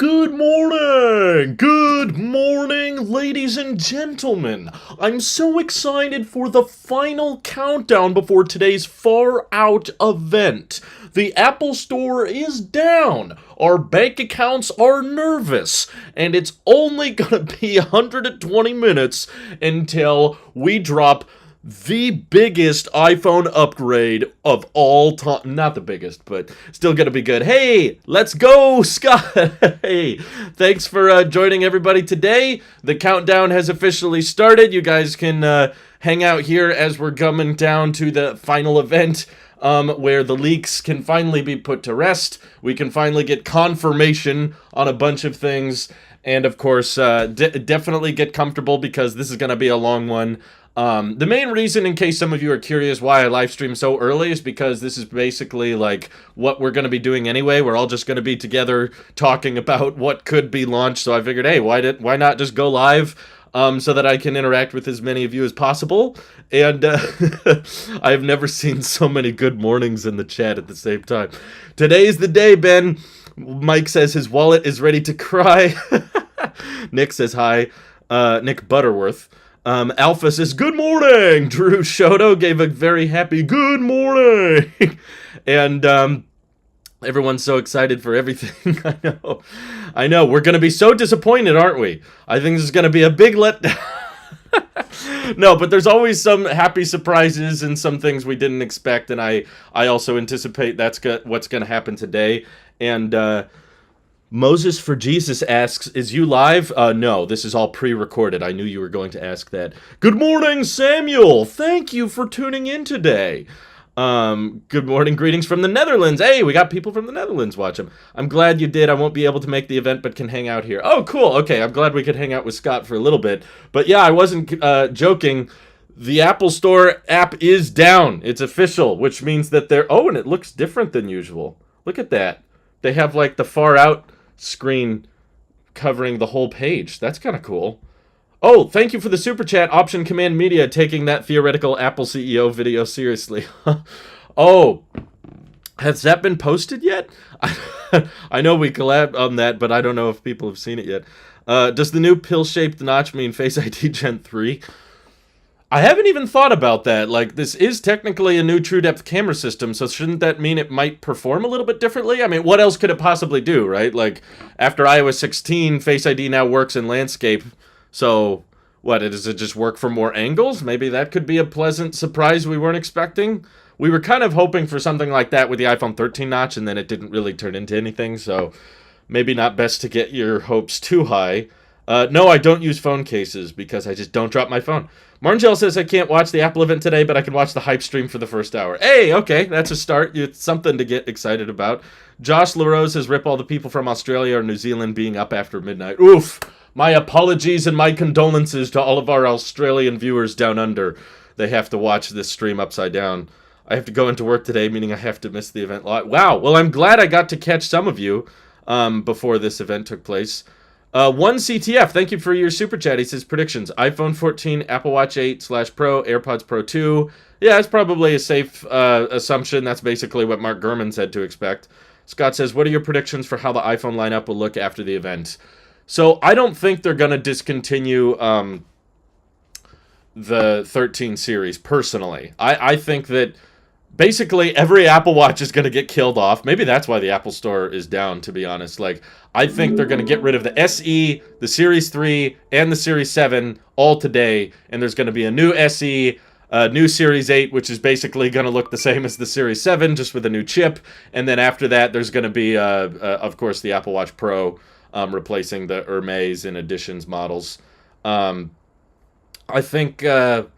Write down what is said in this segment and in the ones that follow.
Good morning, ladies and gentlemen. I'm so excited for the final countdown before today's Far Out event. The Apple Store is down, our bank accounts are nervous, and it's only gonna be 120 minutes until we drop the biggest iPhone upgrade of all time. Not the biggest, but still gonna be good. Hey, let's go, Scott. Hey, thanks for joining everybody today. The countdown has officially started. You guys can hang out here as we're coming down to the final event, where the leaks can finally be put to rest. We can finally get confirmation on a bunch of things. And of course, definitely get comfortable because this is going to be a long one. The main reason, in case some of you are curious why I live stream so early, is because this is basically like what we're going to be doing anyway. We're all just going to be together talking about what could be launched. So I figured, hey, why not just go live? So that I can interact with as many of you as possible. And I've never seen so many good mornings in the chat at the same time. Today's the day, Ben. Mike says his wallet is ready to cry. Nick says hi. Nick Butterworth. Alpha says, good morning. Drew Shoto gave a very happy good morning. And everyone's so excited for everything. I know. We're going to be so disappointed, aren't we? I think this is going to be a big letdown. No, but there's always some happy surprises and some things we didn't expect, and I also anticipate that's what's going to happen today. And Moses for Jesus asks, is you live? No, this is all pre-recorded. I knew you were going to ask that. Good morning, Samuel. Thank you for tuning in today. Good morning, greetings from the Netherlands. Hey, we got people from the Netherlands watching. I'm glad you did. I won't be able to make the event, but can hang out here. Oh, cool. Okay, I'm glad we could hang out with Scott for a little bit. But yeah, I wasn't joking. The Apple Store app is down. It's official, which means that they're... Oh, and it looks different than usual. Look at that. They have like the far out screen covering the whole page. That's kind of cool. Oh, thank you for the super chat, Option Command Media, taking that theoretical Apple CEO video seriously. Oh, has that been posted yet? I know we collabed on that, but I don't know if people have seen it yet. Does the new pill-shaped notch mean Face ID Gen 3? I haven't even thought about that. Like, this is technically a new true depth camera system, so shouldn't that mean it might perform a little bit differently? I mean, what else could it possibly do, right? Like, after iOS 16, Face ID now works in landscape. So, what, does it just work for more angles? Maybe that could be a pleasant surprise we weren't expecting. We were kind of hoping for something like that with the iPhone 13 notch, and then it didn't really turn into anything, so maybe not best to get your hopes too high. No, I don't use phone cases, because I just don't drop my phone. Marngel says I can't watch the Apple event today, but I can watch the hype stream for the first hour. Hey, okay, that's a start. It's something to get excited about. Josh LaRose says rip all the people from Australia or New Zealand being up after midnight. Oof! My apologies and my condolences to all of our Australian viewers down under. They have to watch this stream upside down. I have to go into work today, meaning I have to miss the event. Wow, well, I'm glad I got to catch some of you before this event took place. One CTF, thank you for your super chat. He says predictions: iPhone 14, Apple Watch 8/Pro, AirPods Pro 2. Yeah, it's probably a safe assumption. That's basically what Mark Gurman said to expect. Scott says, what are your predictions for how the iPhone lineup will look after the event? So I don't think they're going to discontinue the 13 series, personally. I think that basically every Apple Watch is going to get killed off. Maybe that's why the Apple Store is down, to be honest. Like, I think they're going to get rid of the SE, the Series 3, and the Series 7 all today, and there's going to be a new SE, new Series 8, which is basically going to look the same as the Series 7, just with a new chip, and then after that, there's going to be, of course, the Apple Watch Pro, replacing the Hermes and Editions models. I think the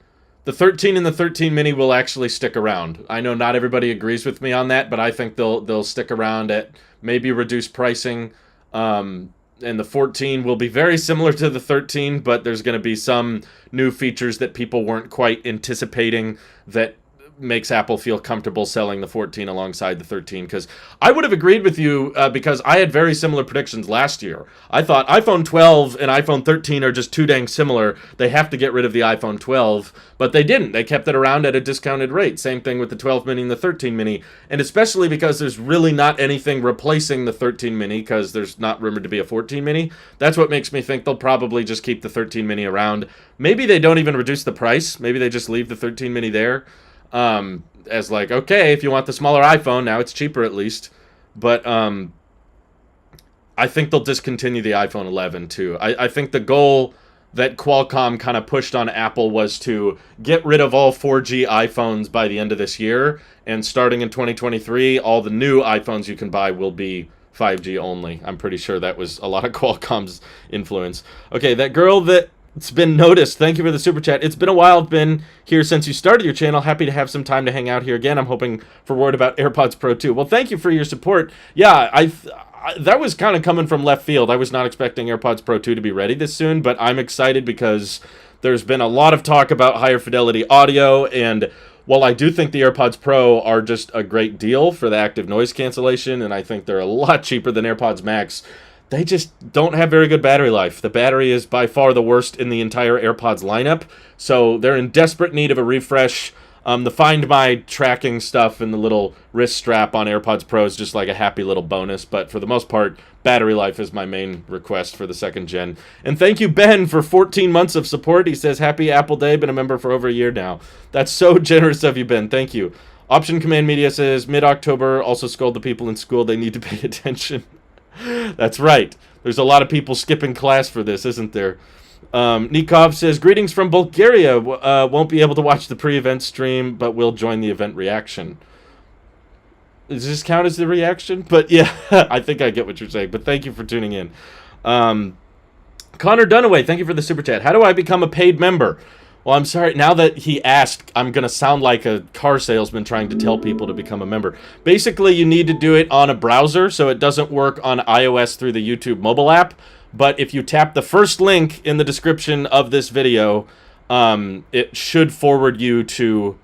13 and the 13 mini will actually stick around. I know not everybody agrees with me on that, but I think they'll stick around at maybe reduced pricing. And the 14 will be very similar to the 13, but there's going to be some new features that people weren't quite anticipating that makes Apple feel comfortable selling the 14 alongside the 13, because I would have agreed with you because I had very similar predictions last year. I thought iPhone 12 and iPhone 13 are just too dang similar. They have to get rid of the iPhone 12, but they didn't. They kept it around at a discounted rate. Same thing with the 12 mini and the 13 mini, and especially because there's really not anything replacing the 13 mini because there's not rumored to be a 14 mini. That's what makes me think they'll probably just keep the 13 mini around. Maybe they don't even reduce the price. Maybe they just leave the 13 mini there. As like, okay, if you want the smaller iPhone, now it's cheaper at least. But I think they'll discontinue the iPhone 11 too. I think the goal that Qualcomm kind of pushed on Apple was to get rid of all 4G iPhones by the end of this year, and starting in 2023, all the new iPhones you can buy will be 5G only. I'm pretty sure that was a lot of Qualcomm's influence. Okay, that girl that it's been noticed. Thank you for the super chat. It's been a while. I've been here since you started your channel. Happy to have some time to hang out here again. I'm hoping for word about AirPods Pro too. Well, thank you for your support. Yeah, I that was kind of coming from left field. I was not expecting AirPods Pro 2 to be ready this soon, but I'm excited because there's been a lot of talk about higher fidelity audio, and while I do think the AirPods Pro are just a great deal for the active noise cancellation, and I think they're a lot cheaper than AirPods Max, they just don't have very good battery life. The battery is by far the worst in the entire AirPods lineup, so they're in desperate need of a refresh. The Find My tracking stuff and the little wrist strap on AirPods Pro is just like a happy little bonus, but for the most part, battery life is my main request for the second gen. And thank you, Ben, for 14 months of support. He says, happy Apple Day, been a member for over a year now. That's so generous of you, Ben. Thank you. Option Command Media says, mid-October, also scold the people in school. They need to pay attention. That's right. There's a lot of people skipping class for this, isn't there? Nikov says, greetings from Bulgaria. Won't be able to watch the pre-event stream, but will join the event reaction. Does this count as the reaction? But yeah, I think I get what you're saying. But thank you for tuning in. Connor Dunaway, thank you for the super chat. How do I become a paid member? Well, I'm sorry. Now that he asked, I'm going to sound like a car salesman trying to tell people to become a member. Basically, you need to do it on a browser, so it doesn't work on iOS through the YouTube mobile app. But if you tap the first link in the description of this video, it should forward you to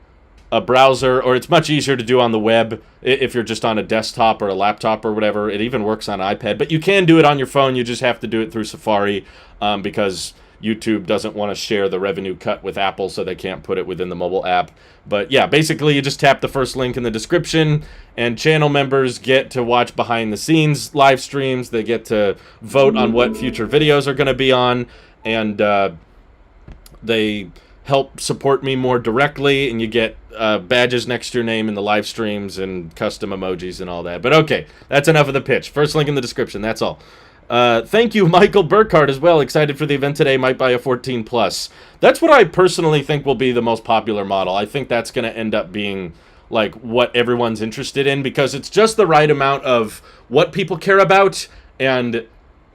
a browser, or it's much easier to do on the web if you're just on a desktop or a laptop or whatever. It even works on iPad. But you can do it on your phone. You just have to do it through Safari because YouTube doesn't want to share the revenue cut with Apple, so they can't put it within the mobile app. But yeah, basically you just tap the first link in the description, and channel members get to watch behind the scenes live streams. They get to vote on what future videos are going to be on, and they help support me more directly, and you get badges next to your name in the live streams and custom emojis and all that. But okay, that's enough of the pitch. First link in the description, that's all. Thank you, Michael Burkhardt, as well. Excited for the event today. Might buy a 14 Plus. That's what I personally think will be the most popular model. I think that's going to end up being like what everyone's interested in, because it's just the right amount of what people care about and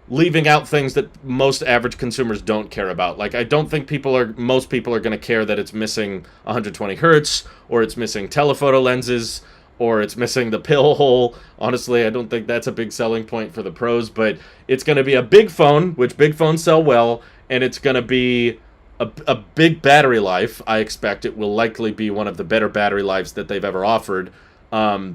leaving out things that most average consumers don't care about. Like, I don't think most people are going to care that it's missing 120 hertz, or it's missing telephoto lenses, or it's missing the pill hole. Honestly, I don't think that's a big selling point for the Pros, but it's going to be a big phone, which big phones sell well, and it's going to be a big battery life. I expect it will likely be one of the better battery lives that they've ever offered,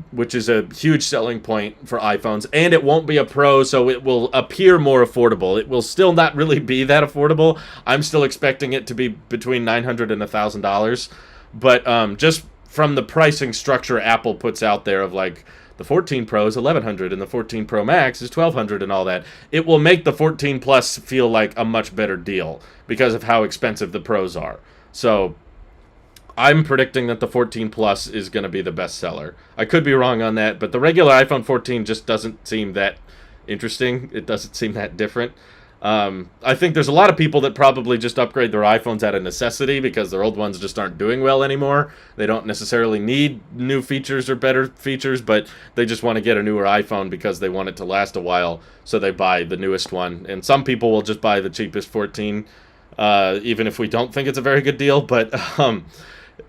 which is a huge selling point for iPhones. And it won't be a Pro, so it will appear more affordable. It will still not really be that affordable. I'm still expecting it to be between $900 and $1,000, but just from the pricing structure Apple puts out there of like the 14 Pro is $1,100 and the 14 Pro Max is $1,200 and all that, it will make the 14 Plus feel like a much better deal because of how expensive the Pros are. So I'm predicting that the 14 Plus is going to be the best seller. I could be wrong on that, but the regular iPhone 14 just doesn't seem that interesting. It doesn't seem that different. I think there's a lot of people that probably just upgrade their iPhones out of necessity because their old ones just aren't doing well anymore. They don't necessarily need new features or better features, but they just want to get a newer iPhone because they want it to last a while, so they buy the newest one. And some people will just buy the cheapest 14, even if we don't think it's a very good deal. But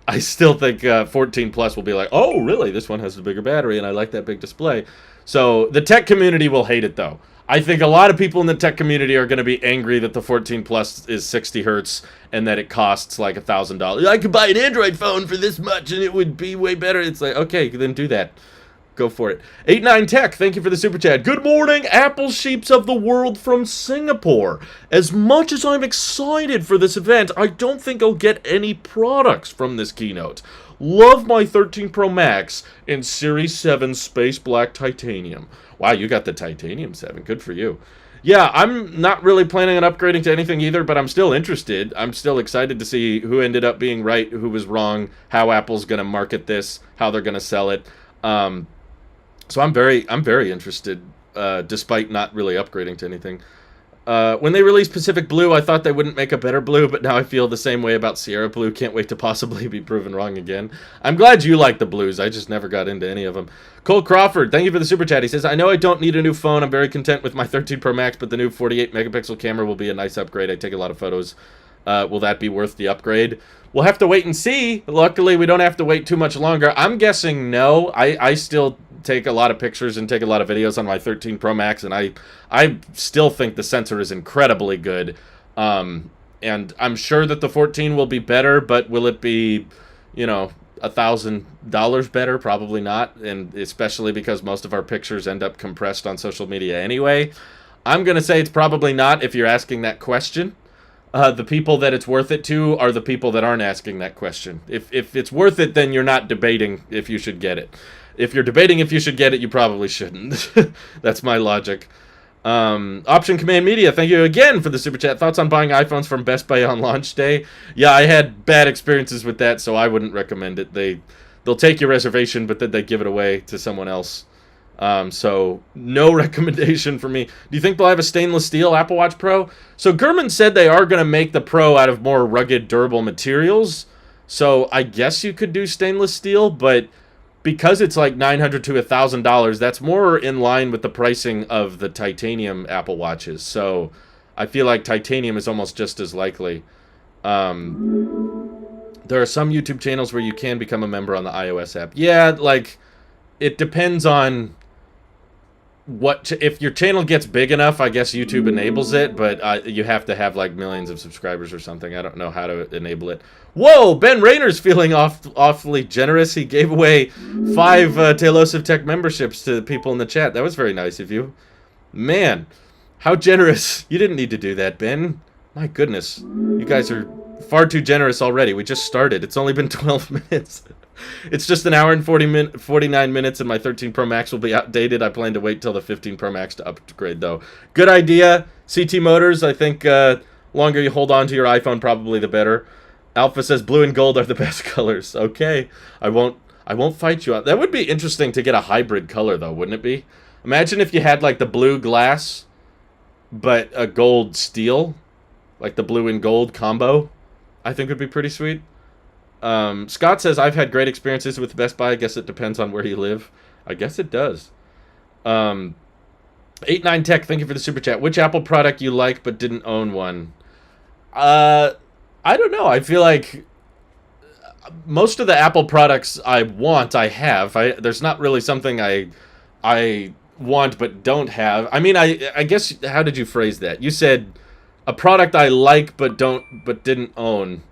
I still think 14 Plus will be like, oh, really? This one has a bigger battery, and I like that big display. So the tech community will hate it, though. I think a lot of people in the tech community are going to be angry that the 14 Plus is 60 hertz and that it costs like $1,000. I could buy an Android phone for this much and it would be way better. It's like, okay, then do that. Go for it. 89 Tech, thank you for the super chat. Good morning, Apple sheeps of the world from Singapore. As much as I'm excited for this event, I don't think I'll get any products from this keynote. Love my 13 Pro Max in Series 7 Space Black Titanium. Wow, you got the Titanium 7. Good for you. Yeah, I'm not really planning on upgrading to anything either, but I'm still interested. I'm still excited to see who ended up being right, who was wrong, how Apple's going to market this, how they're going to sell it. So I'm very interested, despite not really upgrading to anything. When they released Pacific Blue, I thought they wouldn't make a better blue, but now I feel the same way about Sierra Blue. Can't wait to possibly be proven wrong again. I'm glad you like the blues. I just never got into any of them. Cole Crawford, thank you for the super chat. He says, I know I don't need a new phone. I'm very content with my 13 Pro Max, but the new 48 megapixel camera will be a nice upgrade. I take a lot of photos. Will that be worth the upgrade? We'll have to wait and see. Luckily, we don't have to wait too much longer. I'm guessing no. I still take a lot of pictures and take a lot of videos on my 13 Pro Max, and I still think the sensor is incredibly good. And I'm sure that the 14 will be better, but will it be, you know, $1,000 better? Probably not, and especially because most of our pictures end up compressed on social media anyway. I'm going to say it's probably not if you're asking that question. The people that it's worth it to are the people that aren't asking that question. If it's worth it, then you're not debating if you should get it. If you're debating if you should get it, you probably shouldn't. That's my logic. Option Command Media, thank you again for the super chat. Thoughts on buying iPhones from Best Buy on launch day? Yeah, I had bad experiences with that, so I wouldn't recommend it. They'll take your reservation, but then they give it away to someone else. So no recommendation for me. Do you think they'll have a stainless steel Apple Watch Pro? So Gurman said they are going to make the Pro out of more rugged, durable materials. So I guess you could do stainless steel, but because it's like $900 to $1,000, that's more in line with the pricing of the titanium Apple Watches. So I feel like titanium is almost just as likely. There are some YouTube channels where you can become a member on the iOS app. Yeah, like, it depends on if your channel gets big enough, I guess YouTube enables it, but you have to have like millions of subscribers or something. I don't know how to enable it. Whoa, Ben Rayner's feeling awfully generous. He gave away 5 Tailosive Tech memberships to people in the chat. That was very nice of you. Man, how generous. You didn't need to do that, Ben. My goodness. You guys are far too generous already. We just started. It's only been 12 minutes. It's just an hour and 49 minutes, and my 13 Pro Max will be outdated. I plan to wait till the 15 Pro Max to upgrade, though. Good idea. CT Motors, I think longer you hold on to your iPhone, probably the better. Alpha says blue and gold are the best colors. Okay. I won't fight you out. That would be interesting to get a hybrid color, though, wouldn't it be? Imagine if you had, like, the blue glass, but a gold steel. Like the blue and gold combo. I think would be pretty sweet. Scott says, I've had great experiences with Best Buy. I guess it depends on where you live. I guess it does. 89 Tech, thank you for the super chat. Which Apple product you like but didn't own one? I don't know. I feel like most of the Apple products I want, I have. There's not really something I want but don't have. I mean, I guess, how did you phrase that? You said a product I like but didn't own.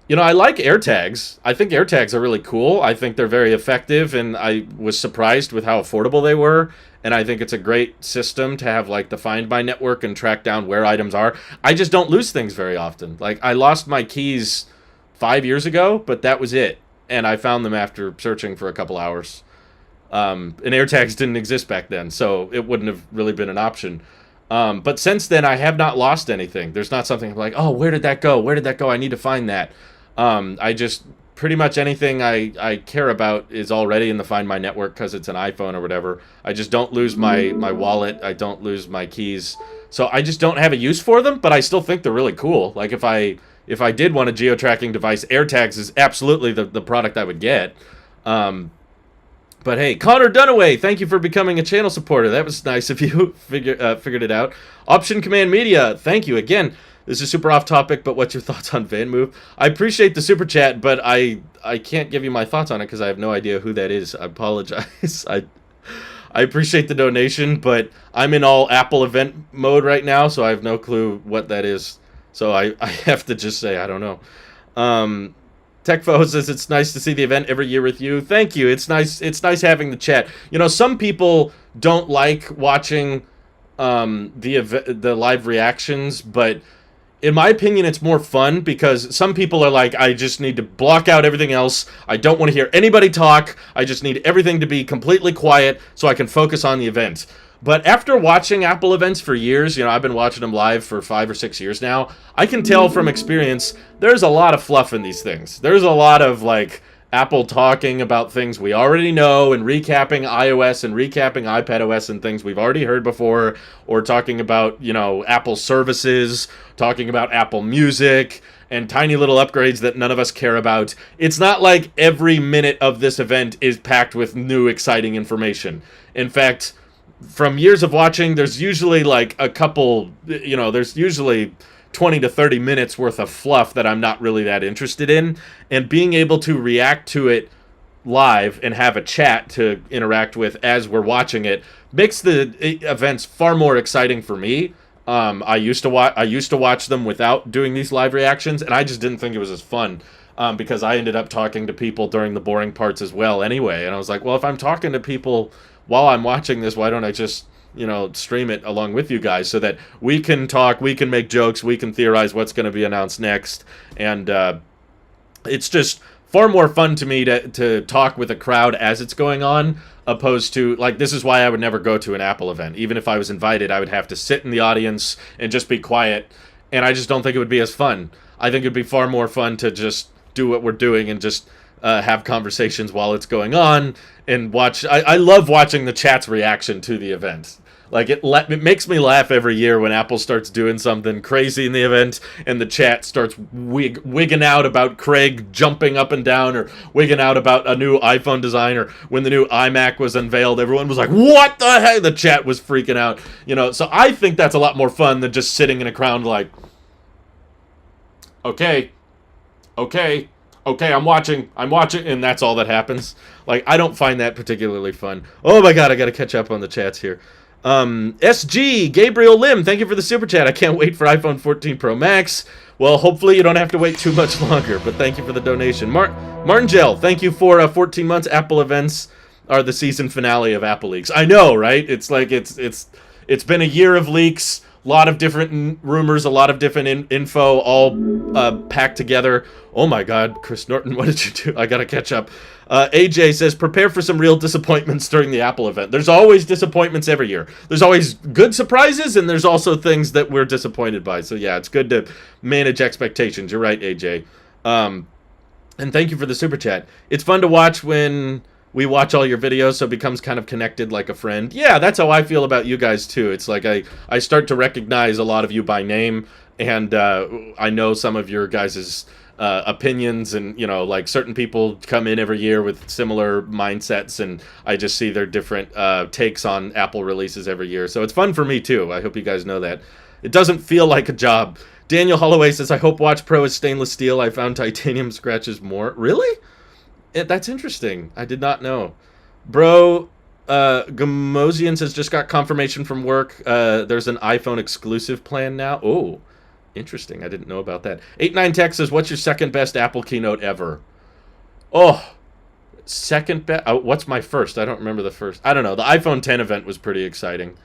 You know, I like AirTags. I think AirTags are really cool. I think they're very effective, and I was surprised with how affordable they were. And I think it's a great system to have, like, the Find My network and track down where items are. I just don't lose things very often. Like, I lost my keys 5 years ago, but that was it. And I found them after searching for a couple hours. And AirTags didn't exist back then, so it wouldn't have really been an option. But since then, I have not lost anything. There's not something like, oh, where did that go? Where did that go? I need to find that. I just, pretty much anything I care about is already in the Find My network because it's an iPhone or whatever. I just don't lose my wallet. I don't lose my keys. So I just don't have a use for them, but I still think they're really cool. Like, if I did want a geo-tracking device, AirTags is absolutely the product I would get. But hey, Connor Dunaway, thank you for becoming a channel supporter. That was nice of you. Figured it out. Option Command Media, thank you again. This is super off topic, but what's your thoughts on VanMoof? I appreciate the super chat, but I can't give you my thoughts on it because I have no idea who that is. I apologize. I appreciate the donation, but I'm in all Apple event mode right now, so I have no clue what that is. So I have to just say I don't know. TechFo says it's nice to see the event every year with you. Thank you. It's nice. It's nice having the chat. You know, some people don't like watching the live reactions, but in my opinion, it's more fun because some people are like, I just need to block out everything else. I don't want to hear anybody talk. I just need everything to be completely quiet so I can focus on the event. But after watching Apple events for years, you know, I've been watching them live for 5 or 6 years now, I can tell from experience there's a lot of fluff in these things. There's a lot of, like, Apple talking about things we already know and recapping iOS and recapping iPadOS and things we've already heard before, or talking about, you know, Apple services, talking about Apple Music, and tiny little upgrades that none of us care about. It's not like every minute of this event is packed with new exciting information. In fact, from years of watching, there's usually like a couple, you know, there's usually 20 to 30 minutes worth of fluff that I'm not really that interested in, and being able to react to it live and have a chat to interact with as we're watching it makes the events far more exciting for me. I used to watch them without doing these live reactions, and I just didn't think it was as fun because I ended up talking to people during the boring parts as well anyway, and I was like, well, if I'm talking to people while I'm watching this, why don't I just, you know, stream it along with you guys so that we can talk, we can make jokes, we can theorize what's going to be announced next. And it's just far more fun to me to talk with a crowd as it's going on, opposed to, like, this is why I would never go to an Apple event. Even if I was invited, I would have to sit in the audience and just be quiet, and I just don't think it would be as fun. I think it would be far more fun to just do what we're doing and just have conversations while it's going on and watch. I love watching the chat's reaction to the event. Like, it makes me laugh every year when Apple starts doing something crazy in the event and the chat starts wigging out about Craig jumping up and down, or wigging out about a new iPhone design, or when the new iMac was unveiled, everyone was like, what the heck? The chat was freaking out. You know, so I think that's a lot more fun than just sitting in a crowd like, okay, I'm watching, and that's all that happens. Like, I don't find that particularly fun. Oh my god, I gotta catch up on the chats here. SG, Gabriel Lim, thank you for the super chat. I can't wait for iPhone 14 Pro Max. Well, hopefully you don't have to wait too much longer, but thank you for the donation. Martin Gel, thank you for 14 months. Apple events are the season finale of Apple leaks. I know, right? It's like, it's been a year of leaks, a lot of different rumors, a lot of different info, all packed together. Oh my god, Chris Norton, what did you do? I gotta catch up. AJ says, prepare for some real disappointments during the Apple event. There's always disappointments every year. There's always good surprises, and there's also things that we're disappointed by. So yeah, it's good to manage expectations. You're right, AJ. And thank you for the super chat. It's fun to watch when we watch all your videos, so it becomes kind of connected like a friend. Yeah, that's how I feel about you guys too. It's like I start to recognize a lot of you by name, and I know some of your guys' opinions, and, you know, like, certain people come in every year with similar mindsets, and I just see their different takes on Apple releases every year. So it's fun for me too. I hope you guys know that. It doesn't feel like a job. Daniel Holloway says, I hope Watch Pro is stainless steel. I found titanium scratches more. Really? That's interesting. I did not know. Bro, Gamosian says, just got confirmation from work. There's an iPhone exclusive plan now. Oh, interesting. I didn't know about that. 89 Tech says, what's your second best Apple keynote ever? Oh, second best? Oh, what's my first? I don't remember the first. I don't know. The iPhone 10 event was pretty exciting.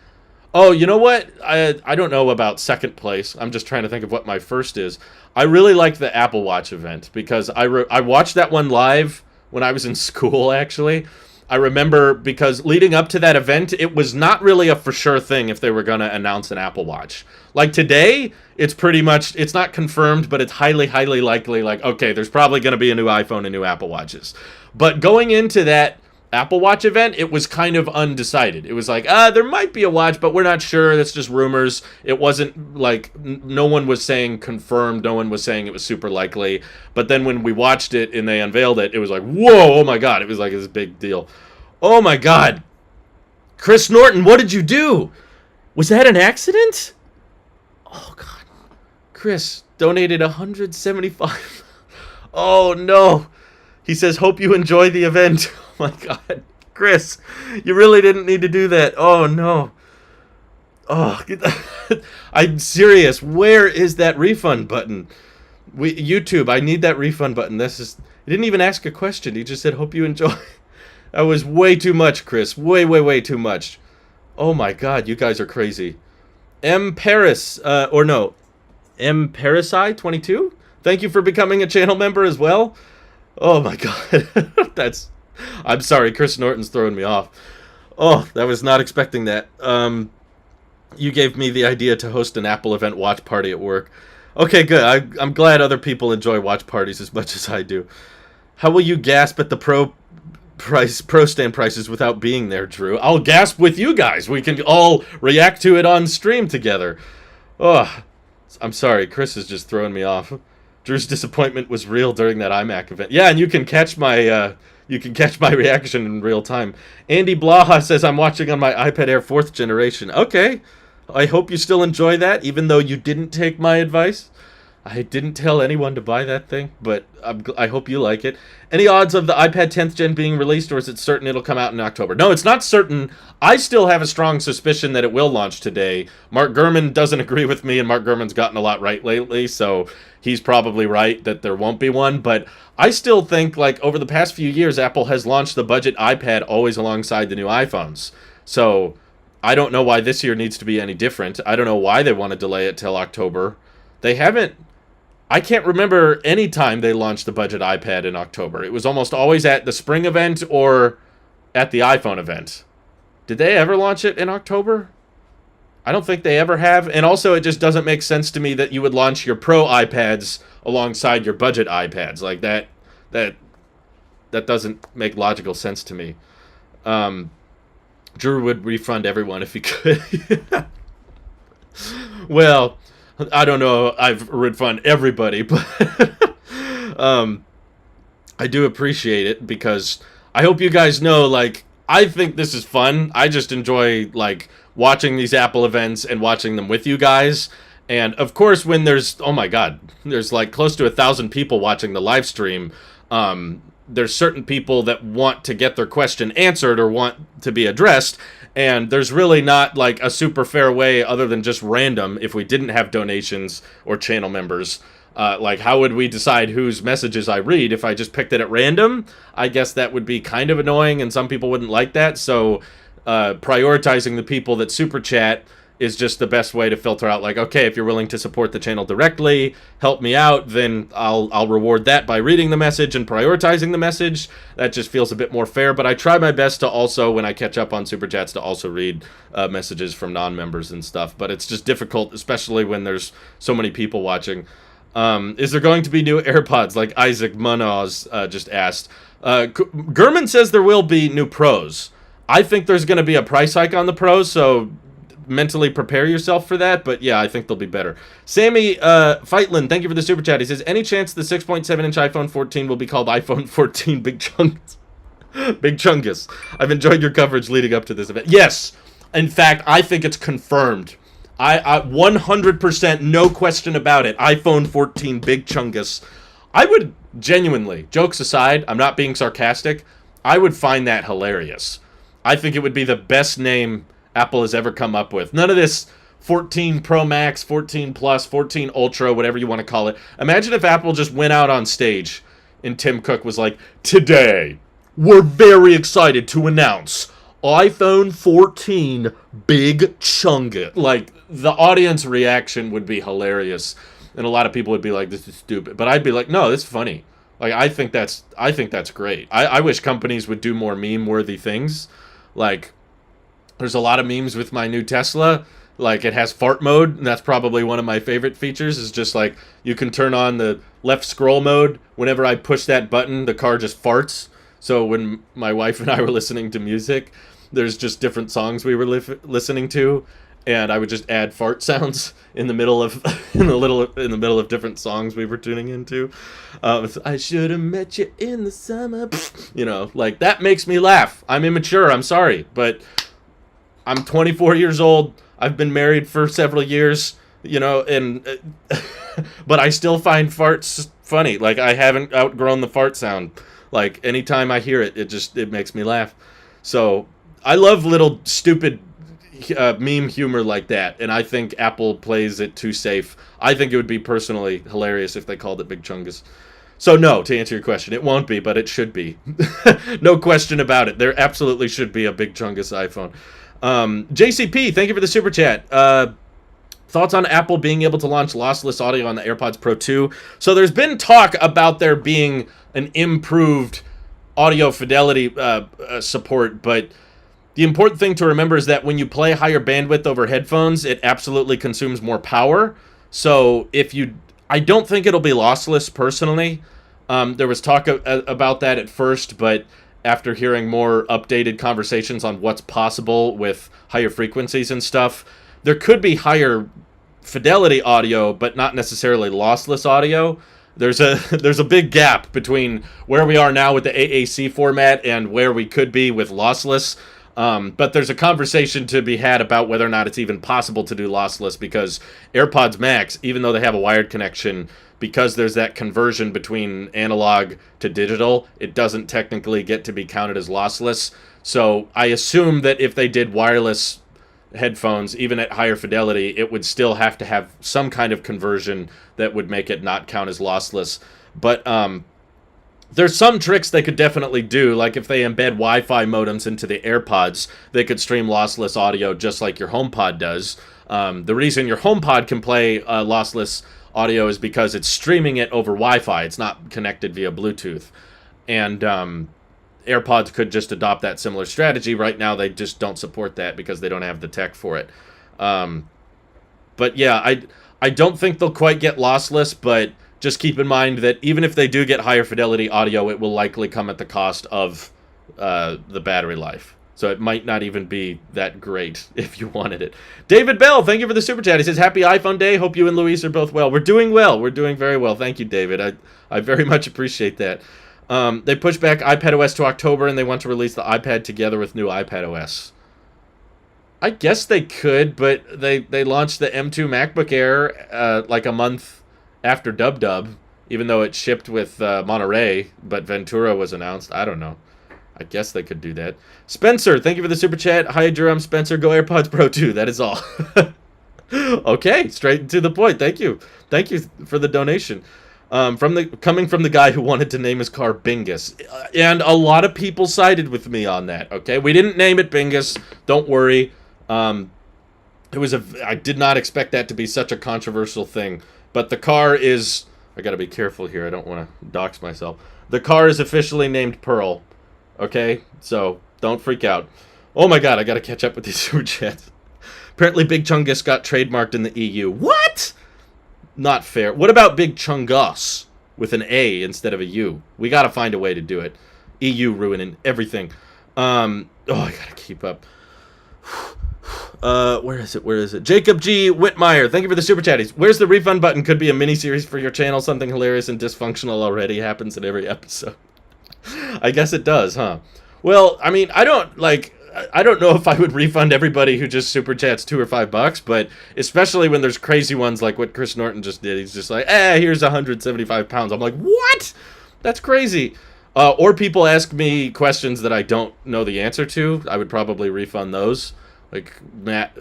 Oh, you know what? I don't know about second place. I'm just trying to think of what my first is. I really like the Apple Watch event because I watched that one live when I was in school, actually. I remember because leading up to that event, it was not really a for sure thing if they were going to announce an Apple Watch. Like today, it's pretty much, it's not confirmed, but it's highly, highly likely, like, okay, there's probably going to be a new iPhone and new Apple Watches. But going into that Apple Watch event, it was kind of undecided. It was like, there might be a watch, but we're not sure. That's just rumors. It wasn't like, no one was saying confirmed. No one was saying it was super likely. But then when we watched it and they unveiled it, it was like, whoa, oh my god. It was like this big deal. Oh my god. Chris Norton, what did you do? Was that an accident? Oh god. Chris donated 175. Oh no. He says, hope you enjoy the event. Oh my god. Chris, you really didn't need to do that. Oh no. Oh, I'm serious. Where is that refund button? YouTube, I need that refund button. He didn't even ask a question. He just said, hope you enjoy. That was way too much, Chris. Way too much. Oh my god, you guys are crazy. M. Paris, M. Parasai 22? Thank you for becoming a channel member as well. Oh my god. I'm sorry, Chris Norton's throwing me off. Oh, I was not expecting that. You gave me the idea to host an Apple event watch party at work. Okay, good. I'm glad other people enjoy watch parties as much as I do. How will you gasp at the Pro stand prices without being there, Drew? I'll gasp with you guys. We can all react to it on stream together. Oh, I'm sorry. Chris is just throwing me off. Drew's disappointment was real during that iMac event. Yeah, and you can catch my reaction in real time. Andy Blaha says, I'm watching on my iPad Air 4th generation. Okay. I hope you still enjoy that, even though you didn't take my advice. I didn't tell anyone to buy that thing, but I hope you like it. Any odds of the iPad 10th gen being released, or is it certain it'll come out in October? No, it's not certain. I still have a strong suspicion that it will launch today. Mark Gurman doesn't agree with me, and Mark Gurman's gotten a lot right lately, so he's probably right that there won't be one. But I still think, like, over the past few years, Apple has launched the budget iPad always alongside the new iPhones. So I don't know why this year needs to be any different. I don't know why they want to delay it till October. They haven't... I can't remember any time they launched the budget iPad in October. It was almost always at the spring event or at the iPhone event. Did they ever launch it in October? I don't think they ever have. And also, it just doesn't make sense to me that you would launch your Pro iPads alongside your budget iPads. Like, that doesn't make logical sense to me. Drew would refund everyone if he could. Well... I don't know, I've refund everybody, but I do appreciate it, because I hope you guys know, like, I think this is fun. I just enjoy, like, watching these Apple events and watching them with you guys. And, of course, when there's, oh my god, there's, like, close to 1,000 people watching the live stream, there's certain people that want to get their question answered or want to be addressed. And there's really not, like, a super fair way other than just random if we didn't have donations or channel members. Like, how would we decide whose messages I read if I just picked it at random? I guess that would be kind of annoying, and some people wouldn't like that. So prioritizing the people that super chat is just the best way to filter out, like, okay, if you're willing to support the channel directly, help me out, then I'll reward that by reading the message and prioritizing the message. That just feels a bit more fair, but I try my best to also, when I catch up on super chats, to also read messages from non-members and stuff, but it's just difficult, especially when there's so many people watching. Is there going to be new AirPods, like Isaac Munoz just asked? Gurman says there will be new Pros. I think there's going to be a price hike on the Pros, so mentally prepare yourself for that, but yeah, I think they'll be better. Sammy Feitlin, thank you for the super chat. He says, any chance the 6.7-inch iPhone 14 will be called iPhone 14 Big Chungus? Big Chungus. I've enjoyed your coverage leading up to this event. Yes, in fact, I think it's confirmed. I 100%, no question about it, iPhone 14 Big Chungus. I would genuinely, jokes aside, I'm not being sarcastic, I would find that hilarious. I think it would be the best name Apple has ever come up with. None of this 14 Pro Max, 14 Plus, 14 Ultra, whatever you want to call it. Imagine if Apple just went out on stage and Tim Cook was like, today, we're very excited to announce iPhone 14 Big Chungus. Like, the audience reaction would be hilarious. And a lot of people would be like, this is stupid. But I'd be like, no, this is funny. Like, I think that's great. I wish companies would do more meme-worthy things. Like, there's a lot of memes with my new Tesla. Like, it has fart mode, and that's probably one of my favorite features, is just, like, you can turn on the left scroll mode. Whenever I push that button, the car just farts. So when my wife and I were listening to music, there's just different songs we were listening to, and I would just add fart sounds in the middle of in the middle of different songs we were tuning into. I should have met you in the summer. You know, like, that makes me laugh. I'm immature, I'm sorry, but I'm 24 years old. I've been married for several years. you know, and but I still find farts funny. Like, I haven't outgrown the fart sound. Like, anytime I hear it, it makes me laugh. So I love little stupid meme humor like that, and I think Apple plays it too safe. I think it would be personally hilarious if they called it Big Chungus. So no, to answer your question, it won't be, but it should be. No question about it. There absolutely should be a Big Chungus iPhone. JCP, thank you for the super chat. Thoughts on Apple being able to launch lossless audio on the AirPods Pro 2? So there's been talk about there being an improved audio fidelity support, but the important thing to remember is that when you play higher bandwidth over headphones, it absolutely consumes more power. So I don't think it'll be lossless personally. There was talk about that at first, but after hearing more updated conversations on what's possible with higher frequencies and stuff, there could be higher fidelity audio, but not necessarily lossless audio. There's a big gap between where we are now with the AAC format and where we could be with lossless. But there's a conversation to be had about whether or not it's even possible to do lossless, because AirPods Max, even though they have a wired connection, because there's that conversion between analog to digital, it doesn't technically get to be counted as lossless. So I assume that if they did wireless headphones, even at higher fidelity, it would still have to have some kind of conversion that would make it not count as lossless. But there's some tricks they could definitely do, like if they embed Wi-Fi modems into the AirPods, they could stream lossless audio just like your HomePod does. The reason your HomePod can play lossless audio is because it's streaming it over Wi-Fi. It's not connected via Bluetooth. And AirPods could just adopt that similar strategy. Right now, they just don't support that because they don't have the tech for it. But yeah, I don't think they'll quite get lossless, but just keep in mind that even if they do get higher fidelity audio, it will likely come at the cost of the battery life. So it might not even be that great if you wanted it. David Bell, thank you for the super chat. He says, happy iPhone day. Hope you and Luis are both well. We're doing well. We're doing very well. Thank you, David. I very much appreciate that. They pushed back iPadOS to October, and they want to release the iPad together with new iPadOS. I guess they could, but they launched the M2 MacBook Air like a month after Dub, even though it shipped with Monterey, but Ventura was announced. I don't know. I guess they could do that. Spencer, thank you for the super chat. Hi, Jerome Spencer. Go AirPods Pro 2. That is all. Okay, straight to the point. Thank you. Thank you for the donation. Coming from the guy who wanted to name his car Bingus. And a lot of people sided with me on that, okay? We didn't name it Bingus. Don't worry. I did not expect that to be such a controversial thing. But the car is... I gotta be careful here. I don't want to dox myself. The car is officially named Pearl. Okay? So, don't freak out. Oh my god, I gotta catch up with these super chats. Apparently Big Chungus got trademarked in the EU. What?! Not fair. What about Big Chungus with an A instead of a U? We gotta find a way to do it. EU ruining everything. I gotta keep up. Where is it? Jacob G. Whitmire, thank you for the super chatties. Where's the refund button? Could be a mini-series for your channel. Something hilarious and dysfunctional already happens in every episode. I guess it does, huh? Well, I mean, I don't know if I would refund everybody who just super chats $2 or $5, but especially when there's crazy ones like what Chris Norton just did. He's just like, here's 175 pounds. I'm like, what? That's crazy. Or people ask me questions that I don't know the answer to. I would probably refund those. Like Matt,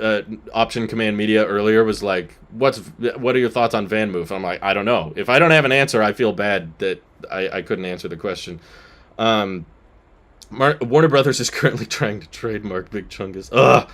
Option Command Media earlier was like, what are your thoughts on Van Move? I'm like, I don't know. If I don't have an answer, I feel bad that I couldn't answer the question. Warner Brothers is currently trying to trademark Big Chungus. Ugh,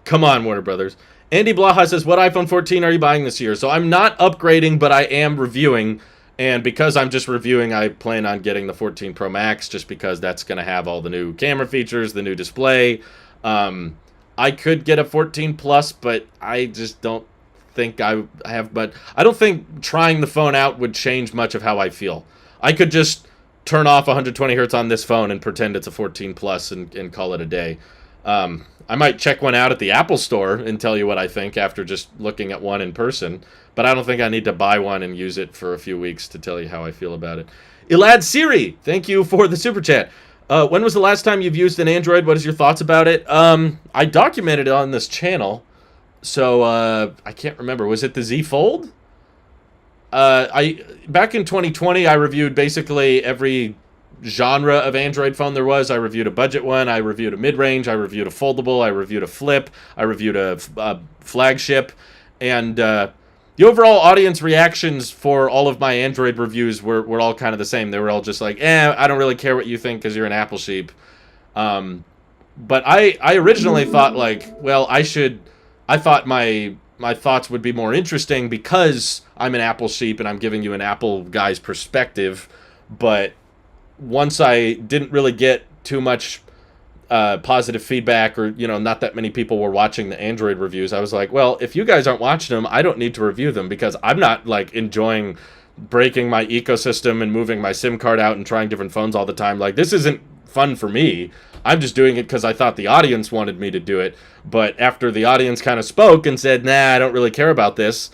come on, Warner Brothers. Andy Blaha says, what iPhone 14 are you buying this year? So I'm not upgrading, but I am reviewing. And because I'm just reviewing, I plan on getting the 14 Pro Max just because that's going to have all the new camera features, the new display. I could get a 14 Plus, but I just don't think I have. But I don't think trying the phone out would change much of how I feel. I could just turn off 120 hertz on this phone and pretend it's a 14 Plus and call it a day. I might check one out at the Apple Store and tell you what I think after just looking at one in person. But I don't think I need to buy one and use it for a few weeks to tell you how I feel about it. Elad Siri, thank you for the super chat. When was the last time you've used an Android? What is your thoughts about it? I documented it on this channel. So I can't remember. Was it the Z Fold? I back in 2020, I reviewed basically every genre of Android phone there was. I reviewed a budget one, I reviewed a mid-range, I reviewed a foldable, I reviewed a flip, I reviewed a flagship, and the overall audience reactions for all of my Android reviews were all kind of the same. They were all just like, I don't really care what you think because you're an Apple sheep. But I originally thought like, well, I thought my thoughts would be more interesting because I'm an Apple sheep and I'm giving you an Apple guy's perspective. But once I didn't really get too much positive feedback, or not that many people were watching the Android reviews, I was like, well, if you guys aren't watching them, I don't need to review them because I'm not like enjoying breaking my ecosystem and moving my SIM card out and trying different phones all the time. Like, this isn't fun for me. I'm just doing it because I thought the audience wanted me to do it. But after the audience kind of spoke and said, nah, I don't really care about this,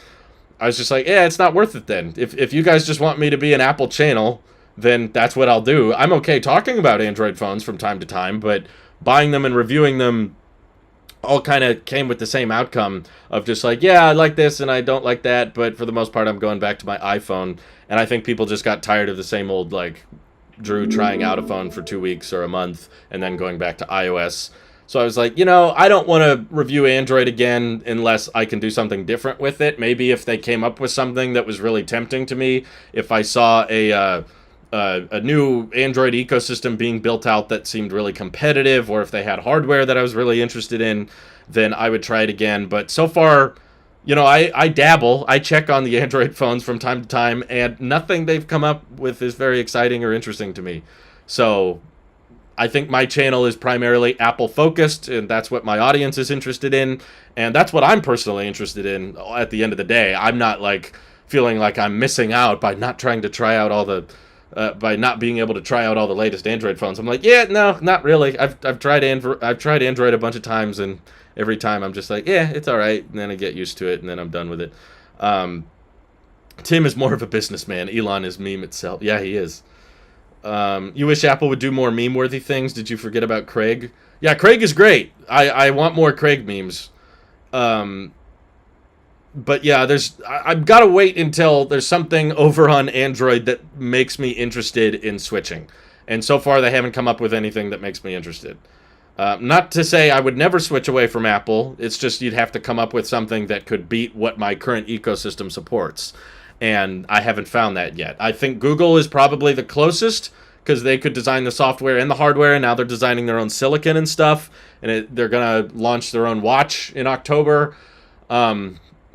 I was just like, yeah, it's not worth it then. If you guys just want me to be an Apple channel, then that's what I'll do. I'm okay talking about Android phones from time to time, but buying them and reviewing them all kind of came with the same outcome of just like, yeah, I like this and I don't like that, but for the most part, I'm going back to my iPhone. And I think people just got tired of the same old, like, Drew trying out a phone for 2 weeks or a month and then going back to iOS. So I was like, I don't want to review Android again unless I can do something different with it. Maybe if they came up with something that was really tempting to me, if I saw a new Android ecosystem being built out that seemed really competitive, or if they had hardware that I was really interested in, then I would try it again. But so far, I dabble. I check on the Android phones from time to time, and nothing they've come up with is very exciting or interesting to me. So I think my channel is primarily Apple focused, and that's what my audience is interested in, and that's what I'm personally interested in at the end of the day. I'm not like feeling like I'm missing out by not trying to try out all the by not being able to try out all the latest Android phones. I'm like, yeah, no, not really. I've tried Android a bunch of times, and every time I'm just like, yeah, it's all right, and then I get used to it, and then I'm done with it. Tim is more of a businessman. Elon is meme itself. Yeah, he is. You wish Apple would do more meme-worthy things. Did you forget about Craig? Yeah, Craig is great. I want more Craig memes. But yeah, I've got to wait until there's something over on Android that makes me interested in switching. And so far, they haven't come up with anything that makes me interested. Not to say I would never switch away from Apple. It's just you'd have to come up with something that could beat what my current ecosystem supports. And I haven't found that yet. I think Google is probably the closest because they could design the software and the hardware, and now they're designing their own silicon and stuff. And they're going to launch their own watch in October.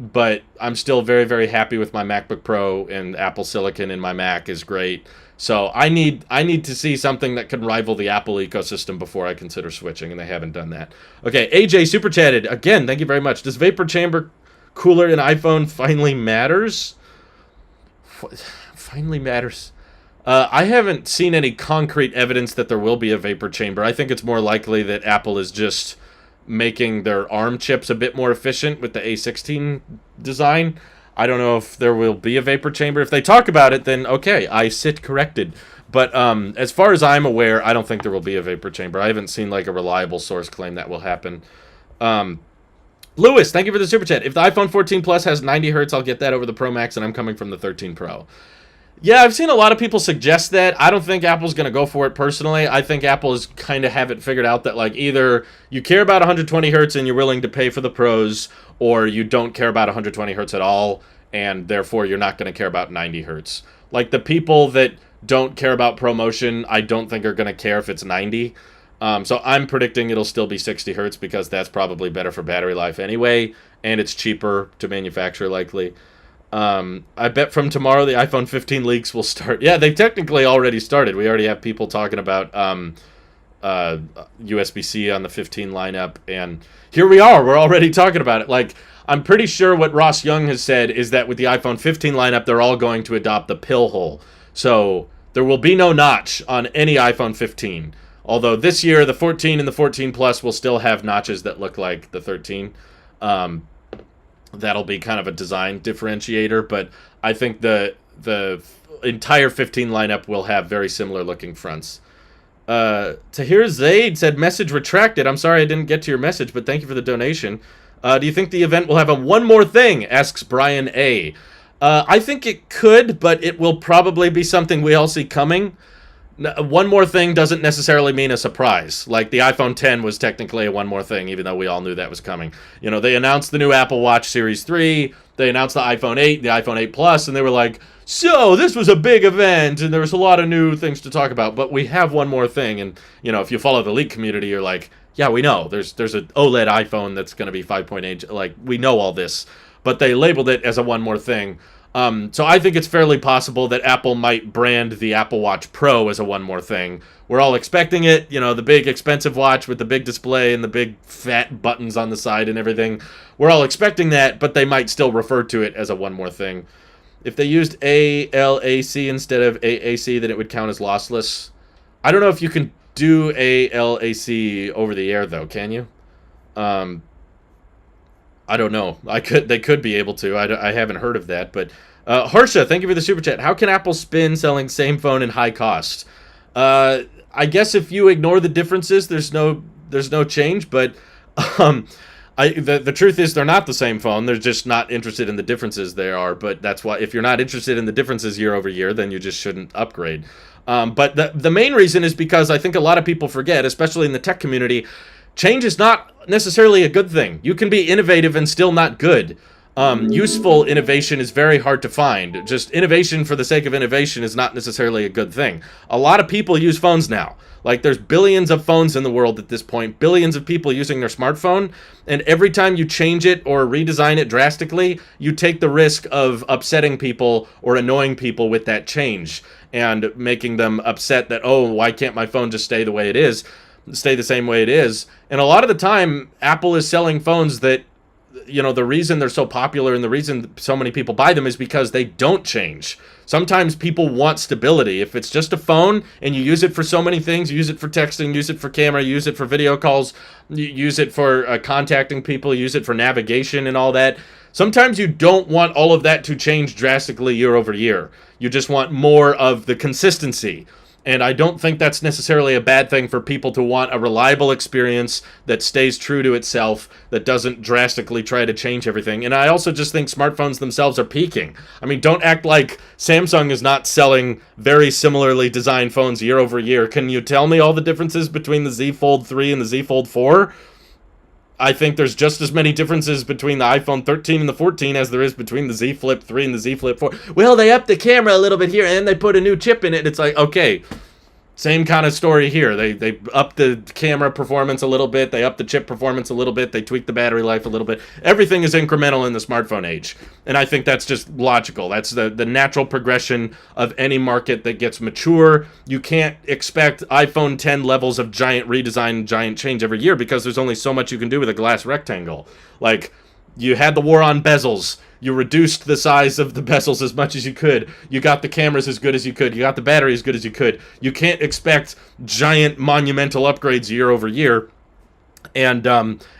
But I'm still very, very happy with my MacBook Pro, and Apple Silicon in my Mac is great. So I need to see something that can rival the Apple ecosystem before I consider switching, and they haven't done that. Okay, AJ super chatted again. Thank you very much. Does vapor chamber cooler in iPhone finally matters? Finally matters. I haven't seen any concrete evidence that there will be a vapor chamber. I think it's more likely that Apple is just making their ARM chips a bit more efficient with the A16 design. I don't know if there will be a vapor chamber. If they talk about it, then okay, I sit corrected. But as far as I'm aware, I don't think there will be a vapor chamber. I haven't seen like a reliable source claim that will happen. Lewis, thank you for the super chat. If the iPhone 14 Plus has 90 hertz, I'll get that over the Pro Max, and I'm coming from the 13 Pro. Yeah, I've seen a lot of people suggest that. I don't think Apple's going to go for it personally. I think Apple is kind of have it figured out that like either you care about 120 hertz and you're willing to pay for the pros, or you don't care about 120 hertz at all, and therefore you're not going to care about 90 hertz. Like the people that don't care about ProMotion, I don't think are going to care if it's 90. So I'm predicting it'll still be 60 hertz because that's probably better for battery life anyway, and it's cheaper to manufacture likely. I bet from tomorrow the iPhone 15 leaks will start. Yeah, they've technically already started. We already have people talking about USB-C on the 15 lineup, and here we are. We're already talking about it. Like, I'm pretty sure what Ross Young has said is that with the iPhone 15 lineup, they're all going to adopt the pill hole. So there will be no notch on any iPhone 15. Although this year, the 14 and the 14 Plus will still have notches that look like the 13. That'll be kind of a design differentiator, but I think the entire 15 lineup will have very similar looking fronts. Tahir Zaid said, message retracted. I'm sorry I didn't get to your message, but thank you for the donation. Do you think the event will have a one more thing? Asks Brian A. I think it could, but it will probably be something we all see coming. One more thing doesn't necessarily mean a surprise. Like the iPhone X was technically a one more thing, even though we all knew that was coming. You know, they announced the new Apple Watch Series 3, they announced the iPhone 8, the iPhone 8 Plus, and they were like, so this was a big event, and there was a lot of new things to talk about, but we have one more thing. And, you know, if you follow the leak community, you're like, yeah, we know. There's an OLED iPhone that's going to be 5.8. Like, we know all this. But they labeled it as a one more thing. So I think it's fairly possible that Apple might brand the Apple Watch Pro as a one more thing. We're all expecting it, you know, the big expensive watch with the big display and the big fat buttons on the side and everything. We're all expecting that, but they might still refer to it as a one more thing. If they used ALAC instead of AAC, then it would count as lossless. I don't know if you can do ALAC over the air, though, can you? I don't know. They could be able to. I haven't heard of that, but Harsha, thank you for the super chat. How can Apple spin selling same phone in high cost? I guess if you ignore the differences, there's no change. But the truth is they're not the same phone. They're just not interested in the differences they are. But that's why if you're not interested in the differences year over year, then you just shouldn't upgrade. But the main reason is because I think a lot of people forget, especially in the tech community, change is not necessarily a good thing. You can be innovative and still not good. Useful innovation is very hard to find. Just innovation for the sake of innovation is not necessarily a good thing. A lot of people use phones now. Like, there's billions of phones in the world at this point, billions of people using their smartphone, and every time you change it or redesign it drastically, you take the risk of upsetting people or annoying people with that change and making them upset that, oh, why can't my phone just stay the way it is? Stay the same way it is. And a lot of the time, Apple is selling phones that, you know, the reason they're so popular and the reason so many people buy them is because they don't change. Sometimes people want stability. If it's just a phone and you use it for so many things, you use it for texting, use it for camera, use it for video calls, use it for contacting people, use it for navigation and all that. Sometimes you don't want all of that to change drastically year over year. You just want more of the consistency. And I don't think that's necessarily a bad thing for people to want a reliable experience that stays true to itself, that doesn't drastically try to change everything. And I also just think smartphones themselves are peaking. I mean, don't act like Samsung is not selling very similarly designed phones year over year. Can you tell me all the differences between the Z Fold 3 and the Z Fold 4? I think there's just as many differences between the iPhone 13 and the 14 as there is between the Z Flip 3 and the Z Flip 4. Well, they upped the camera a little bit here, and they put a new chip in it. It's like, okay, same kind of story here. They upped the camera performance a little bit. They upped the chip performance a little bit. They tweaked the battery life a little bit. Everything is incremental in the smartphone age. And I think that's just logical. That's the natural progression of any market that gets mature. You can't expect iPhone 10 levels of giant redesign, giant change every year because there's only so much you can do with a glass rectangle. Like, you had the war on bezels. You reduced the size of the bezels as much as you could. You got the cameras as good as you could. You got the battery as good as you could. You can't expect giant monumental upgrades year over year. And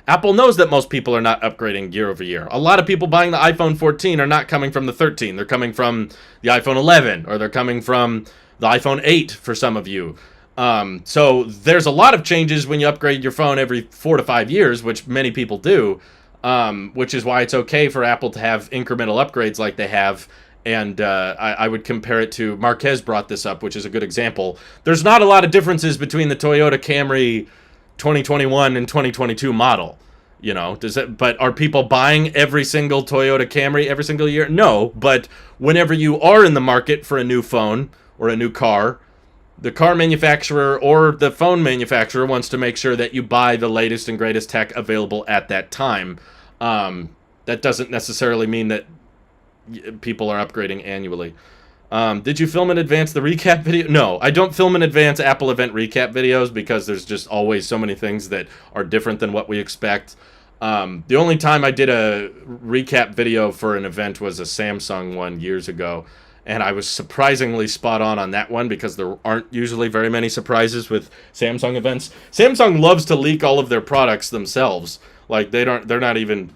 Apple knows that most people are not upgrading year over year. A lot of people buying the iPhone 14 are not coming from the 13. They're coming from the iPhone 11, or they're coming from the iPhone 8 for some of you. So there's a lot of changes when you upgrade your phone every 4 to 5 years, which many people do. Which is why it's okay for Apple to have incremental upgrades like they have. And I would compare it to, Marquez brought this up, which is a good example. There's not a lot of differences between the Toyota Camry 2021 and 2022 model. You know, but are people buying every single Toyota Camry every single year? No, but whenever you are in the market for a new phone or a new car, the car manufacturer or the phone manufacturer wants to make sure that you buy the latest and greatest tech available at that time. That doesn't necessarily mean that people are upgrading annually. Did you film in advance the recap video? No, I don't film in advance Apple event recap videos because there's just always so many things that are different than what we expect. The only time I did a recap video for an event was a Samsung one years ago. And I was surprisingly spot on that one because there aren't usually very many surprises with Samsung events. Samsung loves to leak all of their products themselves. Like, they're not even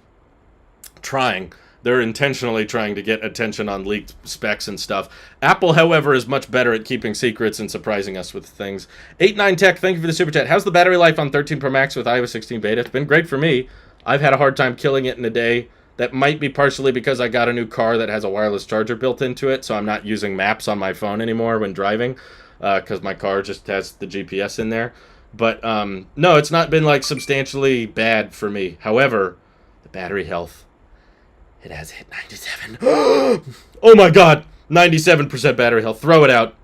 trying. They're intentionally trying to get attention on leaked specs and stuff. Apple, however, is much better at keeping secrets and surprising us with things. 89 Tech, thank you for the super chat. How's the battery life on 13 Pro Max with iOS 16 beta? It's been great for me. I've had a hard time killing it in a day. That might be partially because I got a new car that has a wireless charger built into it, so I'm not using maps on my phone anymore when driving, because my car just has the GPS in there. But no, it's not been like substantially bad for me. However, the battery health, it has hit 97. Oh my god, 97% battery health. Throw it out.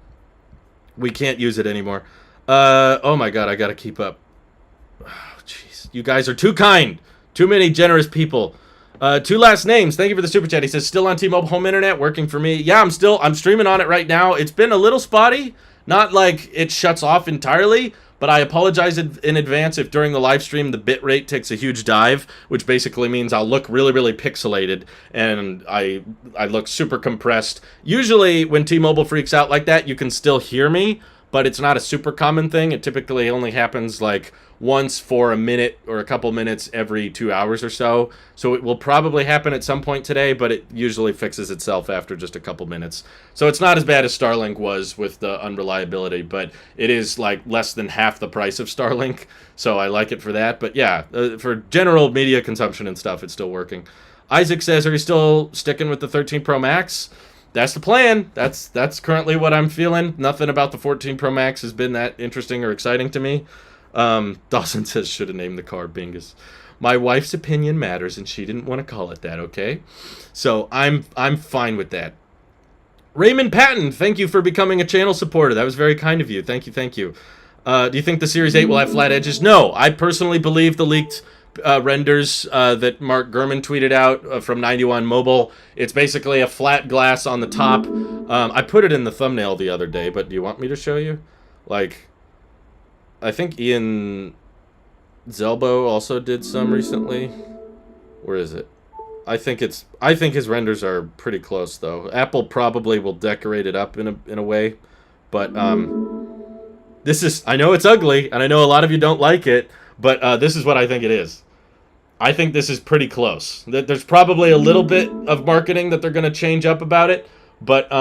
We can't use it anymore. Oh my god, I gotta keep up. Oh, jeez. You guys are too kind. Too many generous people. Two last names. Thank you for the super chat. He says, still on T-Mobile home internet, working for me. Yeah, I'm streaming on it right now. It's been a little spotty. Not like it shuts off entirely, but I apologize in advance if during the live stream the bitrate takes a huge dive, which basically means I'll look really, really pixelated and I look super compressed. Usually when T-Mobile freaks out like that, you can still hear me, but it's not a super common thing. It typically only happens like once for a minute or a couple minutes every 2 hours or so. So it will probably happen at some point today, but it usually fixes itself after just a couple minutes. So it's not as bad as Starlink was with the unreliability, but it is like less than half the price of Starlink. So I like it for that. But yeah, for general media consumption and stuff, it's still working. Isaac says, are you still sticking with the 13 Pro Max? That's the plan. That's currently what I'm feeling. Nothing about the 14 Pro Max has been that interesting or exciting to me. Dawson says, should have named the car Bingus. My wife's opinion matters, and she didn't want to call it that, okay? So I'm fine with that. Raymond Patton, thank you for becoming a channel supporter. That was very kind of you. Thank you. Do you think the Series 8 will have flat edges? No. I personally believe the leaked renders that Mark Gurman tweeted out from 91 Mobile. It's basically a flat glass on the top. I put it in the thumbnail the other day, but do you want me to show you? Like, I think Ian Zelbo also did some recently. Where is it? I think his renders are pretty close though. Apple probably will decorate it up in a way, but this is, I know it's ugly and I know a lot of you don't like it, but this is what I think it is. I think this is pretty close. There's probably a little bit of marketing that they're going to change up about it, but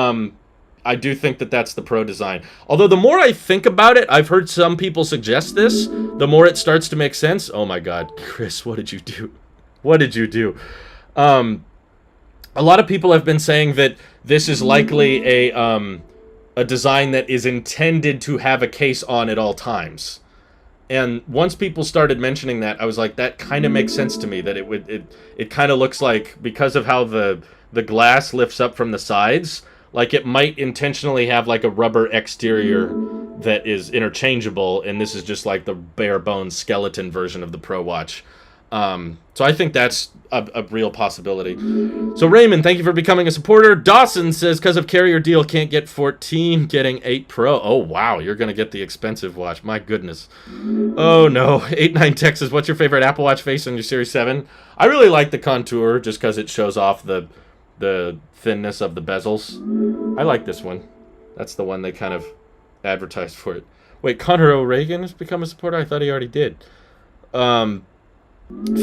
I do think that that's the Pro design. Although the more I think about it, I've heard some people suggest this, the more it starts to make sense. Oh my god, Chris, what did you do? What did you do? A lot of people have been saying that this is likely a design that is intended to have a case on at all times. And once people started mentioning that, I was like, that kind of makes sense to me, that it kind of looks like, because of how the glass lifts up from the sides, like it might intentionally have like a rubber exterior that is interchangeable, and this is just like the bare bones skeleton version of the Pro Watch. So I think that's a real possibility. So Raymond, thank you for becoming a supporter. Dawson says, because of carrier deal, can't get 14, getting 8 Pro. Oh, wow, you're going to get the expensive watch. My goodness. Oh, no. 89 Texas, what's your favorite Apple Watch face on your Series 7? I really like the contour, just because it shows off the thinness of the bezels. I like this one. That's the one they kind of advertised for it. Wait, Connor O'Regan has become a supporter? I thought he already did.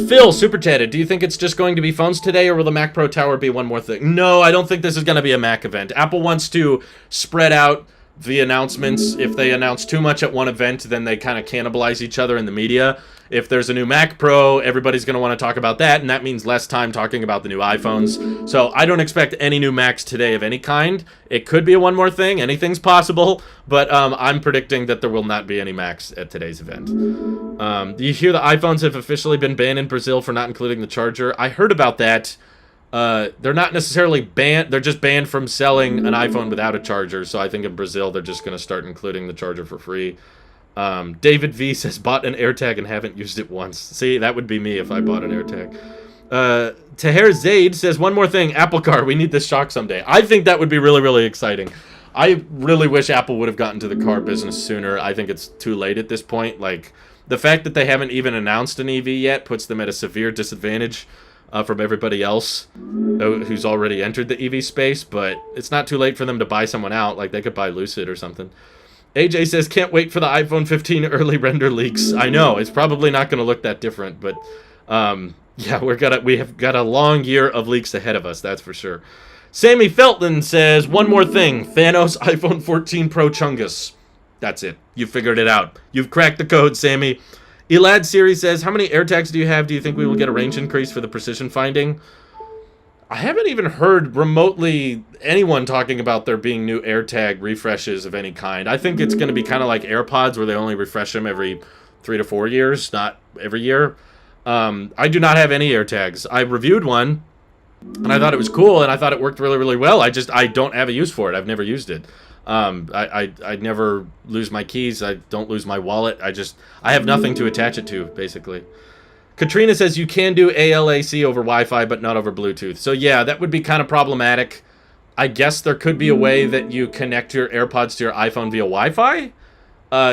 Phil, super chatted. Do you think it's just going to be phones today, or will the Mac Pro Tower be one more thing? No, I don't think this is going to be a Mac event. Apple wants to spread out the announcements. If they announce too much at one event, then they kind of cannibalize each other in the media. If there's a new Mac Pro, everybody's going to want to talk about that, and that means less time talking about the new iPhones. So I don't expect any new Macs today of any kind. It could be a one more thing. Anything's possible, but I'm predicting that there will not be any Macs at today's event. Do you hear the iPhones have officially been banned in Brazil for not including the charger? I heard about that. They're not necessarily banned. They're just banned from selling an iPhone without a charger. So I think in Brazil, they're just going to start including the charger for free. David V says, bought an AirTag and haven't used it once. See, that would be me if I bought an AirTag. Taher Zaid says, one more thing, Apple Car, we need this shock someday. I think that would be really, really exciting. I really wish Apple would have gotten to the car business sooner. I think it's too late at this point. Like, the fact that they haven't even announced an EV yet puts them at a severe disadvantage from everybody else who's already entered the EV space, but it's not too late for them to buy someone out. Like, they could buy Lucid or something. AJ says, can't wait for the iPhone 15 early render leaks. I know, it's probably not going to look that different, but yeah, we have got a long year of leaks ahead of us, that's for sure. Sammy Felton says, one more thing, Thanos iPhone 14 Pro Chungus. That's it. You figured it out. You've cracked the code, Sammy. Elad Series says, how many AirTags do you have? Do you think we will get a range increase for the precision finding? I haven't even heard remotely anyone talking about there being new AirTag refreshes of any kind. I think it's going to be kind of like AirPods, where they only refresh them every 3 to 4 years, not every year. I do not have any AirTags. I reviewed one, and I thought it was cool, and I thought it worked really, really well. I don't have a use for it. I've never used it. I never lose my keys. I don't lose my wallet. I have nothing to attach it to, basically. Katrina says you can do ALAC over Wi-Fi, but not over Bluetooth. So yeah, that would be kind of problematic. I guess there could be a way that you connect your AirPods to your iPhone via Wi-Fi,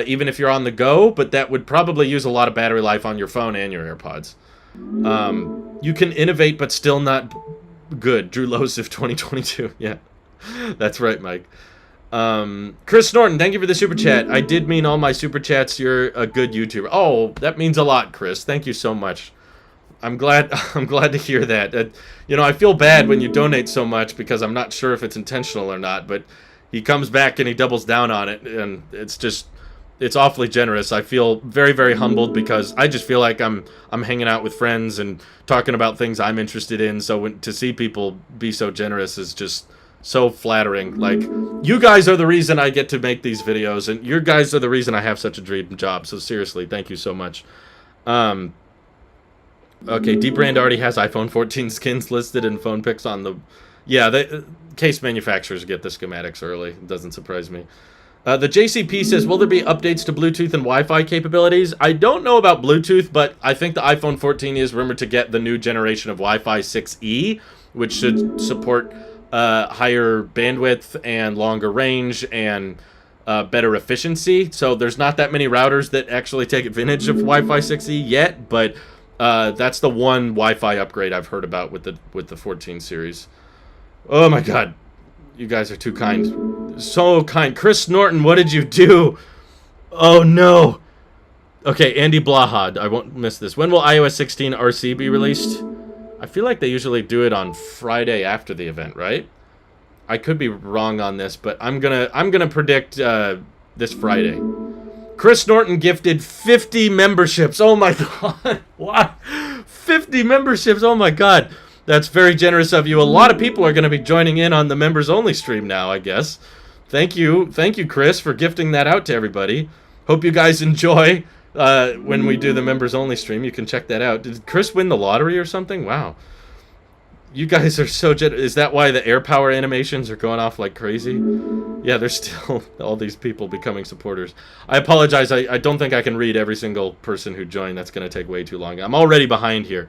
even if you're on the go, but that would probably use a lot of battery life on your phone and your AirPods. You can innovate, but still not good. Drew Losif 2022. Yeah, that's right, Mike. Chris Norton, thank you for the super chat. I did mean all my super chats. You're a good YouTuber. Oh, that means a lot, Chris. Thank you so much. I'm glad to hear that. You know, I feel bad when you donate so much because I'm not sure if it's intentional or not, but he comes back and he doubles down on it, and it's awfully generous. I feel very, very humbled because I just feel like I'm hanging out with friends and talking about things I'm interested in. So to see people be so generous is just so flattering. Like, you guys are the reason I get to make these videos, and you guys are the reason I have such a dream job. So seriously, thank you so much. Okay, Deep Brand already has iPhone 14 skins listed in phone pics on the... Yeah, case manufacturers get the schematics early. It doesn't surprise me. The JCP says, will there be updates to Bluetooth and Wi-Fi capabilities? I don't know about Bluetooth, but I think the iPhone 14 is rumored to get the new generation of Wi-Fi 6E, which should support higher bandwidth and longer range and better efficiency. So there's not that many routers that actually take advantage of Wi-Fi 6E yet, but that's the one Wi-Fi upgrade I've heard about with the 14 series. Oh my god, you guys are too kind, so kind. Chris Norton, what did you do? Oh no. Okay, Andy Blahad, I won't miss this. When will iOS 16 RC be released? I feel like they usually do it on Friday after the event, right? I could be wrong on this, but I'm gonna predict this Friday. Chris Norton gifted 50 memberships. Oh my god. What? 50 memberships. Oh my god. That's very generous of you. A lot of people are going to be joining in on the members only stream now, I guess. Thank you, Chris, for gifting that out to everybody. Hope you guys enjoy when we do the members only stream. You can check that out. Did Chris win the lottery or something? Wow. You guys are so generous. Is that why the AirPower animations are going off like crazy? Yeah, there's still all these people becoming supporters. I apologize. I don't think I can read every single person who joined. That's going to take way too long. I'm already behind here.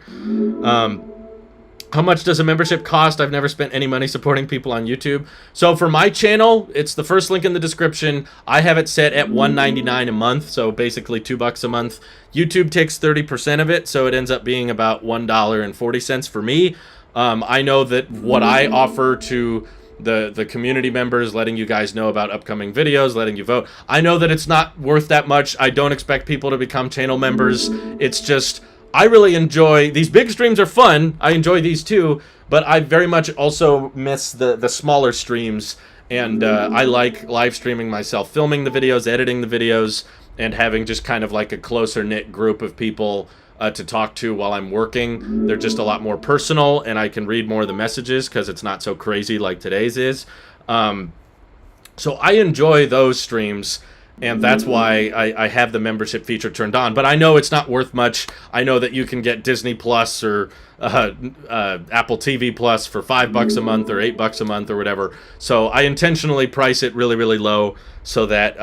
How much does a membership cost? I've never spent any money supporting people on YouTube. So for my channel, it's the first link in the description. I have it set at $1.99 a month, so basically $2 a month. YouTube takes 30% of it, so it ends up being about $1.40 for me. I know that what I offer to the community members, letting you guys know about upcoming videos, letting you vote, I know that it's not worth that much. I don't expect people to become channel members. It's just, I really enjoy, these big streams are fun. I enjoy these too, but I very much also miss the smaller streams, and I like live streaming myself, filming the videos, editing the videos, and having just kind of like a closer knit group of people to talk to while I'm working. They're just a lot more personal, and I can read more of the messages because it's not so crazy like today's is. So I enjoy those streams, and that's why I have the membership feature turned on. But I know it's not worth much. I know that you can get Disney Plus or Apple TV Plus for $5 a month or $8 a month or whatever. So I intentionally price it really, really low so that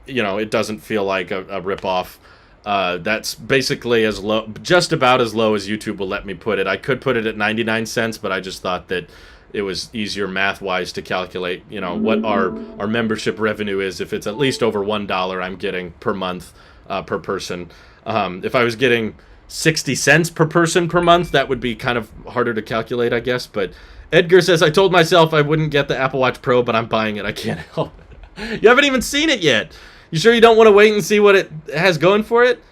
you know, it doesn't feel like a ripoff. That's basically as low, just about as low as YouTube will let me put it. I could put it at 99 cents, but I just thought that it was easier math-wise to calculate, you know, what our membership revenue is. If it's at least over $1 I'm getting per month per person. If I was getting 60 cents per person per month, that would be kind of harder to calculate, I guess. But Edgar says, I told myself I wouldn't get the Apple Watch Pro, but I'm buying it. I can't help it. You haven't even seen it yet. You sure you don't want to wait and see what it has going for it?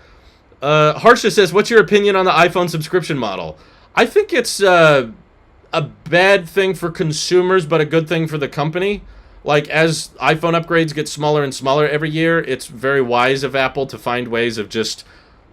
Harsha says, what's your opinion on the iPhone subscription model? I think it's a bad thing for consumers, but a good thing for the company. Like, as iPhone upgrades get smaller and smaller every year, it's very wise of Apple to find ways of just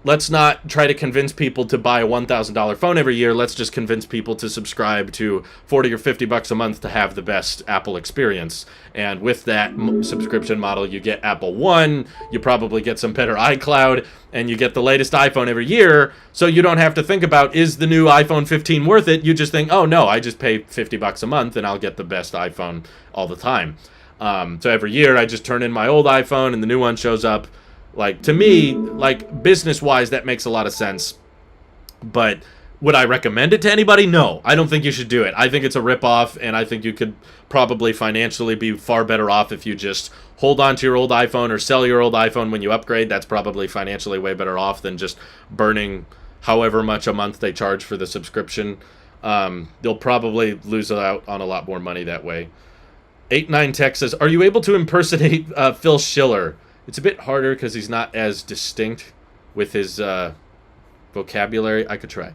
let's not try to convince people to buy a $1,000 phone every year. Let's just convince people to subscribe to 40 or 50 bucks a month to have the best Apple experience. And with that subscription model, you get Apple One, you probably get some better iCloud, and you get the latest iPhone every year. So you don't have to think about, is the new iPhone 15 worth it? You just think, oh no, I just pay 50 bucks a month and I'll get the best iPhone all the time. So every year I just turn in my old iPhone and the new one shows up. Like, to me, like, business-wise, that makes a lot of sense. But would I recommend it to anybody? No, I don't think you should do it. I think it's a ripoff, and I think you could probably financially be far better off if you just hold on to your old iPhone or sell your old iPhone when you upgrade. That's probably financially way better off than just burning however much a month they charge for the subscription. They'll probably lose out on a lot more money that way. 89 Tech says, are you able to impersonate Phil Schiller? It's a bit harder because he's not as distinct with his vocabulary. I could try.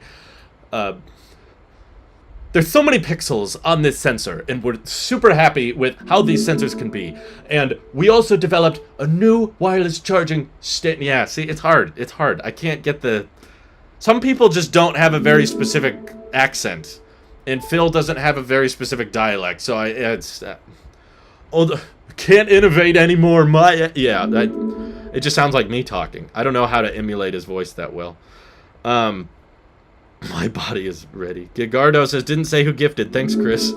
There's so many pixels on this sensor, and we're super happy with how these sensors can be. And we also developed a new wireless charging yeah, see, it's hard. It's hard. I can't get the... Some people just don't have a very specific accent, and Phil doesn't have a very specific dialect, so it's... can't innovate anymore. It just sounds like me talking. I don't know how to emulate his voice that well. My body is ready. Gigardo says, didn't say who gifted. Thanks, Chris.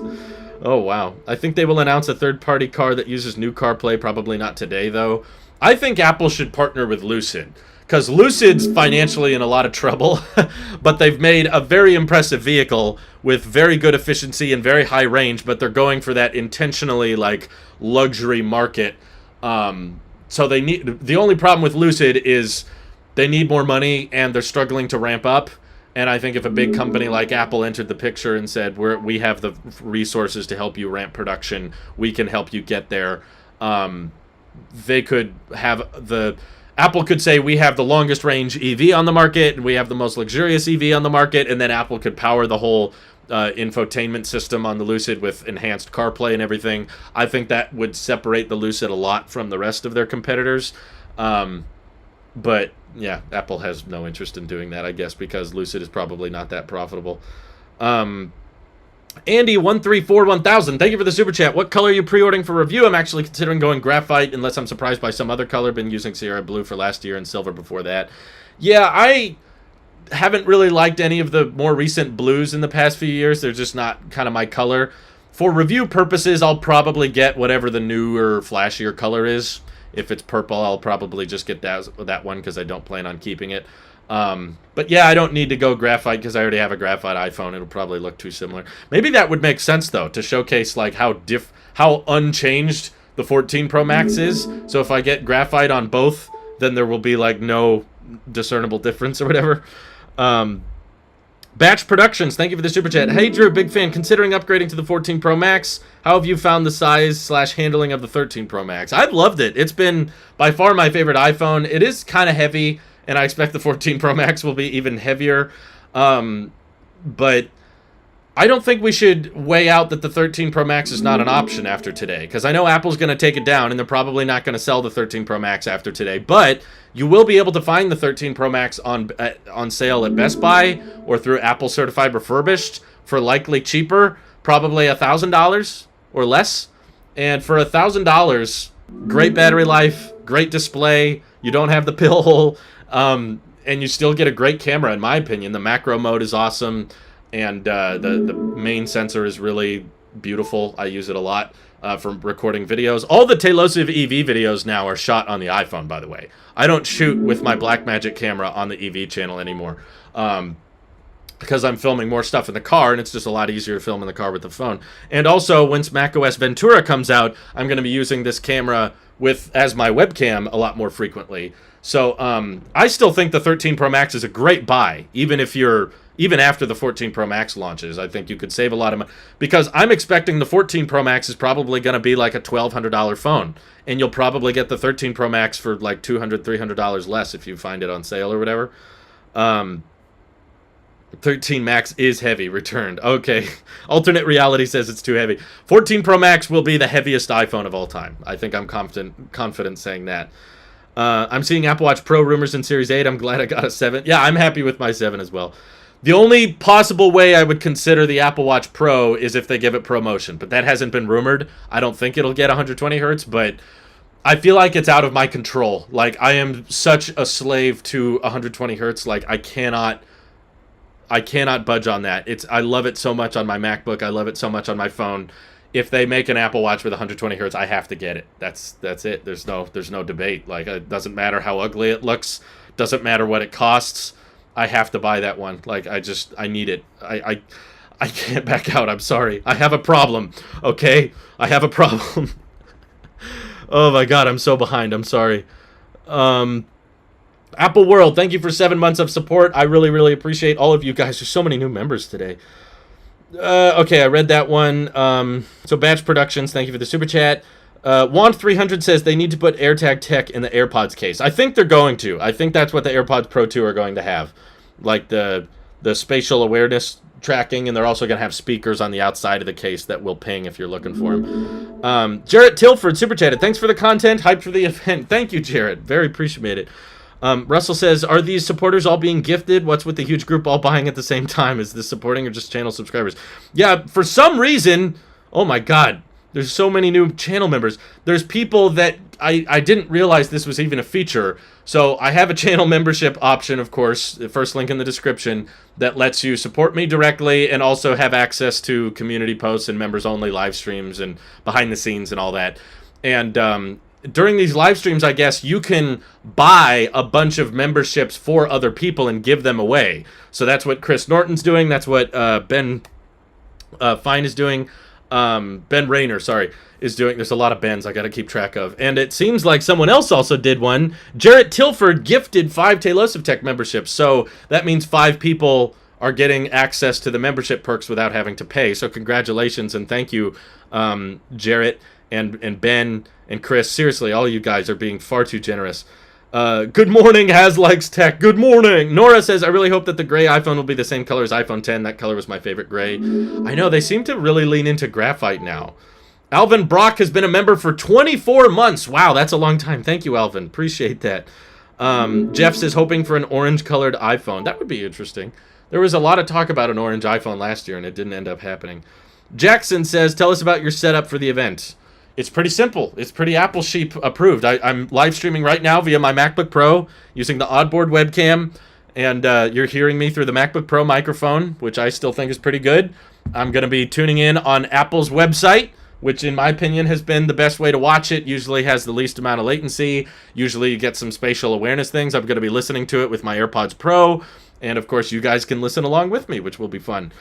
Oh, wow. I think they will announce a third-party car that uses new CarPlay. Probably not today, though. I think Apple should partner with Lucid, because Lucid's financially in a lot of trouble, but they've made a very impressive vehicle with very good efficiency and very high range, but they're going for that intentionally, like, luxury market. So they need... The only problem with Lucid is they need more money, and they're struggling to ramp up. And I think if a big company like Apple entered the picture and said, we have the resources to help you ramp production, we can help you get there, they could have the... Apple could say, we have the longest range EV on the market, and we have the most luxurious EV on the market, and then Apple could power the whole infotainment system on the Lucid with enhanced CarPlay and everything. I think that would separate the Lucid a lot from the rest of their competitors. But, yeah, Apple has no interest in doing that, I guess, because Lucid is probably not that profitable. Andy1341000, thank you for the super chat. What color are you pre-ordering for review? I'm actually considering going graphite unless I'm surprised by some other color. Been using Sierra Blue for last year and silver before that. Yeah, I haven't really liked any of the more recent blues in the past few years. They're just not kind of my color. For review purposes, I'll probably get whatever the newer, flashier color is. If it's purple, I'll probably just get that one because I don't plan on keeping it. But yeah, I don't need to go graphite because I already have a graphite iPhone. It'll probably look too similar. Maybe that would make sense, though, to showcase like how unchanged the 14 Pro Max is. So if I get graphite on both, then there will be like no discernible difference or whatever. Batch Productions, thank you for the super chat. Hey Drew, big fan. Considering upgrading to the 14 Pro Max, how have you found the size/handling of the 13 Pro Max? I've loved it. It's been by far my favorite iPhone. It is kind of heavy, and I expect the 14 Pro Max will be even heavier. But I don't think we should weigh out that the 13 Pro Max is not an option after today, because I know Apple's going to take it down, and they're probably not going to sell the 13 Pro Max after today. But you will be able to find the 13 Pro Max on sale at Best Buy or through Apple Certified Refurbished for likely cheaper, probably $1,000 or less. And for $1,000, great battery life, great display. You don't have the pill hole, and you still get a great camera, in my opinion. The macro mode is awesome. And the main sensor is really beautiful. I use it a lot for recording videos. All the Tailosive EV videos now are shot on the iPhone, by the way. I don't shoot with my Blackmagic camera on the EV channel anymore because I'm filming more stuff in the car, and it's just a lot easier to film in the car with the phone. And also, once macOS Ventura comes out, I'm going to be using this camera as my webcam a lot more frequently. So I still think the 13 Pro Max is a great buy, even after the 14 Pro Max launches. I think you could save a lot of money, because I'm expecting the 14 Pro Max is probably going to be like a $1,200 phone, and you'll probably get the 13 Pro Max for like $200, $300 less if you find it on sale or whatever. 13 Max is heavy, returned. Okay. Alternate Reality says it's too heavy. 14 Pro Max will be the heaviest iPhone of all time. I think I'm confident saying that. I'm seeing Apple Watch Pro rumors in Series 8. I'm glad I got a 7. Yeah, I'm happy with my 7 as well. The only possible way I would consider the Apple Watch Pro is if they give it ProMotion, but that hasn't been rumored. I don't think it'll get 120 hertz, but I feel like it's out of my control. Like, I am such a slave to 120 hertz. Like, I cannot budge on that. I love it so much on my MacBook. I love it so much on my phone. If they make an Apple Watch with 120 hertz, I have to get it. That's it. There's no debate. Like, it doesn't matter how ugly it looks. Doesn't matter what it costs. I have to buy that one. Like, I need it. I can't back out. I'm sorry. I have a problem. Okay? I have a problem. Oh my god, I'm so behind. I'm sorry. Apple World, thank you for 7 months of support. I really, really appreciate all of you guys. There's so many new members today. Okay, I read that one. So Batch Productions, thank you for the super chat. Wand300 says they need to put AirTag tech in the AirPods case. I think they're going to. I think that's what the AirPods Pro 2 are going to have. Like the spatial awareness tracking, and they're also going to have speakers on the outside of the case that will ping if you're looking for them. Jarrett Tilford, super chatted. Thanks for the content. Hyped for the event. Thank you, Jarrett. Very appreciate it. Russell says, are these supporters all being gifted? What's with the huge group all buying at the same time? Is this supporting or just channel subscribers? Yeah, for some reason, oh my god, there's so many new channel members. There's people that I didn't realize this was even a feature. So I have a channel membership option, of course, the first link in the description, that lets you support me directly and also have access to community posts and members-only live streams and behind the scenes and all that. And during these live streams, I guess, you can buy a bunch of memberships for other people and give them away. So that's what Chris Norton's doing. That's what Ben Fine is doing. Ben Rayner, sorry, is doing. There's a lot of Bens I got to keep track of. And it seems like someone else also did one. Jarrett Tilford gifted 5 Tailosive Tech memberships. So that means 5 people are getting access to the membership perks without having to pay. So congratulations and thank you, Jarrett and Ben and Chris. Seriously, all you guys are being far too generous. Good morning, Has Likes Tech. Good morning. Nora says, I really hope that the gray iPhone will be the same color as iPhone 10. That color was my favorite gray. I know, they seem to really lean into graphite now. Alvin Brock has been a member for 24 months. Wow, that's a long time. Thank you, Alvin. Appreciate that. Jeff says, hoping for an orange-colored iPhone. That would be interesting. There was a lot of talk about an orange iPhone last year, and it didn't end up happening. Jackson says, tell us about your setup for the event. It's pretty simple. It's pretty Apple Sheep approved. I'm live streaming right now via my MacBook Pro using the Oddboard webcam, and you're hearing me through the MacBook Pro microphone, which I still think is pretty good. I'm going to be tuning in on Apple's website, which in my opinion has been the best way to watch it. Usually has the least amount of latency. Usually you get some spatial awareness things. I'm going to be listening to it with my AirPods Pro, and of course you guys can listen along with me, which will be fun.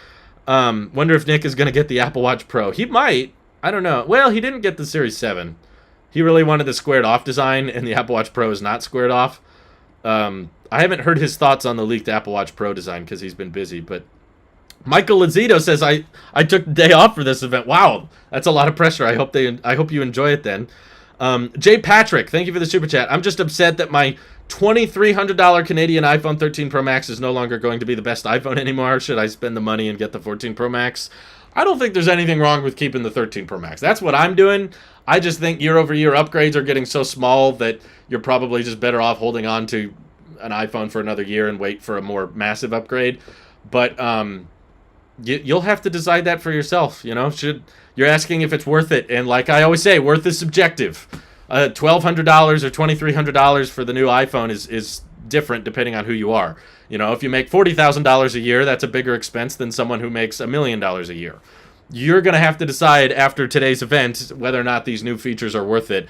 Wonder if Nick is going to get the Apple Watch Pro. He might. I don't know. Well, he didn't get the Series 7. He really wanted the squared off design, and the Apple Watch Pro is not squared off. I haven't heard his thoughts on the leaked Apple Watch Pro design because he's been busy, but Michael Lazito says, I took the day off for this event. Wow, that's a lot of pressure. I hope you enjoy it then. Jay Patrick, thank you for the super chat. I'm just upset that my $2,300 Canadian iPhone 13 Pro Max is no longer going to be the best iPhone anymore. Should I spend the money and get the 14 Pro Max? I don't think there's anything wrong with keeping the 13 Pro Max. That's what I'm doing. I just think year-over-year upgrades are getting so small that you're probably just better off holding on to an iPhone for another year and wait for a more massive upgrade. But you'll have to decide that for yourself. You know, you're asking if it's worth it, and like I always say, worth is subjective. $1,200 or $2,300 for the new iPhone is different depending on who you are. You know, if you make $40,000 a year, that's a bigger expense than someone who makes $1 million a year. You're going to have to decide after today's event whether or not these new features are worth it.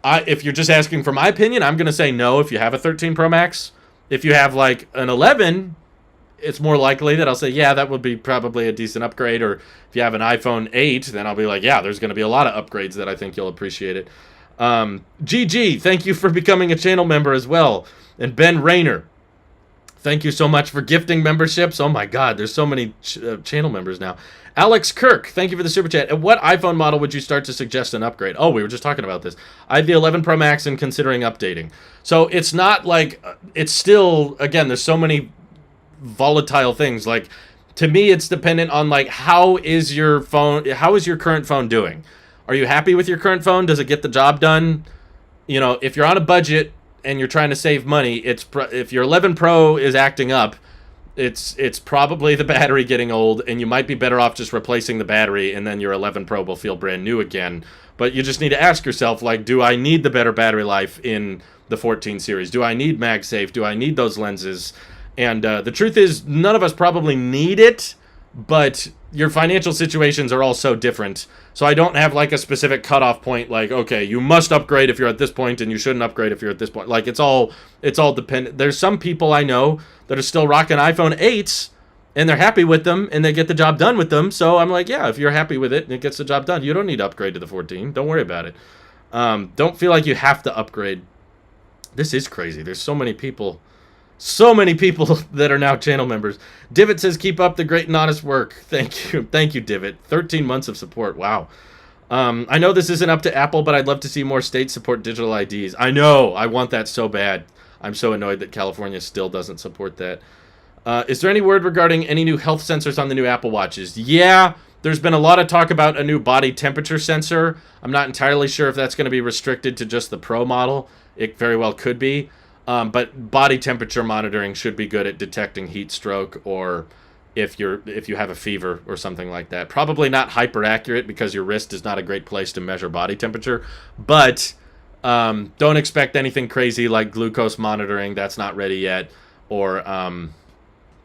If you're just asking for my opinion, I'm going to say no if you have a 13 Pro Max. If you have like an 11, it's more likely that I'll say, yeah, that would be probably a decent upgrade. Or if you have an iPhone 8, then I'll be like, yeah, there's going to be a lot of upgrades that I think you'll appreciate it. GG, thank you for becoming a channel member as well. And Ben Rayner, thank you so much for gifting memberships. Oh my God, there's so many channel members now. Alex Kirk, thank you for the super chat. At what iPhone model would you start to suggest an upgrade? Oh, we were just talking about this. I have the 11 Pro Max and considering updating. So it's not like, it's still, again, there's so many volatile things. Like, to me, it's dependent on like, how is your current phone doing? Are you happy with your current phone? Does it get the job done? You know, if you're on a budget, and you're trying to save money, if your 11 Pro is acting up, it's probably the battery getting old, and you might be better off just replacing the battery, and then your 11 Pro will feel brand new again. But you just need to ask yourself, like, do I need the better battery life in the 14 series? Do I need MagSafe? Do I need those lenses? And the truth is, none of us probably need it, but your financial situations are all so different. So I don't have like a specific cutoff point, like, okay, you must upgrade if you're at this point, and you shouldn't upgrade if you're at this point. Like, it's all dependent. There's some people I know that are still rocking iPhone 8s, and they're happy with them, and they get the job done with them. So I'm like, yeah, if you're happy with it and it gets the job done, you don't need to upgrade to the 14. Don't worry about it. Don't feel like you have to upgrade. This is crazy. There's so many people that are now channel members. Divot says, keep up the great and honest work. Thank you. Thank you, Divot. 13 months of support. Wow. I know this isn't up to Apple, but I'd love to see more states support digital IDs. I know. I want that so bad. I'm so annoyed that California still doesn't support that. Is there any word regarding any new health sensors on the new Apple Watches? Yeah, there's been a lot of talk about a new body temperature sensor. I'm not entirely sure if that's going to be restricted to just the Pro model. It very well could be. But body temperature monitoring should be good at detecting heat stroke, or if you have a fever or something like that. Probably not hyper accurate, because your wrist is not a great place to measure body temperature. But don't expect anything crazy like glucose monitoring. That's not ready yet. Or I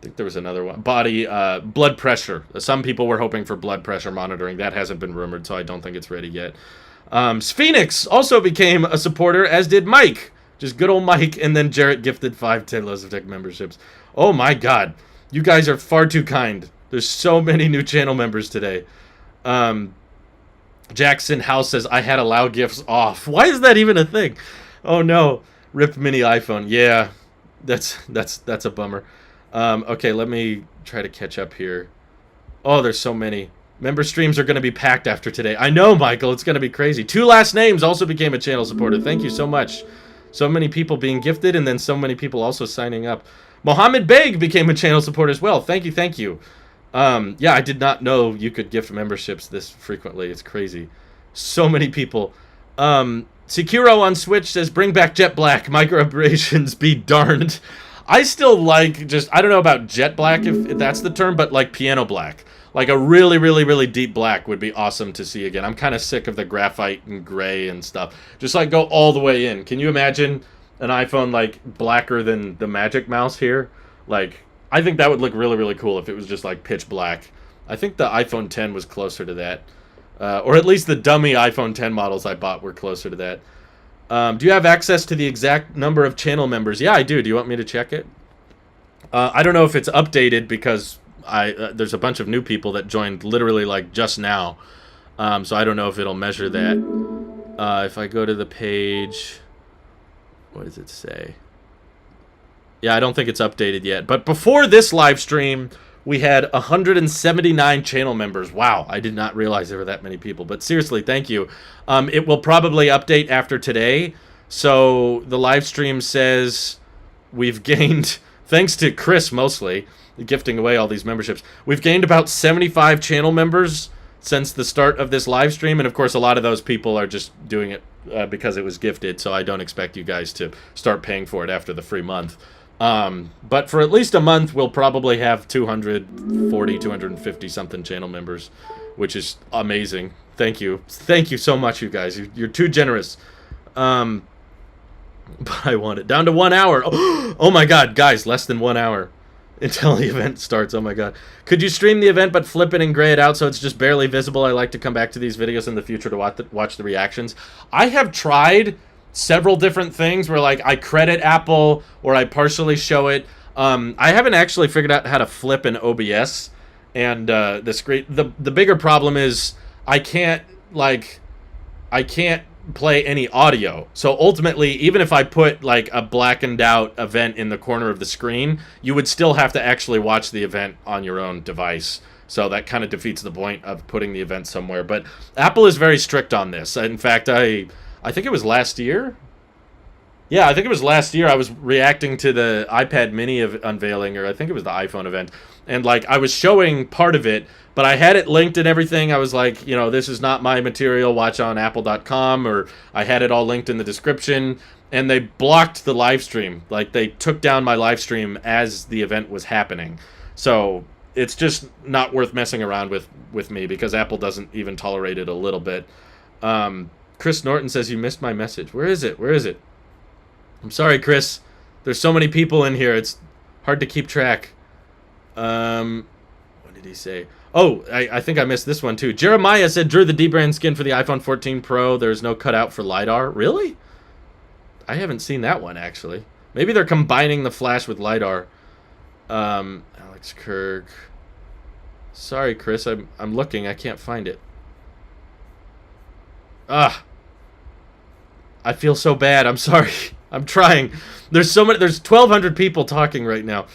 think there was another one. Blood pressure. Some people were hoping for blood pressure monitoring. That hasn't been rumored, so I don't think it's ready yet. Phoenix also became a supporter, as did Mike. Just good old Mike, and then Jarrett gifted 5 Tailosive Tech memberships. Oh my god. You guys are far too kind. There's so many new channel members today. Jackson House says, I had allow gifts off. Why is that even a thing? Oh no. Ripped mini iPhone. Yeah. That's a bummer. Okay, let me try to catch up here. Oh, there's so many. Member streams are going to be packed after today. I know, Michael. It's going to be crazy. 2 last names also became a channel supporter. Thank you so much. So many people being gifted, and then so many people also signing up. Mohammed Beg became a channel supporter as well. Thank you, thank you. Yeah, I did not know you could gift memberships this frequently. It's crazy. So many people. Sekiro on Switch says, bring back Jet Black. Microabrasions be darned. I still like I don't know about Jet Black, if that's the term, but like piano black. Like a really, really, really deep black would be awesome to see again. I'm kind of sick of the graphite and gray and stuff. Just like go all the way in. Can you imagine an iPhone like blacker than the Magic Mouse here? Like, I think that would look really, really cool if it was just like pitch black. I think the iPhone 10 was closer to that. Or at least the dummy iPhone 10 models I bought were closer to that. Do you have access to the exact number of channel members? Yeah, I do. Do you want me to check it? I don't know if it's updated, because there's a bunch of new people that joined literally like just now, so I don't know if it'll measure that. If I go to the page, what does it say? Yeah, I don't think it's updated yet, but before this live stream we had 179 channel members. Wow, I did not realize there were that many people, but seriously, thank you. It will probably update after today. So the live stream says we've gained, thanks to Chris mostly, gifting away all these memberships, we've gained about 75 channel members since the start of this live stream, and of course a lot of those people are just doing it because it was gifted, so I don't expect you guys to start paying for it after the free month. But for at least a month we'll probably have 240, 250 something channel members, which is amazing. Thank you so much, you guys. You're too generous. But I want it down to 1 hour. Oh my god, guys, less than 1 hour until the event starts. Oh my god. Could you stream the event but flip it and gray it out so it's just barely visible? I like to come back to these videos in the future to watch the reactions. I have tried several different things where like I credit Apple or I partially show it. I haven't actually figured out how to flip an OBS, and the bigger problem is I can't play any audio. So ultimately, even if I put like a blackened out event in the corner of the screen, you would still have to actually watch the event on your own device. So that kind of defeats the point of putting the event somewhere. But Apple is very strict on this. In fact, I think it was last year. Yeah, I think it was last year I was reacting to the iPad mini unveiling, or I think it was the iPhone event. and like I was showing part of it, but I had it linked and everything. I was like, you know, this is not my material, watch on apple.com, or I had it all linked in the description, and they blocked the live stream. Like, they took down my live stream as the event was happening. So it's just not worth messing around with me, because Apple doesn't even tolerate it a little bit. Chris Norton says, you missed my message. Where is it? Where is it? I'm sorry, Chris. There's so many people in here. It's hard to keep track. What did he say? Oh, I think I missed this one too. Jeremiah said, drew the D-brand skin for the iPhone 14 Pro. There's no cutout for LiDAR. Really? I haven't seen that one, actually. Maybe they're combining the flash with LiDAR. Alex Kirk. Sorry, Chris. I'm looking. I can't find it. I feel so bad. I'm sorry. I'm trying. There's so many. There's 1,200 people talking right now.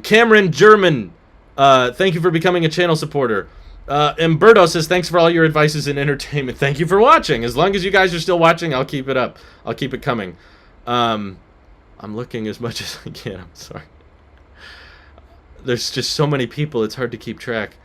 Cameron German, thank you for becoming a channel supporter. Umberto says, thanks for all your advices in entertainment. Thank you for watching. As long as you guys are still watching, I'll keep it up. I'll keep it coming. I'm looking as much as I can. I'm sorry. There's just so many people, it's hard to keep track.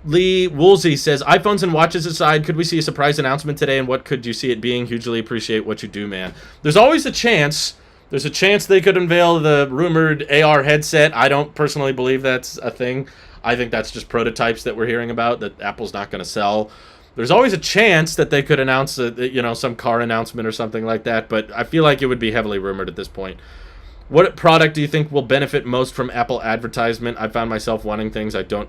Lee Woolsey says, iPhones and watches aside, could we see a surprise announcement today, and what could you see it being? Hugely appreciate what you do, man. There's always a chance. There's a chance they could unveil the rumored AR headset. I don't personally believe that's a thing. I think that's just prototypes that we're hearing about that Apple's not going to sell. There's always a chance that they could announce, some car announcement or something like that, but I feel like it would be heavily rumored at this point. What product do you think will benefit most from Apple advertisement? I found myself wanting things I don't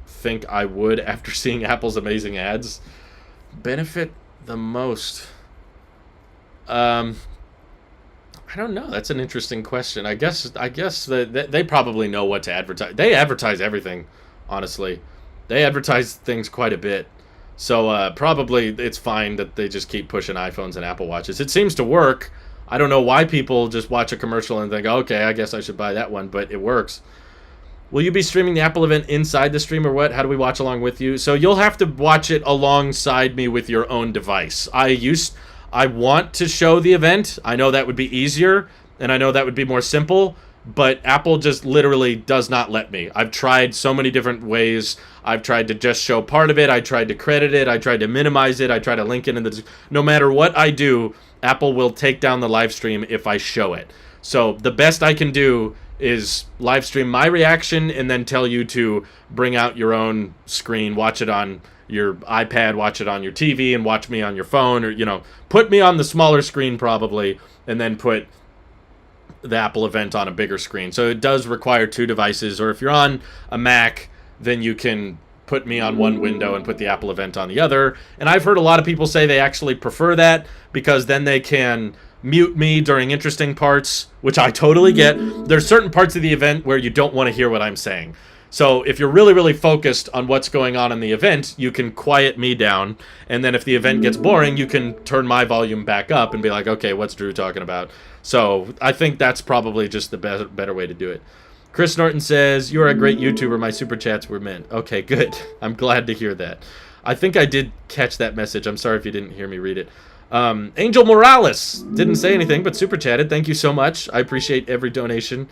think I would after seeing Apple's amazing ads. Benefit the most? I don't know. That's an interesting question. I guess that they probably know what to advertise. They advertise everything, honestly. They advertise things quite a bit. So probably it's fine that they just keep pushing iPhones and Apple Watches. It seems to work. I don't know why people just watch a commercial and think, okay, I guess I should buy that one, but it works. Will you be streaming the Apple event inside the stream or what? How do we watch along with you? So you'll have to watch it alongside me with your own device. I want to show the event. I know that would be easier, and I know that would be more simple, but Apple just literally does not let me. I've tried so many different ways. I've tried to just show part of it. I tried to credit it. I tried to minimize it. I tried to link it in the... No matter what I do, Apple will take down the live stream if I show it. So the best I can do is live stream my reaction and then tell you to bring out your own screen, watch it on your iPad, watch it on your TV, and watch me on your phone, or, put me on the smaller screen probably, and then put the Apple event on a bigger screen. So it does require two devices, or if you're on a Mac, then you can put me on one window and put the Apple event on the other. And I've heard a lot of people say they actually prefer that, because then they can mute me during interesting parts, which I totally get. There's certain parts of the event where you don't want to hear what I'm saying. So if you're really, really focused on what's going on in the event, you can quiet me down. And then if the event gets boring, you can turn my volume back up and be like, okay, what's Drew talking about? So I think that's probably just the better way to do it. Chris Norton says, you're a great YouTuber. My super chats were meant. Okay, good. I'm glad to hear that. I think I did catch that message. I'm sorry if you didn't hear me read it. Angel Morales didn't say anything, but super chatted. Thank you so much. I appreciate every donation,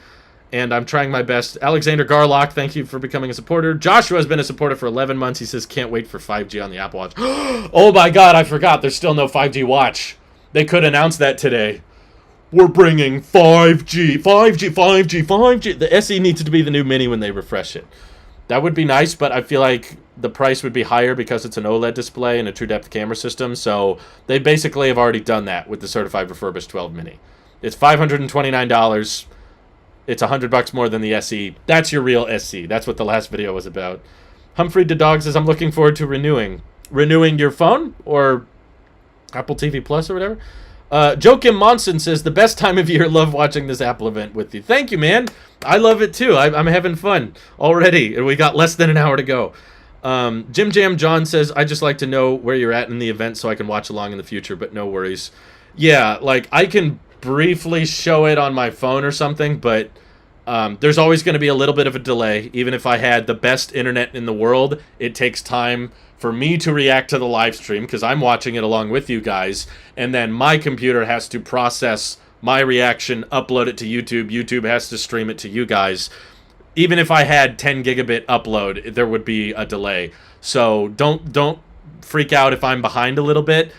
and I'm trying my best. Alexander Garlock, thank you for becoming a supporter. Joshua has been a supporter for 11 months. He says, can't wait for 5G on the Apple Watch. Oh my god, I forgot. There's still no 5G watch. They could announce that today. We're bringing 5G. The SE needs to be the new Mini when they refresh it. That would be nice, but I feel like the price would be higher because it's an OLED display and a true depth camera system. So they basically have already done that with the certified refurbished 12 Mini. It's $529. It's $100 more than the SE. That's your real SE. That's what the last video was about. Humphrey the Dog says, I'm looking forward to renewing. Renewing your phone or Apple TV Plus or whatever? Joakim Monson says, the best time of year. Love watching this Apple event with you. Thank you, man. I love it too. I'm having fun already, and we got less than an hour to go. Jim Jam John says, I just like to know where you're at in the event so I can watch along in the future, but no worries. Yeah, like I can briefly show it on my phone or something, but there's always going to be a little bit of a delay. Even if I had the best internet in the world, it takes time for me to react to the live stream because I'm watching it along with you guys, and then my computer has to process my reaction, upload it to YouTube. YouTube has to stream it to you guys. Even if I had 10 gigabit upload, there would be a delay. So don't freak out if I'm behind a little bit.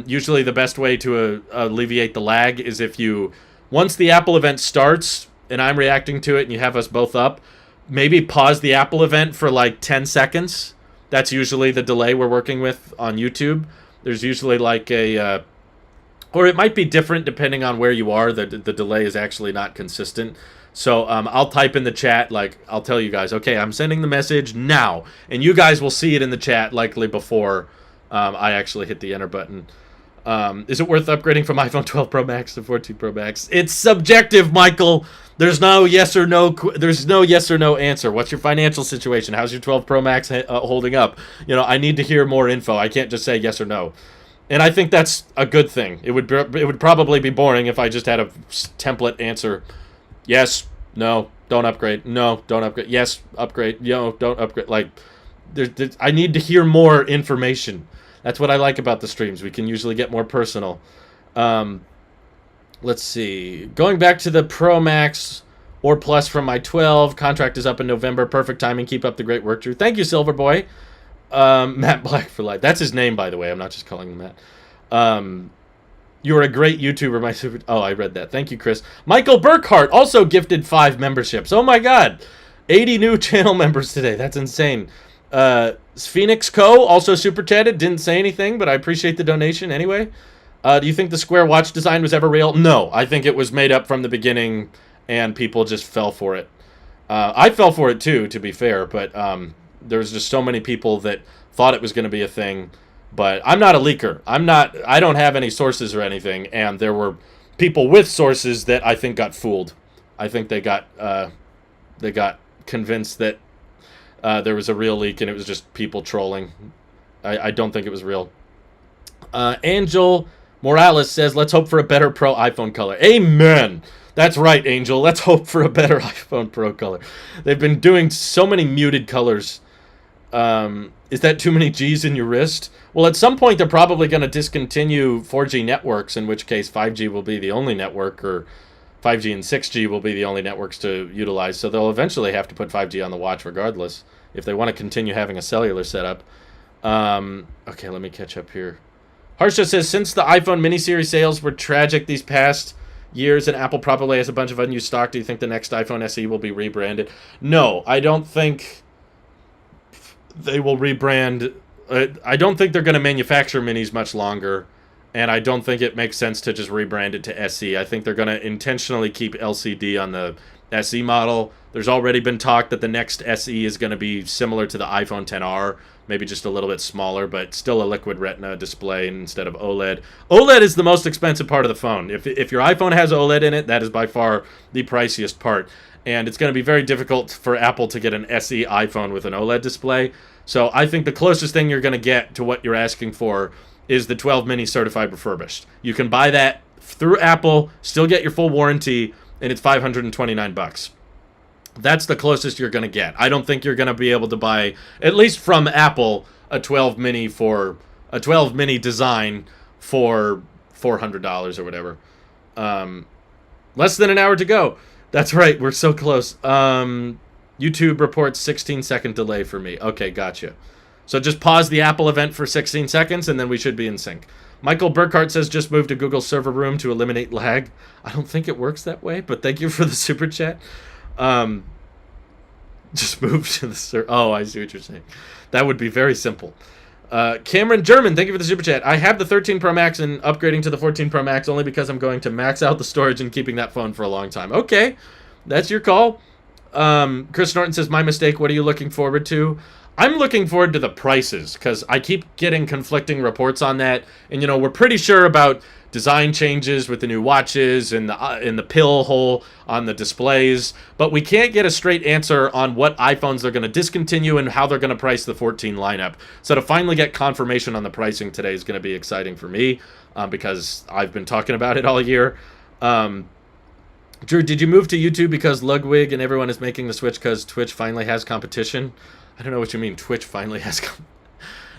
Usually the best way to alleviate the lag is if you, once the Apple event starts and I'm reacting to it and you have us both up, maybe pause the Apple event for like 10 seconds. That's usually the delay we're working with on YouTube. There's usually like a, or it might be different depending on where you are. The delay is actually not consistent. So I'll type in the chat, like, I'll tell you guys, okay, I'm sending the message now. And you guys will see it in the chat likely before I actually hit the enter button. Is it worth upgrading from iPhone 12 Pro Max to 14 Pro Max? It's subjective, Michael. There's no yes or no. There's no yes or no answer. What's your financial situation? How's your 12 Pro Max holding up? You know, I need to hear more info. I can't just say yes or no. And I think that's a good thing. It would probably be boring if I just had a template answer. Yes, no, don't upgrade. No, don't upgrade. Yes, upgrade. No, don't upgrade. Like, I need to hear more information. That's what I like about the streams. We can usually get more personal. Let's see. Going back to the Pro Max or Plus from my 12. Contract is up in November. Perfect timing. Keep up the great work, Drew. Thank you, Silverboy. Matt Black for life. That's his name, by the way. I'm not just calling him that. You're a great YouTuber, my super... Oh, I read that. Thank you, Chris. Michael Burkhart also gifted 5 memberships. Oh, my God. 80 new channel members today. That's insane. Phoenix Co. also super chatted. Didn't say anything, but I appreciate the donation anyway. Do you think the square watch design was ever real? No. I think it was made up from the beginning, and people just fell for it. I fell for it, too, to be fair, but there was just so many people that thought it was going to be a thing. But I'm not a leaker. I don't have any sources or anything, and there were people with sources that I think got fooled. I think they got convinced that there was a real leak and it was just people trolling. I don't think it was real. Angel Morales says, let's hope for a better Pro iPhone color. Amen. That's right, Angel. Let's hope for a better iPhone Pro color. They've been doing so many muted colors. Is that too many G's in your wrist? Well, at some point, they're probably going to discontinue 4G networks, in which case 5G will be the only network, or 5G and 6G will be the only networks to utilize. So they'll eventually have to put 5G on the watch regardless, if they want to continue having a cellular setup. Okay, let me catch up here. Harsha says, since the iPhone mini-series sales were tragic these past years and Apple probably has a bunch of unused stock, do you think the next iPhone SE will be rebranded? No, I don't think they will rebrand. I don't think they're going to manufacture minis much longer, and I don't think it makes sense to just rebrand it to SE. I think they're going to intentionally keep LCD on the SE model. There's already been talk that the next SE is going to be similar to the iPhone XR, maybe just a little bit smaller, but still a liquid retina display instead of OLED. OLED is the most expensive part of the phone. If your iPhone has OLED in it, that is by far the priciest part. And it's going to be very difficult for Apple to get an SE iPhone with an OLED display. So I think the closest thing you're going to get to what you're asking for is the 12 mini certified refurbished. You can buy that through Apple, still get your full warranty, and it's $529. That's the closest you're going to get. I don't think you're going to be able to buy, at least from Apple, a 12 mini design for $400 or whatever. Less than an hour to go. That's right, we're so close. YouTube reports 16-second delay for me. Okay, gotcha. So just pause the Apple event for 16 seconds, and then we should be in sync. Michael Burkhart says, just move to Google server room to eliminate lag. I don't think it works that way, but thank you for the super chat. Just move to the server. Oh, I see what you're saying. That would be very simple. Cameron German, thank you for the super chat. I have the 13 Pro Max and upgrading to the 14 Pro Max only because I'm going to max out the storage and keeping that phone for a long time. Okay, that's your call. Chris Norton says, my mistake, what are you looking forward to? I'm looking forward to the prices, because I keep getting conflicting reports on that. And, you know, we're pretty sure about design changes with the new watches and the pill hole on the displays. But we can't get a straight answer on what iPhones they're going to discontinue and how they're going to price the 14 lineup. So to finally get confirmation on the pricing today is going to be exciting for me, because I've been talking about it all year. Drew, did you move to YouTube because Ludwig and everyone is making the switch because Twitch finally has competition? I don't know what you mean, Twitch finally has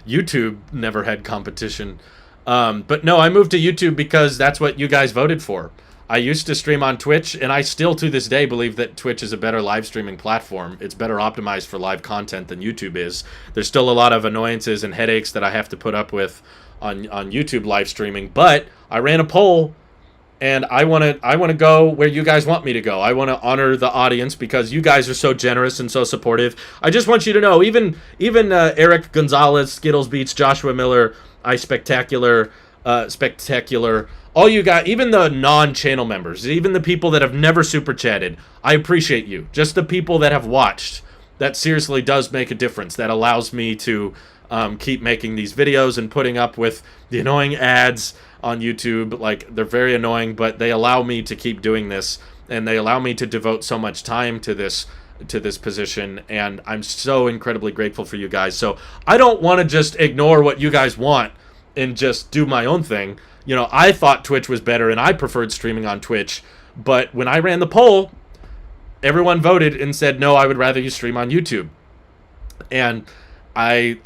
YouTube never had competition. But no, I moved to YouTube because that's what you guys voted for. I used to stream on Twitch, and I still to this day believe that Twitch is a better live streaming platform. It's better optimized for live content than YouTube is. There's still a lot of annoyances and headaches that I have to put up with on YouTube live streaming, but I ran a poll, and I want to go where you guys want me to go. I want to honor the audience because you guys are so generous and so supportive. I just want you to know, even Eric Gonzalez, Skittles Beats, Joshua Miller, Spectacular, all you guys, even the non-channel members, even the people that have never super chatted, I appreciate you. Just the people that have watched, that seriously does make a difference. That allows me to keep making these videos and putting up with the annoying ads on YouTube. Like, they're very annoying, but they allow me to keep doing this, and they allow me to devote so much time to this position, and I'm so incredibly grateful for you guys. So I don't want to just ignore what you guys want and just do my own thing. You know, I thought Twitch was better, and I preferred streaming on Twitch, but when I ran the poll, everyone voted and said, no, I would rather you stream on YouTube. And I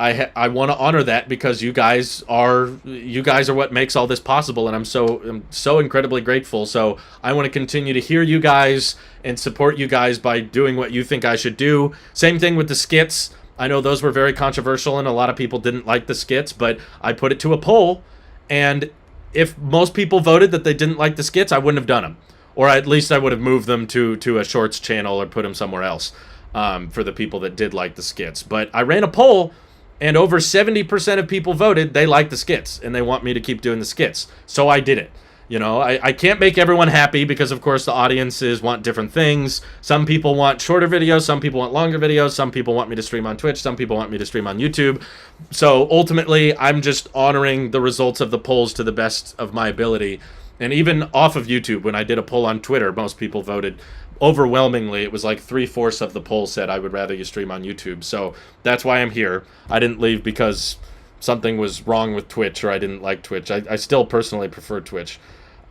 want to honor that because you guys are what makes all this possible, and I'm so incredibly grateful. So I want to continue to hear you guys and support you guys by doing what you think I should do. Same thing with the skits. I know those were very controversial, and a lot of people didn't like the skits, but I put it to a poll, and if most people voted that they didn't like the skits, I wouldn't have done them, or at least I would have moved them to a shorts channel or put them somewhere else. For the people that did like the skits. But I ran a poll, and over 70% of people voted they like the skits, and they want me to keep doing the skits. So I did it. You know, I can't make everyone happy because, of course, the audiences want different things. Some people want shorter videos. Some people want longer videos. Some people want me to stream on Twitch. Some people want me to stream on YouTube. So ultimately, I'm just honoring the results of the polls to the best of my ability. And even off of YouTube, when I did a poll on Twitter, most people voted overwhelmingly. It was like 3/4 of the poll said I would rather you stream on YouTube. So that's why I'm here. I didn't leave because something was wrong with Twitch or I didn't like Twitch. I still personally prefer Twitch.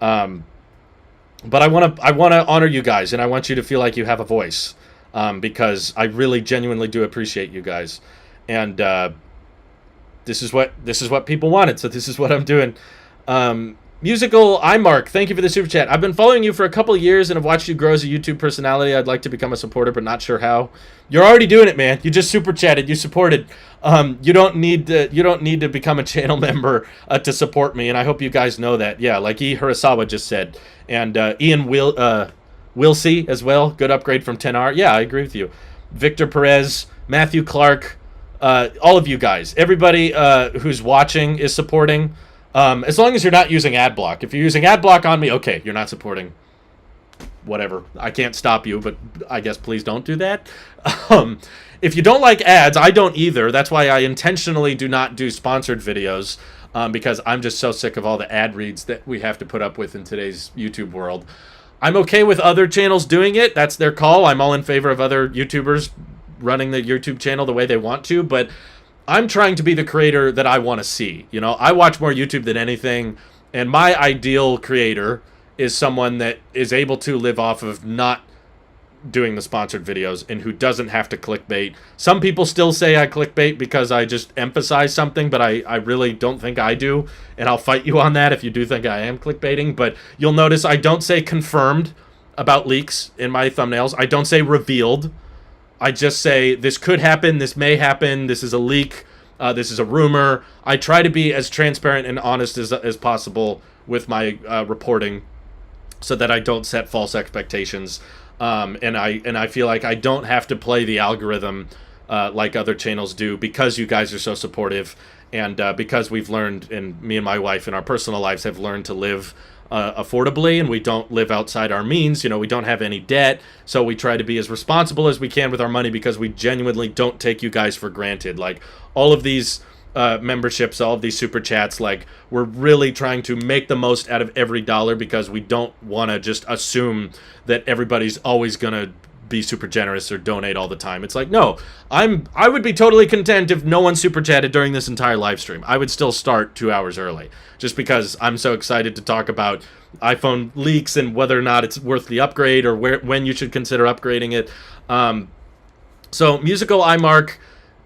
But I want to honor you guys, and I want you to feel like you have a voice, because I really genuinely do appreciate you guys. And this is what people wanted, so this is what I'm doing. Musical iMark, thank you for the super chat. I've been following you for a couple of years and have watched you grow as a YouTube personality. I'd like to become a supporter, but not sure how. You're already doing it, man. You just super chatted. You supported. You don't need to become a channel member to support me, and I hope you guys know that. Yeah, like E. Hirasawa just said, and Ian Wilsey as well. Good upgrade from 10R. Yeah, I agree with you. Victor Perez, Matthew Clark, all of you guys, everybody who's watching is supporting. As long as you're not using ad block. If you're using ad block on me, okay, you're not supporting. Whatever. I can't stop you, but I guess please don't do that. If you don't like ads, I don't either. That's why I intentionally do not do sponsored videos, because I'm just so sick of all the ad reads that we have to put up with in today's YouTube world. I'm okay with other channels doing it. That's their call. I'm all in favor of other YouTubers running the YouTube channel the way they want to, but I'm trying to be the creator that I want to see. You know, I watch more YouTube than anything, and my ideal creator is someone that is able to live off of not doing the sponsored videos and who doesn't have to clickbait. Some people still say I clickbait because I just emphasize something, but I really don't think I do, and I'll fight you on that if you do think I am clickbaiting. But you'll notice I don't say confirmed about leaks in my thumbnails. I don't say revealed. I just say, this could happen, this may happen, this is a leak, this is a rumor. I try to be as transparent and honest as possible with my reporting so that I don't set false expectations. And I feel like I don't have to play the algorithm like other channels do, because you guys are so supportive, and because we've learned, and me and my wife in our personal lives have learned to live affordably, and we don't live outside our means. You know, we don't have any debt, so we try to be as responsible as we can with our money, because we genuinely don't take you guys for granted. Like, all of these memberships, all of these super chats, like, we're really trying to make the most out of every dollar, because we don't want to just assume that everybody's always gonna be super generous or donate all the time. It's like, no, I would be totally content if no one super chatted during this entire live stream. I would still start 2 hours early, just because I'm so excited to talk about iPhone leaks and whether or not it's worth the upgrade, or when you should consider upgrading it. So Musical iMark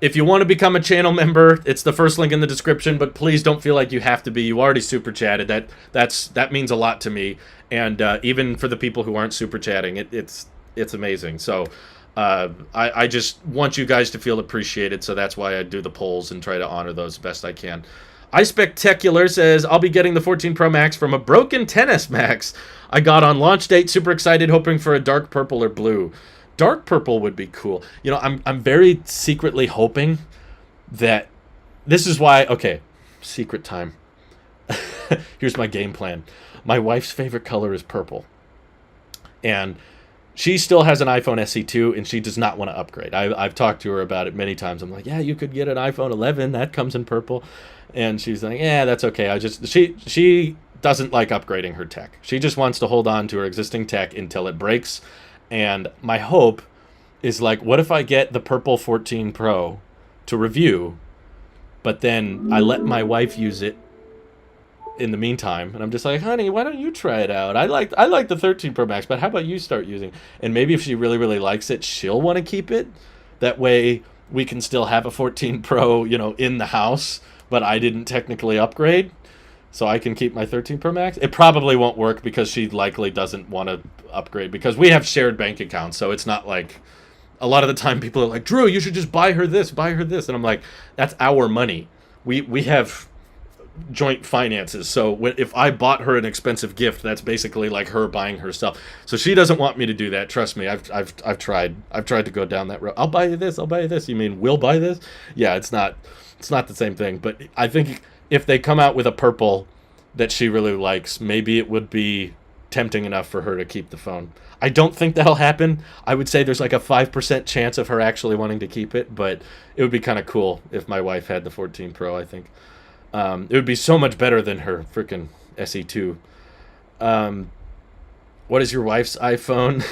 if you want to become a channel member, it's the first link in the description, but please don't feel like you have to be. You already super chatted. That means a lot to me. And even for the people who aren't super chatting, it's amazing. So I just want you guys to feel appreciated, so that's why I do the polls and try to honor those best I can. iSpectacular says, I'll be getting the 14 Pro Max from a broken 10s Max I got on launch date. Super excited, hoping for a dark purple or blue. Dark purple would be cool. You know, I'm very secretly hoping that this is why. Okay, secret time. Here's my game plan. My wife's favorite color is purple, and she still has an iPhone SE2, and she does not want to upgrade. I've talked to her about it many times. I'm like, yeah, you could get an iPhone 11 that comes in purple, and she's like, yeah, that's okay. She doesn't like upgrading her tech. She just wants to hold on to her existing tech until it breaks. And my hope is, like, what if I get the purple 14 Pro to review, but then I let my wife use it in the meantime, and I'm just like, honey, why don't you try it out? I like the 13 Pro Max, but how about you start using? And maybe if she really, really likes it, she'll want to keep it. That way we can still have a 14 Pro, you know, in the house, but I didn't technically upgrade. So I can keep my 13 Pro Max. It probably won't work because she likely doesn't want to upgrade, because we have shared bank accounts. So it's not like, a lot of the time people are like, Drew, you should just buy her this. And I'm like, that's our money. We have joint finances. So if I bought her an expensive gift, that's basically like her buying herself. So she doesn't want me to do that. Trust me. I've tried to go down that road. I'll buy you this. You mean we'll buy this? Yeah, it's not the same thing. But I think if they come out with a purple that she really likes, maybe it would be tempting enough for her to keep the phone. I don't think that'll happen. I would say there's like a 5% chance of her actually wanting to keep it, but it would be kind of cool if my wife had the 14 Pro, I think. It would be so much better than her freaking SE2. What is your wife's iPhone?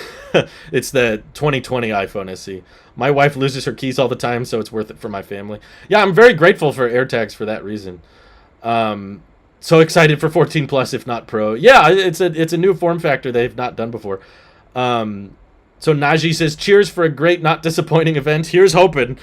It's the 2020 iPhone SE. My wife loses her keys all the time, so it's worth it for my family. Yeah, I'm very grateful for AirTags for that reason. So excited for 14 Plus, if not Pro. Yeah, it's a new form factor they've not done before. So Najee says, cheers for a great, not disappointing event. Here's hoping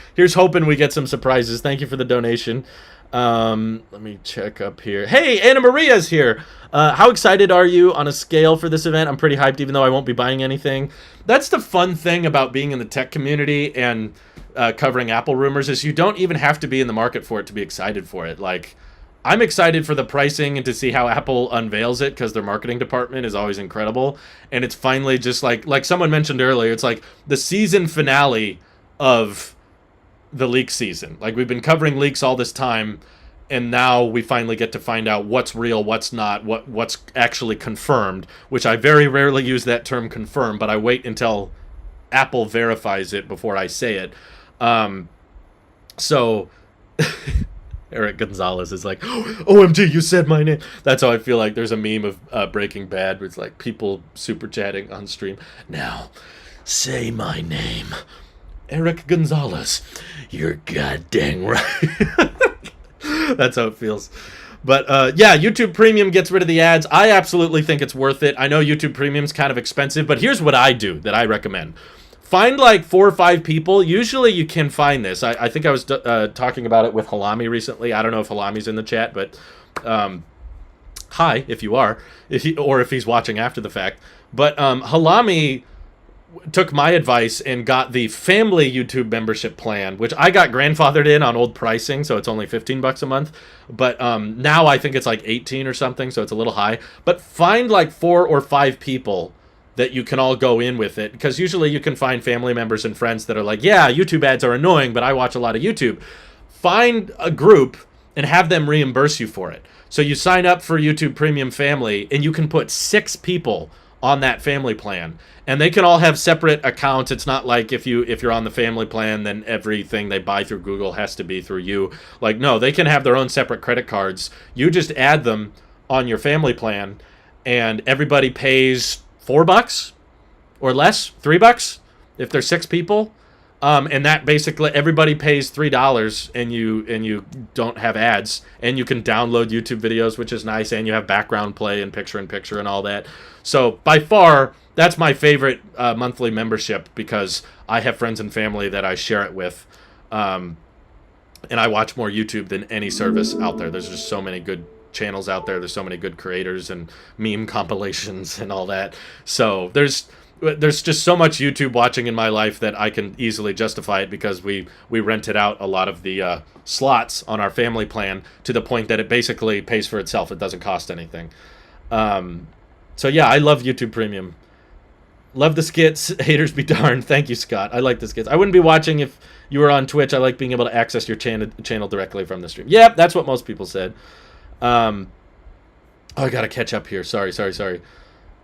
we get some surprises. Thank you for the donation. Let me check up here. Hey, Anna Maria's here. How excited are you on a scale for this event? I'm pretty hyped, even though I won't be buying anything. That's the fun thing about being in the tech community and covering Apple rumors, is you don't even have to be in the market for it to be excited for it. Like, I'm excited for the pricing and to see how Apple unveils it, because their marketing department is always incredible. And it's finally just like someone mentioned earlier, it's like the season finale of the leak season. Like, we've been covering leaks all this time, and now we finally get to find out what's real, what's not, what's actually confirmed, which I very rarely use that term confirm, but I wait until Apple verifies it before I say it. So Eric Gonzalez is like, OMG, you said my name. That's how I feel like. There's a meme of Breaking Bad where it's like people super chatting on stream. Now, say my name. Eric Gonzalez. You're goddamn right. That's how it feels. But yeah, YouTube Premium gets rid of the ads. I absolutely think it's worth it. I know YouTube Premium's kind of expensive, but here's what I do that I recommend. Find like 4 or 5 people. Usually you can find this. I think I was talking about it with Halami recently. I don't know if Halami's in the chat, but hi, if you are, or if he's watching after the fact. But Halami took my advice and got the family YouTube membership plan, which I got grandfathered in on old pricing, so it's only $15 a month. But now I think it's like 18 or something, so it's a little high. But find like 4 or 5 people that you can all go in with it, because usually you can find family members and friends that are like, yeah, YouTube ads are annoying, but I watch a lot of YouTube. Find a group and have them reimburse you for it. So you sign up for YouTube Premium Family, and you can put 6 people on that family plan, and they can all have separate accounts. It's not like if you're on the family plan, then everything they buy through Google has to be through you. Like, no, they can have their own separate credit cards. You just add them on your family plan, and everybody pays $4 or less, $3 if there's 6 people. And that basically everybody pays $3, and you don't have ads, and you can download YouTube videos, which is nice, and you have background play and picture-in-picture and all that. So by far, that's my favorite monthly membership, because I have friends and family that I share it with. And I watch more YouTube than any service out there. There's just so many good channels out there. There's so many good creators and meme compilations and all that. So there's just so much YouTube watching in my life that I can easily justify it, because we rented out a lot of the slots on our family plan to the point that it basically pays for itself. It doesn't cost anything. So yeah, I love YouTube Premium. Love the skits. Haters be darned. Thank you, Scott. I like the skits. I wouldn't be watching if you were on Twitch. I like being able to access your channel directly from the stream. Yep, that's what most people said. Oh, I gotta catch up here. Sorry.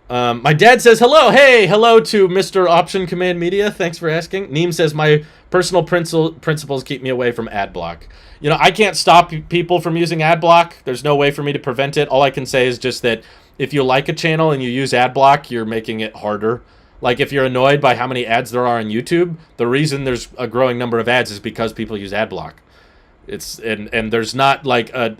My dad says hello. Hey, hello to Mr. Option Command Media. Thanks for asking. Neem says my personal principles keep me away from ad block. You know, I can't stop people from using ad block. There's no way for me to prevent it. All I can say is just that if you like a channel and you use ad block, you're making it harder. Like, if you're annoyed by how many ads there are on YouTube, the reason there's a growing number of ads is because people use ad block. It's and there's not like a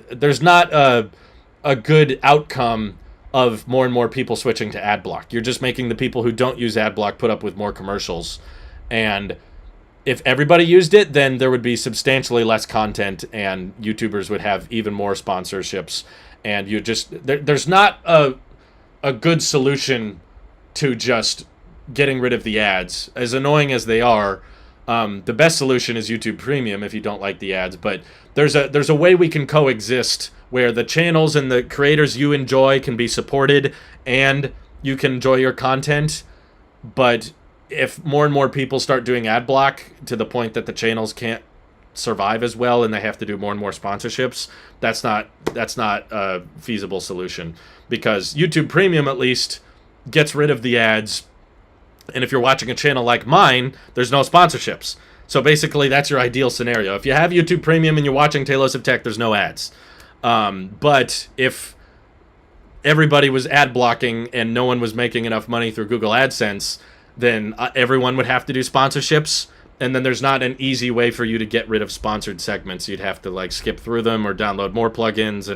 good outcome of more and more people switching to ad block. You're just making the people who don't use ad block put up with more commercials. And if everybody used it, then there would be substantially less content, and YouTubers would have even more sponsorships. And you just there's not a good solution to just getting rid of the ads. As annoying as they are, the best solution is YouTube Premium if you don't like the ads. But there's a way we can coexist where the channels and the creators you enjoy can be supported and you can enjoy your content. But if more and more people start doing ad block to the point that the channels can't survive as well and they have to do more and more sponsorships, that's not a feasible solution, because YouTube Premium at least gets rid of the ads. And if you're watching a channel like mine, there's no sponsorships. So basically, that's your ideal scenario. If you have YouTube Premium and you're watching Tailosive Tech, there's no ads. But if everybody was ad blocking and no one was making enough money through Google AdSense, then everyone would have to do sponsorships. And then there's not an easy way for you to get rid of sponsored segments. You'd have to like skip through them or download more plugins.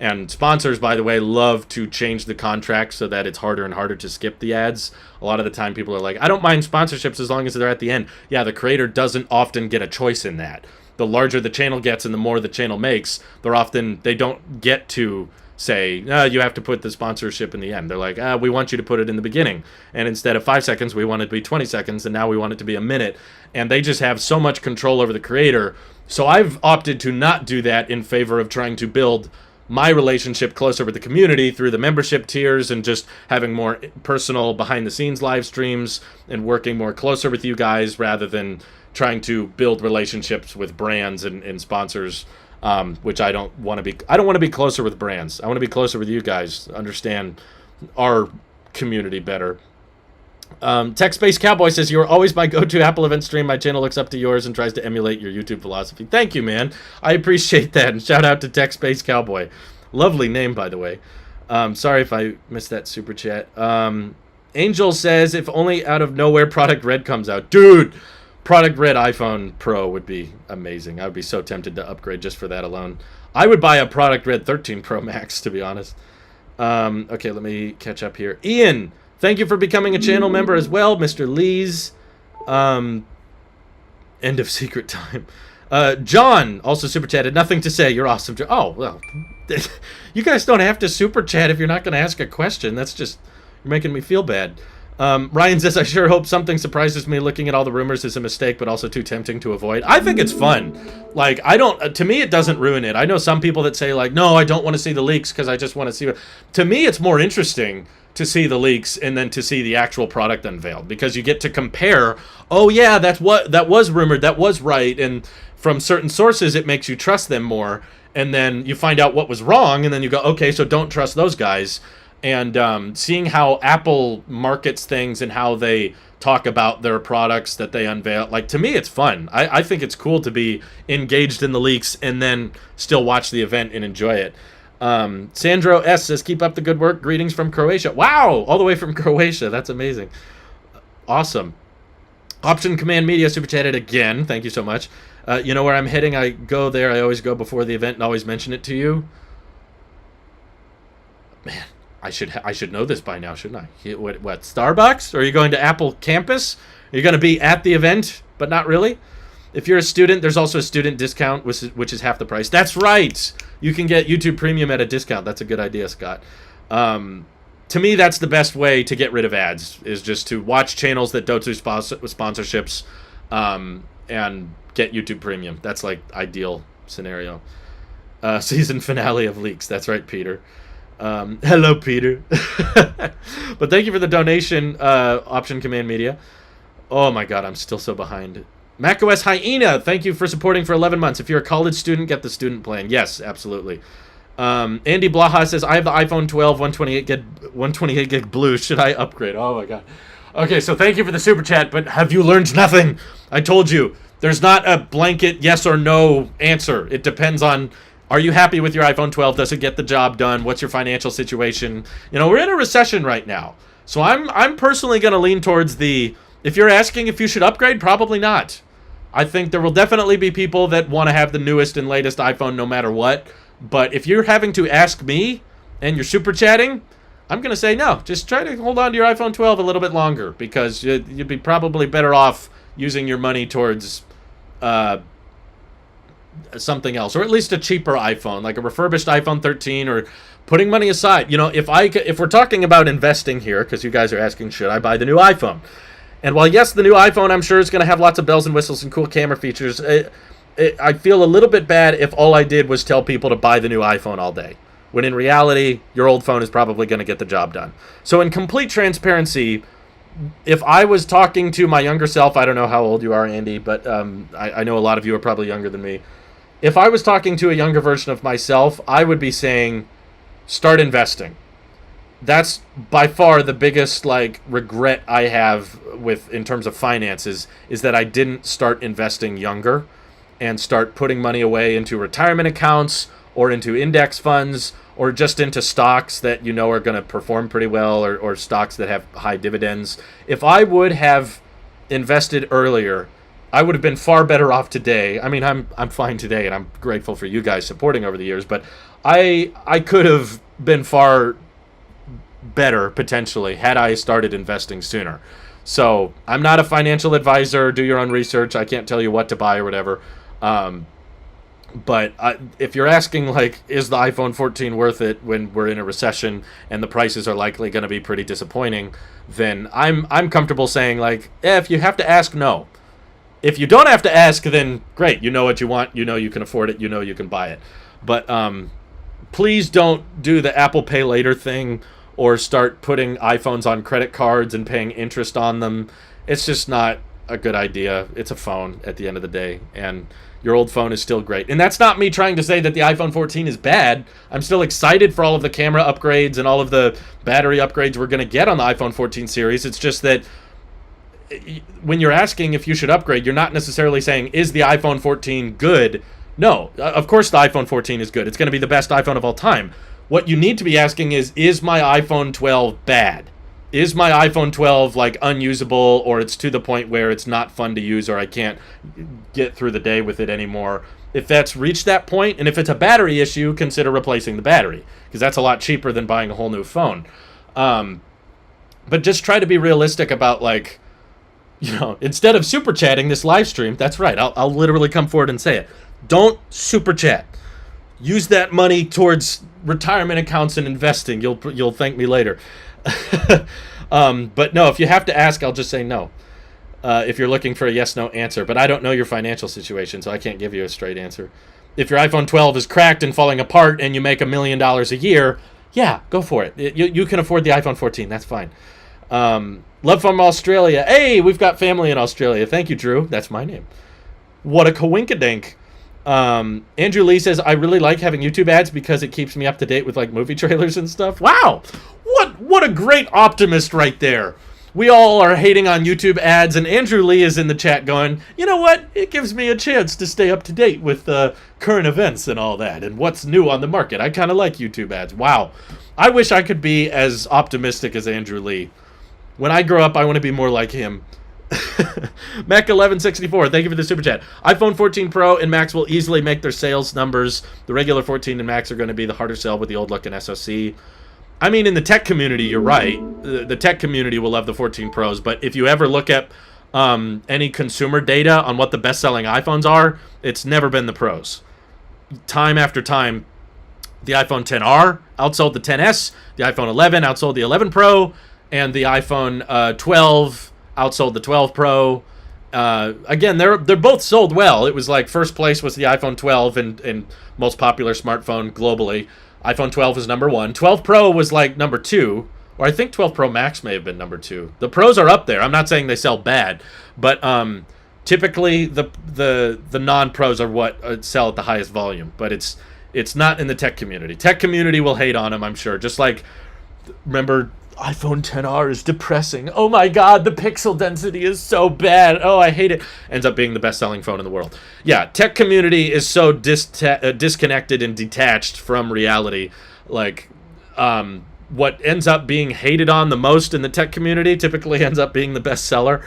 And sponsors, by the way, love to change the contract so that it's harder and harder to skip the ads. A lot of the time people are like, I don't mind sponsorships as long as they're at the end. Yeah, the creator doesn't often get a choice in that. The larger the channel gets and the more the channel makes, they don't get to say, you have to put the sponsorship in the end. They're like, we want you to put it in the beginning. And instead of 5 seconds, we want it to be 20 seconds, and now we want it to be a minute. And they just have so much control over the creator. So I've opted to not do that in favor of trying to build my relationship closer with the community through the membership tiers and just having more personal behind-the-scenes live streams and working more closer with you guys rather than trying to build relationships with brands and sponsors. Which I don't want to be. I don't want to be closer with brands. I want to be closer with you guys. Understand our community better. Tech Space Cowboy says, you're always my go-to Apple event stream. My channel looks up to yours and tries to emulate your YouTube philosophy. Thank you, man. I appreciate that. And shout out to Tech Space Cowboy. Lovely name, by the way. Sorry if I missed that super chat. Angel says, if only out of nowhere Product Red comes out. Dude! Product Red iPhone Pro would be amazing. I would be so tempted to upgrade just for that alone. I would buy a Product Red 13 Pro Max, to be honest. Okay, let me catch up here. Ian, thank you for becoming a channel member as well. Mr. Lee's. End of secret time. John also super chatted. Nothing to say. You're awesome. Oh, well. You guys don't have to super chat if you're not going to ask a question. That's just, you're making me feel bad. Ryan says, I sure hope something surprises me. Looking at all the rumors is a mistake, but also too tempting to avoid. I think it's fun. Like, to me, it doesn't ruin it. I know some people that say, like, no, I don't want to see the leaks because I just want to see it. To me, it's more interesting to see the leaks and then to see the actual product unveiled, because you get to compare, oh, yeah, that was rumored, that was right, and from certain sources, it makes you trust them more, and then you find out what was wrong, and then you go, okay, so don't trust those guys. And seeing how Apple markets things and how they talk about their products that they unveil, like, to me, it's fun. I think it's cool to be engaged in the leaks and then still watch the event and enjoy it. Sandro S. says, keep up the good work. Greetings from Croatia. Wow! All the way from Croatia. That's amazing. Awesome. Option Command Media super chatted again. Thank you so much. You know where I'm heading? I go there. I always go before the event and always mention it to you. Man. I should know this by now, shouldn't I? What, Starbucks? Or are you going to Apple campus? Are you going to be at the event, but not really? If you're a student, there's also a student discount, which is half the price. That's right. You can get YouTube Premium at a discount. That's a good idea, Scott. To me, that's the best way to get rid of ads, is just to watch channels that don't do sponsorships and get YouTube Premium. That's like ideal scenario. Season finale of Leaks. That's right, Peter. Hello, Peter. But thank you for the donation, Option Command Media. Oh my god, I'm still so behind. macOS Hyena, thank you for supporting for 11 months. If you're a college student, get the student plan. Yes, absolutely. Andy Blaha says, I have the iPhone 12 128 gig blue. Should I upgrade? Oh my god. Okay, so thank you for the super chat, but have you learned nothing? I told you, there's not a blanket yes or no answer. It depends on, are you happy with your iPhone 12? Does it get the job done? What's your financial situation? You know, we're in a recession right now. So I'm personally going to lean towards if you're asking if you should upgrade, probably not. I think there will definitely be people that want to have the newest and latest iPhone no matter what. But if you're having to ask me and you're super chatting, I'm going to say no. Just try to hold on to your iPhone 12 a little bit longer, because you'd be probably better off using your money towards something else, or at least a cheaper iPhone, like a refurbished iPhone 13, or putting money aside. You know, if we're talking about investing here, because you guys are asking, should I buy the new iPhone? And while yes, the new iPhone, I'm sure, is going to have lots of bells and whistles and cool camera features, I feel a little bit bad if all I did was tell people to buy the new iPhone all day, when in reality, your old phone is probably going to get the job done. So in complete transparency, if I was talking to my younger self, I don't know how old you are, Andy, but I know a lot of you are probably younger than me. If I was talking to a younger version of myself, I would be saying, start investing. That's by far the biggest regret I have in terms of finances, is that I didn't start investing younger and start putting money away into retirement accounts or into index funds or just into stocks that you know are going to perform pretty well, or stocks that have high dividends. If I would have invested earlier, I would have been far better off today. I mean, I'm fine today, and I'm grateful for you guys supporting over the years, but I could have been far better, potentially, had I started investing sooner. So I'm not a financial advisor. Do your own research. I can't tell you what to buy or whatever. But if you're asking, is the iPhone 14 worth it when we're in a recession and the prices are likely going to be pretty disappointing, then I'm comfortable saying, if you have to ask, no. If you don't have to ask, then great. You know what you want. You know you can afford it. You know you can buy it. But please don't do the Apple Pay Later thing, or start putting iPhones on credit cards and paying interest on them. It's just not a good idea. It's a phone at the end of the day, and your old phone is still great. And that's not me trying to say that the iPhone 14 is bad. I'm still excited for all of the camera upgrades and all of the battery upgrades we're going to get on the iPhone 14 series. It's just that when you're asking if you should upgrade, you're not necessarily saying, is the iPhone 14 good? No, of course the iPhone 14 is good. It's going to be the best iPhone of all time. What you need to be asking is my iPhone 12 bad? Is my iPhone 12 unusable, or it's to the point where it's not fun to use, or I can't get through the day with it anymore? If that's reached that point, and if it's a battery issue, consider replacing the battery, because that's a lot cheaper than buying a whole new phone. But just try to be realistic about, instead of super chatting this live stream, that's right, I'll literally come forward and say it. Don't super chat. Use that money towards retirement accounts and investing. You'll thank me later. But no, if you have to ask, I'll just say no. If you're looking for a yes/no answer, but I don't know your financial situation, so I can't give you a straight answer. If your iPhone 12 is cracked and falling apart and you make $1 million a year, yeah, go for it. You can afford the iPhone 14. That's fine. Love from Australia. Hey, we've got family in Australia. Thank you, Drew. That's my name. What a coinkadink. Andrew Lee says, I really like having YouTube ads because it keeps me up to date with movie trailers and stuff. Wow, what a great optimist right there. We all are hating on YouTube ads, and Andrew Lee is in the chat going, you know what, it gives me a chance to stay up to date with current events and all that, and what's new on the market. I kind of like YouTube ads. Wow, I wish I could be as optimistic as Andrew Lee. When I grow up, I want to be more like him. Mac1164, thank you for the super chat. iPhone 14 Pro and Max will easily make their sales numbers. The regular 14 and Max are going to be the harder sell with the old look and SoC. I mean, in the tech community, you're right. The tech community will love the 14 Pros, but if you ever look at any consumer data on what the best-selling iPhones are, it's never been the Pros. Time after time, the iPhone XR outsold the XS, the iPhone 11 outsold the 11 Pro, and the iPhone 12 outsold the 12 Pro. Again, they're both sold well. It was like first place was the iPhone 12 and most popular smartphone globally. iPhone 12 was number 1. 12 Pro was like number 2, or I think 12 Pro Max may have been number 2. The Pros are up there. I'm not saying they sell bad, but typically the non-Pros are what sell at the highest volume. But it's not in the tech community. Tech community will hate on them, I'm sure. Just like, remember, iPhone XR is depressing. Oh my god, the pixel density is so bad. Oh, I hate it. Ends up being the best-selling phone in the world. Yeah, tech community is so disconnected and detached from reality. Like, what ends up being hated on the most in the tech community typically ends up being the bestseller.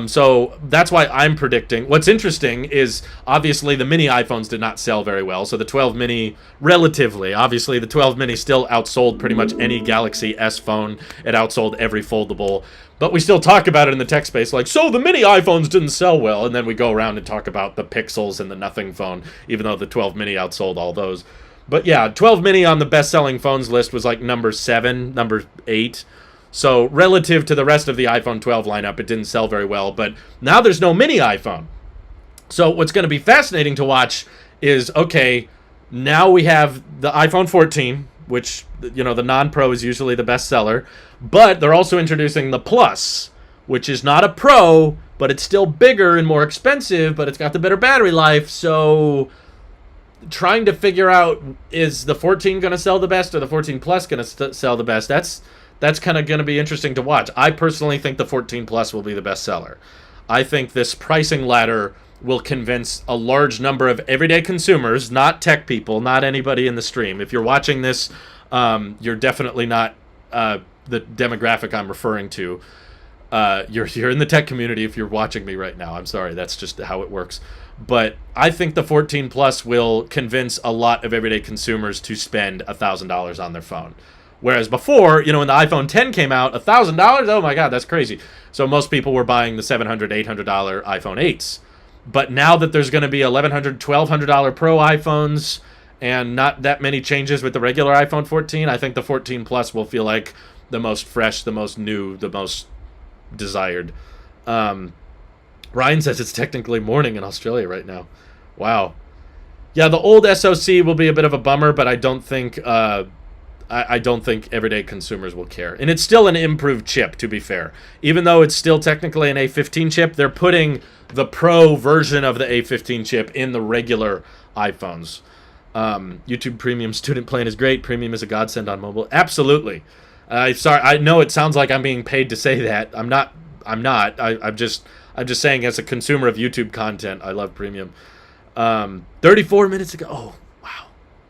So that's why I'm predicting. What's interesting is obviously the mini iPhones did not sell very well. So the 12 mini, relatively, obviously the 12 mini still outsold pretty much any Galaxy S phone. It outsold every foldable. But we still talk about it in the tech space like, so the mini iPhones didn't sell well. And then we go around and talk about the Pixels and the Nothing phone, even though the 12 mini outsold all those. But yeah, 12 mini on the best-selling phones list was like number 7, number 8. So relative to the rest of the iPhone 12 lineup, it didn't sell very well. But now there's no mini iPhone. So what's going to be fascinating to watch is, okay, now we have the iPhone 14, which, you know, the non-Pro is usually the best seller. But they're also introducing the Plus, which is not a Pro, but it's still bigger and more expensive, but it's got the better battery life. So trying to figure out, is the 14 going to sell the best or the 14 Plus going to sell the best? That's kind of going to be interesting to watch. I personally think the 14 Plus will be the best seller. I think this pricing ladder will convince a large number of everyday consumers, not tech people, not anybody in the stream. If you're watching this, you're definitely not the demographic I'm referring to. You're in the tech community if you're watching me right now. I'm sorry, that's just how it works. But I think the 14 Plus will convince a lot of everyday consumers to spend $1,000 on their phone. Whereas before, you know, when the iPhone 10 came out, $1,000, oh my god, that's crazy. So most people were buying the $700, $800 iPhone 8s. But now that there's going to be $1,100, $1,200 Pro iPhones and not that many changes with the regular iPhone 14, I think the 14 Plus will feel like the most fresh, the most new, the most desired. Ryan says it's technically morning in Australia right now. Wow. Yeah, the old SoC will be a bit of a bummer, but I don't think I don't think everyday consumers will care. And it's still an improved chip, to be fair. Even though it's still technically an A15 chip, they're putting the Pro version of the A15 chip in the regular iPhones. YouTube Premium student plan is great. Premium is a godsend on mobile. Absolutely. Sorry, I know it sounds like I'm being paid to say that. I'm not. I'm just saying, as a consumer of YouTube content, I love Premium. 34 minutes ago. Oh, wow.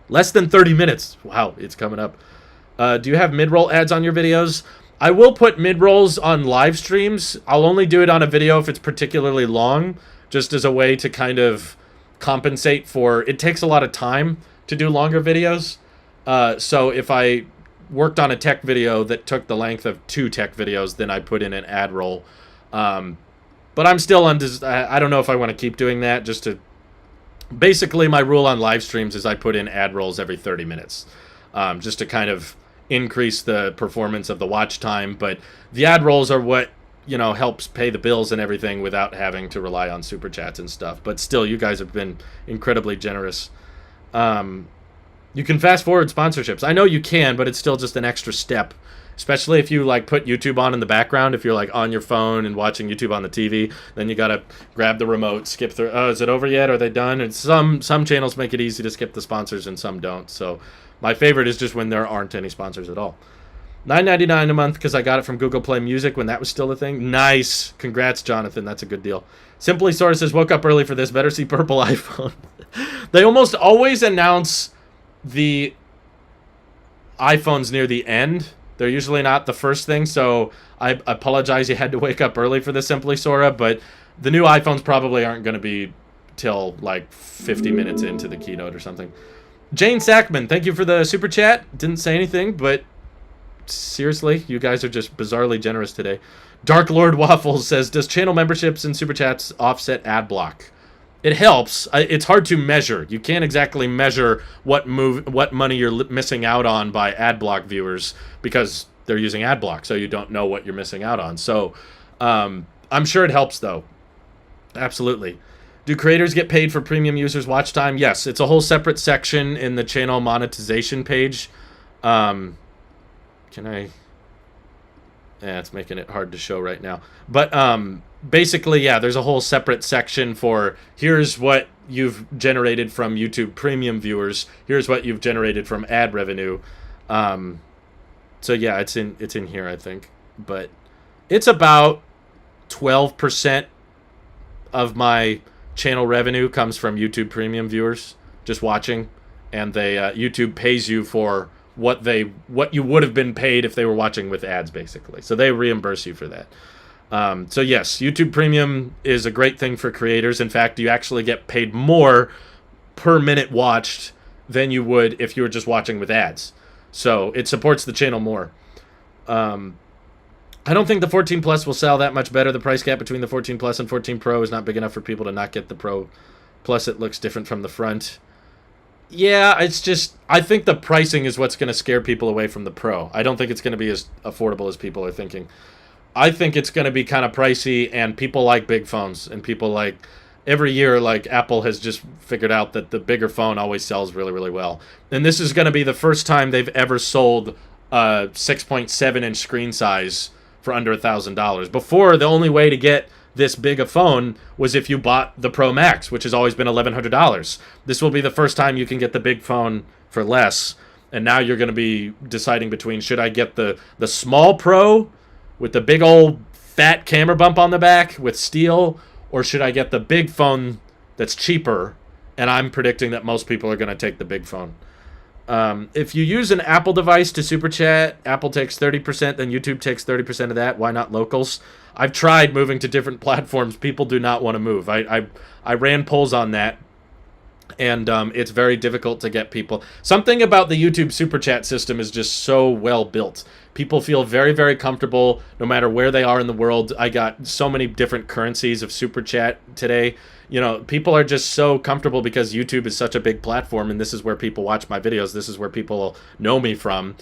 Less than 30 minutes. Wow, it's coming up. Do you have mid-roll ads on your videos? I will put mid-rolls on live streams. I'll only do it on a video if it's particularly long, just as a way to kind of compensate for... It takes a lot of time to do longer videos. So if I worked on a tech video that took the length of 2 tech videos, then I put in an ad roll. But I'm still I don't know if I want to keep doing that, just to... Basically, my rule on live streams is I put in ad rolls every 30 minutes, just to kind of increase the performance of the watch time. But the ad rolls are what, you know, helps pay the bills and everything without having to rely on super chats and stuff. But still, you guys have been incredibly generous. You can fast forward sponsorships. I know you can, but it's still just an extra step. Especially if you like put YouTube on in the background. If you're like on your phone and watching YouTube on the TV, then you gotta grab the remote, skip through. Oh, is it over yet? Are they done? And some channels make it easy to skip the sponsors and some don't. So my favorite is just when there aren't any sponsors at all. $9.99 a month because I got it from Google Play Music when that was still a thing. Nice. Congrats, Jonathan. That's a good deal. Simply Source says, woke up early for this. Better see purple iPhone. They almost always announce the iPhones near the end. They're usually not the first thing, so I apologize you had to wake up early for this, Simply Sora, but the new iPhones probably aren't going to be till like 50 minutes into the keynote or something. Jane Sackman, thank you for the super chat. Didn't say anything, but seriously, you guys are just bizarrely generous today. Dark Lord Waffles says, does channel memberships and super chats offset ad block? It helps. It's hard to measure. You can't exactly measure what money you're missing out on by ad block viewers because they're using ad block, so you don't know what you're missing out on. So I'm sure it helps, though. Absolutely. Do creators get paid for premium users' watch time? Yes. It's a whole separate section in the channel monetization page. Can I... Yeah, it's making it hard to show right now. But basically, yeah, there's a whole separate section for here's what you've generated from YouTube Premium viewers. Here's what you've generated from ad revenue. So yeah, it's in here, I think. But it's about 12% of my channel revenue comes from YouTube Premium viewers just watching, and they YouTube pays you for what you would have been paid if they were watching with ads, basically. So they reimburse you for that. So yes, YouTube Premium is a great thing for creators. In fact, you actually get paid more per minute watched than you would if you were just watching with ads. So it supports the channel more. I don't think the 14 Plus will sell that much better. The price gap between the 14 Plus and 14 Pro is not big enough for people to not get the Pro. Plus, it looks different from the front. Yeah, it's just, I think the pricing is what's going to scare people away from the Pro. I don't think it's going to be as affordable as people are thinking. I think it's going to be kind of pricey, and people like big phones, and people like, every year, like, Apple has just figured out that the bigger phone always sells really, really well. And this is going to be the first time they've ever sold a 6.7-inch screen size for under $1,000. Before, the only way to get this big a phone was if you bought the Pro Max, which has always been $1,100. This will be the first time you can get the big phone for less. And now you're going to be deciding between, should I get the small Pro with the big old fat camera bump on the back with steel, or should I get the big phone that's cheaper? And I'm predicting that most people are going to take the big phone. If you use an Apple device to super chat, Apple takes 30%, then YouTube takes 30% of that. Why not locals? I've tried moving to different platforms. People do not want to move. I ran polls on that, and it's very difficult to get people. Something about the YouTube super chat system is just so well built. People feel very, very comfortable no matter where they are in the world. I got so many different currencies of super chat today. You know, people are just so comfortable because YouTube is such a big platform, and this is where people watch my videos. This is where people know me from.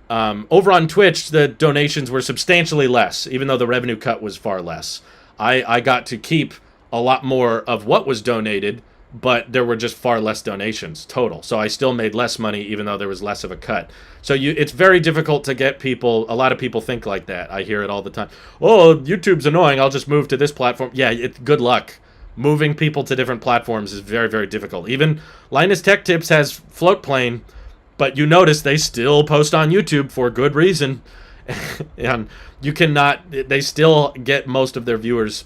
Over on Twitch, the donations were substantially less, even though the revenue cut was far less. I got to keep a lot more of what was donated, but there were just far less donations total. So I still made less money, even though there was less of a cut. So it's very difficult to get people. A lot of people think like that. I hear it all the time. Oh, YouTube's annoying. I'll just move to this platform. Yeah, good luck. Moving people to different platforms is very, very difficult. Even Linus Tech Tips has Floatplane, but you notice they still post on YouTube for good reason. And you cannot, they still get most of their viewers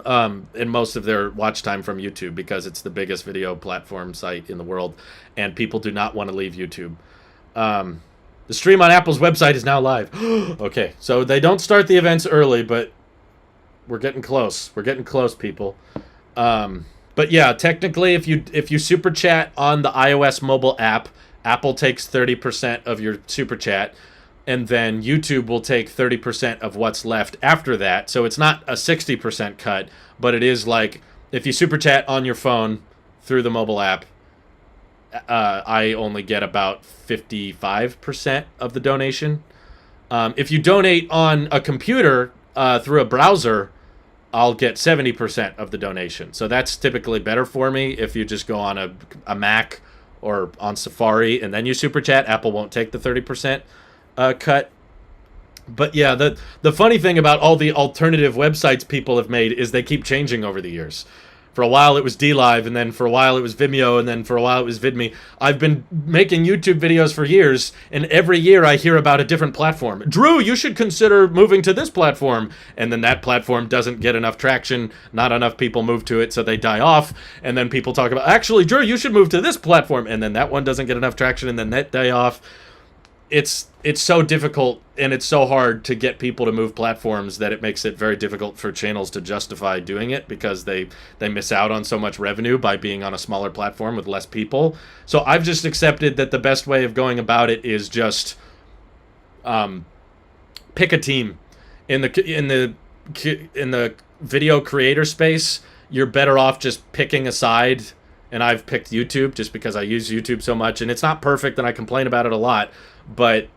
and most of their watch time from YouTube because it's the biggest video platform site in the world, and people do not want to leave YouTube. The stream on Apple's website is now live. Okay, so they don't start the events early, but we're getting close. We're getting close, people. But yeah, technically, if you super chat on the iOS mobile app, Apple takes 30% of your super chat, and then YouTube will take 30% of what's left after that. So it's not a 60% cut, but it is like if you super chat on your phone through the mobile app, I only get about 55% of the donation. If you donate on a computer through a browser, I'll get 70% of the donation. So that's typically better for me. If you just go on a Mac or on Safari and then you super chat, Apple won't take the 30% cut. But yeah, the funny thing about all the alternative websites people have made is they keep changing over the years. For a while it was DLive, and then for a while it was Vimeo, and then for a while it was VidMe. I've been making YouTube videos for years, and every year I hear about a different platform. Drew, you should consider moving to this platform. And then that platform doesn't get enough traction, not enough people move to it, so they die off. And then people talk about, actually, Drew, you should move to this platform. And then that one doesn't get enough traction, and then that die off. It's so difficult, and it's so hard to get people to move platforms that it makes it very difficult for channels to justify doing it because they miss out on so much revenue by being on a smaller platform with less people. So I've just accepted that the best way of going about it is just Pick a team in the video creator space. You're better off just picking a side, and I've picked YouTube just because I use YouTube so much, and it's not perfect, and I complain about it a lot, but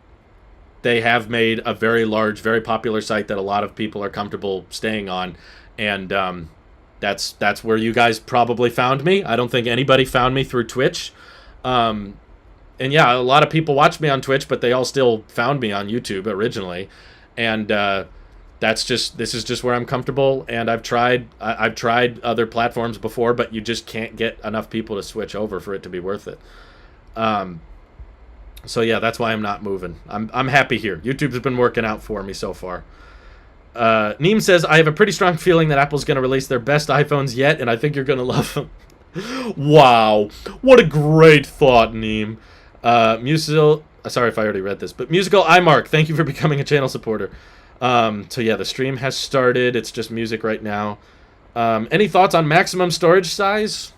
they have made a very large, very popular site that a lot of people are comfortable staying on, and that's where you guys probably found me. I don't think anybody found me through Twitch. And yeah, a lot of people watched me on Twitch, but they all still found me on YouTube originally, and this is just where I'm comfortable. And I've tried other platforms before, but you just can't get enough people to switch over for it to be worth it. So yeah, that's why I'm not moving. I'm happy here. YouTube's been working out for me so far. Neem says, I have a pretty strong feeling that Apple's going to release their best iPhones yet, and I think you're going to love them. Wow, what a great thought, Neem. Sorry if I already read this, but Musical iMark, thank you for becoming a channel supporter. So yeah, the stream has started. It's just music right now. Any thoughts on maximum storage size?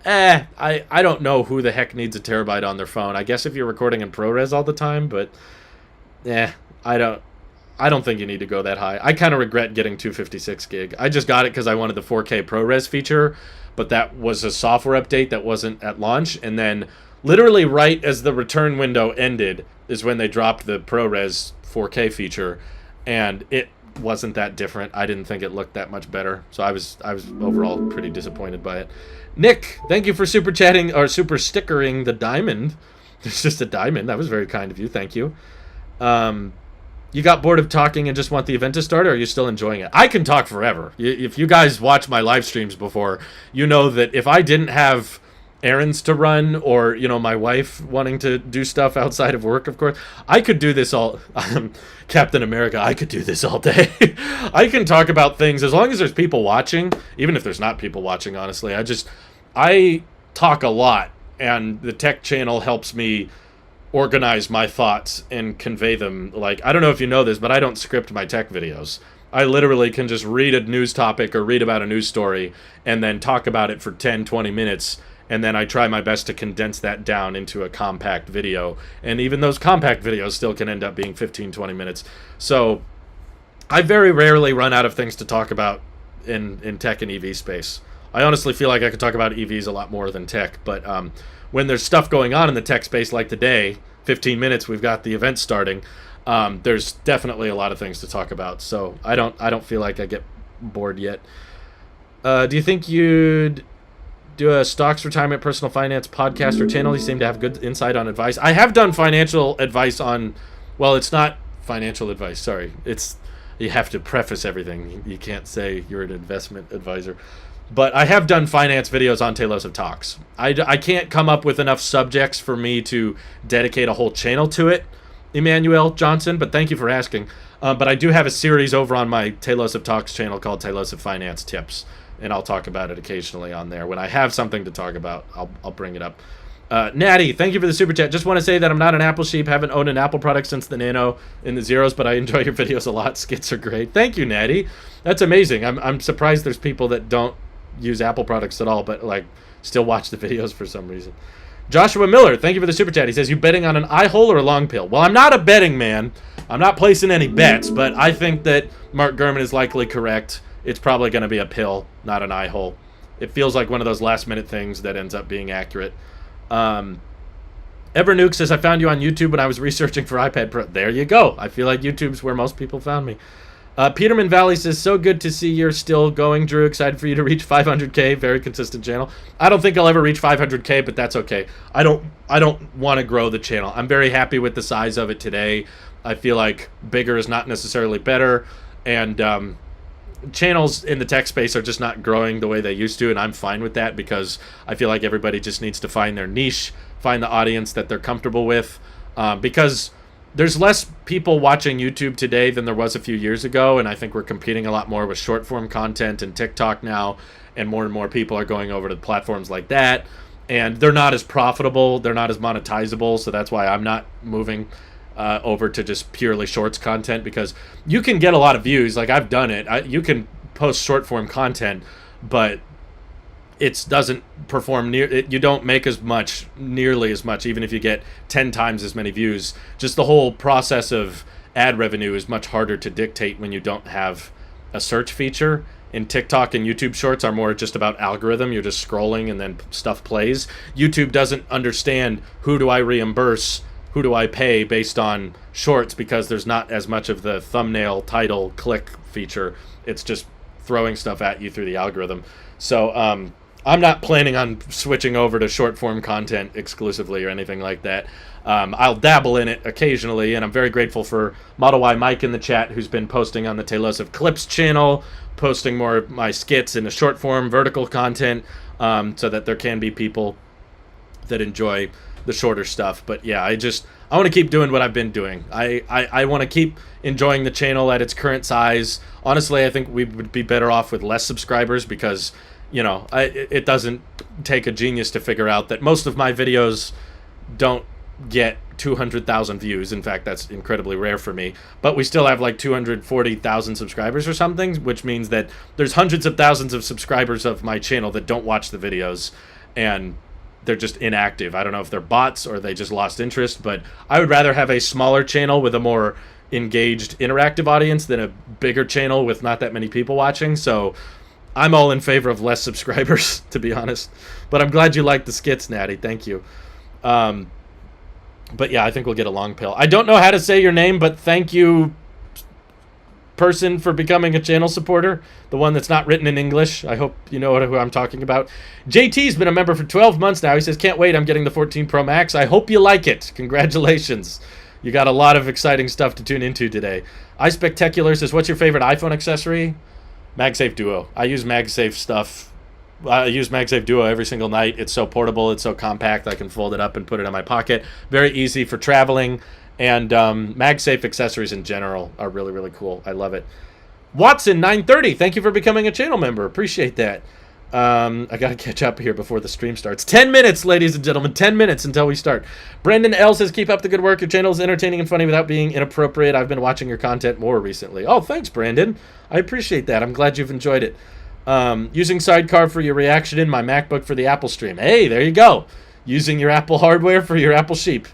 I don't know who the heck needs a terabyte on their phone. I guess if you're recording in ProRes all the time, but I don't think you need to go that high. I kind of regret getting 256 gig. I just got it because I wanted the 4K ProRes feature, but that was a software update that wasn't at launch, and then literally right as the return window ended is when they dropped the ProRes 4K feature, and it wasn't that different. I didn't think it looked that much better, so I was overall pretty disappointed by it. Nick, thank you for super chatting or super stickering the diamond. It's just a diamond. That was very kind of you. Thank you. You got bored of talking and just want the event to start, or are you still enjoying it? I can talk forever. If you guys watch my live streams before, you know that if I didn't have errands to run, or my wife wanting to do stuff outside of work, of course, I could do this all. Captain America, I could do this all day. I can talk about things as long as there's people watching, even if there's not people watching, honestly. I talk a lot, and the tech channel helps me organize my thoughts and convey them. Like, I don't know if you know this, but I don't script my tech videos. I literally can just read a news topic or read about a news story and then talk about it for 10, 20 minutes, and then I try my best to condense that down into a compact video. And even those compact videos still can end up being 15, 20 minutes. So I very rarely run out of things to talk about in tech and EV space. I honestly feel like I could talk about EVs a lot more than tech, but when there's stuff going on in the tech space like today, 15 minutes, we've got the event starting, there's definitely a lot of things to talk about. So I don't feel like I get bored yet. Do you think you'd do a stocks, retirement, personal finance podcast or channel? You seem to have good insight on advice. I have done financial advice on, well, it's not financial advice, sorry. You have to preface everything. You can't say you're an investment advisor. But I have done finance videos on Tailosive Talks. I can't come up with enough subjects for me to dedicate a whole channel to it, Emmanuel Johnson, but thank you for asking. But I do have a series over on my Tailosive Talks channel called Tailosive Finance Tips, and I'll talk about it occasionally on there. When I have something to talk about, I'll bring it up. Natty, thank you for the super chat. Just want to say that I'm not an Apple sheep, haven't owned an Apple product since the Nano in the zeros, but I enjoy your videos a lot. Skits are great. Thank you, Natty. That's amazing. I'm surprised there's people that don't use Apple products at all, but still watch the videos for some reason. Joshua Miller, thank you for the super chat. He says, you betting on an eye hole or a long pill? Well, I'm not a betting man. I'm not placing any bets, but I think that Mark Gurman is likely correct. It's probably going to be a pill, not an eye hole. It feels like one of those last minute things that ends up being accurate. Evernuke says, I found you on YouTube when I was researching for iPad Pro. There you go. I feel like YouTube's where most people found me. Peterman Valley says, so good to see you're still going, Drew. Excited for you to reach 500K. Very consistent channel. I don't think I'll ever reach 500K, but that's okay. I don't want to grow the channel. I'm very happy with the size of it today. I feel like bigger is not necessarily better, and channels in the tech space are just not growing the way they used to, and I'm fine with that because I feel like everybody just needs to find their niche, find the audience that they're comfortable with, because there's less people watching YouTube today than there was a few years ago, and I think we're competing a lot more with short-form content and TikTok now, and more people are going over to platforms like that, and they're not as profitable, they're not as monetizable, so that's why I'm not moving over to just purely shorts content, because you can get a lot of views. Like, I've done it. You can post short-form content, but it doesn't perform you don't make nearly as much, even if you get 10 times as many views. Just the whole process of ad revenue is much harder to dictate when you don't have a search feature. In TikTok and YouTube Shorts are more just about algorithm. You're just scrolling and then stuff plays. YouTube doesn't understand who do I reimburse, who do I pay based on Shorts, because there's not as much of the thumbnail, title, click feature. It's just throwing stuff at you through the algorithm. So I'm not planning on switching over to short form content exclusively or anything like that. I'll dabble in it occasionally, and I'm very grateful for Model Y Mike in the chat, who's been posting on the Tailosive Clips channel, posting more of my skits in the short form vertical content, so that there can be people that enjoy the shorter stuff. But yeah, I want to keep doing what I've been doing. I want to keep enjoying the channel at its current size. Honestly, I think we would be better off with less subscribers, because it doesn't take a genius to figure out that most of my videos don't get 200,000 views. In fact, that's incredibly rare for me. But we still have like 240,000 subscribers or something, which means that there's hundreds of thousands of subscribers of my channel that don't watch the videos, and they're just inactive. I don't know if they're bots or they just lost interest, but I would rather have a smaller channel with a more engaged, interactive audience than a bigger channel with not that many people watching. So I'm all in favor of less subscribers, to be honest. But I'm glad you liked the skits, Natty. Thank you. But yeah, I think we'll get a long pill. I don't know how to say your name, but thank you, person, for becoming a channel supporter. The one that's not written in English. I hope you know who I'm talking about. JT's been a member for 12 months now. He says, can't wait, I'm getting the 14 Pro Max. I hope you like it. Congratulations. You got a lot of exciting stuff to tune into today. iSpectacular says, what's your favorite iPhone accessory? MagSafe Duo. I use MagSafe stuff. I use MagSafe Duo every single night. It's so portable. It's so compact. I can fold it up and put it in my pocket. Very easy for traveling. And MagSafe accessories in general are really, really cool. I love it. Watson930, thank you for becoming a channel member. Appreciate that. I got to catch up here before the stream starts. 10 minutes, ladies and gentlemen. 10 minutes until we start. Brandon L. says, keep up the good work. Your channel is entertaining and funny without being inappropriate. I've been watching your content more recently. Oh, thanks, Brandon. I appreciate that. I'm glad you've enjoyed it. Using Sidecar for your reaction in my MacBook for the Apple stream. Hey, there you go. Using your Apple hardware for your Apple sheep.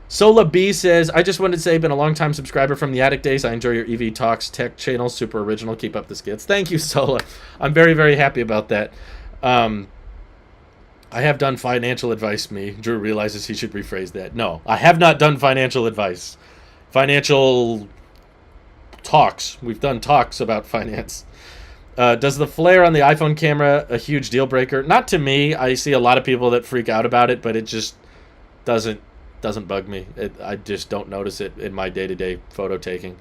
Sola B says, I just wanted to say, been a long-time subscriber from the Attic days. I enjoy your EV Talks tech channel. Super original. Keep up the skits. Thank you, Sola. I'm very, very happy about that. I have done financial advice, me. Drew realizes he should rephrase that. No, I have not done financial advice. Financial talks. We've done talks about finance. Does the flare on the iPhone camera a huge deal breaker? Not to me. I see a lot of people that freak out about it, but it just doesn't bug me. I just don't notice it in my day-to-day photo taking.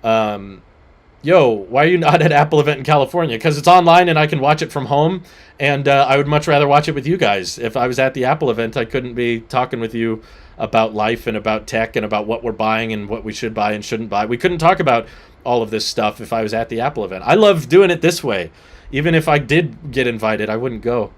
Yo, why are you not at Apple event in California? Because it's online and I can watch it from home, and I would much rather watch it with you guys. If I was at the Apple event, I couldn't be talking with you about life and about tech and about what we're buying and what we should buy and shouldn't buy. We couldn't talk about all of this stuff if I was at the Apple event. I love doing it this way. Even if I did get invited, I wouldn't go.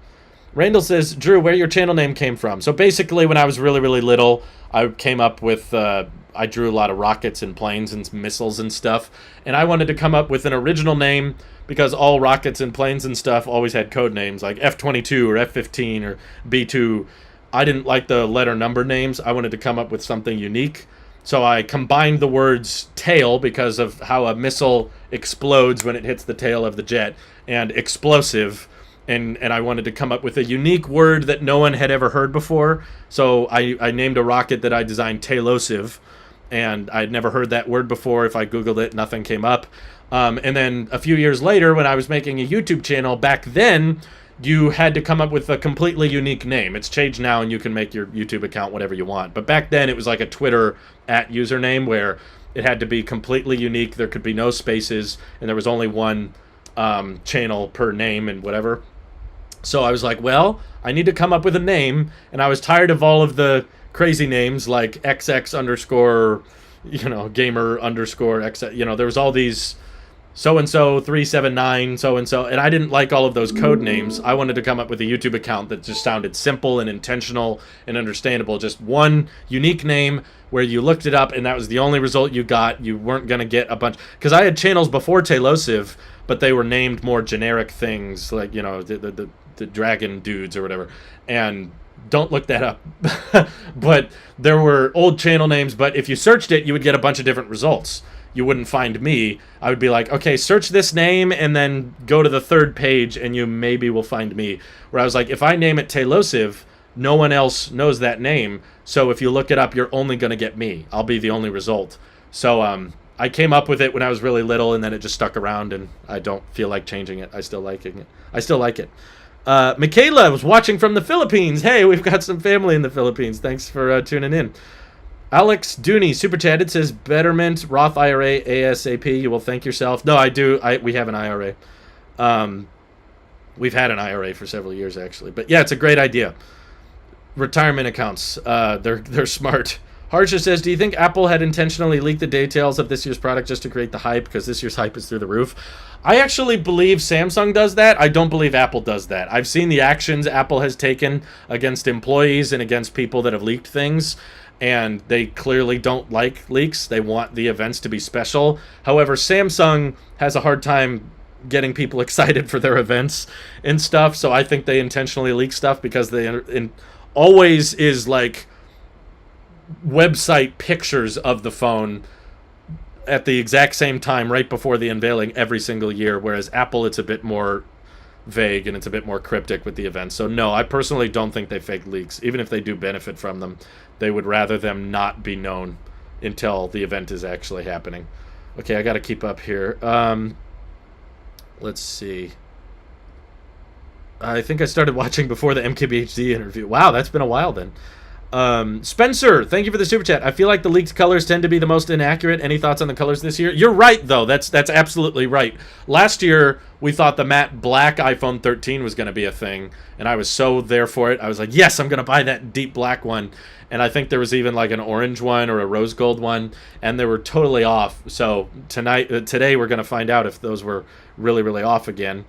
Randall says, Drew, where your channel name came from. So basically, when I was really, really little, I came up with, I drew a lot of rockets and planes and missiles and stuff. And I wanted to come up with an original name because all rockets and planes and stuff always had code names like F-22 or F-15 or B-2. I didn't like the letter number names. I wanted to come up with something unique. So I combined the words tail because of how a missile explodes when it hits the tail of the jet, and explosive. And I wanted to come up with a unique word that no one had ever heard before. So I named a rocket that I designed Tailosive, and I'd never heard that word before. If I Googled it, nothing came up. And then a few years later, when I was making a YouTube channel, back then, you had to come up with a completely unique name. It's changed now, and you can make your YouTube account whatever you want. But back then, it was like a Twitter @username where it had to be completely unique. There could be no spaces, and there was only one channel per name and whatever. So I was like, well, I need to come up with a name, and I was tired of all of the crazy names like XX underscore, gamer underscore X. There was all these so-and-so 379 so-and-so, and I didn't like all of those code names. I wanted to come up with a YouTube account that just sounded simple and intentional and understandable. Just one unique name where you looked it up, and that was the only result you got. You weren't going to get a bunch. Because I had channels before Tailosive, but they were named more generic things, like, the the dragon dudes or whatever. And don't look that up. But there were old channel names, but if you searched it, you would get a bunch of different results. You wouldn't find me. I would be like, okay, search this name and then go to the third page and you maybe will find me. Where I was like, if I name it Tailosive, no one else knows that name. So if you look it up, you're only going to get me. I'll be the only result. So I came up with it when I was really little, and then it just stuck around, and I don't feel like changing it. I still like it. Michaela was watching from the Philippines. Hey, we've got some family in the Philippines. Thanks for tuning in. Alex Dooney super chatted, says Betterment Roth IRA ASAP. You will thank yourself. No, I do. We have an IRA. We've had an IRA for several years actually, but yeah, it's a great idea. Retirement accounts. They're smart. Harsha says, do you think Apple had intentionally leaked the details of this year's product just to create the hype because this year's hype is through the roof? I actually believe Samsung does that. I don't believe Apple does that. I've seen the actions Apple has taken against employees and against people that have leaked things, and they clearly don't like leaks. They want the events to be special. However, Samsung has a hard time getting people excited for their events and stuff, so I think they intentionally leak stuff because they always is like website pictures of the phone at the exact same time right before the unveiling every single year, whereas Apple, it's a bit more vague and it's a bit more cryptic with the events. So no, I personally don't think they fake leaks. Even if they do benefit from them, they would rather them not be known until the event is actually happening. Okay, I gotta keep up here. Let's see. I think I started watching before the MKBHD interview. Wow, that's been a while then. Spencer, thank you for the super chat. I feel like the leaked colors tend to be the most inaccurate. Any thoughts on the colors this year? You're right, though. That's absolutely right. Last year, we thought the matte black iPhone 13 was going to be a thing, and I was so there for it. I was like, yes, I'm going to buy that deep black one. And I think there was even like an orange one or a rose gold one, and they were totally off. So today, we're going to find out if those were really, really off again.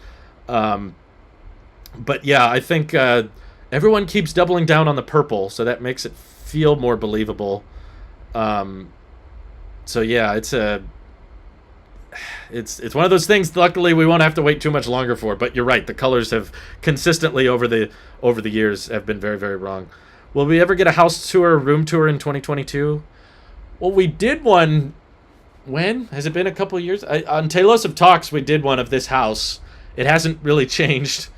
But yeah, I think everyone keeps doubling down on the purple, so that makes it feel more believable. So yeah, it's one of those things. Luckily, we won't have to wait too much longer for. But you're right; the colors have consistently over the years have been very, very wrong. Will we ever get a house tour, room tour in 2022? Well, we did one. When has it been? A couple of years. On Tailosive Talks, we did one of this house. It hasn't really changed.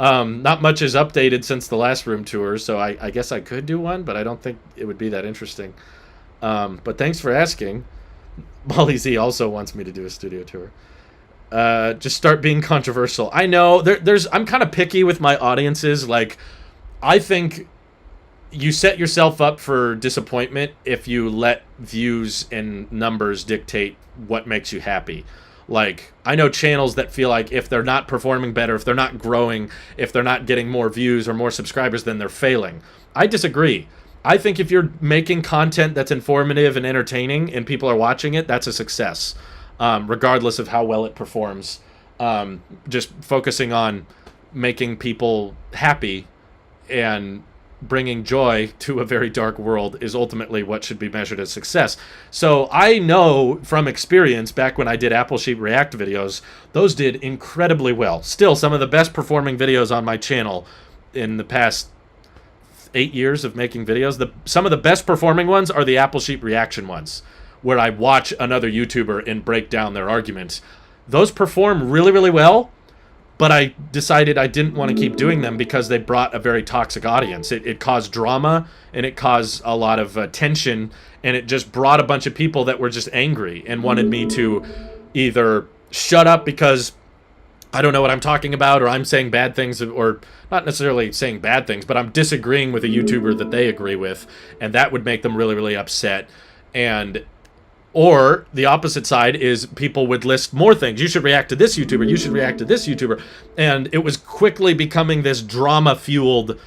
Not much is updated since the last room tour, so I guess I could do one, but I don't think it would be that interesting. But thanks for asking. Molly Z also wants me to do a studio tour. Just start being controversial. I know I'm kind of picky with my audiences. Like, I think you set yourself up for disappointment if you let views and numbers dictate what makes you happy. Like, I know channels that feel like if they're not performing better, if they're not growing, if they're not getting more views or more subscribers, then they're failing. I disagree. I think if you're making content that's informative and entertaining and people are watching it, that's a success, regardless of how well it performs. Just focusing on making people happy and bringing joy to a very dark world is ultimately what should be measured as success. So I know from experience, back when I did Apple Sheet React videos, those did incredibly well. Still, some of the best performing videos on my channel in the past 8 years of making videos, some of the best performing ones are the Apple Sheet reaction ones, where I watch another YouTuber and break down their arguments. Those perform really, really well. But I decided I didn't want to keep doing them because they brought a very toxic audience. It caused drama, and it caused a lot of tension, and it just brought a bunch of people that were just angry and wanted me to either shut up because I don't know what I'm talking about, or I'm saying bad things, or not necessarily saying bad things, but I'm disagreeing with a YouTuber that they agree with, and that would make them really, really upset. Or the opposite side is people would list more things. You should react to this YouTuber. You should react to this YouTuber. And it was quickly becoming this drama-fueled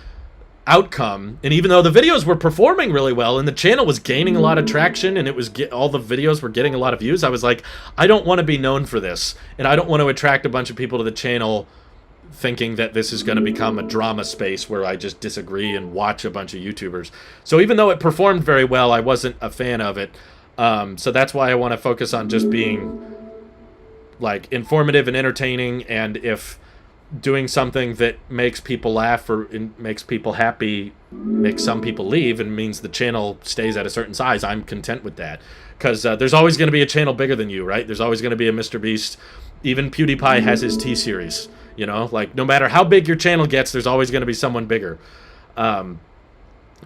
outcome. And even though the videos were performing really well and the channel was gaining a lot of traction and all the videos were getting a lot of views, I was like, I don't want to be known for this. And I don't want to attract a bunch of people to the channel thinking that this is going to become a drama space where I just disagree and watch a bunch of YouTubers. So even though it performed very well, I wasn't a fan of it. So that's why I want to focus on just being like informative and entertaining, and if doing something that makes people laugh or makes people happy, makes some people leave, and means the channel stays at a certain size, I'm content with that. Because there's always going to be a channel bigger than you, right? There's always going to be a Mr. Beast. Even PewDiePie has his T-Series, you know? Like, no matter how big your channel gets, there's always going to be someone bigger.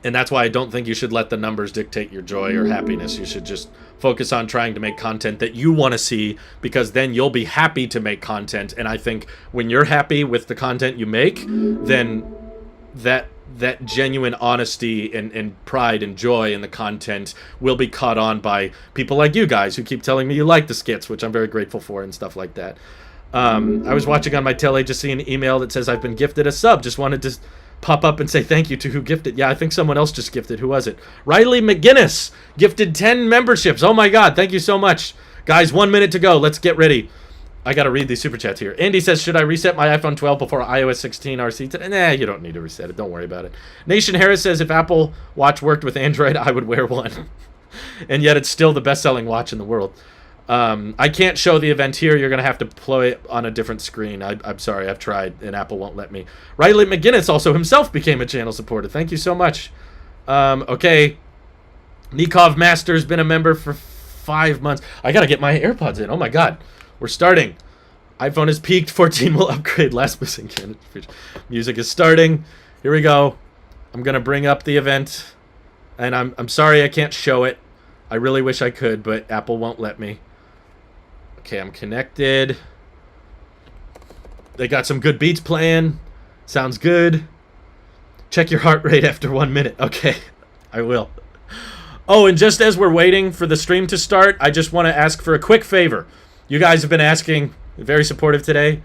And that's why I don't think you should let the numbers dictate your joy or happiness. You should just focus on trying to make content that you want to see, because then you'll be happy to make content. And I think when you're happy with the content you make, then that genuine honesty and pride and joy in the content will be caught on by people like you guys who keep telling me you like the skits, which I'm very grateful for and stuff like that. I was watching on my telly, just seeing an email that says I've been gifted a sub. Just wanted to pop up and say thank you to who gifted. Yeah, I think someone else just gifted. Who was it? Riley McGinnis gifted 10 memberships. Oh my god, thank you so much. Guys, 1 minute to go. Let's get ready. I gotta read these super chats here. Andy says, should I reset my iPhone 12 before iOS 16 RC today? Nah, you don't need to reset it. Don't worry about it. Nation Harris says, if Apple Watch worked with Android, I would wear one. And yet it's still the best-selling watch in the world. I can't show the event here. You're going to have to play it on a different screen. I'm sorry. I've tried, and Apple won't let me. Riley McGinnis also himself became a channel supporter. Thank you so much. Okay. Nikov Master's been a member for 5 months. I got to get my AirPods in. Oh, my God. We're starting. iPhone has peaked. 14 will upgrade. Last missing candidate. Music is starting. Here we go. I'm going to bring up the event. And I'm sorry I can't show it. I really wish I could, but Apple won't let me. Okay, I'm connected. They got some good beats playing. Sounds good. Check your heart rate after 1 minute. Okay, I will. Oh, and just as we're waiting for the stream to start, I just want to ask for a quick favor. You guys have been asking, very supportive today.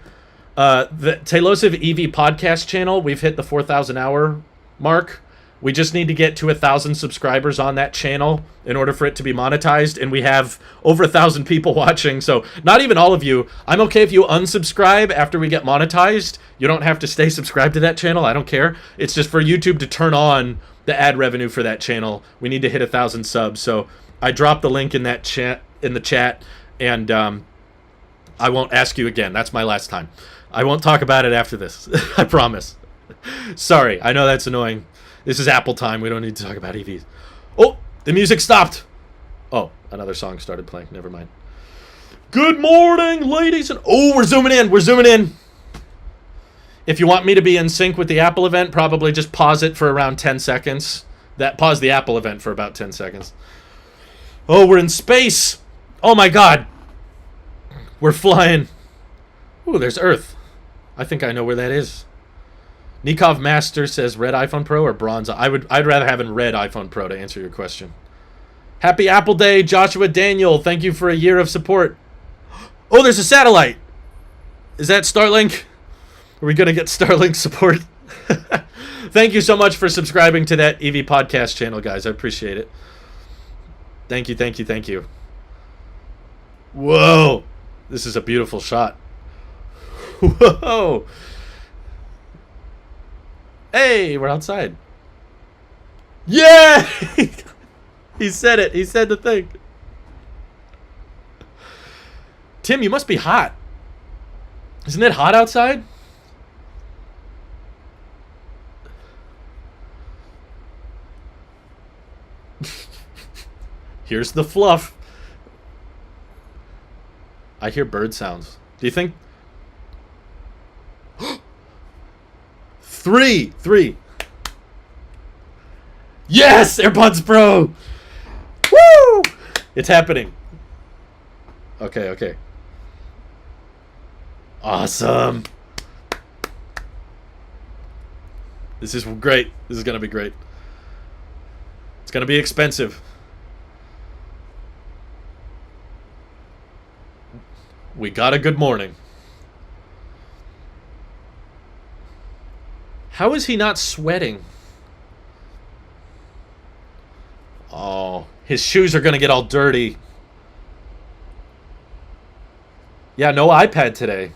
The Tailosive EV podcast channel, we've hit the 4,000 hour mark. We just need to get to 1,000 subscribers on that channel in order for it to be monetized, and we have over 1,000 people watching, so not even all of you. I'm okay if you unsubscribe after we get monetized. You don't have to stay subscribed to that channel. I don't care. It's just for YouTube to turn on the ad revenue for that channel. We need to hit 1,000 subs, so I dropped the link in that chat, and I won't ask you again. That's my last time. I won't talk about it after this. I promise. Sorry, I know that's annoying. This is Apple time. We don't need to talk about EVs. Oh, the music stopped. Oh, another song started playing. Never mind. Good morning, ladies and... Oh, we're zooming in. We're zooming in. If you want me to be in sync with the Apple event, probably just pause it for around 10 seconds. Pause the Apple event for about 10 seconds. Oh, we're in space. Oh, my God. We're flying. Ooh, there's Earth. I think I know where that is. Nikov Master says red iPhone Pro or bronze. I'd rather have a red iPhone Pro to answer your question. Happy Apple Day, Joshua Daniel. Thank you for a year of support. Oh, there's a satellite. Is that Starlink? Are we going to get Starlink support? Thank you so much for subscribing to that EV podcast channel, guys. I appreciate it. Thank you, thank you, thank you. Whoa. This is a beautiful shot. Whoa. Hey, we're outside. Yeah! He said it. He said the thing. Tim, you must be hot. Isn't it hot outside? Here's the fluff. I hear bird sounds. Do you think... Three. Yes! AirPods Pro! Woo! It's happening. Okay. Awesome. This is great. This is going to be great. It's going to be expensive. We got a good morning. How is he not sweating? Oh, his shoes are going to get all dirty. Yeah, no iPad today.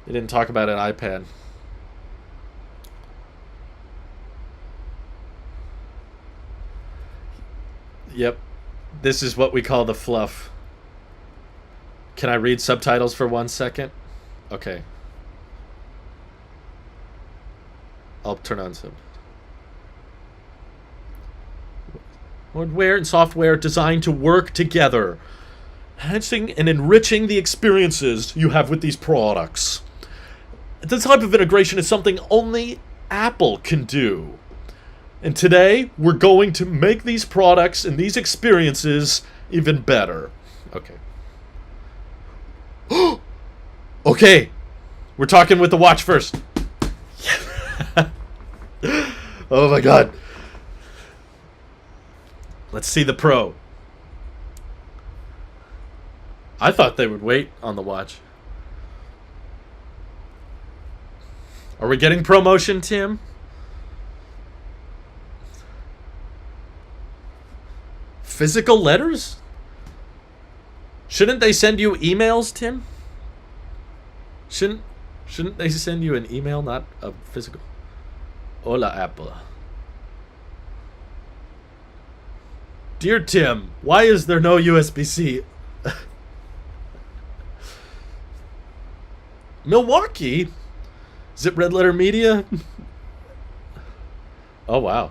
They didn't talk about an iPad. Yep. This is what we call the fluff. Can I read subtitles for 1 second? Okay. I'll turn on some. Hardware and software designed to work together, enhancing and enriching the experiences you have with these products. This type of integration is something only Apple can do. And today, we're going to make these products and these experiences even better. Okay. Okay. We're talking with the watch first. Oh my god. Let's see the Pro. I thought they would wait on the watch. Are we getting promotion, Tim? Physical letters? Shouldn't they send you emails, Tim? Shouldn't they send you an email, not a physical? Hola, Apple. Dear Tim, why is there no USB-C? Milwaukee? Is it Red Letter Media? Oh, wow.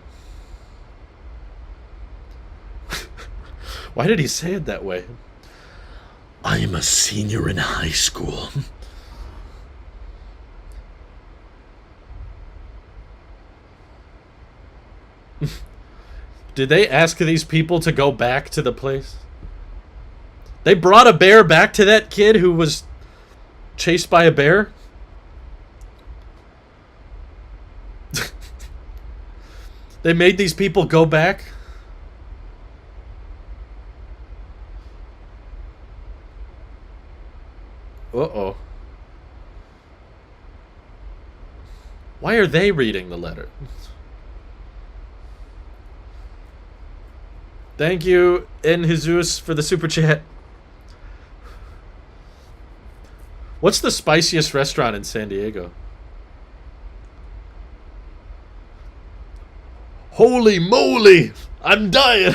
Why did he say it that way? I am a senior in high school. Did they ask these people to go back to the place? They brought a bear back to that kid who was chased by a bear? They made these people go back? Uh-oh. Why are they reading the letter? Thank you, En Jesus, for the super chat. What's the spiciest restaurant in San Diego? Holy moly! I'm dying!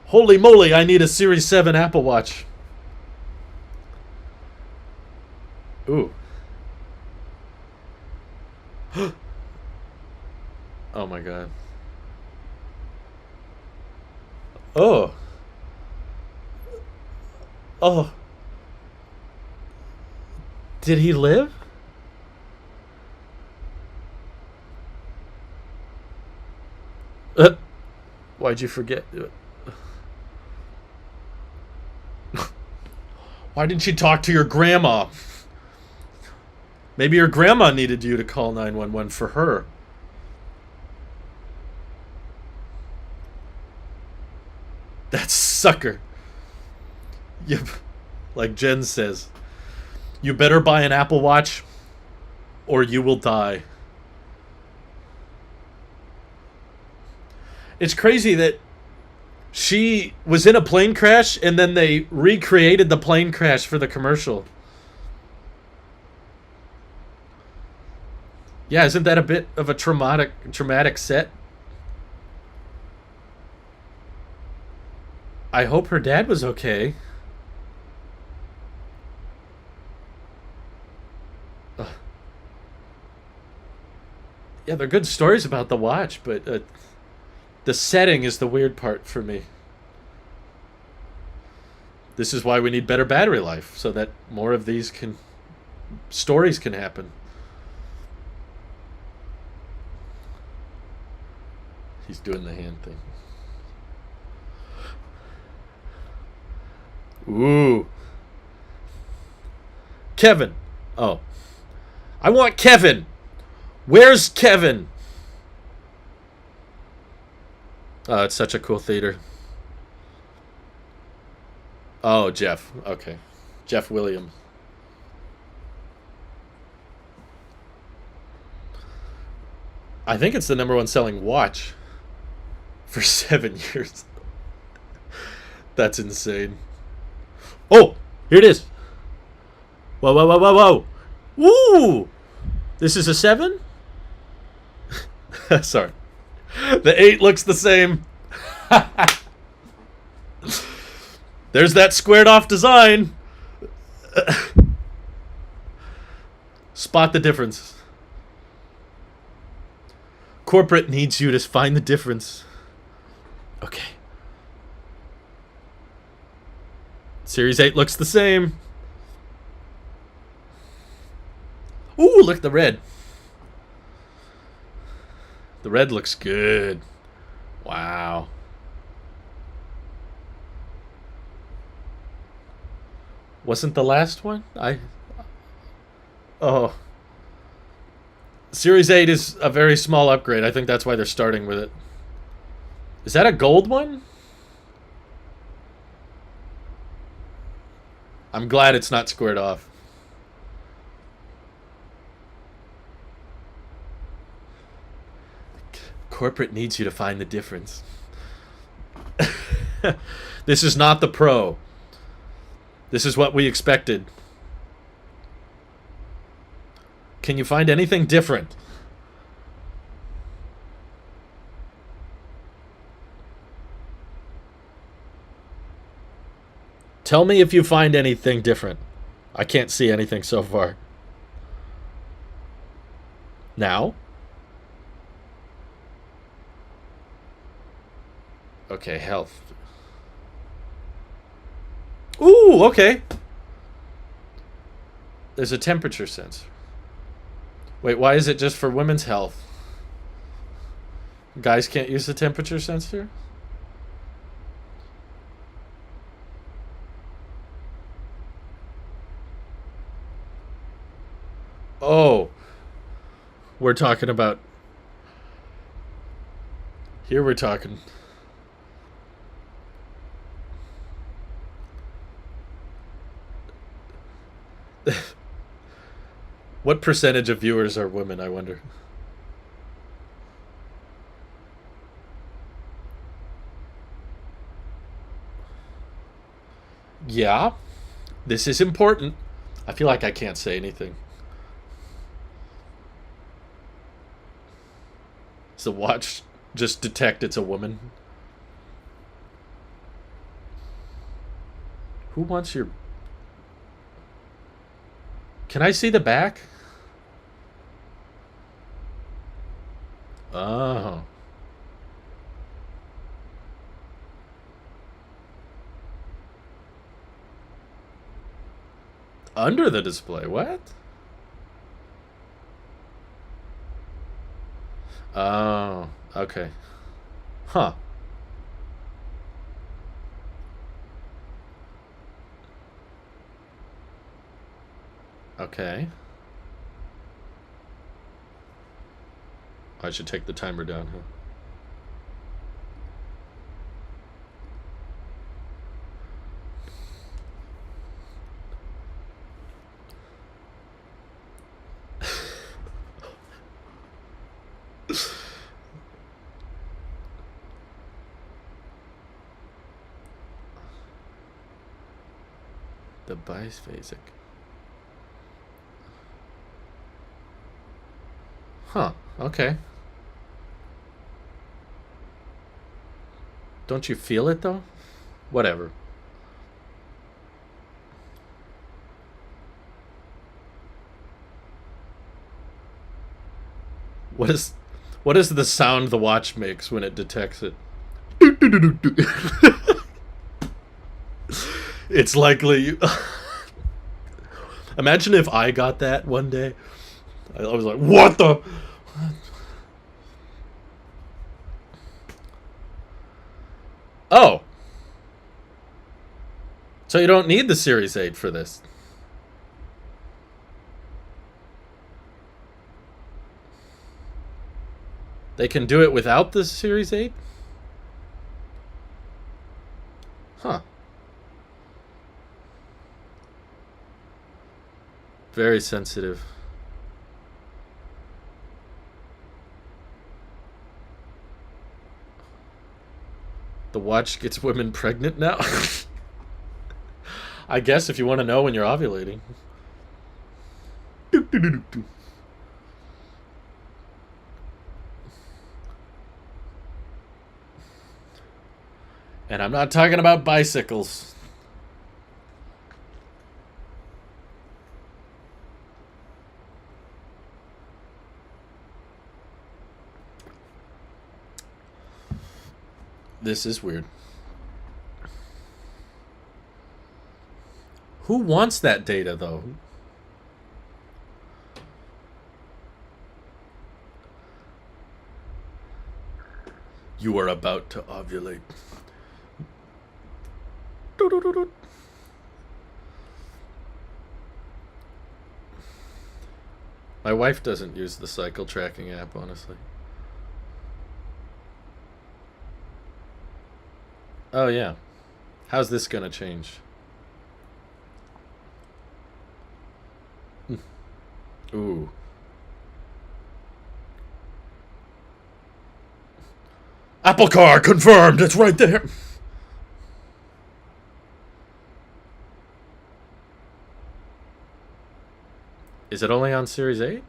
Holy moly, I need a Series 7 Apple Watch. Ooh. Oh my god. Oh. Oh. Did he live? Why'd you forget? Why didn't you talk to your grandma? Maybe your grandma needed you to call 911 for her. That sucker. Yep. Like Jen says, you better buy an Apple Watch or you will die. It's crazy that she was in a plane crash and then they recreated the plane crash for the commercial. Yeah, isn't that a bit of a traumatic set? I hope her dad was okay. Ugh. Yeah, they're good stories about the watch, but the setting is the weird part for me. This is why we need better battery life, so that more of these stories can happen. He's doing the hand thing. Ooh. Kevin. Oh. I want Kevin. Where's Kevin? Oh, it's such a cool theater. Oh, Jeff. Okay. Jeff Williams. I think it's the #1 selling watch for 7 years. That's insane. Oh, here it is. Whoa, whoa, whoa, whoa, whoa. Woo! This is a 7? Sorry. The 8 looks the same. There's that squared off design. Spot the difference. Corporate needs you to find the difference. Okay. Series 8 looks the same. Ooh, look at the red. The red looks good. Wow. Wasn't the last one? Oh. Series 8 is a very small upgrade. I think that's why they're starting with it. Is that a gold one? I'm glad it's not squared off. Corporate needs you to find the difference. This is not the Pro. This is what we expected. Can you find anything different? Tell me if you find anything different. I can't see anything so far. Now? Okay, health. Ooh, okay. There's a temperature sensor. Wait, why is it just for women's health? Guys can't use the temperature sensor? Oh. We're talking about... Here we're talking... What percentage of viewers are women, I wonder? Yeah, this is important. I feel like I can't say anything. Does the watch just detect it's a woman? Who wants your... Can I see the back? Oh. Under the display, what? Oh, okay. Huh. Okay. I should take the timer down, huh? The biphasic. Huh, okay. Don't you feel it, though? Whatever. What is the sound the watch makes when it detects it? It's likely... Imagine if I got that one day. I was like, what the... Oh. So you don't need the Series 8 for this. They can do it without the Series 8? Huh. Very sensitive. The watch gets women pregnant now? I guess if you want to know when you're ovulating. And I'm not talking about bicycles. This is weird. Who wants that data, though? You are about to ovulate. My wife doesn't use the cycle tracking app, honestly. Oh, yeah. How's this gonna change? Ooh. Apple Car confirmed! It's right there! Is it only on Series 8?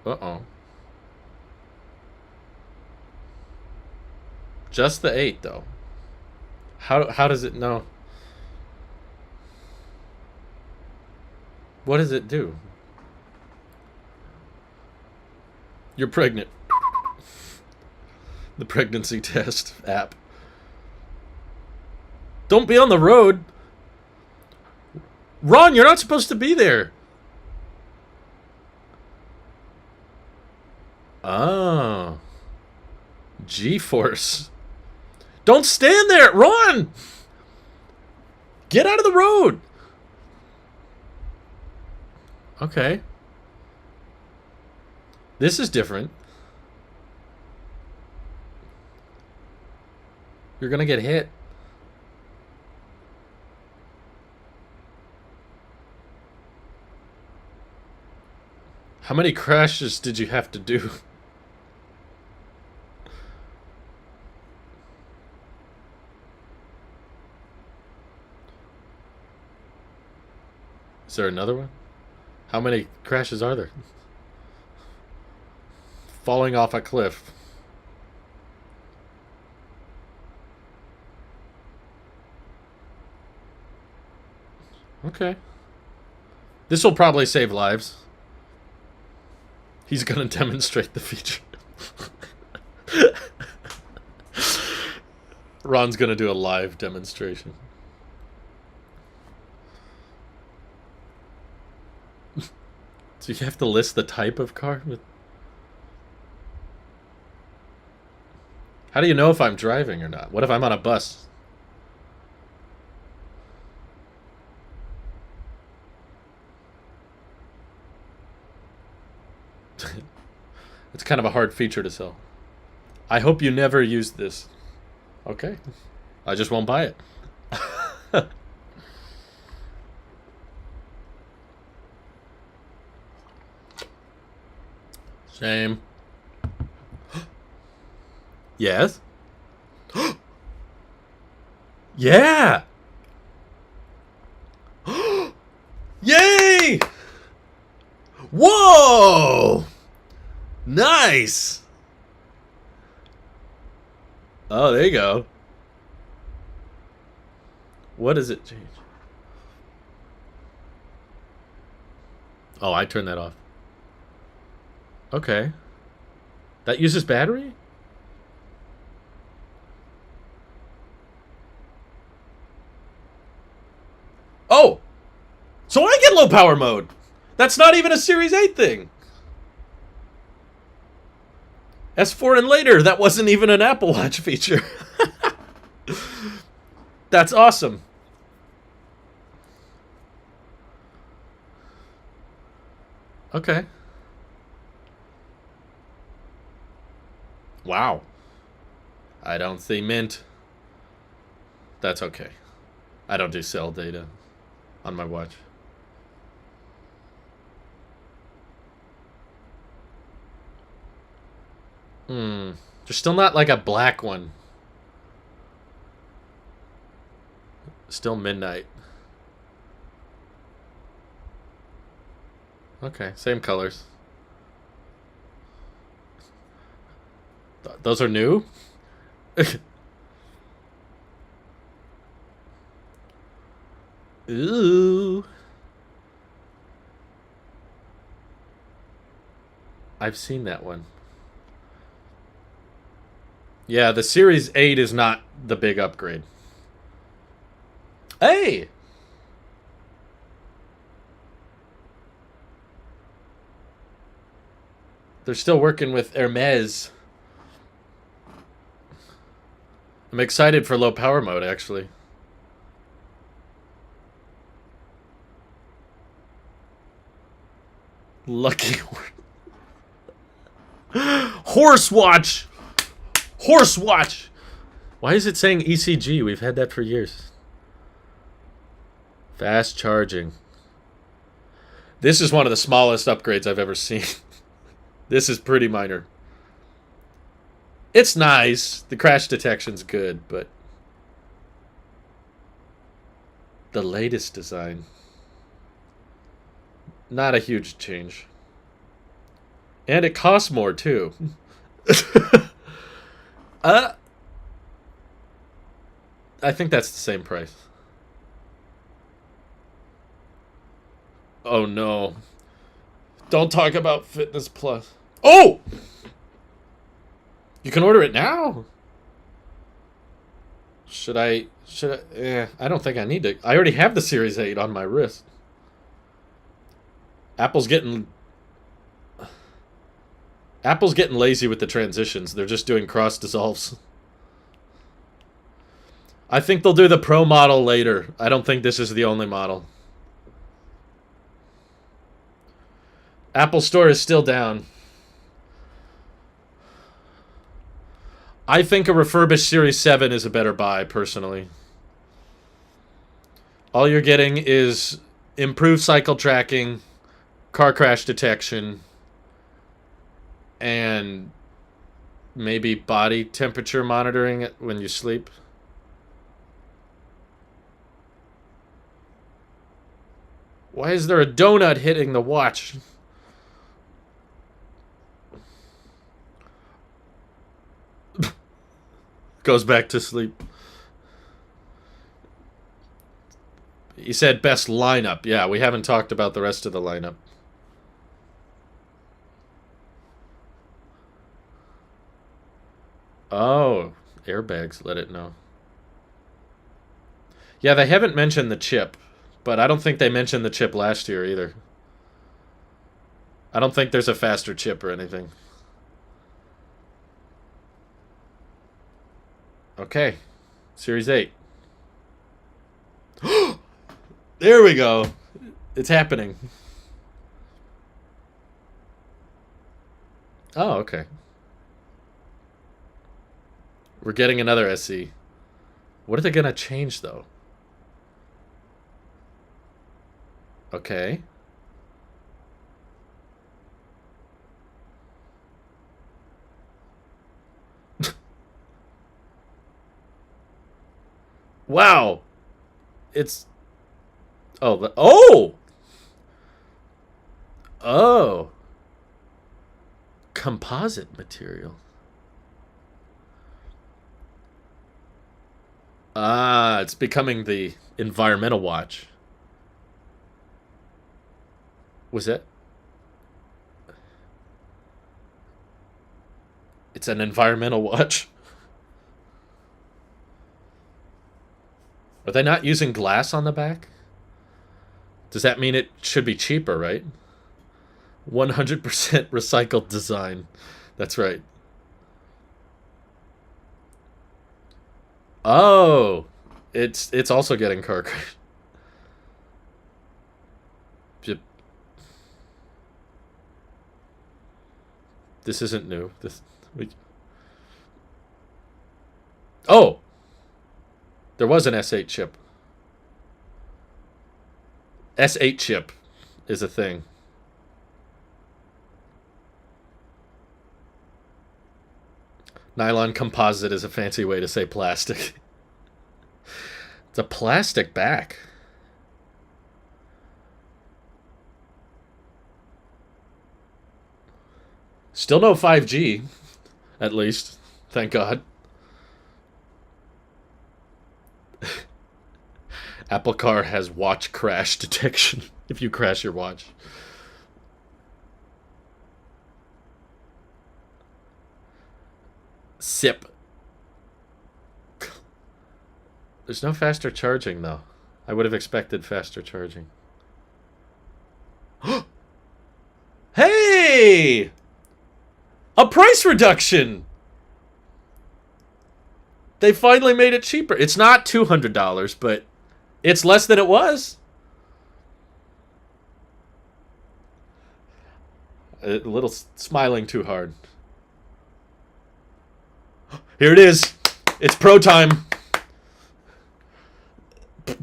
Uh-oh. Just the 8, though. How does it know? What does it do? You're pregnant. The pregnancy test app. Don't be on the road. Ron, you're not supposed to be there. Oh. G-force. Don't stand there, Ron! Get out of the road. Okay. This is different. You're gonna get hit. How many crashes did you have to do? Is there another one? How many crashes are there? Falling off a cliff. Okay. This will probably save lives. He's gonna demonstrate the feature. Ron's gonna do a live demonstration. So you have to list the type of car? How do you know if I'm driving or not? What if I'm on a bus? It's kind of a hard feature to sell. I hope you never use this. Okay. I just won't buy it. Shame. Yes? Yeah! Yay! Whoa! Nice! Oh, there you go. What does it change? Oh, I turned that off. Okay. That uses battery? Oh! So I get low power mode! That's not even a Series 8 thing! S4 and later, that wasn't even an Apple Watch feature. That's awesome. Okay. Wow. I don't see mint. That's okay. I don't do cell data on my watch. There's still not like a black one. Still midnight. Okay, same colors. Those are new? Ooh. I've seen that one. Yeah, the Series 8 is not the big upgrade. Hey! They're still working with Hermes. I'm excited for low power mode, actually. Lucky Horse Watch! Horse Watch! Why is it saying ECG? We've had that for years. Fast charging. This is one of the smallest upgrades I've ever seen. This is pretty minor. It's nice. The crash detection's good, but the latest design, not a huge change. And it costs more, too. I think that's the same price. Oh, no. Don't talk about Fitness Plus. Oh! You can order it now? Should I... I don't think I need to. I already have the Series 8 on my wrist. Apple's getting lazy with the transitions. They're just doing cross dissolves. I think they'll do the Pro model later. I don't think this is the only model. Apple Store is still down. I think a refurbished Series 7 is a better buy, personally. All you're getting is improved cycle tracking, car crash detection, and maybe body temperature monitoring when you sleep. Why is there a donut hitting the watch? Goes back to sleep. You said best lineup. Yeah, we haven't talked about the rest of the lineup. Oh, airbags, let it know. Yeah, they haven't mentioned the chip, but I don't think they mentioned the chip last year either. I don't think there's a faster chip or anything. Okay, Series 8. There we go. It's happening. Oh, okay. We're getting another SE. What are they going to change, though? Okay. Wow. It's... Oh, oh! Oh. Composite material. Ah, it's becoming the environmental watch. Was it? It's an environmental watch. Are they not using glass on the back? Does that mean it should be cheaper, right? 100% recycled design. That's right. Oh, it's also getting car crash. This isn't new. Oh, there was an S8 chip. S8 chip is a thing. Nylon composite is a fancy way to say plastic. It's a plastic back. Still no 5G, at least. Thank God. Apple Car has watch crash detection if you crash your watch. SIP. There's no faster charging, though. I would have expected faster charging. Hey! A price reduction! They finally made it cheaper. It's not $200, but it's less than it was. A little smiling too hard. Here it is. It's pro time.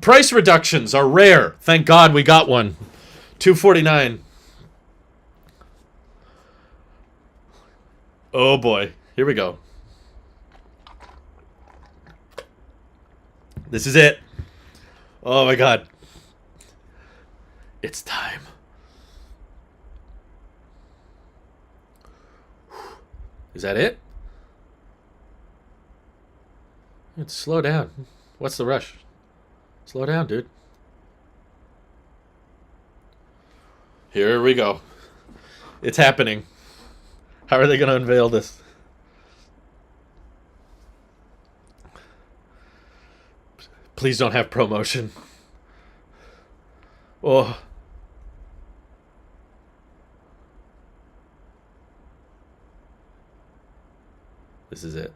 Price reductions are rare. Thank God we got one. $249. Oh boy. Here we go. This is it. Oh my God. It's time. Is that it? Let's slow down. What's the rush? Slow down, dude. Here we go. It's happening. How are they going to unveil this? Please don't have promotion. Oh. This is it.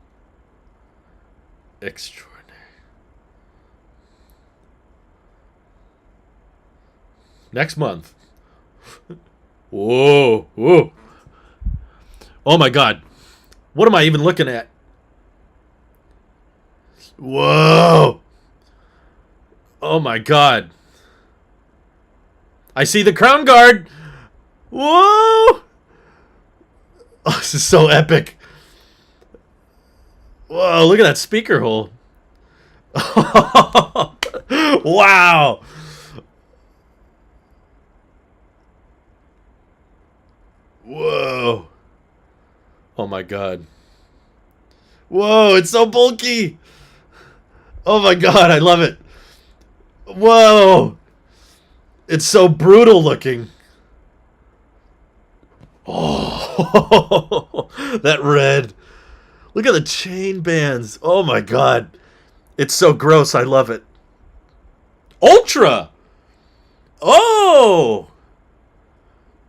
Extraordinary. Next month. Whoa. Whoa. Oh my God. What am I even looking at? Whoa. Oh my God. I see the crown guard. Whoa. Oh, this is so epic. Whoa, look at that speaker hole. Wow. Whoa. Oh my God. Whoa, it's so bulky. Oh my God, I love it. Whoa. It's so brutal looking. Oh, that red. Look at the chain bands. Oh my God. It's so gross. I love it. Ultra. Oh.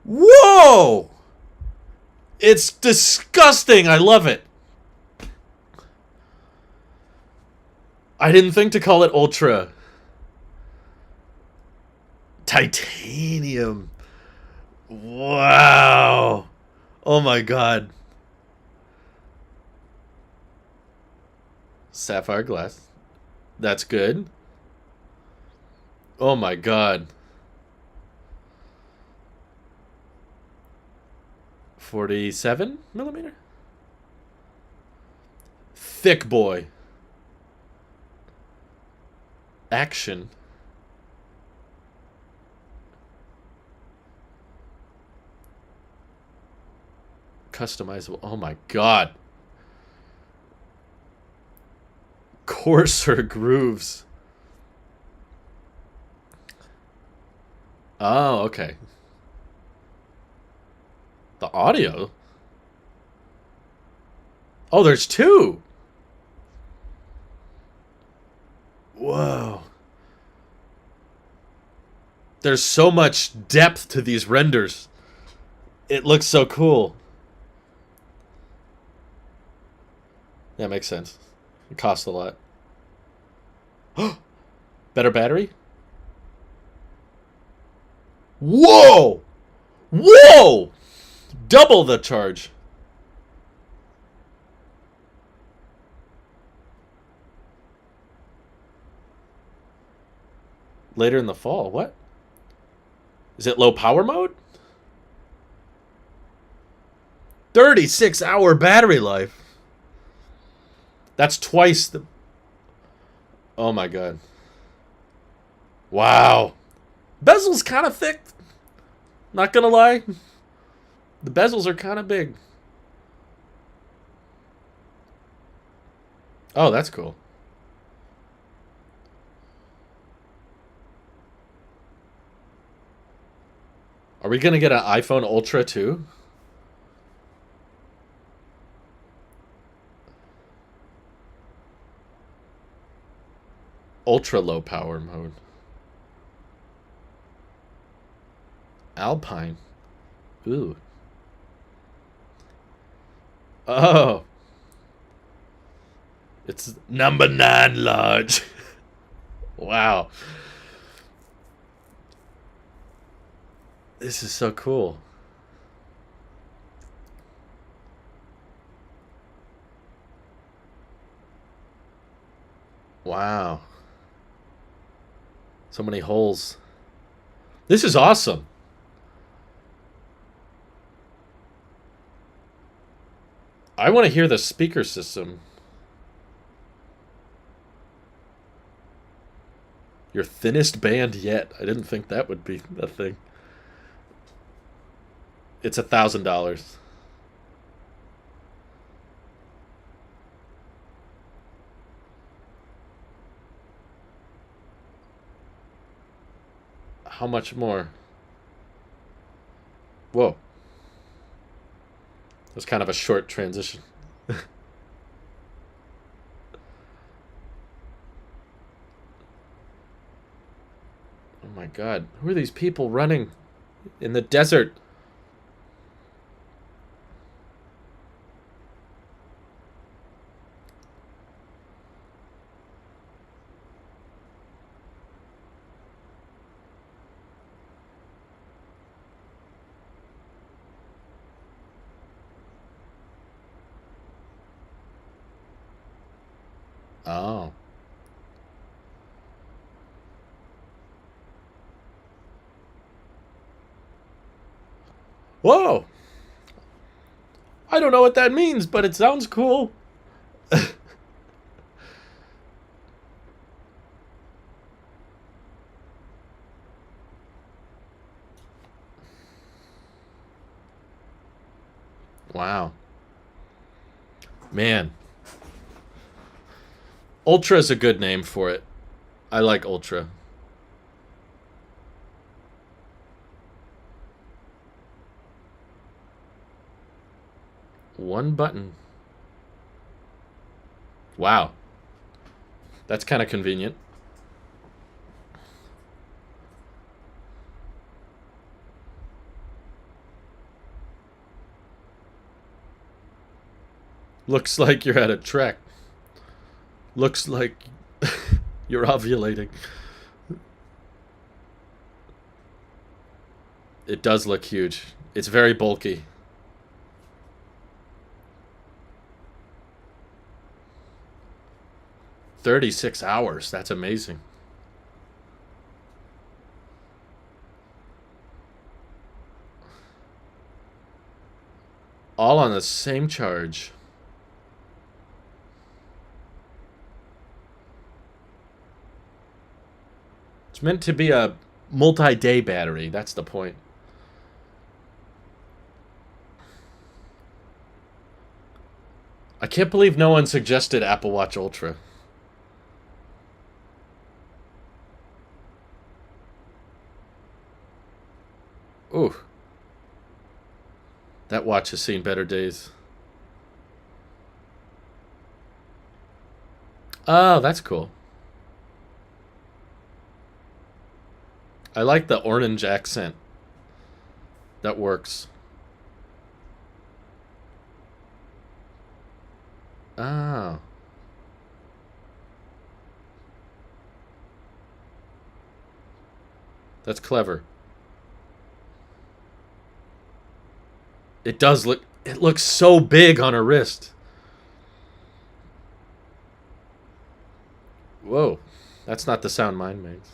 Whoa. It's disgusting. I love it. I didn't think to call it Ultra. Titanium. Wow. Oh my God. Sapphire glass. That's good. Oh my God. 47 millimeter? Thick boy. Action. Customizable. Oh my God. Coarser grooves. Oh, okay. The audio? Oh, there's two. Whoa. There's so much depth to these renders. It looks so cool. That makes sense. It costs a lot. Better battery? Whoa! Whoa! Double the charge. Later in the fall. What? Is it low power mode? 36-hour battery life. That's twice the... Oh my God. Wow. Bezel's kind of thick. Not gonna lie. The bezels are kind of big. Oh, that's cool. Are we gonna get an iPhone Ultra too? ultra low power mode. Alpine. Ooh. Oh. It's number 9 large. Wow. This is so cool. Wow. So many holes. This is awesome. I want to hear the speaker system. Your thinnest band yet. I didn't think that would be a thing. It's $1,000. How much more? Whoa. That's kind of a short transition. Oh my god. Who are these people running in the desert? Oh. Whoa! I don't know what that means, but it sounds cool. Wow. Man. Ultra is a good name for it. I like Ultra. One button. Wow. That's kind of convenient. Looks like you're at a trek. Looks like you're ovulating. It does look huge. It's very bulky. $36. That's amazing. All on the same charge. It's meant to be a multi-day battery. That's the point. I can't believe no one suggested Apple Watch Ultra. Ooh. That watch has seen better days. Oh, that's cool. I like the orange accent. That works. Oh. That's clever. It does look... It looks so big on her wrist. Whoa. That's not the sound mine makes.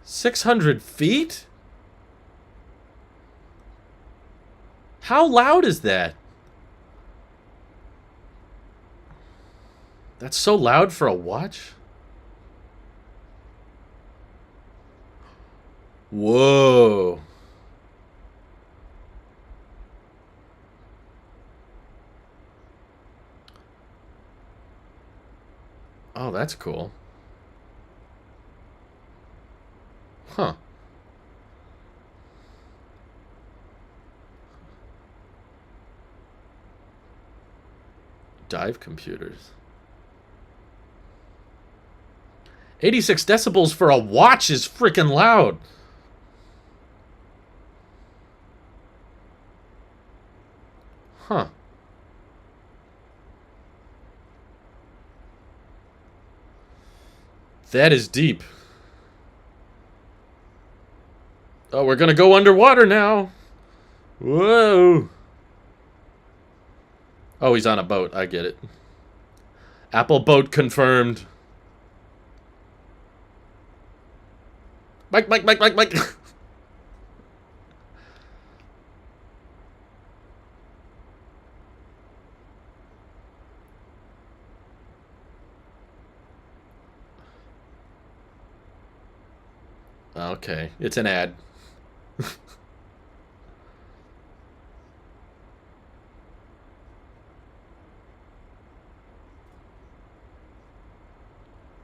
$600? How loud is that? That's so loud for a watch? Whoa. Oh, that's cool. Huh. Dive computers. 86 decibels for a watch is freaking loud. Huh. That is deep. Oh, we're gonna go underwater now. Whoa. Oh, he's on a boat. I get it. Apple boat confirmed. Mike. Okay, it's an ad.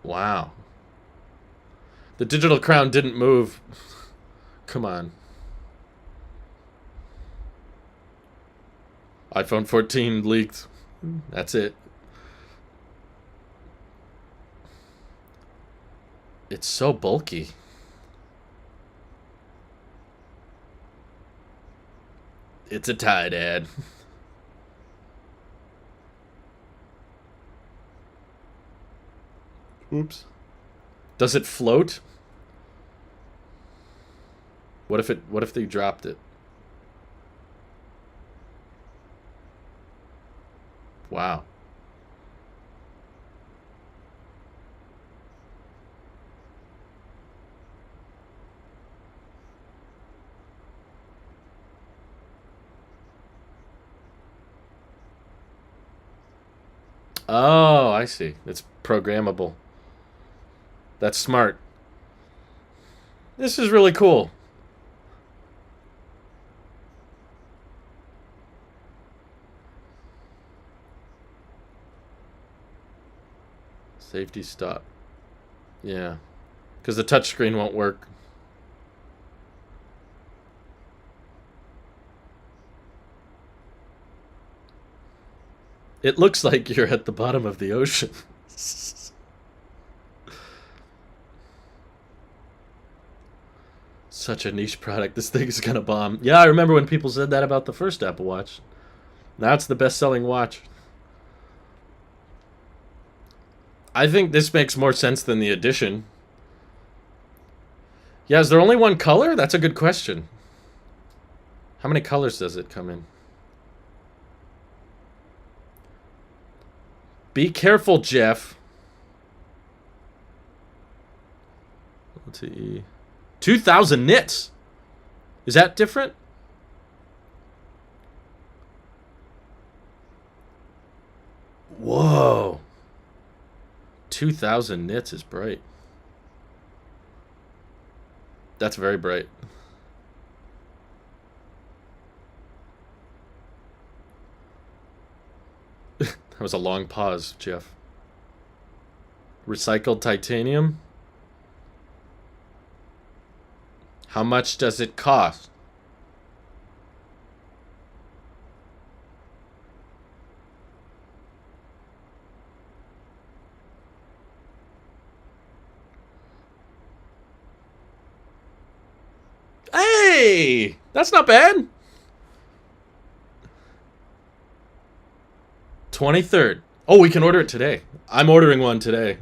Wow. The digital crown didn't move. Come on. iPhone 14 leaked. That's it. It's so bulky. It's a Tide ad. Oops. Does it float? What if they dropped it? Wow. Oh, I see. It's programmable. That's smart. This is really cool. Safety stop. Yeah. Because the touchscreen won't work. It looks like you're at the bottom of the ocean. Such a niche product. This thing is gonna bomb. Yeah, I remember when people said that about the first Apple Watch. Now it's the best-selling watch. I think this makes more sense than the Edition. Yeah, is there only one color? That's a good question. How many colors does it come in? Be careful, Jeff. Let's see. 2,000 nits. Is that different? Whoa. 2,000 nits is bright. That's very bright. That was a long pause, Jeff. Recycled titanium? How much does it cost? Hey! That's not bad. 23rd. Oh, we can order it today. I'm ordering one today.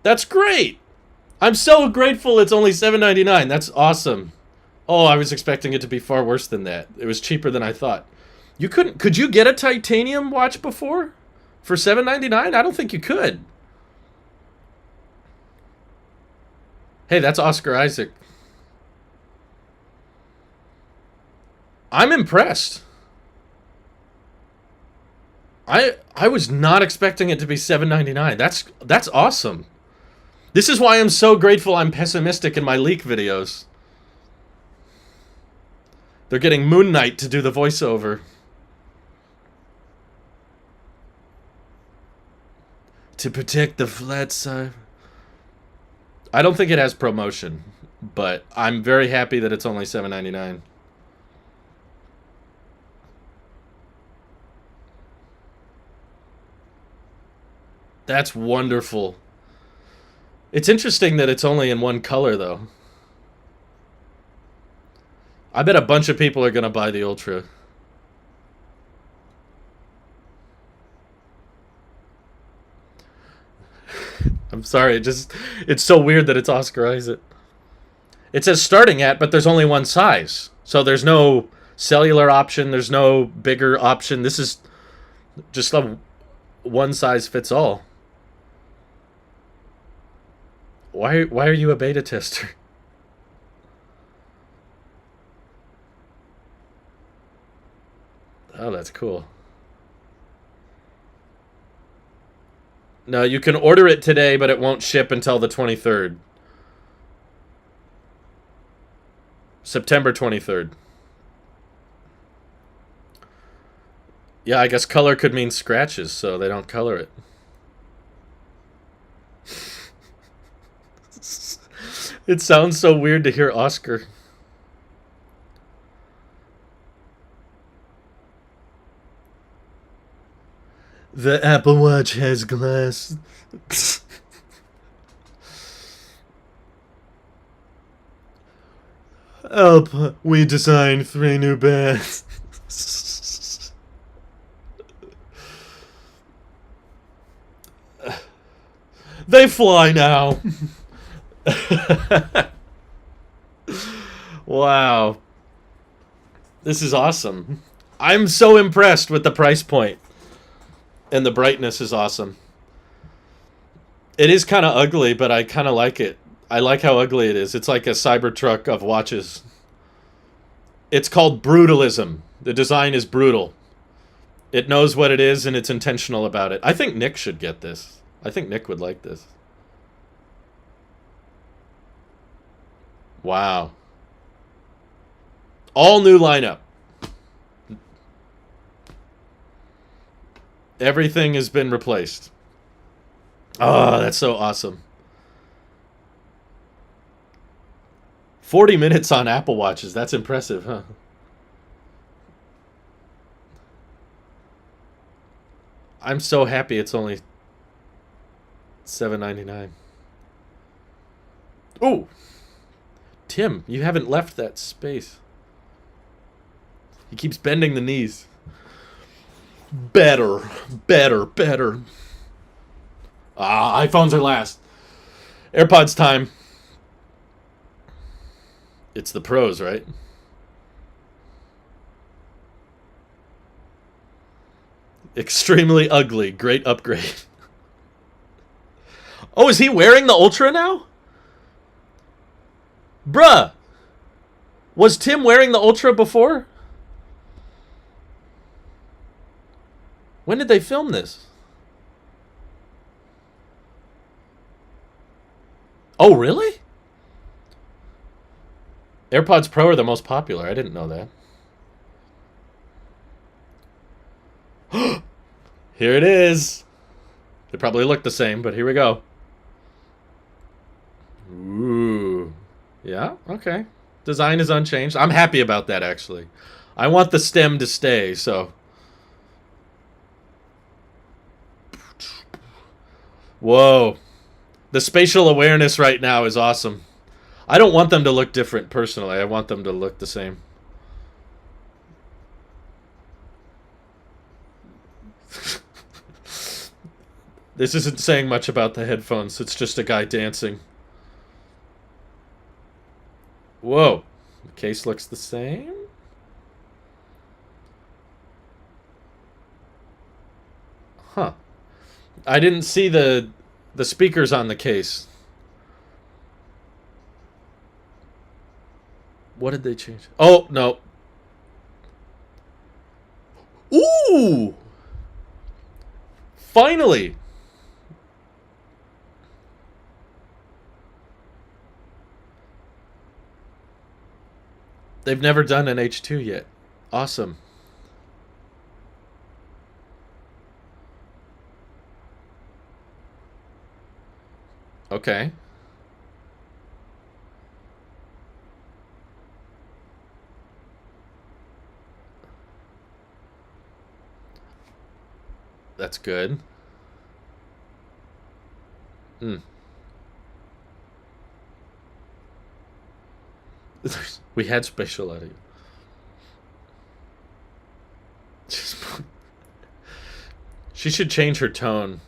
That's great! I'm so grateful it's only $7.99. That's awesome. Oh, I was expecting it to be far worse than that. It was cheaper than I thought. You couldn't... Could you get a titanium watch before? For $7.99? I don't think you could. Hey, that's Oscar Isaac. I'm impressed. I was not expecting it to be $7.99. That's awesome. This is why I'm so grateful I'm pessimistic in my leak videos. They're getting Moon Knight to do the voiceover. To protect the flat side. I don't think it has promotion, but I'm very happy that it's only $7.99. That's wonderful. It's interesting that it's only in one color, though. I bet a bunch of people are going to buy the Ultra. I'm sorry, it's so weird that it's Oscar Isaac. It says starting at, but there's only one size. So there's no cellular option, there's no bigger option. This is just a one size fits all. Why are you a beta tester? Oh, that's cool. No, you can order it today, but it won't ship until the 23rd. September 23rd. Yeah, I guess color could mean scratches, so they don't color it. It sounds so weird to hear Oscar. The Apple Watch has glass. Help, we designed 3 new bands. They fly now. Wow. This is awesome. I'm so impressed with the price point. And the brightness is awesome. It is kind of ugly, but I kind of like it. I like how ugly it is. It's like a Cybertruck of watches. It's called brutalism. The design is brutal. It knows what it is, and it's intentional about it. I think Nick should get this. I think Nick would like this. Wow. All new lineup. Everything has been replaced. Oh, that's so awesome. 40 minutes on Apple Watches. That's impressive, huh? I'm so happy it's only $7.99. Oh, Tim, you haven't left that space. He keeps bending the knees. Better. Ah, iPhones are last. AirPods time. It's the Pros, right? Extremely ugly. Great upgrade. Oh, is he wearing the Ultra now? Bruh. Was Tim wearing the Ultra before? When did they film this? Oh, really? AirPods Pro are the most popular. I didn't know that. Here it is. They probably look the same, but here we go. Ooh. Yeah, okay. Design is unchanged. I'm happy about that, actually. I want the stem to stay, so... Whoa. The spatial awareness right now is awesome. I don't want them to look different, personally. I want them to look the same. This isn't saying much about the headphones. It's just a guy dancing. Whoa. The case looks the same? Huh. I didn't see the speakers on the case. What did they change? Oh, no. Ooh! Finally! They've never done an H2 yet. Awesome. Okay. That's good. Mm. We had spatial audio. She should change her tone.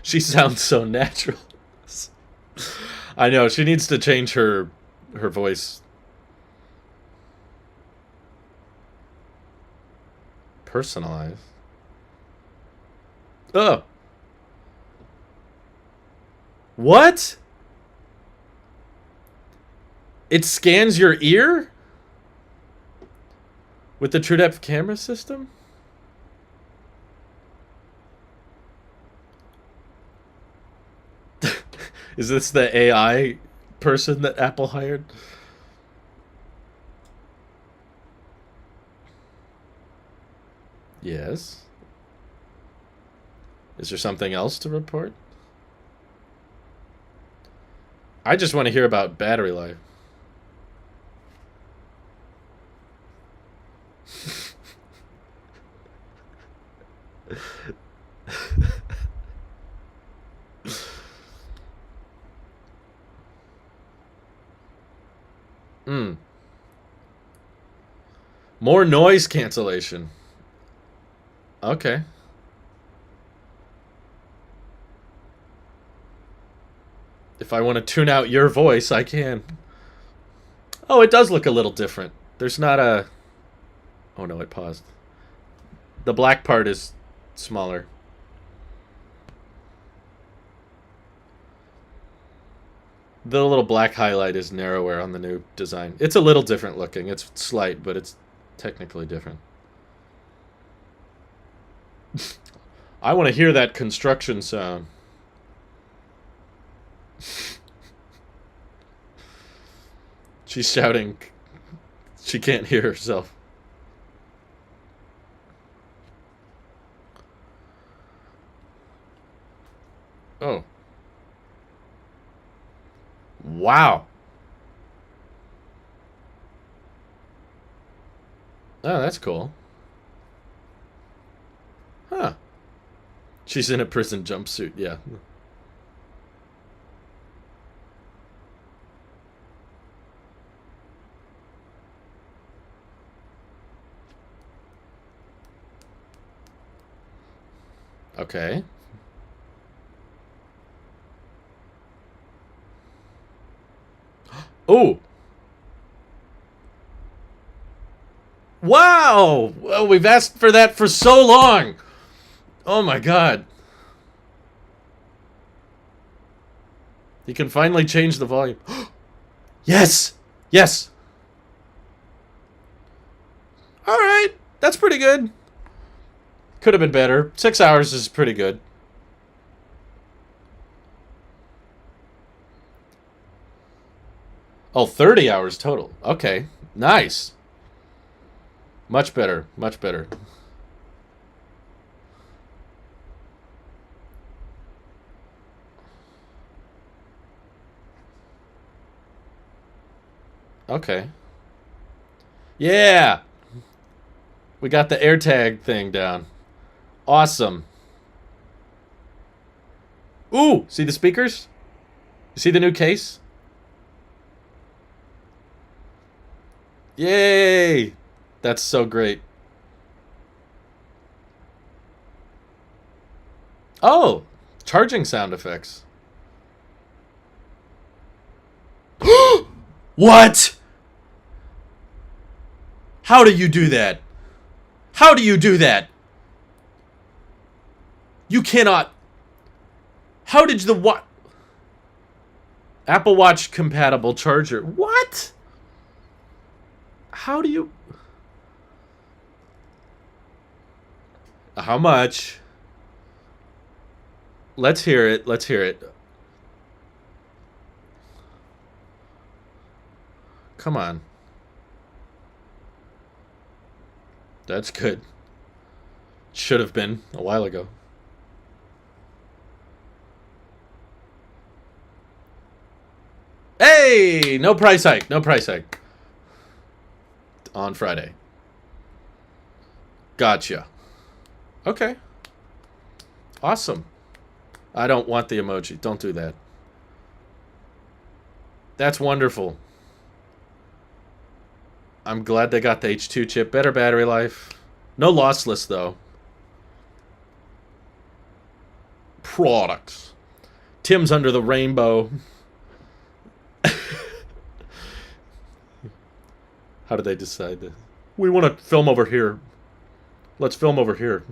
She sounds so natural. I know, she needs to change her voice. Personalize. Oh. What? It scans your ear? With the true depth camera system? Is this the AI person that Apple hired? Yes. Is there something else to report? I just want to hear about battery life. More noise cancellation. Okay. If I want to tune out your voice, I can. Oh, it does look a little different. There's not a... Oh no, it paused. The black part is smaller. The little black highlight is narrower on the new design. It's a little different looking. It's slight, but it's technically different. I want to hear that construction sound. She's shouting. She can't hear herself. Oh. Wow. Oh, that's cool. Huh. She's in a prison jumpsuit, yeah. Okay. Oh. Wow! Well, we've asked for that for so long. Oh my god. You can finally change the volume. Yes! Yes! Alright. That's pretty good. Could have been better. 6 hours is pretty good. Oh, 30 hours total. Okay. Nice. Much better. Much better. Okay. Yeah! We got the AirTag thing down. Awesome. Ooh! See the speakers? You see the new case? Yay! That's so great. Oh! Charging sound effects. What? How do you do that? How do you do that? You cannot. How did the what? Apple Watch compatible charger. What? How do you? How much? Let's hear it. Let's hear it. Come on. That's good. Should have been a while ago. Hey! No price hike. No price hike. On Friday. Gotcha. Okay. Awesome. I don't want the emoji. Don't do that. That's wonderful. I'm glad they got the H2 chip. Better battery life. No lossless, though. Products. Tim's under the rainbow. How did they decide this? We want to film over here. Let's film over here.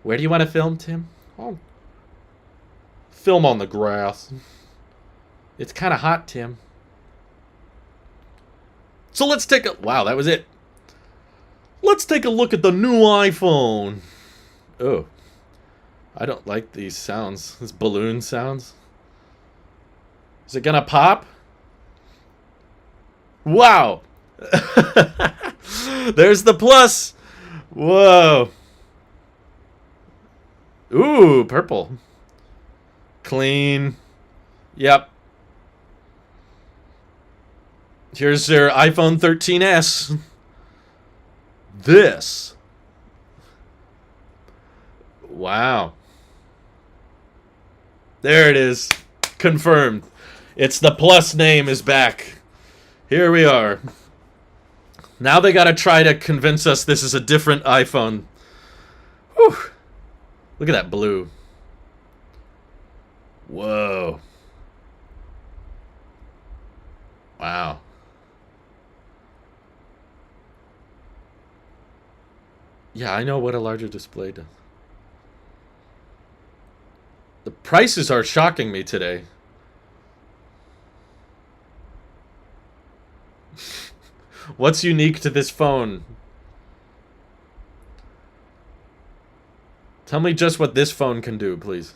Where do you want to film, Tim? Oh. Film on the grass. It's kind of hot, Tim. So let's take a... Wow, that was it. Let's take a look at the new iPhone. Oh. I don't like these sounds. These balloon sounds. Is it gonna pop? Wow. There's the plus. Whoa. Ooh, purple. Clean. Yep. Here's their iPhone 13s. This. Wow. There it is. Confirmed. It's the Plus name is back. Here we are. Now they gotta try to convince us this is a different iPhone. Whew. Look at that blue. Whoa. Wow. Yeah, I know what a larger display does. The prices are shocking me today. What's unique to this phone? Tell me just what this phone can do, please.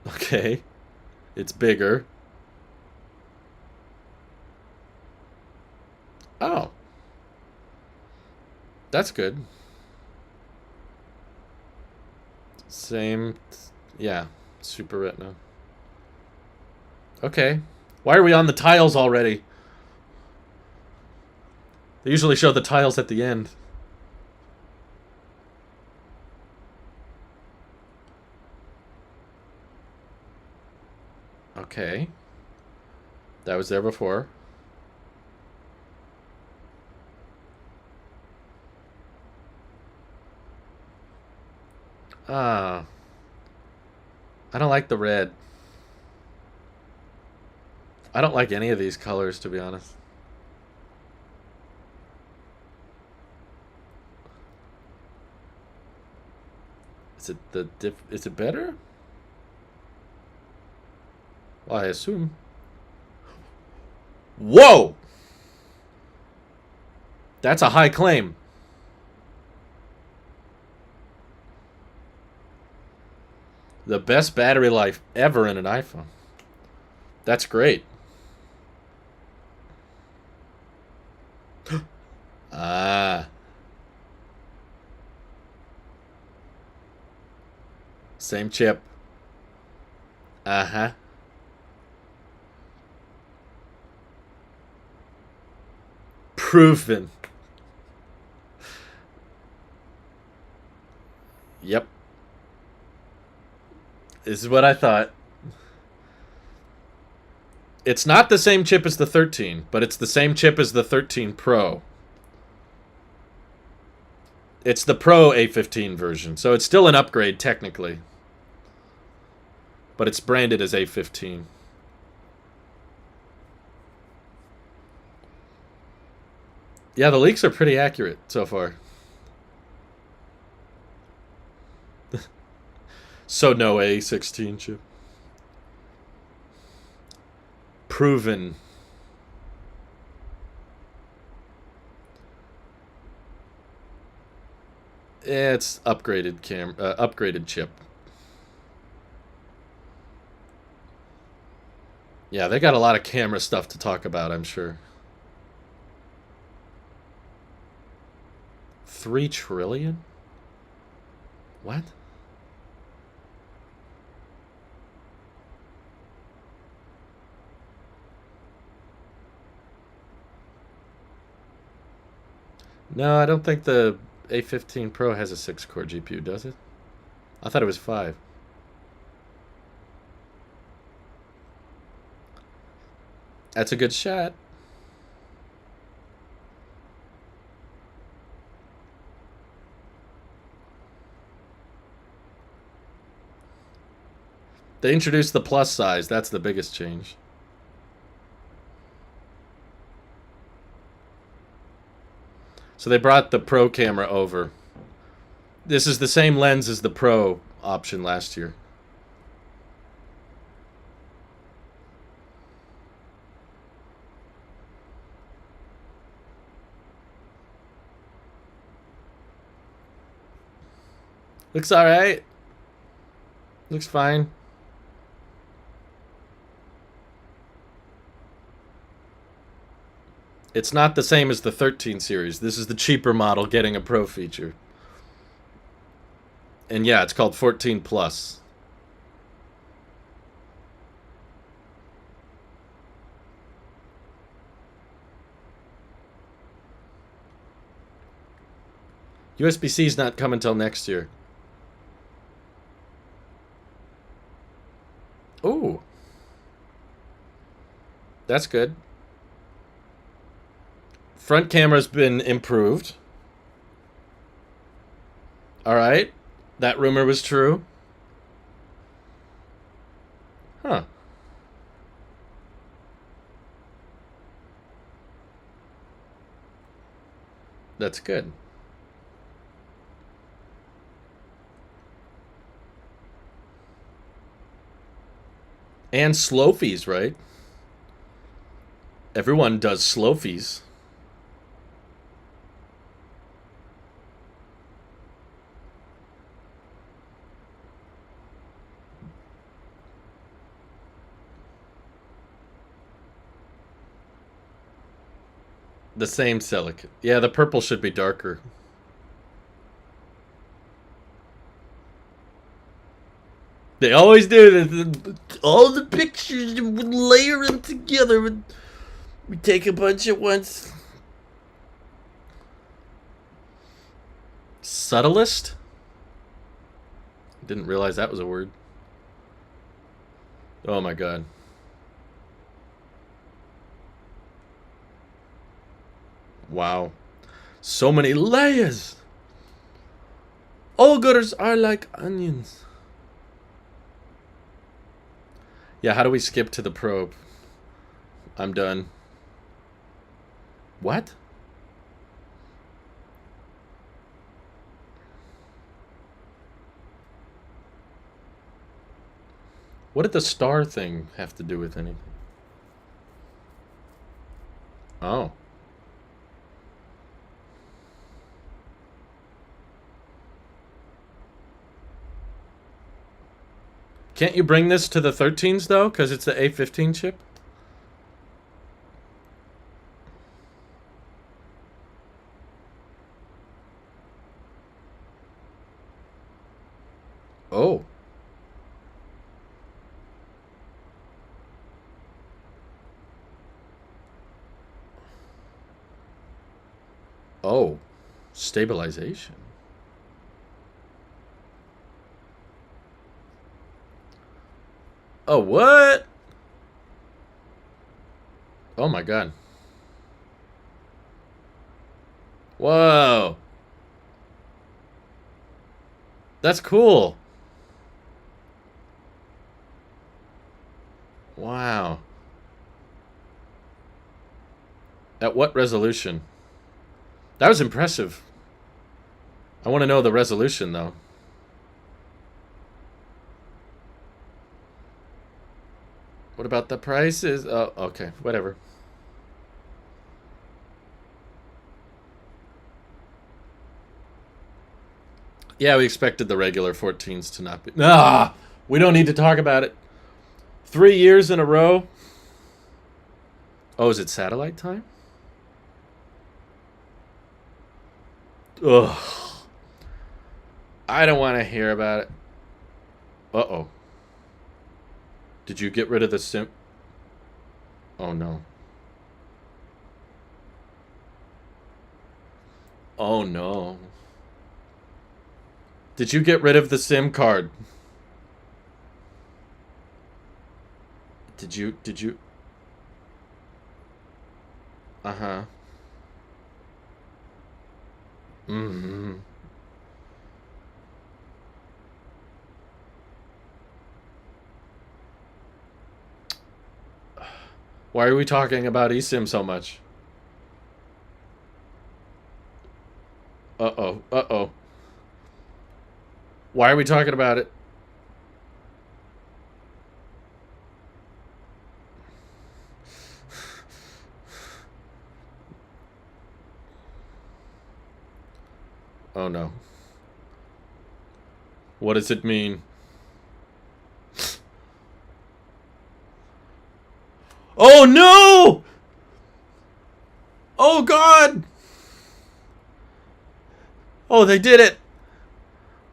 Okay. It's bigger. Oh. That's good. Same. Yeah. Super Retina. Okay. Why are we on the tiles already? They usually show the tiles at the end. Okay. That was there before. Ah. I don't like the red. I don't like any of these colors, to be honest. Is it the is it better? Well, I assume. Whoa! That's a high claim. The best battery life ever in an iPhone. That's great. Ah. Same chip. Uh-huh. Proven. Yep. This is what I thought. It's not the same chip as the 13, but it's the same chip as the 13 Pro. It's the Pro A15 version, so it's still an upgrade technically. But it's branded as A15. Yeah, the leaks are pretty accurate so far. So no A16 chip. Proven. It's upgraded upgraded chip. Yeah, they got a lot of camera stuff to talk about, I'm sure. 3 trillion? What? No, I don't think the A15 Pro has a 6-core GPU, does it? I thought it was 5. That's a good shot. They introduced the plus size. That's the biggest change. So they brought the Pro camera over. This is the same lens as the Pro option last year. Looks alright. Looks fine. It's not the same as the 13 series. This is the cheaper model getting a Pro feature. And yeah, it's called 14 Plus. USB-C is not coming until next year. Ooh. That's good. Front camera's been improved. Alright. That rumor was true. Huh. That's good. And slow fees, right? Everyone does slow fees. The same silicon. Yeah, the purple should be darker. They always do this. All the pictures would layer them together. We take a bunch at once. Subtlest? Didn't realize that was a word. Oh my god. Wow. So many layers. Ogres are like onions. Yeah, how do we skip to the probe? I'm done. What? What did the star thing have to do with anything? Oh. Can't you bring this to the 13s, though? Because it's the A15 chip? Oh. Oh. Stabilization. Oh, what? Oh my god. Whoa. That's cool. Wow. At what resolution? That was impressive. I want to know the resolution, though. What about the prices? Oh, okay. Whatever. Yeah, we expected the regular 14s to not be... Ah! We don't need to talk about it. 3 years in a row. Oh, is it satellite time? Ugh. I don't want to hear about it. Uh-oh. Did you get rid of the sim? Oh, no. Oh no. Did you get rid of the SIM card? Did you? Uh-huh. Mm-hmm. Why are we talking about eSIM so much? Uh-oh. Uh-oh. Why are we talking about it? Oh no. What does it mean? Oh no! Oh god! Oh, they did it!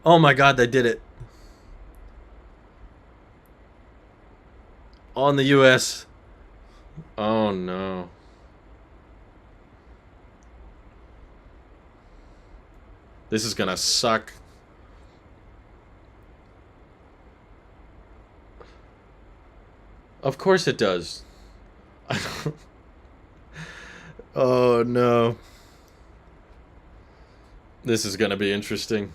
Oh my god, they did it. On the US. Oh no. This is gonna suck. Of course it does. Oh no. This is gonna be interesting.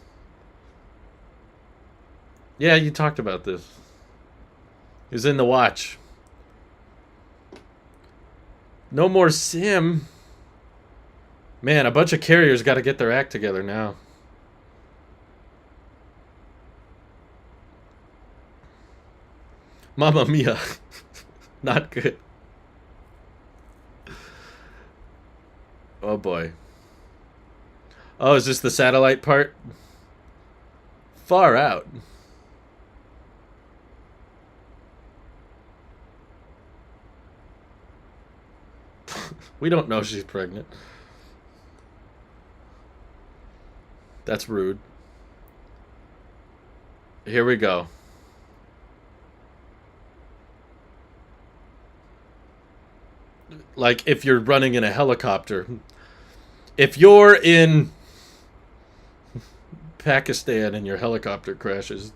Yeah, you talked about this. It was in the watch. No more SIM. Man, a bunch of carriers got to get their act together now. Mamma mia. Not good. Oh boy. Oh, is this the satellite part? Far out. We don't know she's pregnant. That's rude. Here we go. Like if you're running in a helicopter. If you're in Pakistan and your helicopter crashes,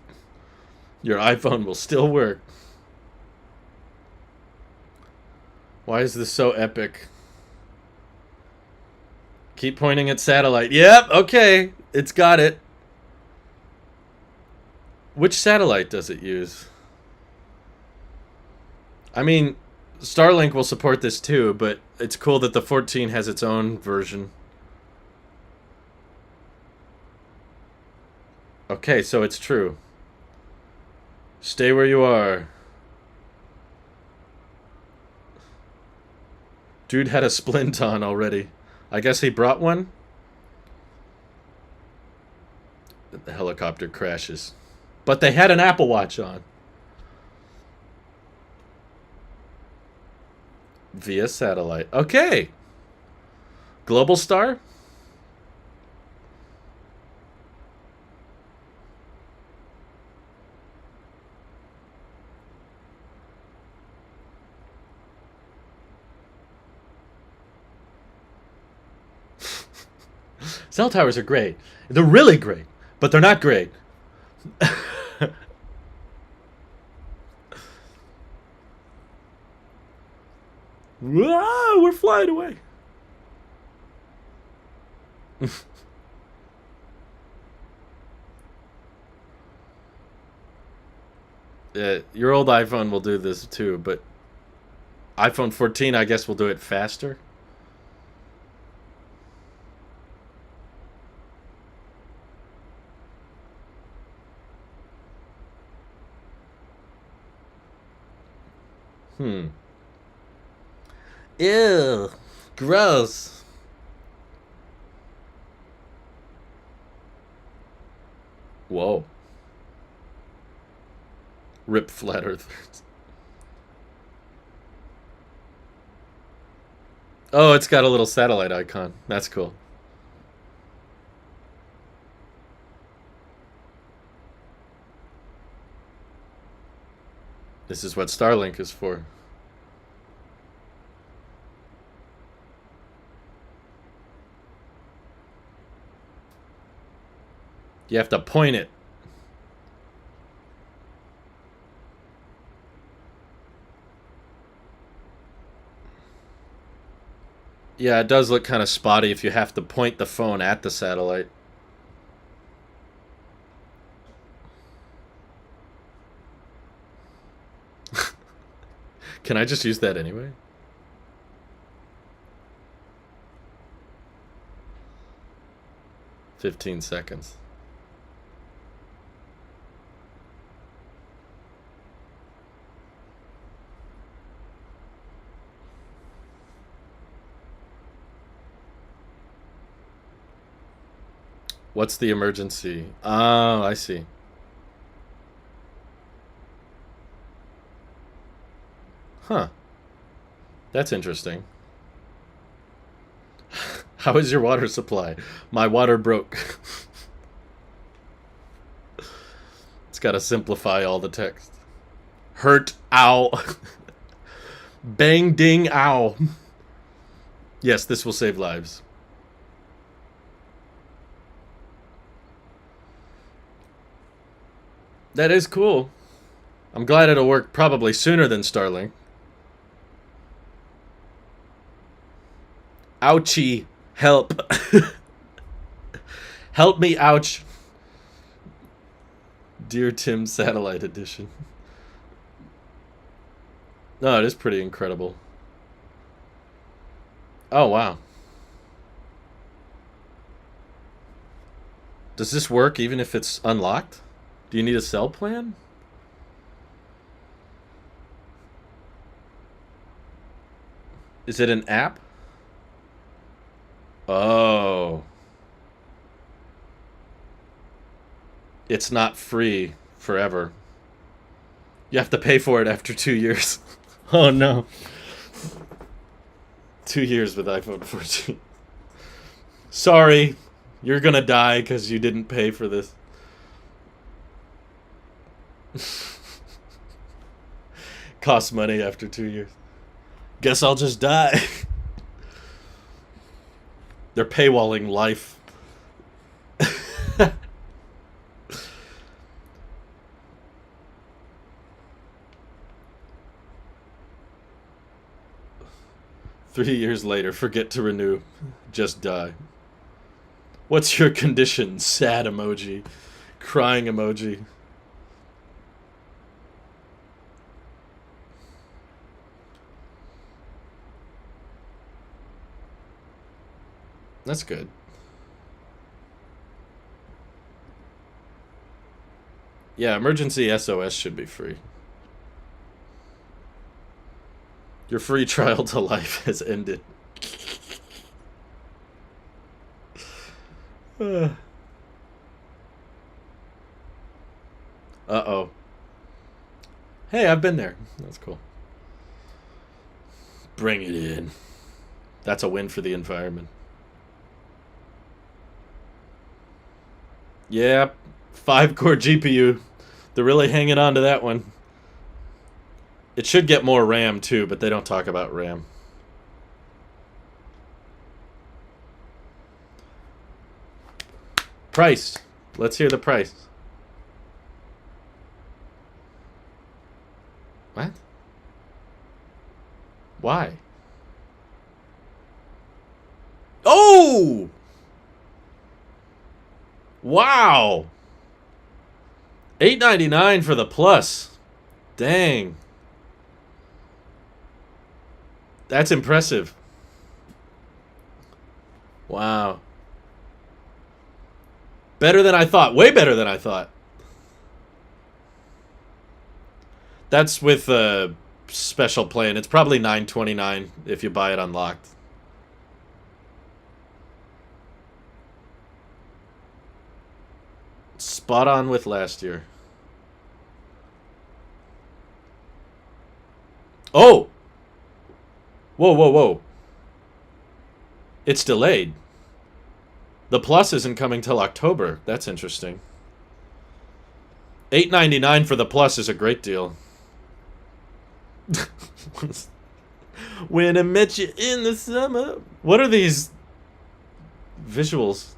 your iPhone will still work. Why is this so epic? Keep pointing at satellite. Yep, okay. It's got it. Which satellite does it use? I mean, Starlink will support this too, but it's cool that the 14 has its own version. Okay, so it's true. Stay where you are. Dude had a splint on already. I guess he brought one? The helicopter crashes. But they had an Apple Watch on. Via satellite. Okay. Global Star? Cell towers are great. They're really great, but they're not great. Whoa, we're flying away. Your old iPhone will do this too, but iPhone 14, I guess, will do it faster. Hmm. Ew. Gross. Whoa. Rip flat earthers. Oh, it's got a little satellite icon. That's cool. This is what Starlink is for. You have to point it. Yeah, it does look kind of spotty if you have to point the phone at the satellite. Can I just use that anyway? $15. What's the emergency? Oh, I see. Huh. That's interesting. How is your water supply? My water broke. It's got to simplify all the text. Hurt, ow. Bang, ding, ow. Yes, this will save lives. That is cool. I'm glad it'll work probably sooner than Starlink. Ouchie. Help. Help me, ouch. Dear Tim Satellite Edition. No, it is pretty incredible. Oh, wow. Does this work even if it's unlocked? Do you need a cell plan? Is it an app? Oh. It's not free forever. You have to pay for it after 2 years. Oh no. 2 years with iPhone 14. Sorry, you're gonna die because you didn't pay for this. Costs money after 2 years. Guess I'll just die. They're paywalling life. 3 years later, forget to renew. Just die. What's your condition? Sad emoji. Crying emoji. That's good. Yeah, emergency SOS should be free. Your free trial to life has ended. Uh-oh. Hey, I've been there. That's cool. Bring it in. That's a win for the environment. Yep. 5-core GPU. They're really hanging on to that one. It should get more RAM too, but they don't talk about RAM. Price. Let's hear the price. What? Why? Oh! Wow! $8.99 for the Plus. Dang. That's impressive. Wow. Better than I thought. Way better than I thought. That's with a special plan. It's probably $9.29 if you buy it unlocked. Spot on with last year. Oh! Whoa, whoa, whoa. It's delayed. The Plus isn't coming till October. That's interesting. $8.99 for the Plus is a great deal. When I met you in the summer. What are these visuals?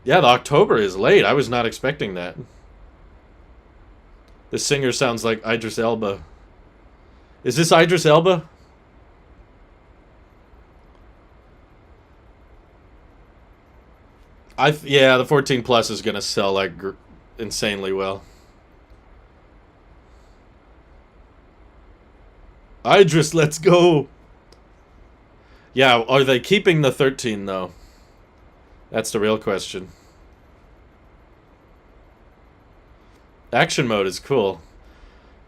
Yeah, the October is late. I was not expecting that. The singer sounds like Idris Elba. Is this Idris Elba? Yeah, the 14 Plus is gonna sell like insanely well. Idris, let's go. Yeah, are they keeping the 13 though? That's the real question. Action mode is cool.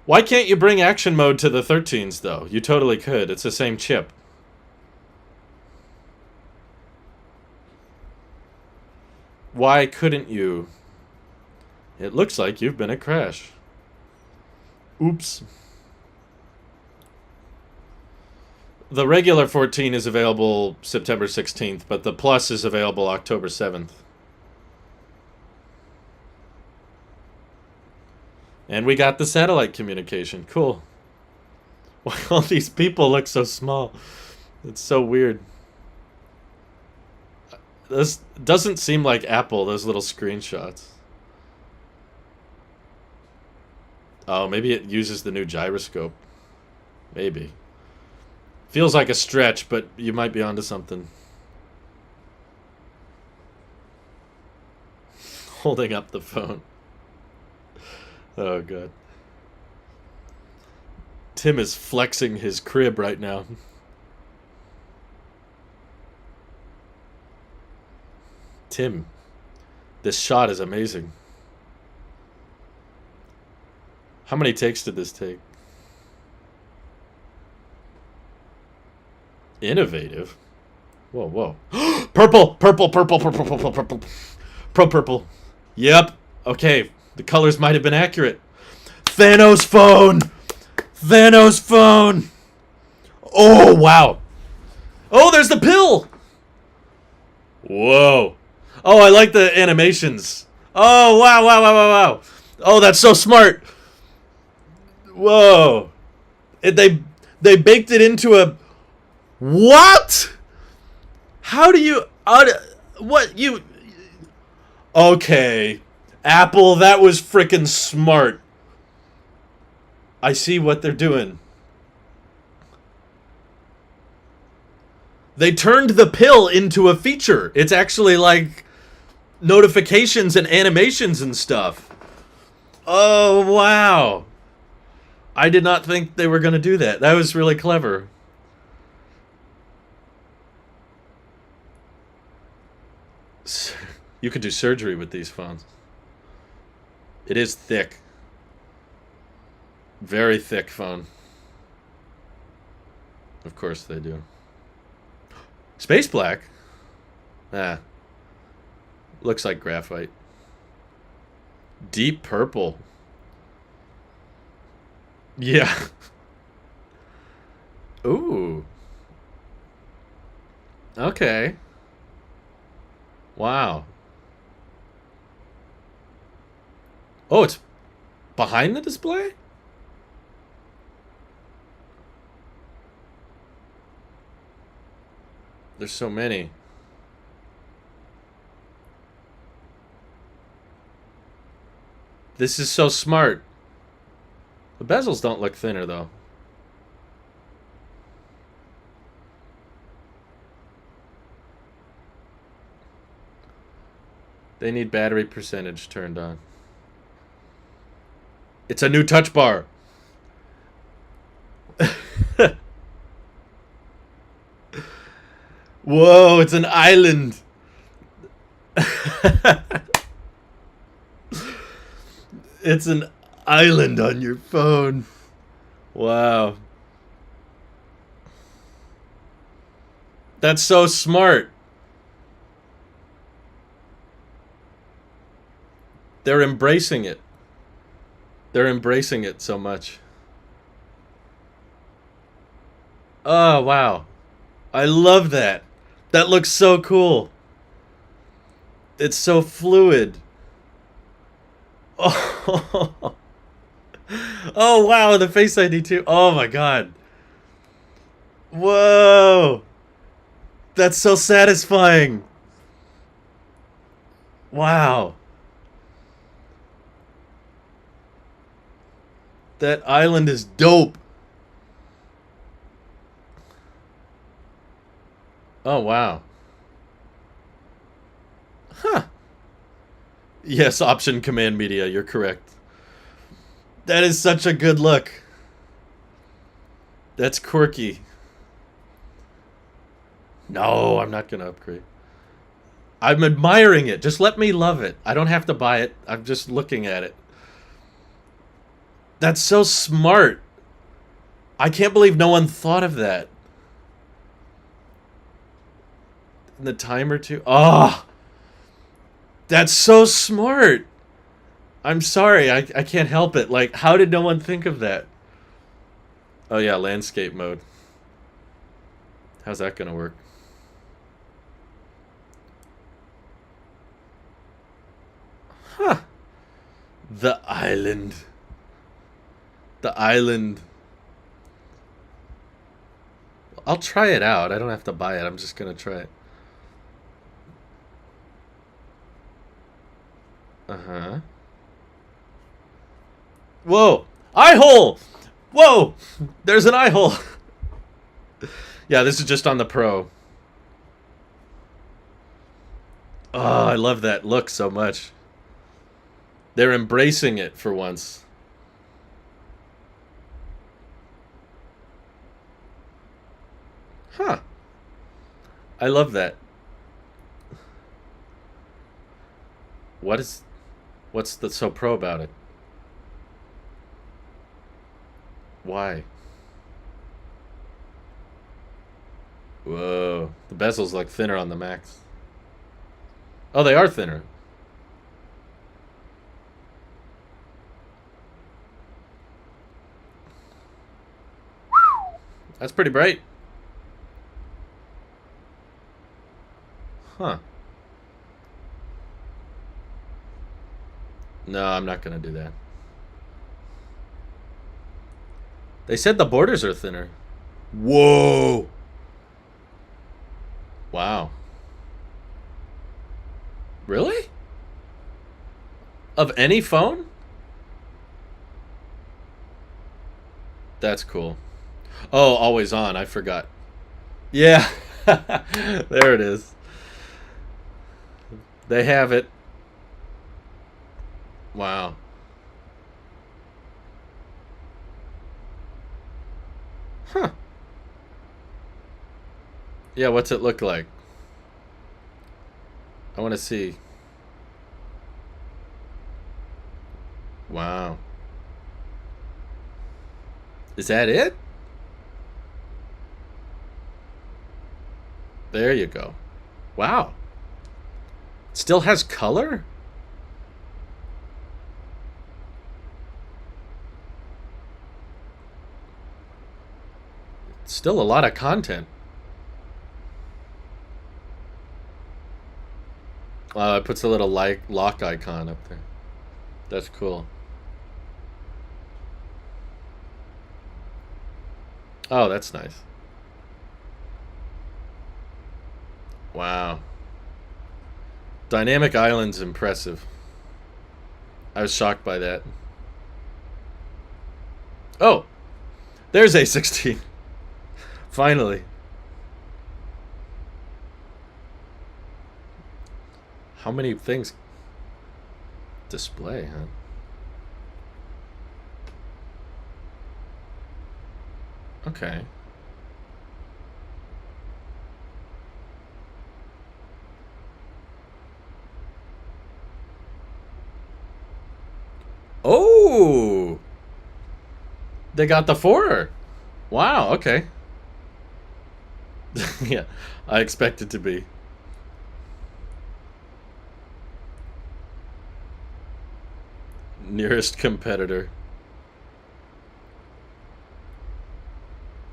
Why can't you bring action mode to the 13s though? You totally could. It's the same chip. Why couldn't you? It looks like you've been a crash. Oops. The regular 14 is available September 16th, but the Plus is available October 7th. And we got the satellite communication. Cool. Why all these people look so small? It's so weird. This doesn't seem like Apple, those little screenshots. Oh, maybe it uses the new gyroscope. Maybe. Feels like a stretch, but you might be onto something. Holding up the phone. Oh, God. Tim is flexing his crib right now. Tim, this shot is amazing. How many takes did this take? Innovative? Whoa, whoa. Purple! Purple, purple, purple, purple, purple. Purple. Yep. Okay, the colors might have been accurate. Thanos phone! Thanos phone! Oh, wow. Oh, there's the pill! Whoa. Oh, I like the animations. Oh, wow, wow, wow, wow, wow. Oh, that's so smart. Whoa. They baked it into a... What? How do you... what? You... Okay. Apple, that was frickin' smart. I see what they're doing. They turned the pill into a feature. It's actually like notifications and animations and stuff. Oh, wow. I did not think they were going to do that. That was really clever. You could do surgery with these phones. It is thick. Very thick phone. Of course they do. Space black? Ah. Looks like graphite. Deep purple. Yeah. Ooh. Okay. Wow. Oh, it's behind the display? There's so many. This is so smart. The bezels don't look thinner, though. They need battery percentage turned on. It's a new touch bar. Whoa, it's an island. It's an island on your phone. Wow. That's so smart. They're embracing it. They're embracing it so much. Oh, wow. I love that. That looks so cool. It's so fluid. Oh, oh wow, the Face ID too. Oh my god. Whoa. That's so satisfying. Wow. That island is dope. Oh, wow. Huh. Yes, option command media, you're correct. That is such a good look. That's quirky. No, I'm not gonna upgrade. I'm admiring it. Just let me love it. I don't have to buy it. I'm just looking at it. That's so smart. I can't believe no one thought of that. In the timer too. Oh, that's so smart. I'm sorry. I can't help it. Like, how did no one think of that? Oh yeah, landscape mode. How's that gonna work? Huh. The island. The island. I'll try it out. I don't have to buy it. I'm just gonna try it. Uh-huh. Whoa! Eye hole! Whoa! There's an eye hole! Yeah, this is just on the Pro. Oh, I love that look so much. They're embracing it for once. Huh. I love that. What's the so pro about it? Why? Whoa. The bezels look thinner on the Max. Oh, they are thinner. That's pretty bright. Huh. No, I'm not gonna do that. They said the borders are thinner. Whoa. Wow. Really? Of any phone? That's cool. Oh, always on. I forgot. Yeah. There it is. They have it. Wow. Huh. Yeah, what's it look like? I want to see. Wow. Is that it? There you go. Wow. Still has color? Still a lot of content. It puts a little lock icon up there. That's cool. Oh, that's nice. Wow. Dynamic Island's impressive. I was shocked by that. Oh! There's A16. Finally. How many things? Display, huh? Okay. Oh! They got the 4. Wow, okay. Yeah, I expect it to be. Nearest competitor.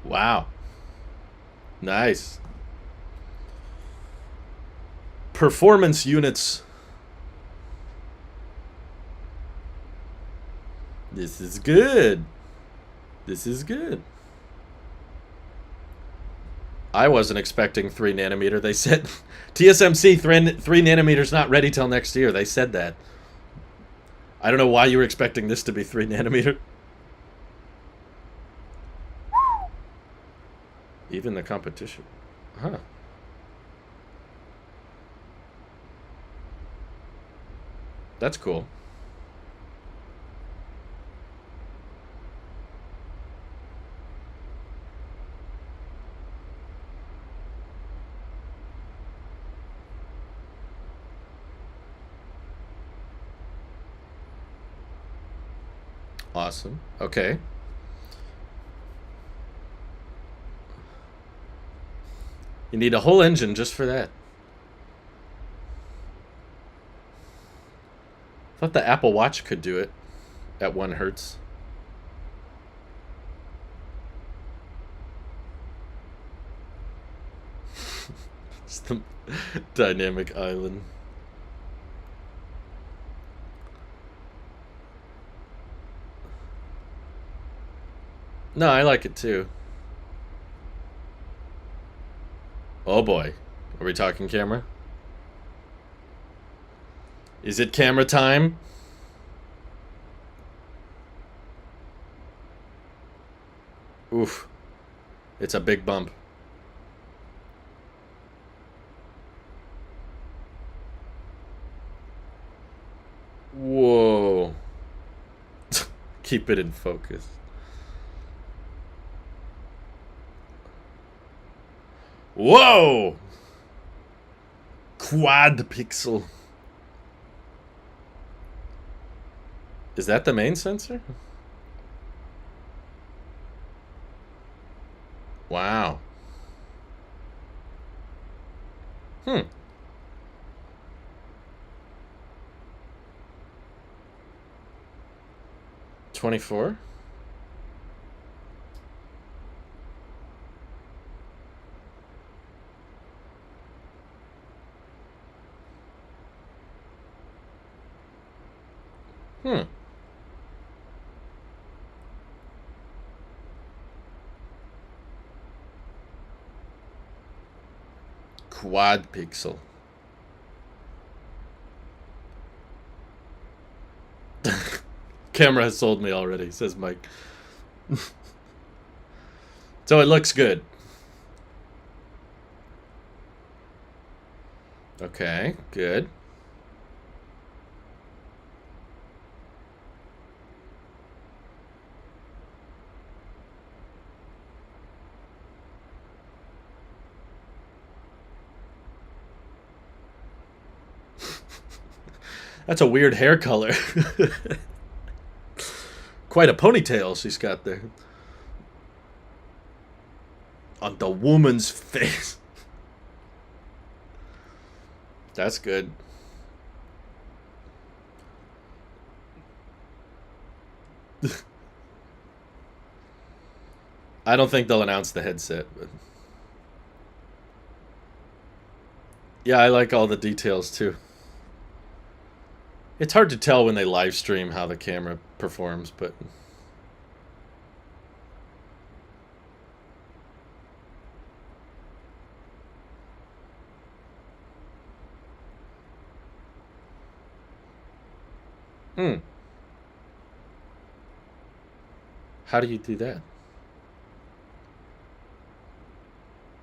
Wow. Nice. Performance units. This is good. This is good. I wasn't expecting 3 nanometer. They said TSMC 3 nanometers not ready till next year. They said that. I don't know why you were expecting this to be 3 nanometer. Even the competition. Huh. That's cool. Awesome. Okay. You need a whole engine just for that. I thought the Apple Watch could do it at 1 hertz. It's the dynamic island. No, I like it too. Oh boy. Are we talking camera? Is it camera time? Oof. It's a big bump. Whoa. Keep it in focus. Whoa! Quad pixel. Is that the main sensor? Wow. Hmm. 24? Hmm. Quad pixel. Camera has sold me already, says Mike. So it looks good. Okay, good. That's a weird hair color. Quite a ponytail she's got there. On the woman's face. That's good. I don't think they'll announce the headset, but yeah, I like all the details too. It's hard to tell when they live stream how the camera performs, but hmm. How do you do that?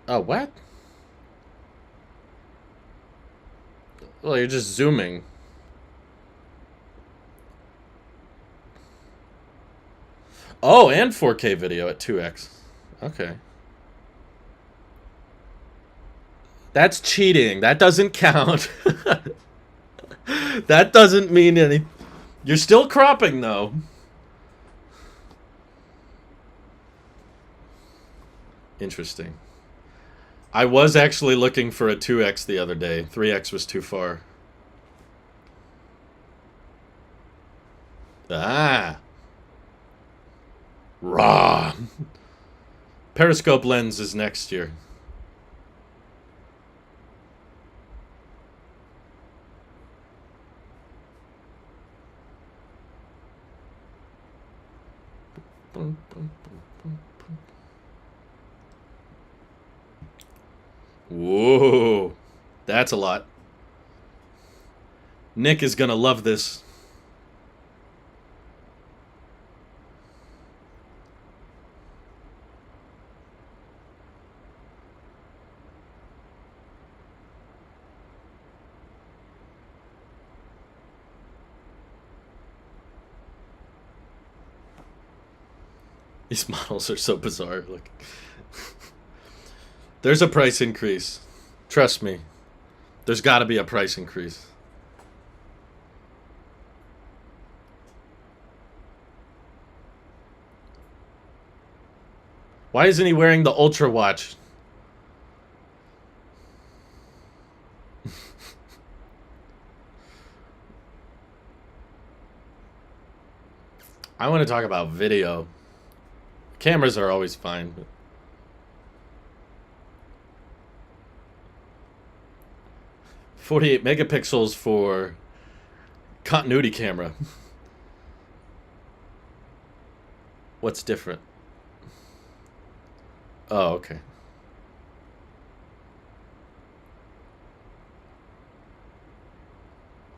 Oh, what? Well, you're just zooming. Oh, and 4K video at 2x. Okay. That's cheating. That doesn't count. That doesn't mean anything. You're still cropping, though. Interesting. I was actually looking for a 2x the other day. 3x was too far. Ah. Raw. Periscope lens is next year. Whoa. That's a lot. Nick is gonna love this. These models are so bizarre. Like, there's a price increase. Trust me. There's got to be a price increase. Why isn't he wearing the Ultra watch? I want to talk about video. Cameras are always fine. But 48 megapixels for continuity camera. What's different? Oh, okay.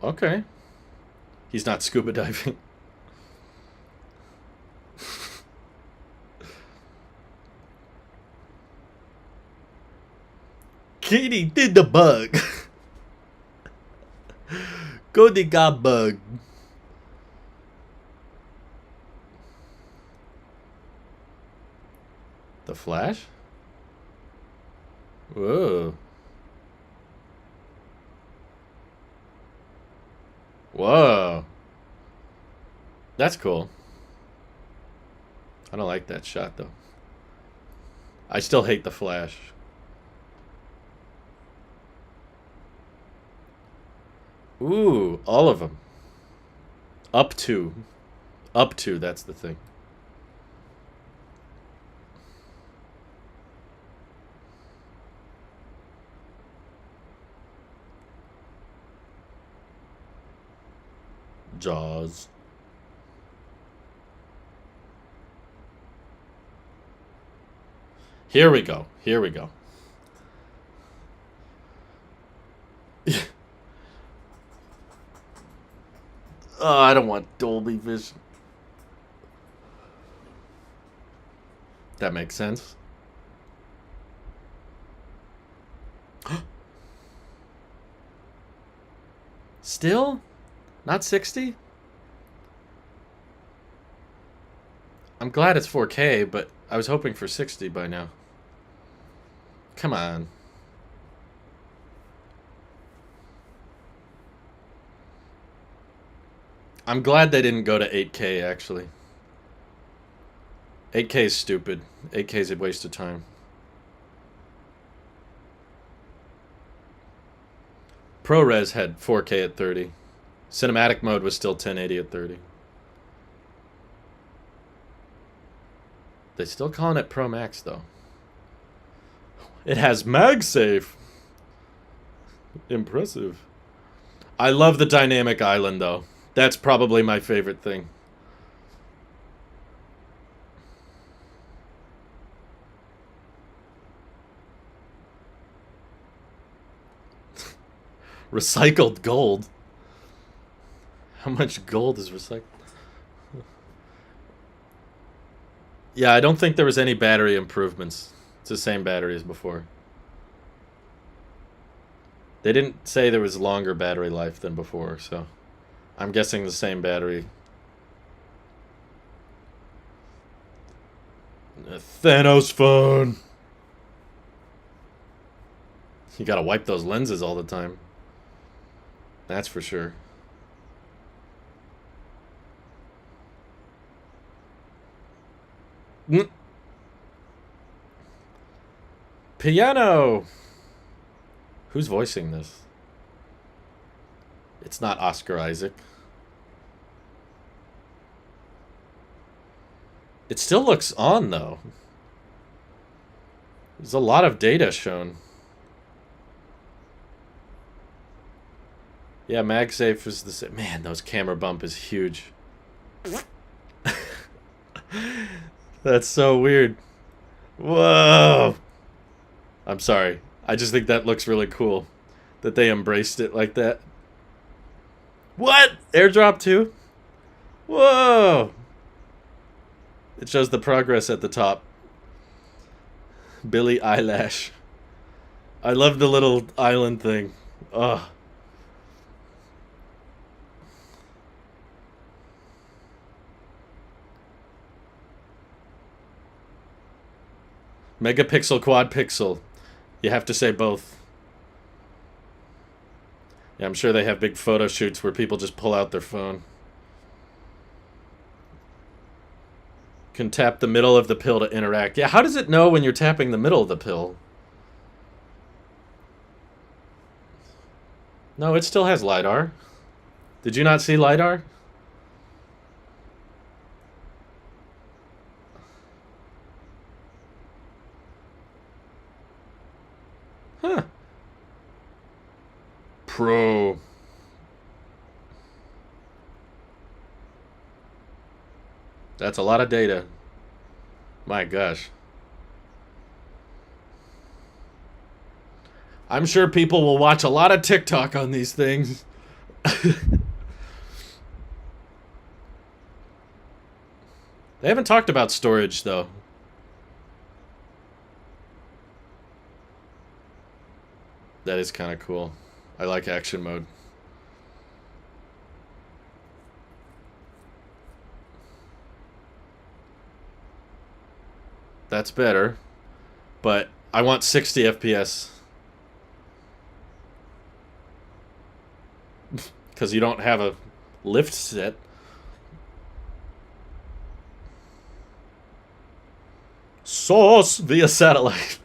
Okay. He's not scuba diving. Katie did the bug. Cody got bug. The Flash? Whoa. Whoa. That's cool. I don't like that shot, though. I still hate the Flash. Ooh, all of them. Up to. Up to, that's the thing. Jaws. Here we go. Here we go. Oh, I don't want Dolby Vision. That makes sense. Still? Not 60? I'm glad it's 4K, but I was hoping for 60 by now. Come on. I'm glad they didn't go to 8K, actually. 8K is stupid. 8K is a waste of time. ProRes had 4K at 30. Cinematic mode was still 1080 at 30. They still calling it Pro Max, though. It has MagSafe. Impressive. I love the dynamic island, though. That's probably my favorite thing. Recycled gold. How much gold is recycled? Yeah, I don't think there was any battery improvements. It's the same battery as before. They didn't say there was longer battery life than before, so I'm guessing the same battery. A Thanos phone. You gotta wipe those lenses all the time. That's for sure. Piano! Who's voicing this? It's not Oscar Isaac. It still looks on, though. There's a lot of data shown. Yeah, MagSafe is the same. Man, those camera bump is huge. That's so weird. Whoa. I'm sorry. I just think that looks really cool that they embraced it like that. What? Airdrop too? Whoa! It shows the progress at the top. Billie Eyelash. I love the little island thing. Ugh. Megapixel, quad pixel. You have to say both. Yeah, I'm sure they have big photo shoots where people just pull out their phone. Can tap the middle of the pill to interact. Yeah, how does it know when you're tapping the middle of the pill? No, it still has LiDAR. Did you not see LiDAR? Huh. Pro. That's a lot of data. My gosh. I'm sure people will watch a lot of TikTok on these things. They haven't talked about storage, though. That is kind of cool. I like action mode. That's better. But I want 60 FPS. Because you don't have a lift set. Sauce via satellite.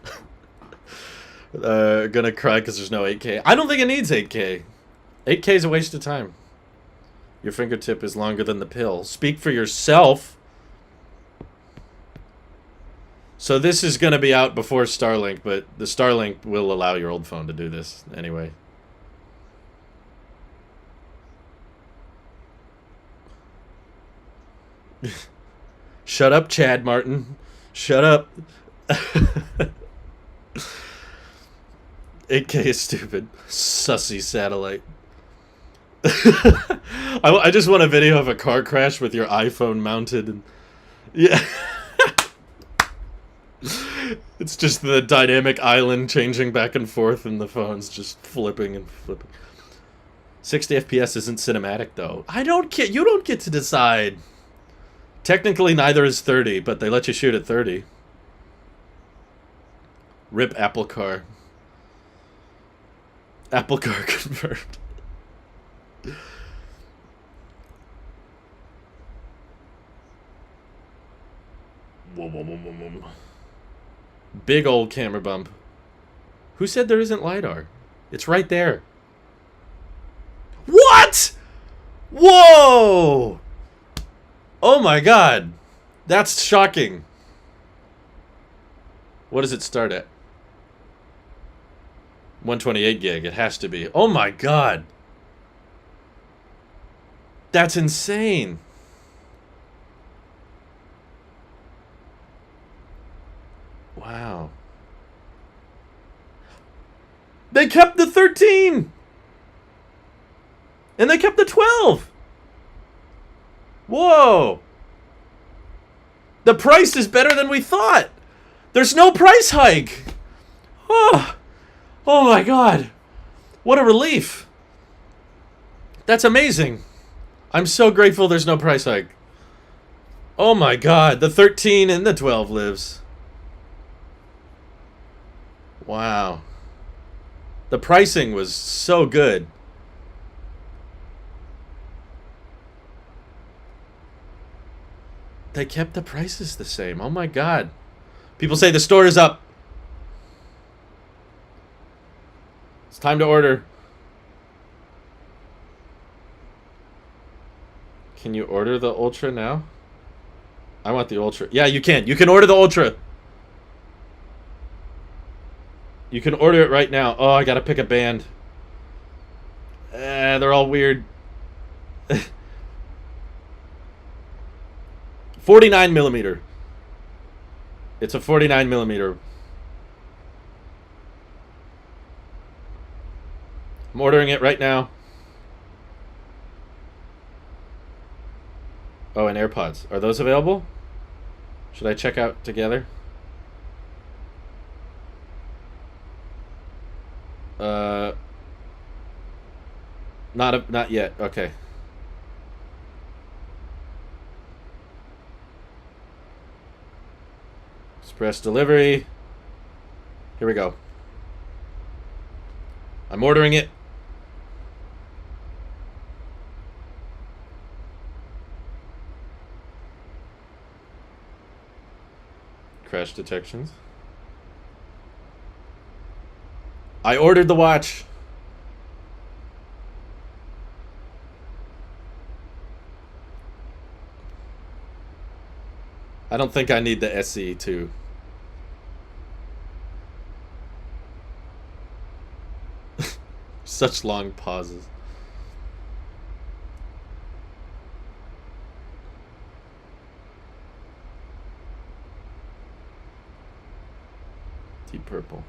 Gonna cry because there's no 8K. I don't think it needs 8K. 8K is a waste of time. Your fingertip is longer than the pill. Speak for yourself. So this is gonna be out before Starlink, but the Starlink will allow your old phone to do this anyway. Shut up, Chad Martin. Shut up. 8K is stupid. Sussy satellite. I just want a video of a car crash with your iPhone mounted. And yeah. It's just the dynamic island changing back and forth and the phone's just flipping and flipping. 60 FPS isn't cinematic, though. I don't get... You don't get to decide. Technically, neither is 30, but they let you shoot at 30. Rip Apple Car. Apple Car confirmed. Big old camera bump. Who said there isn't LiDAR? It's right there. What? Whoa! Oh my god. That's shocking. What does it start at? 128 gig. It has to be. Oh my god. That's insane. Wow. They kept the 13! And they kept the 12! Whoa! The price is better than we thought! There's no price hike! Oh! Oh my god! What a relief! That's amazing! I'm so grateful there's no price hike. Oh my god, the 13 and the 12 lives. Wow. The pricing was so good. They kept the prices the same. Oh my god. People say the store is up. It's time to order. Can you order the Ultra now? I want the Ultra. Yeah, you can. You can order the Ultra. You can order it right now. Oh, I gotta pick a band. They're all weird. 49 millimeter. It's a 49 millimeter. I'm ordering it right now. Oh, and AirPods. Are those available? Should I check out together? Not yet. Okay. Express delivery. Here we go. I'm ordering it. Crash detections. I ordered the watch. I don't think I need the SE too. Such long pauses. Deep purple.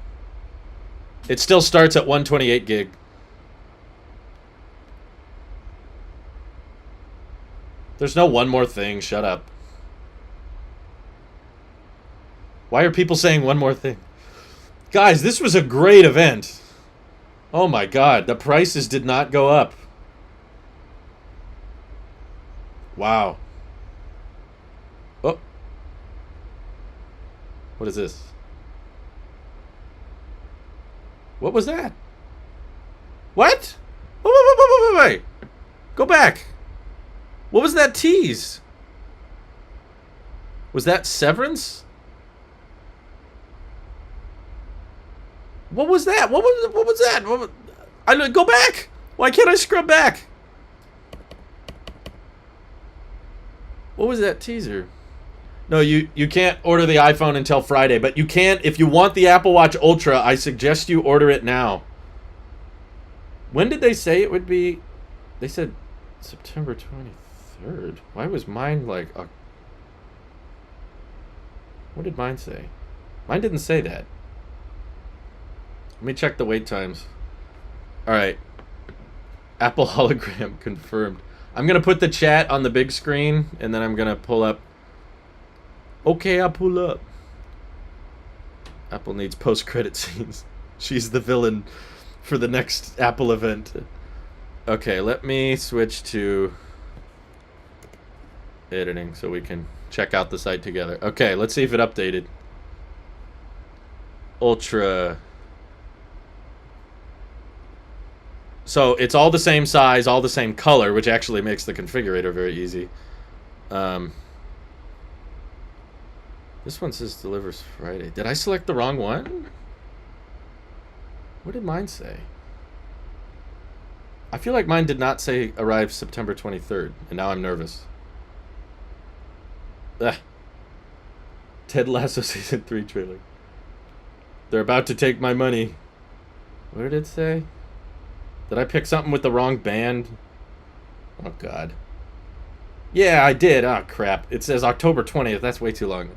It still starts at 128 gig. There's no one more thing. Shut up. Why are people saying one more thing? Guys, this was a great event. Oh my god, the prices did not go up. Wow. Oh. What is this? What was that? What? Wait. Go back. What was that tease? Was that Severance? What was that? What was that? I go back. Why can't I scrub back? What was that teaser? No, you can't order the iPhone until Friday, but you can if you want the Apple Watch Ultra. I suggest you order it now. When did they say it would be? They said September 23rd. Why was mine like? What did mine say? Mine didn't say that. Let me check the wait times. Alright. Apple hologram confirmed. I'm going to put the chat on the big screen, and then I'm going to pull up. Okay, I'll pull up. Apple needs post-credit scenes. She's the villain for the next Apple event. Okay, let me switch to editing so we can check out the site together. Okay, let's see if it updated. Ultra... So it's all the same size, all the same color, which actually makes the configurator very easy. This one says delivers Friday. Did I select the wrong one? What did mine say? I feel like mine did not say arrive September 23rd, and now I'm nervous. Ugh. Ted Lasso Season 3 trailer. They're about to take my money. What did it say? Did I pick something with the wrong band? Oh, God. Yeah, I did. Oh, crap. It says October 20th. That's way too long.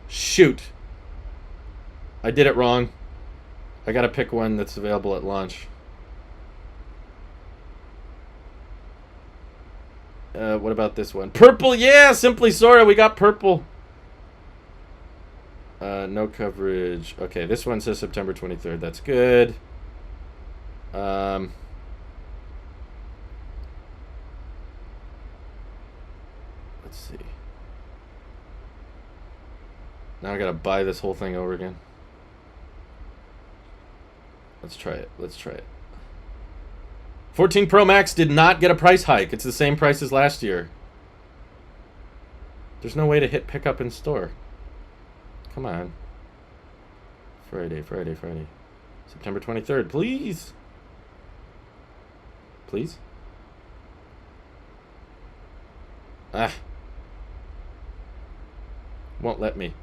Shoot. I did it wrong. I gotta pick one that's available at launch. What about this one? Purple! Yeah! Simply Sora! We got purple! No coverage. Okay, this one says September 23rd. That's good. Let's see. Now I gotta buy this whole thing over again. Let's try it. Let's try it. 14 Pro Max did not get a price hike. It's the same price as last year. There's no way to hit pick up in store. Come on. Friday. September 23rd, please. Please? Ah. Won't let me.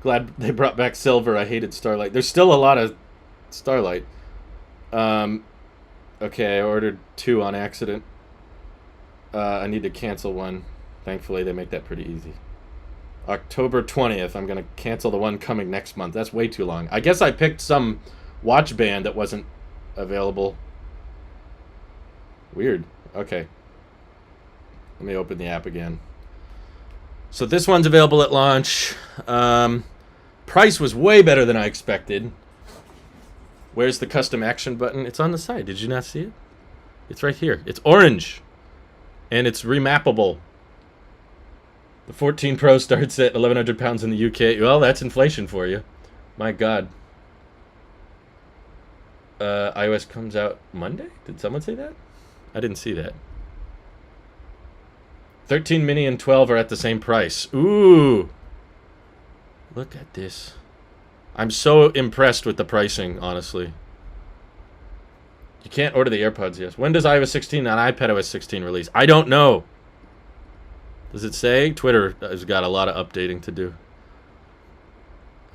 Glad they brought back Silver. I hated Starlight. There's still a lot of Starlight. Okay, I ordered 2 on accident. I need to cancel one. Thankfully, they make that pretty easy. October 20th. I'm going to cancel the one coming next month. That's way too long. I guess I picked some watch band that wasn't available. Weird. Okay. Let me open the app again. So this one's available at launch. Price was way better than I expected. Where's the custom action button? It's on the side. Did you not see it? It's right here. It's orange. And it's remappable. The 14 Pro starts at 1,100 pounds in the UK. Well, that's inflation for you. My God. iOS comes out Monday? Did someone say that? I didn't see that. 13 mini and 12 are at the same price. Ooh. Look at this. I'm so impressed with the pricing, honestly. You can't order the AirPods yet. When does iOS 16 and iPadOS 16 release? I don't know. Does it say? Twitter has got a lot of updating to do.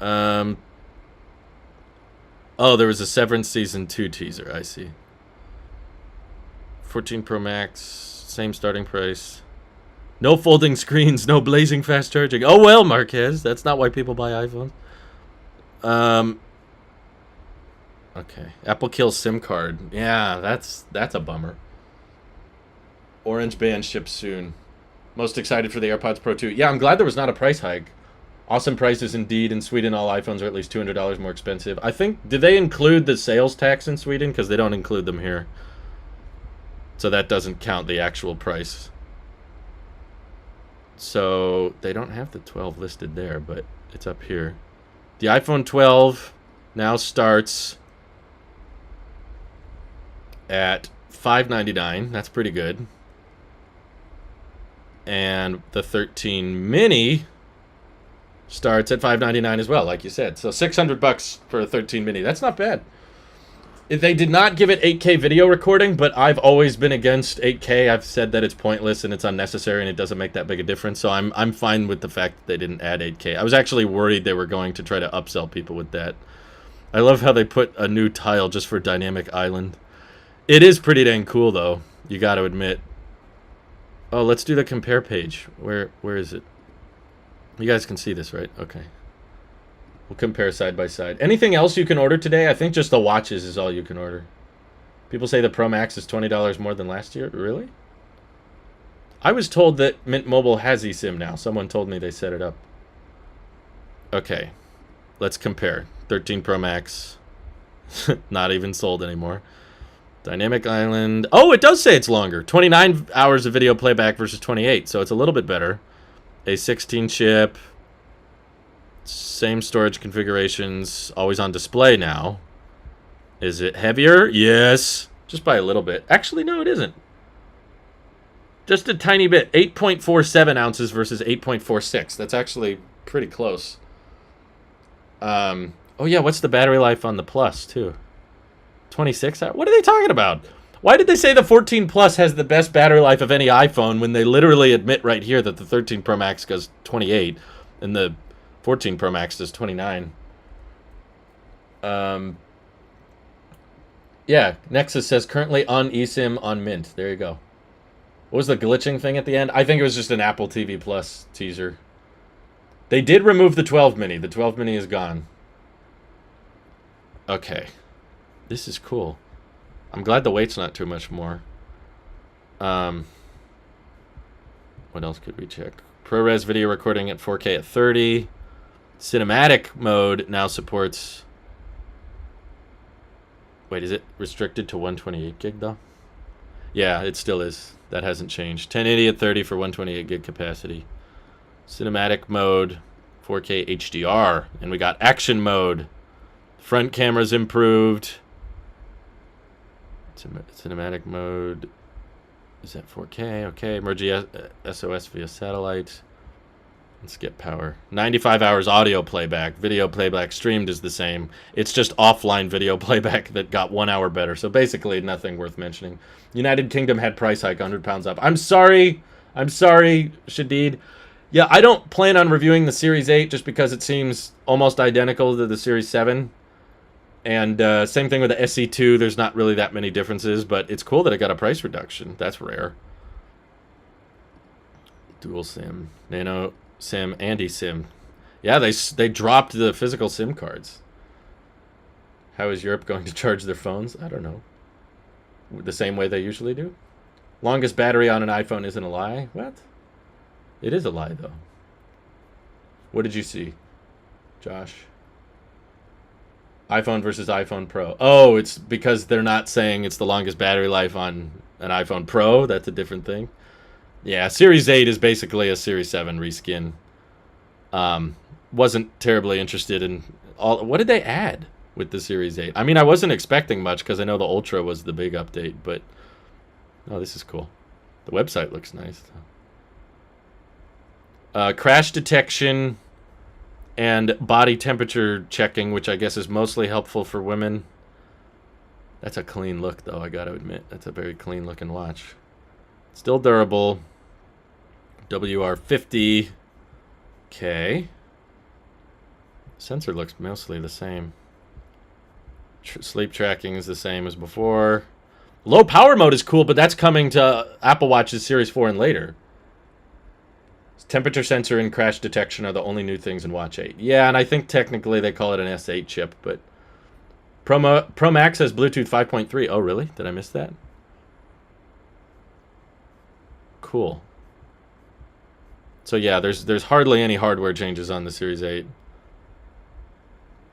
Oh, there was a Severance Season 2 teaser. I see. 14 Pro Max, same starting price. No folding screens, no blazing fast charging. Oh well, Marquez. That's not why people buy iPhones. Okay. Apple kills SIM card. Yeah, that's a bummer. Orange band ships soon. Most excited for the AirPods Pro 2. Yeah, I'm glad there was not a price hike. Awesome prices indeed. In Sweden, all iPhones are at least $200 more expensive. I think, did they include the sales tax in Sweden? Because they don't include them here. So that doesn't count the actual price. So they don't have the 12 listed there, but it's up here. The iPhone 12 now starts at $599. That's pretty good. And the 13 mini starts at $599 as well, like you said. So $600 for a 13 mini. That's not bad. They did not give it 8K video recording, but I've always been against 8K. I've said that it's pointless and it's unnecessary and it doesn't make that big a difference. So I'm fine with the fact that they didn't add 8K. I was actually worried they were going to try to upsell people with that. I love how they put a new tile just for Dynamic Island. It is pretty dang cool, though. You got to admit. Oh, let's do the compare page. Where is it? You guys can see this, right? Okay. We'll compare side by side. Anything else you can order today? I think just the watches is all you can order. People say the Pro Max is $20 more than last year. Really? I was told that Mint Mobile has eSIM now. Someone told me they set it up. Okay. Let's compare. 13 Pro Max. Not even sold anymore. Dynamic Island. Oh, it does say it's longer. 29 hours of video playback versus 28. So it's a little bit better. A 16 chip. Same storage configurations. Always on display now. Is it heavier? Yes. Just by a little bit. Actually, no, it isn't. Just a tiny bit. 8.47 ounces versus 8.46. That's actually pretty close. Oh, yeah, what's the battery life on the Plus, too? 26 hours? What are they talking about? Why did they say the 14 Plus has the best battery life of any iPhone when they literally admit right here that the 13 Pro Max goes 28 and the 14 Pro Max does 29? Yeah, Nexus says currently on eSIM on Mint. There you go. What was the glitching thing at the end? I think it was just an Apple TV Plus teaser. They did remove the 12 mini. The 12 mini is gone. Okay. This is cool. I'm glad the weight's not too much more. What else could we check? ProRes video recording at 4K at 30. Cinematic mode now supports... Wait, is it restricted to 128 gig, though? Yeah, it still is. That hasn't changed. 1080 at 30 for 128 gig capacity. Cinematic mode, 4K HDR. And we got action mode. Front camera's improved. Cinematic mode. Is that 4K? Okay. Emergency SOS via satellite. Let's get power. 95 hours audio playback. Video playback streamed is the same. It's just offline video playback that got 1 hour better. So basically nothing worth mentioning. United Kingdom had price hike, £100 up. I'm sorry, Shadid. Yeah, I don't plan on reviewing the Series 8 just because it seems almost identical to the Series 7. And same thing with the SE2. There's not really that many differences, but it's cool that it got a price reduction. That's rare. Dual SIM. Nano SIM and eSIM. Yeah, they dropped the physical SIM cards. How is Europe going to charge their phones? I don't know. The same way they usually do? Longest battery on an iPhone isn't a lie. What? It is a lie, though. What did you see, Josh? iPhone versus iPhone Pro. Oh, it's because they're not saying it's the longest battery life on an iPhone Pro. That's a different thing. Yeah, Series 8 is basically a Series 7 reskin. Wasn't terribly interested in all. What did they add with the Series 8? I mean, I wasn't expecting much because I know the Ultra was the big update, but oh, this is cool. The website looks nice. Crash detection and body temperature checking, which I guess is mostly helpful for women. That's a clean look, though, I gotta admit. That's a very clean looking watch. Still durable. WR50. Okay. Sensor looks mostly the same. Sleep tracking is the same as before. Low power mode is cool, but that's coming to Apple Watch's Series 4 and later. Temperature sensor and crash detection are the only new things in Watch 8. Yeah, and I think technically they call it an S8 chip, but Pro Max has Bluetooth 5.3. Oh, really? Did I miss that? Cool. So yeah, there's hardly any hardware changes on the Series 8.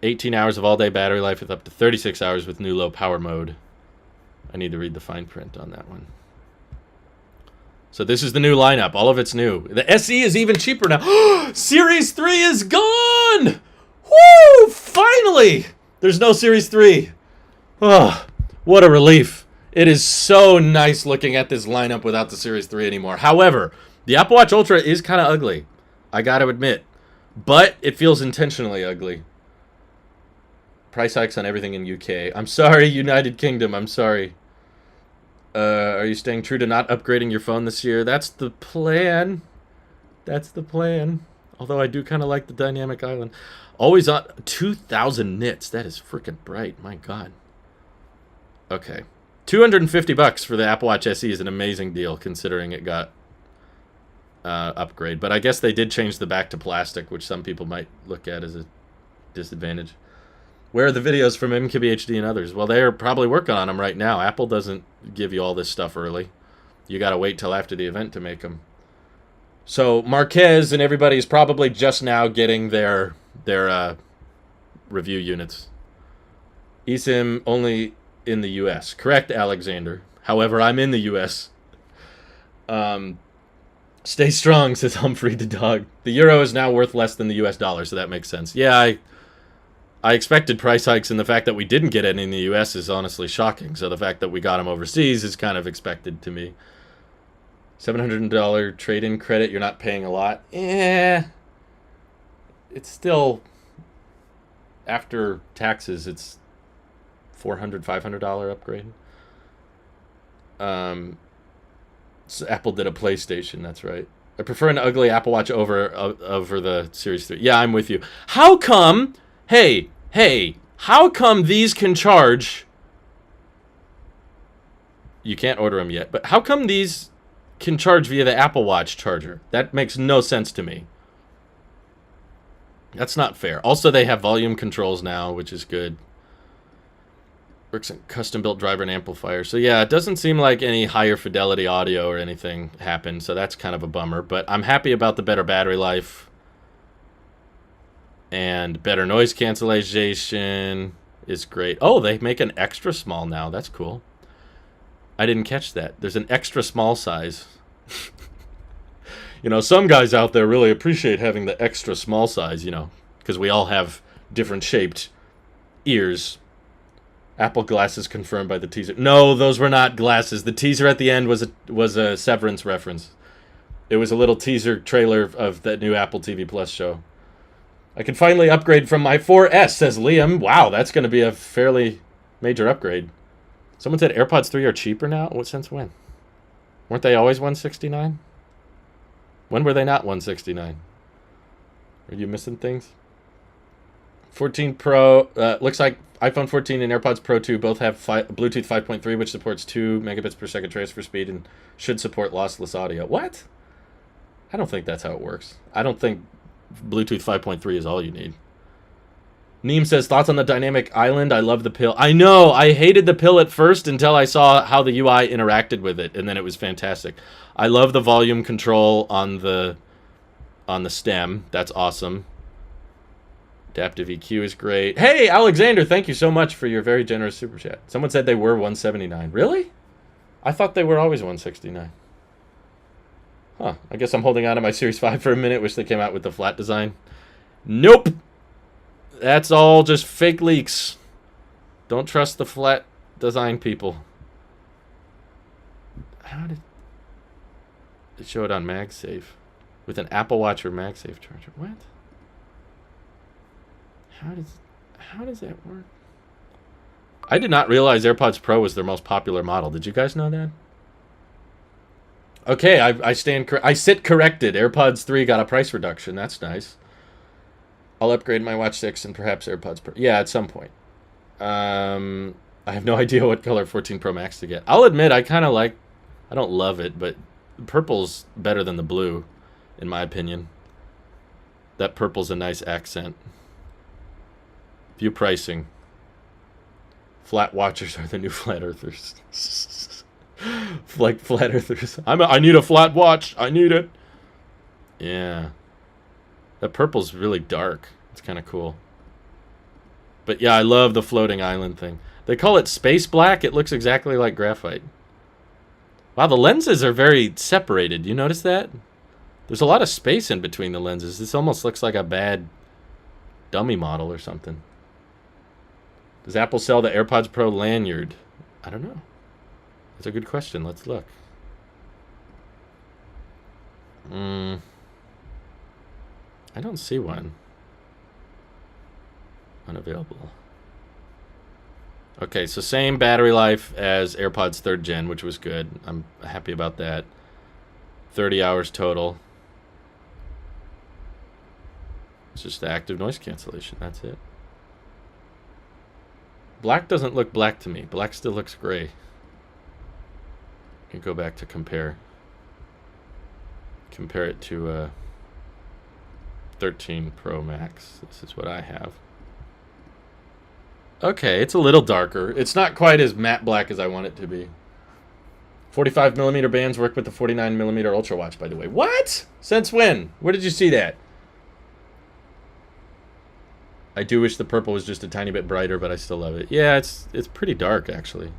18 hours of all-day battery life with up to 36 hours with new low power mode. I need to read the fine print on that one. So this is the new lineup. All of it's new. The SE is even cheaper now. Series 3 is gone! Woo! Finally! There's no Series 3. Oh, what a relief. It is so nice looking at this lineup without the Series 3 anymore. However, the Apple Watch Ultra is kind of ugly. I gotta admit. But it feels intentionally ugly. Price hikes on everything in UK. I'm sorry, United Kingdom. I'm sorry. Are you staying true to not upgrading your phone this year? That's the plan. That's the plan. Although I do kind of like the dynamic island. Always on 2,000 nits. That is freaking bright. My God. Okay. $250 for the Apple Watch SE is an amazing deal considering it got upgrade. But I guess they did change the back to plastic, which some people might look at as a disadvantage. Where are the videos from MKBHD and others? Well, they're probably working on them right now. Apple doesn't give you all this stuff early. You got to wait till after the event to make them. So Marquez and everybody is probably just now getting their review units. eSIM only in the U.S. Correct, Alexander. However, I'm in the U.S. Stay strong, says Humphrey the dog. The euro is now worth less than the U.S. dollar, so that makes sense. Yeah, I expected price hikes, and the fact that we didn't get any in the U.S. is honestly shocking. So the fact that we got them overseas is kind of expected to me. $700 trade-in credit, you're not paying a lot. It's still, after taxes, it's $400, $500 upgrade. So Apple did a PlayStation, that's right. I prefer an ugly Apple Watch over the Series 3. Yeah, I'm with you. How come... Hey, how come these can charge... You can't order them yet, but how come these can charge via the Apple Watch charger? That makes no sense to me. That's not fair. Also, they have volume controls now, which is good. Works in custom-built driver and amplifier. So yeah, it doesn't seem like any higher fidelity audio or anything happened, so that's kind of a bummer. But I'm happy about the better battery life. And better noise cancellation is great. Oh, they make an extra small now. That's cool. I didn't catch that. There's an extra small size. You know, some guys out there really appreciate having the extra small size, you know, because we all have different shaped ears. Apple glasses confirmed by the teaser. No, those were not glasses. The teaser at the end was a Severance reference. It was a little teaser trailer of that new Apple TV Plus show. I can finally upgrade from my 4S, says Liam. Wow, that's going to be a fairly major upgrade. Someone said AirPods 3 are cheaper now? What, since when? Weren't they always $169? When were they not $169? Are you missing things? 14 Pro, looks like iPhone 14 and AirPods Pro 2 both have Bluetooth 5.3, which supports 2 megabits per second transfer speed and should support lossless audio. What? I don't think that's how it works. I don't think Bluetooth 5.3 is all you need. Neem says, thoughts on the dynamic island? I love the pill. I know, I hated the pill at first until I saw how the UI interacted with it, and then it was fantastic. I love the volume control on the stem. That's awesome. Adaptive EQ is great. Hey, Alexander, thank you so much for your very generous super chat. Someone said they were 179. Really? I thought they were always 169. Huh. I guess I'm holding on to my Series 5 for a minute. Wish they came out with the flat design. Nope. That's all just fake leaks. Don't trust the flat design people. How did it show it on MagSafe? With an Apple Watch or MagSafe charger. What? How does that work? I did not realize AirPods Pro was their most popular model. Did you guys know that? Okay, I sit corrected. AirPods 3 got a price reduction. That's nice. I'll upgrade my Watch 6 and perhaps AirPods Pro. Yeah, at some point. I have no idea what color 14 Pro Max to get. I'll admit, I kind of like... I don't love it, but purple's better than the blue, in my opinion. That purple's a nice accent. View pricing. Flat watchers are the new flat earthers. Like flat earthers. I need a flat watch. I need it. Yeah. That purple's really dark. It's kind of cool. But yeah, I love the floating island thing. They call it space black. It looks exactly like graphite. Wow, the lenses are very separated. You notice that? There's a lot of space in between the lenses. This almost looks like a bad dummy model or something. Does Apple sell the AirPods Pro lanyard? I don't know. That's a good question. Let's look. I don't see one. Unavailable. Okay, so same battery life as AirPods 3rd Gen, which was good. I'm happy about that. 30 hours total. It's just the active noise cancellation. That's it. Black doesn't look black to me. Black still looks gray. Can go back to compare. Compare it to 13 Pro Max. This is what I have. Okay, it's a little darker. It's not quite as matte black as I want it to be. 45mm bands work with the 49mm Ultra Watch, by the way. What? Since when? Where did you see that? I do wish the purple was just a tiny bit brighter, but I still love it. Yeah, it's pretty dark, actually.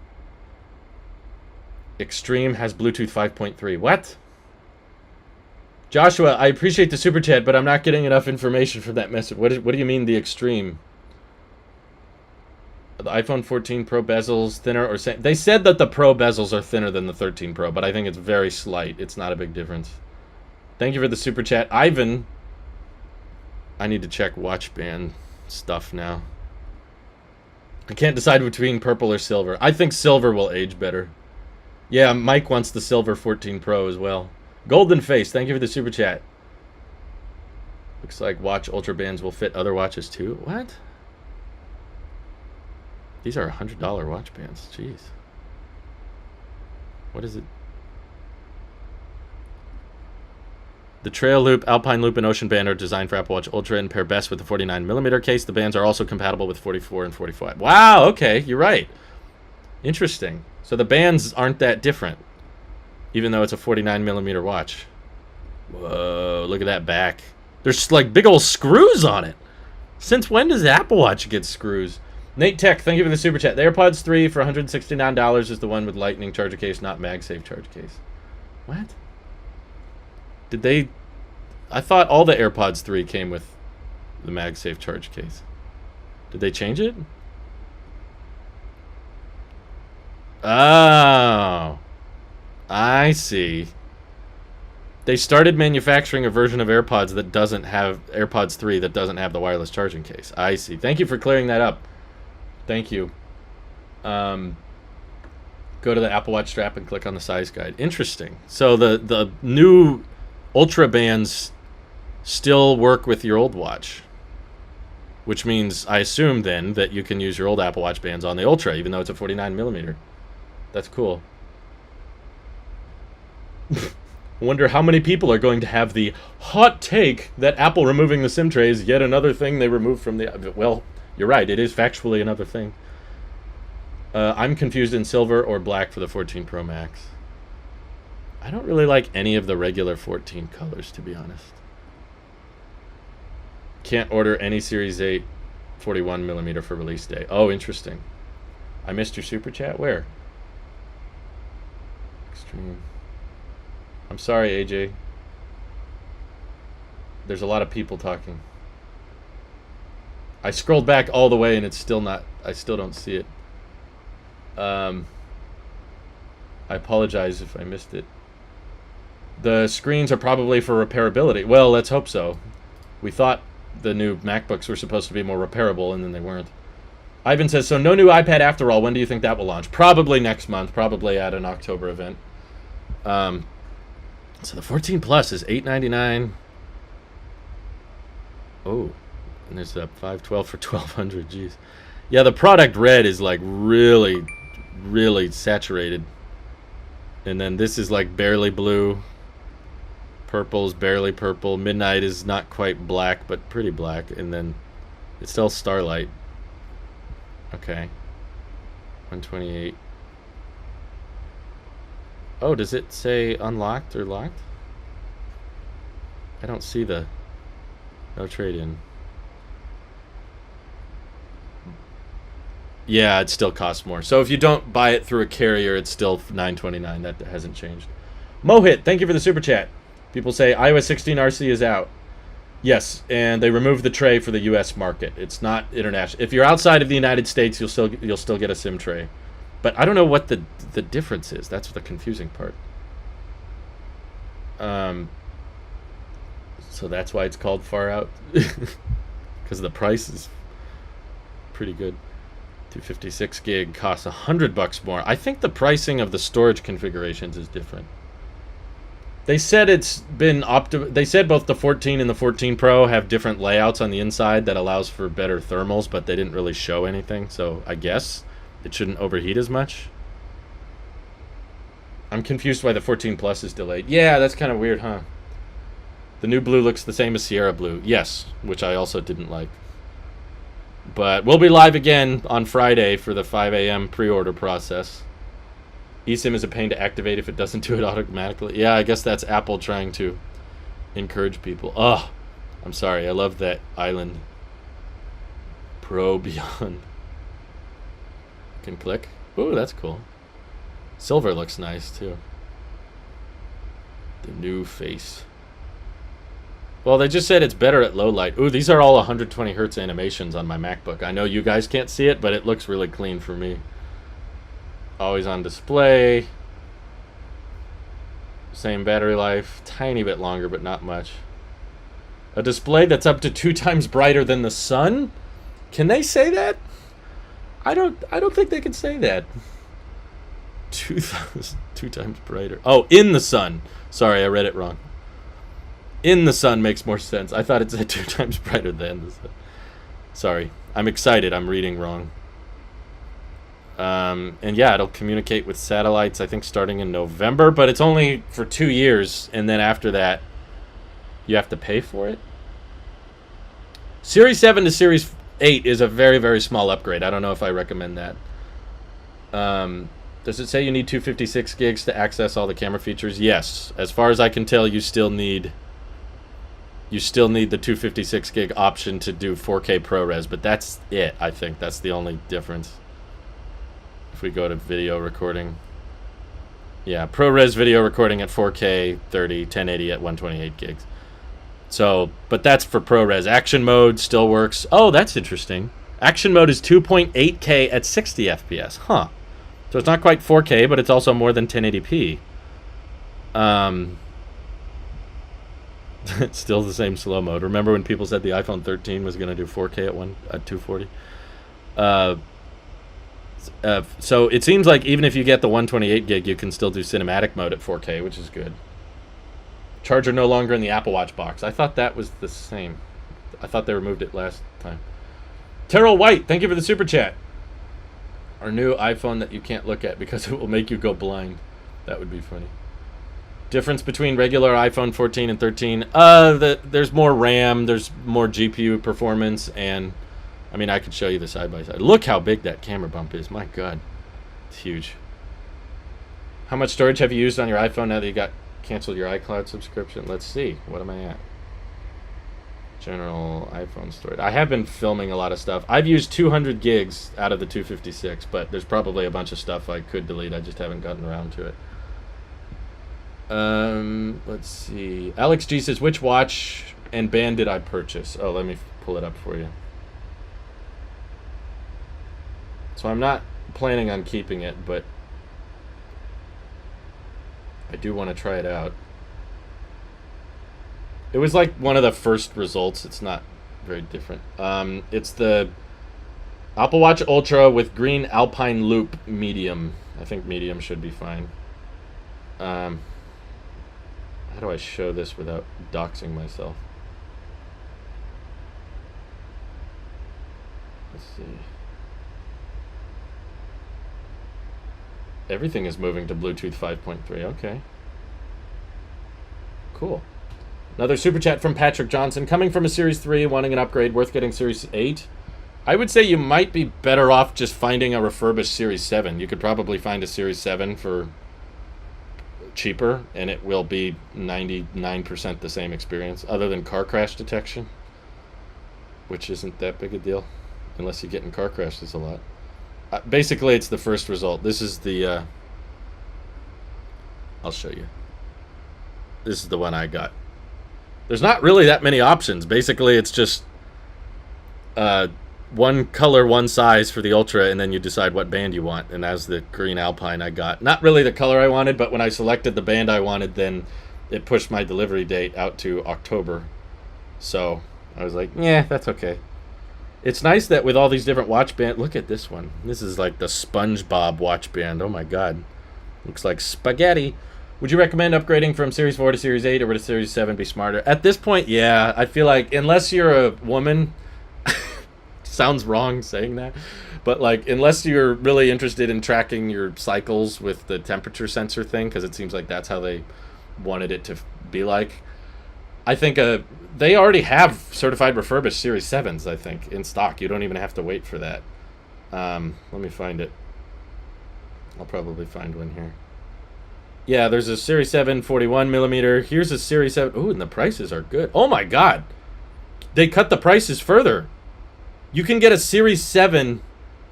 Extreme has Bluetooth 5.3. What? Joshua, I appreciate the super chat, but I'm not getting enough information from that message. What do you mean, the Extreme? The iPhone 14 Pro bezels thinner or same? They said that the Pro bezels are thinner than the 13 Pro, but I think it's very slight. It's not a big difference. Thank you for the super chat. Ivan, I need to check watch band stuff now. I can't decide between purple or silver. I think silver will age better. Yeah, Mike wants the silver 14 Pro as well. Golden Face, thank you for the super chat. Looks like watch Ultra bands will fit other watches too. What? These are $100 watch bands. Jeez. What is it? The Trail Loop, Alpine Loop, and Ocean Band are designed for Apple Watch Ultra and pair best with the 49mm case. The bands are also compatible with 44 and 45. Wow, okay, you're right. Interesting. So the bands aren't that different, even though it's a 49mm watch. Whoa, look at that back. There's like big old screws on it. Since when does Apple Watch get screws? Nate Tech, thank you for the super chat. The AirPods 3 for $169 is the one with Lightning charger case, not MagSafe charge case. What? Did they... I thought all the AirPods 3 came with the MagSafe charge case. Did they change it? Oh. I see. They started manufacturing a version of AirPods that doesn't have... AirPods 3 that doesn't have the wireless charging case. I see. Thank you for clearing that up. Thank you. Go to the Apple Watch strap and click on the size guide. Interesting. So the new Ultra bands still work with your old watch, which means I assume then that you can use your old Apple Watch bands on the Ultra, even though it's a 49mm. That's cool. I wonder how many people are going to have the hot take that Apple removing the SIM tray is yet another thing they removed from the... Well, You're right. It is factually another thing. I'm confused in silver or black for the 14 Pro Max. I don't really like any of the regular 14 colors, to be honest. Can't order any Series 8 41mm for release day. Oh, interesting. I missed your super chat. Where? Extreme. I'm sorry, AJ. There's a lot of people talking. I scrolled back all the way and it's still not. I still don't see it. I apologize if I missed it. The screens are probably for repairability. Well, let's hope so. We thought the new MacBooks were supposed to be more repairable, and then they weren't. Ivan says, so no new iPad after all. When do you think that will launch? Probably next month. Probably at an October event. So the 14 Plus is $899. Oh, and there's a 512 for $1,200. Jeez. Yeah, the product red is like really, really saturated. And then this is like barely blue. Purple's barely purple. Midnight is not quite black, but pretty black. And then it's still Starlight. Okay. 128. Oh, does it say unlocked or locked? I don't see the no trade-in. Yeah, it still costs more. So if you don't buy it through a carrier, it's still $929. That hasn't changed. Mohit, thank you for the super chat. People say iOS 16 RC is out. Yes, and they removed the tray for the U.S. market. It's not international. If you're outside of the United States, you'll still get a SIM tray. But I don't know what the difference is. That's the confusing part. So that's why it's called far out, because the price is pretty good. 256 gig costs $100 more. I think the pricing of the storage configurations is different. They said it's been They said both the 14 and the 14 Pro have different layouts on the inside that allows for better thermals, but they didn't really show anything. So I guess it shouldn't overheat as much. I'm confused why the 14 Plus is delayed. Yeah, that's kind of weird, huh? The new blue looks the same as Sierra Blue. Yes, which I also didn't like. But we'll be live again on Friday for the 5 a.m. pre-order process. eSIM is a pain to activate if it doesn't do it automatically. Yeah, I guess that's Apple trying to encourage people. Oh, I'm sorry. I love that Island Pro Beyond. Can click. Ooh, that's cool. Silver looks nice, too. The new face. Well, they just said it's better at low light. Ooh, these are all 120 hertz animations on my MacBook. I know you guys can't see it, but it looks really clean for me. Always on display. Same battery life. Tiny bit longer, but not much. A display that's up to 2 times brighter than the sun? Can they say that? I don't think they can say that. 2 times brighter. Oh, in the sun. Sorry, I read it wrong. In the sun makes more sense. I thought it said 2 times brighter than the sun. Sorry. I'm excited. I'm reading wrong. And yeah, it'll communicate with satellites, I think, starting in November, but it's only for 2 years, and then after that, you have to pay for it. Series 7 to Series 8 is a very, very small upgrade. I don't know if I recommend that. Does it say you need 256 gigs to access all the camera features? Yes. As far as I can tell, you still need the 256 gig option to do 4K ProRes, but that's it, I think. That's the only difference. If we go to video recording. Yeah, ProRes video recording at 4K 30, 1080 at 128 gigs. So, but that's for ProRes. Action mode still works. Oh, that's interesting. Action mode is 2.8K at 60 FPS. Huh. So it's not quite 4K, but it's also more than 1080p. It's still the same slow mode. Remember when people said the iPhone 13 was going to do 4K at 240? So it seems like even if you get the 128 gig, you can still do cinematic mode at 4K, which is good. Charger no longer in the Apple Watch box. I thought that was the same. I thought they removed it last time. Terrell White, thank you for the super chat. Our new iPhone that you can't look at because it will make you go blind. That would be funny. Difference between regular iPhone 14 and 13. There's more RAM, there's more GPU performance, and I mean, I could show you the side by side. Look how big that camera bump is. My God, it's huge. How much storage have you used on your iPhone now that you got canceled your iCloud subscription? Let's see. What am I at? General iPhone storage. I have been filming a lot of stuff. I've used 200 gigs out of the 256, but there's probably a bunch of stuff I could delete. I just haven't gotten around to it. Let's see. Alex G says, which watch and band did I purchase? Oh, let me pull it up for you. So I'm not planning on keeping it, but I do want to try it out. It was like one of the first results. It's not very different. It's the Apple Watch Ultra with green Alpine Loop medium. I think medium should be fine. How do I show this without doxing myself? Let's see. Everything is moving to Bluetooth 5.3. Okay. Cool. Another super chat from Patrick Johnson. Coming from a Series 3, wanting an upgrade, worth getting Series 8? I would say you might be better off just finding a refurbished Series 7. You could probably find a Series 7 for cheaper, and it will be 99% the same experience, other than car crash detection, which isn't that big a deal, unless you get in car crashes a lot. Basically, it's the first result. This is the... I'll show you. This is the one I got. There's not really that many options. Basically, it's just one color, one size for the Ultra, and then you decide what band you want. And that's the green Alpine I got. Not really the color I wanted, but when I selected the band I wanted, then it pushed my delivery date out to October. So I was like, yeah, that's okay. It's nice that with all these different watch bands... Look at this one. This is like the SpongeBob watch band. Oh my God. Looks like spaghetti. Would you recommend upgrading from Series 4 to Series 8, or would a Series 7 be smarter? At this point, yeah. I feel like unless you're a woman... sounds wrong saying that. But like, unless you're really interested in tracking your cycles with the temperature sensor thing, because it seems like that's how they wanted it to be like. I think they already have certified refurbished Series 7s, I think, in stock. You don't even have to wait for that. Let me find it. I'll probably find one here. Yeah, there's a Series 7 41mm. Here's a Series 7. Ooh, and the prices are good. Oh my God. They cut the prices further. You can get a Series 7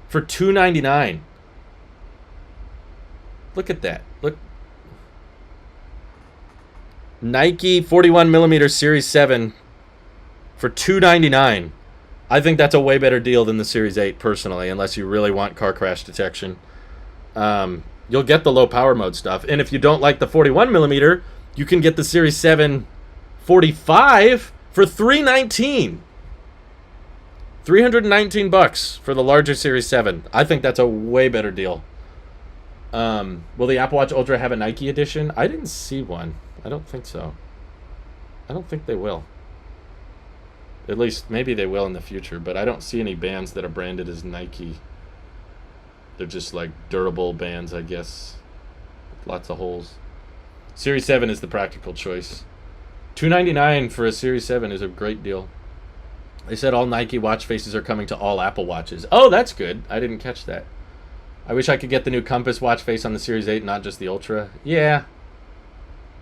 for $299. Look at that. Look. Nike 41mm Series 7 for $299. I think that's a way better deal than the Series 8, personally, unless you really want car crash detection. You'll get the low power mode stuff. And if you don't like the 41mm, you can get the Series 7 45 for $319. $319 for the larger Series 7. I think that's a way better deal. Will the Apple Watch Ultra have a Nike edition? I didn't see one. I don't think so. I don't think they will. At least, maybe they will in the future, but I don't see any bands that are branded as Nike. They're just like durable bands, I guess. Lots of holes. Series 7 is the practical choice. $299 for a Series 7 is a great deal. They said all Nike watch faces are coming to all Apple Watches. Oh, that's good. I didn't catch that. I wish I could get the new Compass watch face on the Series 8, not just the Ultra. Yeah.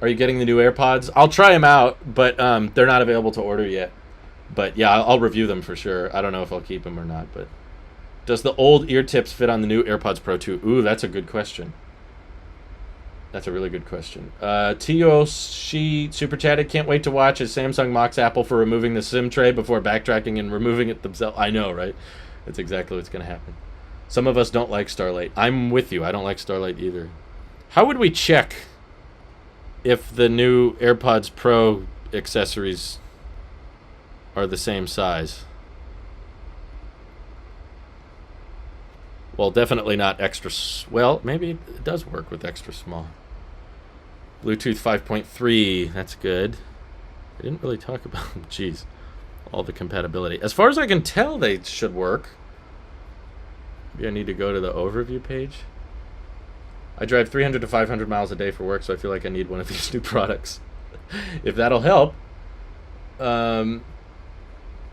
Are you getting the new AirPods? I'll try them out, but they're not available to order yet. But yeah, I'll review them for sure. I don't know if I'll keep them or not, but... Does the old ear tips fit on the new AirPods Pro 2? Ooh, that's a good question. That's a really good question. Tailosive super chatted. Can't wait to watch as Samsung mocks Apple for removing the SIM tray before backtracking and removing it themselves. I know, right? That's exactly what's going to happen. Some of us don't like Starlight. I'm with you. I don't like Starlight either. How would we check if the new AirPods Pro accessories are the same size? Well, definitely not extra... Well, maybe it does work with extra small. Bluetooth 5.3. That's good. I didn't really talk about... Jeez. All the compatibility. As far as I can tell, they should work. Maybe I need to go to the overview page. I drive 300 to 500 miles a day for work, so I feel like I need one of these new products. If that'll help.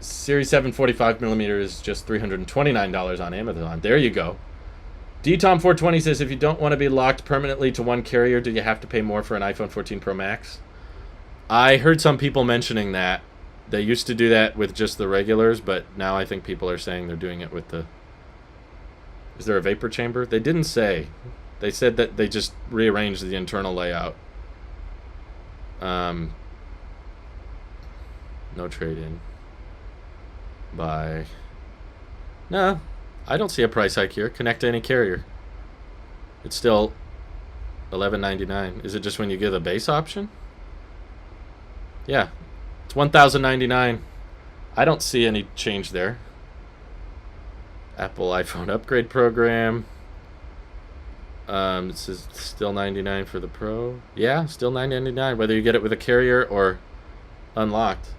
Series 7 45mm is just $329 on Amazon. There you go. DTOM420 says, if you don't want to be locked permanently to one carrier, do you have to pay more for an iPhone 14 Pro Max? I heard some people mentioning that. They used to do that with just the regulars, but now I think people are saying they're doing it with the... Is there a vapor chamber? They didn't say. They said that they just rearranged the internal layout. No trade-in. Buy. No, I don't see a price hike here. Connect to any carrier. It's still $11.99. Is it just when you give the base option? Yeah, it's $1,099. I don't see any change there. Apple iPhone upgrade program. This is still $99 for the Pro. Yeah, still $9.99, whether you get it with a carrier or unlocked.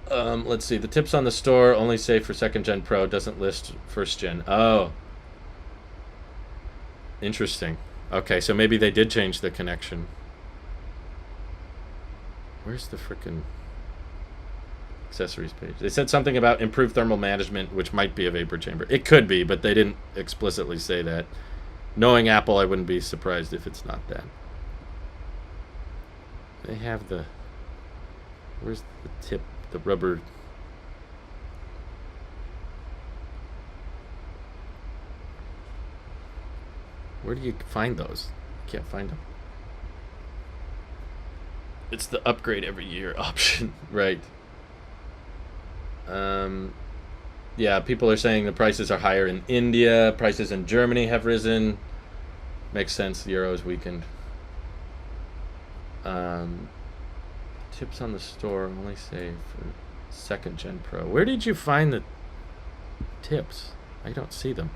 Let's see. The tips on the store only say for 2nd Gen Pro, doesn't list 1st Gen. Oh. Interesting. Okay, so maybe they did change the connection. Where's the frickin' accessories page? They said something about improved thermal management, which might be a vapor chamber. It could be, but they didn't explicitly say that. Knowing Apple, I wouldn't be surprised if it's not that. They have the... Where's the tip? The rubber... Where do you find those? Can't find them. It's the upgrade every year option, right? Yeah, people are saying the prices are higher in India. Prices in Germany have risen. Makes sense. The euro is weakened. Tips on the store only say for 2nd Gen Pro. Where did you find the tips? I don't see them.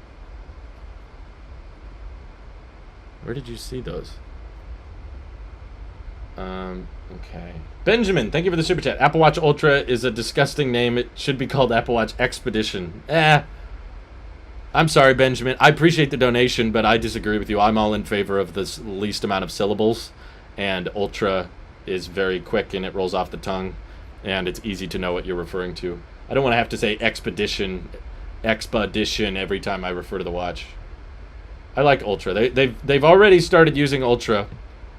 Where did you see those? Okay. Benjamin, thank you for the super chat. Apple Watch Ultra is a disgusting name. It should be called Apple Watch Expedition. I'm sorry, Benjamin. I appreciate the donation, but I disagree with you. I'm all in favor of the least amount of syllables, and Ultra is very quick and it rolls off the tongue, and it's easy to know what you're referring to. I don't want to have to say expedition every time I refer to the watch. I like Ultra. They've already started using Ultra.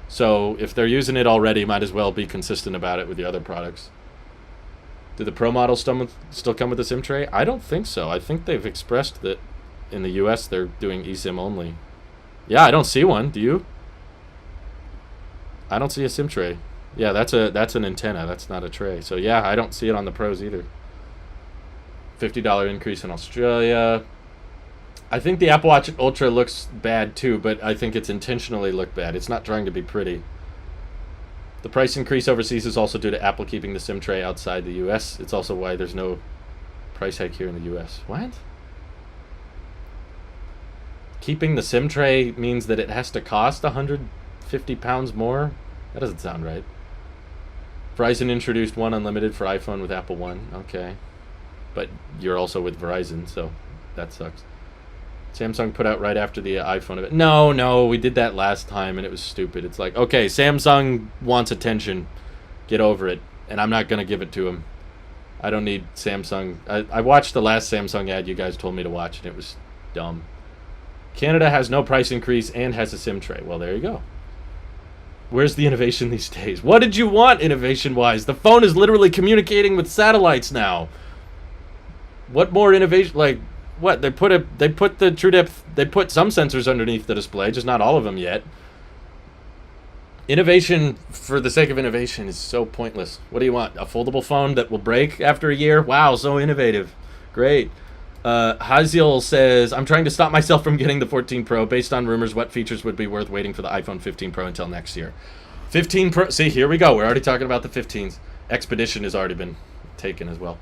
So if they're using it already, might as well be consistent about it with the other products. Do the Pro models still come with a SIM tray? I don't think so. I think they've expressed that in the US they're doing eSIM only. Yeah, I don't see one. Do you? I don't see a SIM tray. Yeah, that's an antenna. That's not a tray. So yeah, I don't see it on the Pros either. $50 increase in Australia. I think the Apple Watch Ultra looks bad too, but I think it's intentionally looked bad. It's not trying to be pretty. The price increase overseas is also due to Apple keeping the SIM tray outside the US. It's also why there's no price hike here in the US. What? Keeping the SIM tray means that it has to cost 150 pounds more? That doesn't sound right. Verizon introduced One Unlimited for iPhone with Apple One. Okay. But you're also with Verizon, so that sucks. Samsung put out right after the iPhone event. No, we did that last time and it was stupid. It's like, okay, Samsung wants attention. Get over it. And I'm not going to give it to him. I don't need Samsung. I watched the last Samsung ad you guys told me to watch and it was dumb. Canada has no price increase and has a SIM tray. Well, there you go. Where's the innovation these days? What did you want innovation-wise? The phone is literally communicating with satellites now. What more innovation? Like... What they put the true depth, they put some sensors underneath the display, just not all of them yet. Innovation for the sake of innovation is so pointless. What do you want? A foldable phone that will break after a year? Wow, so innovative. Great. Haziel says, I'm trying to stop myself from getting the 14 Pro based on rumors what features would be worth waiting for the iPhone 15 Pro until next year. 15 Pro, see, here we go. We're already talking about the 15s. Expedition has already been taken as well.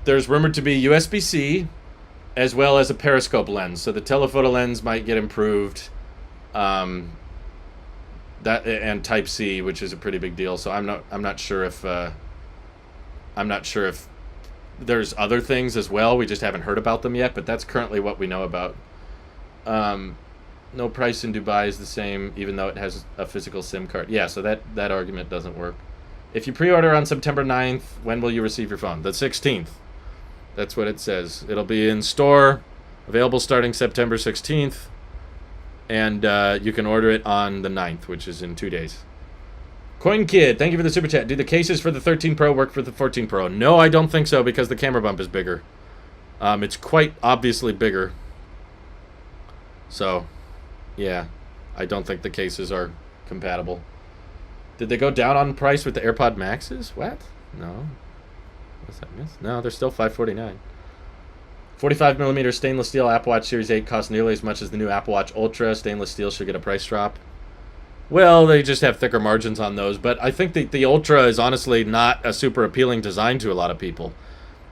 There's rumored to be USB-C as well as a periscope lens. So the telephoto lens might get improved. That and Type-C, which is a pretty big deal. So I'm not sure if there's other things as well. We just haven't heard about them yet, but that's currently what we know about. No price in Dubai is the same, even though it has a physical SIM card. Yeah, so that argument doesn't work. If you pre-order on September 9th, when will you receive your phone? The 16th. That's what it says. It'll be in store, available starting September 16th, and you can order it on the 9th, which is in 2 days. Coin Kid, thank you for the super chat. Do the cases for the 13 Pro work for the 14 Pro? No, I don't think so, because the camera bump is bigger. It's quite obviously bigger. So, yeah, I don't think the cases are compatible. Did they go down on price with the AirPod Maxes? What? No. What's that miss? No, they're still $549. 45mm stainless steel Apple Watch Series 8 costs nearly as much as the new Apple Watch Ultra. Stainless steel should get a price drop. Well, they just have thicker margins on those, but I think the Ultra is honestly not a super appealing design to a lot of people.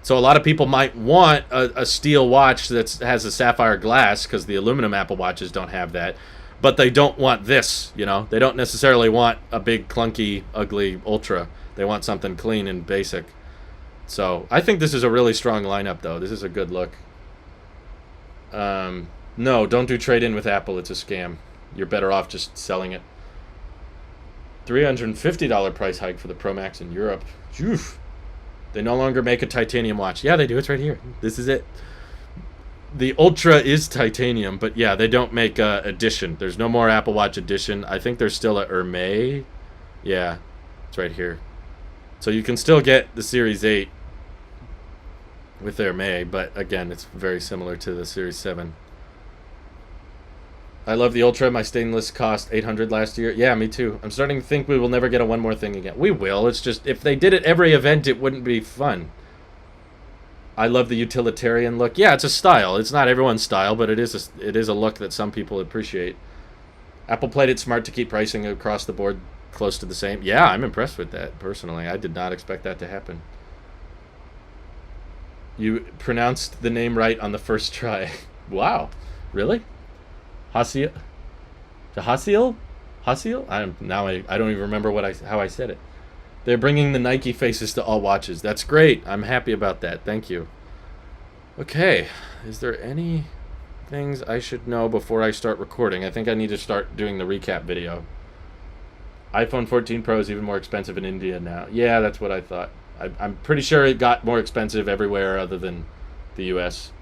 So a lot of people might want a steel watch that has a sapphire glass, because the aluminum Apple Watches don't have that, but they don't want this, you know? They don't necessarily want a big, clunky, ugly Ultra. They want something clean and basic. So I think this is a really strong lineup, though. This is a good look. No, don't do trade-in with Apple. It's a scam. You're better off just selling it. $350 price hike for the Pro Max in Europe. Oof. They no longer make a titanium watch. Yeah, they do. It's right here. This is it. The Ultra is titanium, but yeah, they don't make a edition. There's no more Apple Watch edition. I think there's still a Hermès. Yeah, it's right here. So you can still get the Series 8 with Hermès, but again, it's very similar to the Series 7. I love the Ultra. My stainless cost $800 last year. Yeah, me too. I'm starting to think we will never get a one more thing again. We will. It's just, if they did it every event, it wouldn't be fun. I love the utilitarian look. Yeah, it's a style. It's not everyone's style, but it is a look that some people appreciate. Apple played it smart to keep pricing across the board close to the same. Yeah, I'm impressed with that, personally. I did not expect that to happen. You pronounced the name right on the first try. Wow. Really? Hasiel? Hasiel? Hasiel? I don't even remember how I said it. They're bringing the Nike faces to all watches. That's great. I'm happy about that. Thank you. Okay. Is there any things I should know before I start recording? I think I need to start doing the recap video. iPhone 14 Pro is even more expensive in India now. Yeah, that's what I thought. I'm pretty sure it got more expensive everywhere other than the US.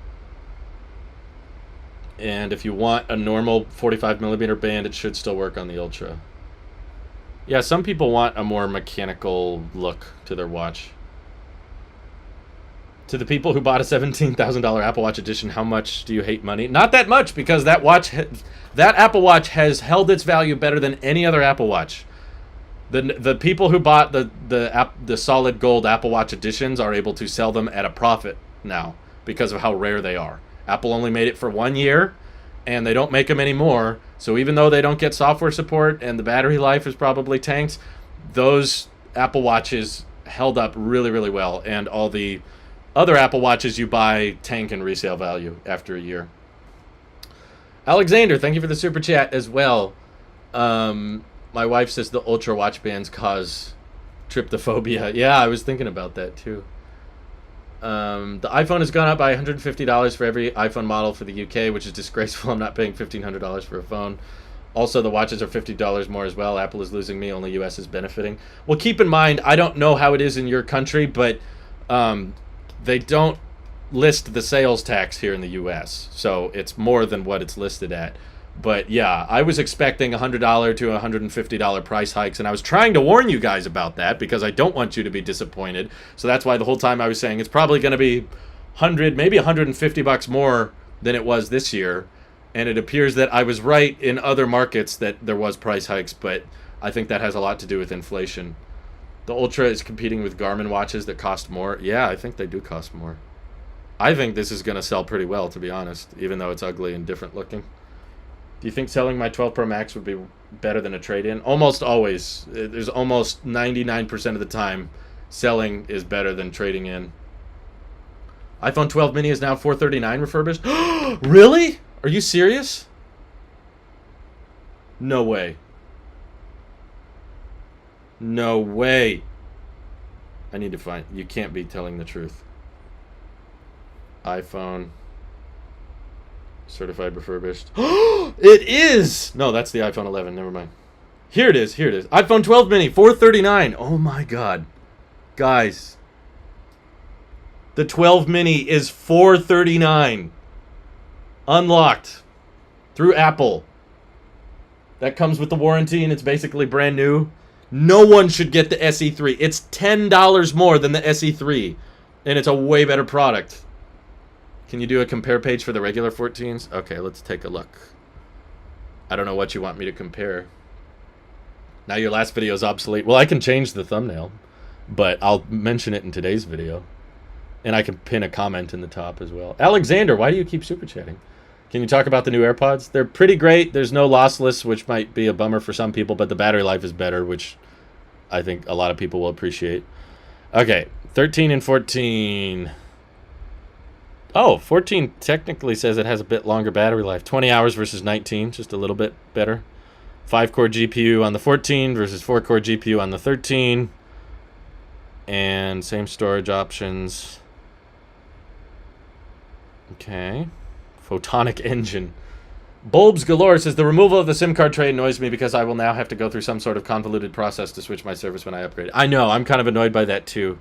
And if you want a normal 45mm band, it should still work on the Ultra. Yeah, some people want a more mechanical look to their watch. To the people who bought a $17,000 Apple Watch edition, how much do you hate money? Not that much, because that Apple Watch has held its value better than any other Apple Watch. The people who bought the solid gold Apple Watch editions are able to sell them at a profit now because of how rare they are. Apple only made it for 1 year, and they don't make them anymore. So even though they don't get software support and the battery life is probably tanked, those Apple Watches held up really, really well. And all the other Apple Watches you buy tank in resale value after a year. Alexander, thank you for the super chat as well. My wife says the Ultra watch bands cause tryptophobia. Yeah, I was thinking about that too. The iPhone has gone up by $150 for every iPhone model for the UK, which is disgraceful. I'm not paying $1,500 for a phone. Also, the watches are $50 more as well. Apple is losing me. Only US is benefiting. Well, keep in mind, I don't know how it is in your country, but they don't list the sales tax here in the US, so it's more than what it's listed at. But yeah, I was expecting $100 to $150 price hikes, and I was trying to warn you guys about that because I don't want you to be disappointed. So that's why the whole time I was saying it's probably going to be 100, maybe $150 more than it was this year. And it appears that I was right in other markets that there was price hikes, but I think that has a lot to do with inflation. The Ultra is competing with Garmin watches that cost more. Yeah, I think they do cost more. I think this is going to sell pretty well, to be honest, even though it's ugly and different looking. Do you think selling my 12 Pro Max would be better than a trade-in? Almost always. There's almost 99% of the time selling is better than trading in. iPhone 12 mini is now $439 refurbished. Really? Are you serious? No way. No way. I need to find... You can't be telling the truth. iPhone... certified refurbished. It is! No, that's the iPhone 11. Never mind. Here it is. Here it is. iPhone 12 mini, $439. Oh my god. Guys. The 12 mini is $439. Unlocked. Through Apple. That comes with the warranty and it's basically brand new. No one should get the SE3. It's $10 more than the SE3. And it's a way better product. Can you do a compare page for the regular 14s? Okay, let's take a look. I don't know what you want me to compare. Now your last video is obsolete. Well, I can change the thumbnail, but I'll mention it in today's video. And I can pin a comment in the top as well. Alexander, why do you keep super chatting? Can you talk about the new AirPods? They're pretty great. There's no lossless, which might be a bummer for some people, but the battery life is better, which I think a lot of people will appreciate. Okay, 13 and 14. Oh, 14 technically says it has a bit longer battery life. 20 hours versus 19, just a little bit better. 5-core GPU on the 14 versus 4-core GPU on the 13. And same storage options. Okay. Photonic engine. Bulbs Galore says, the removal of the SIM card tray annoys me because I will now have to go through some sort of convoluted process to switch my service when I upgrade. I know, I'm kind of annoyed by that too.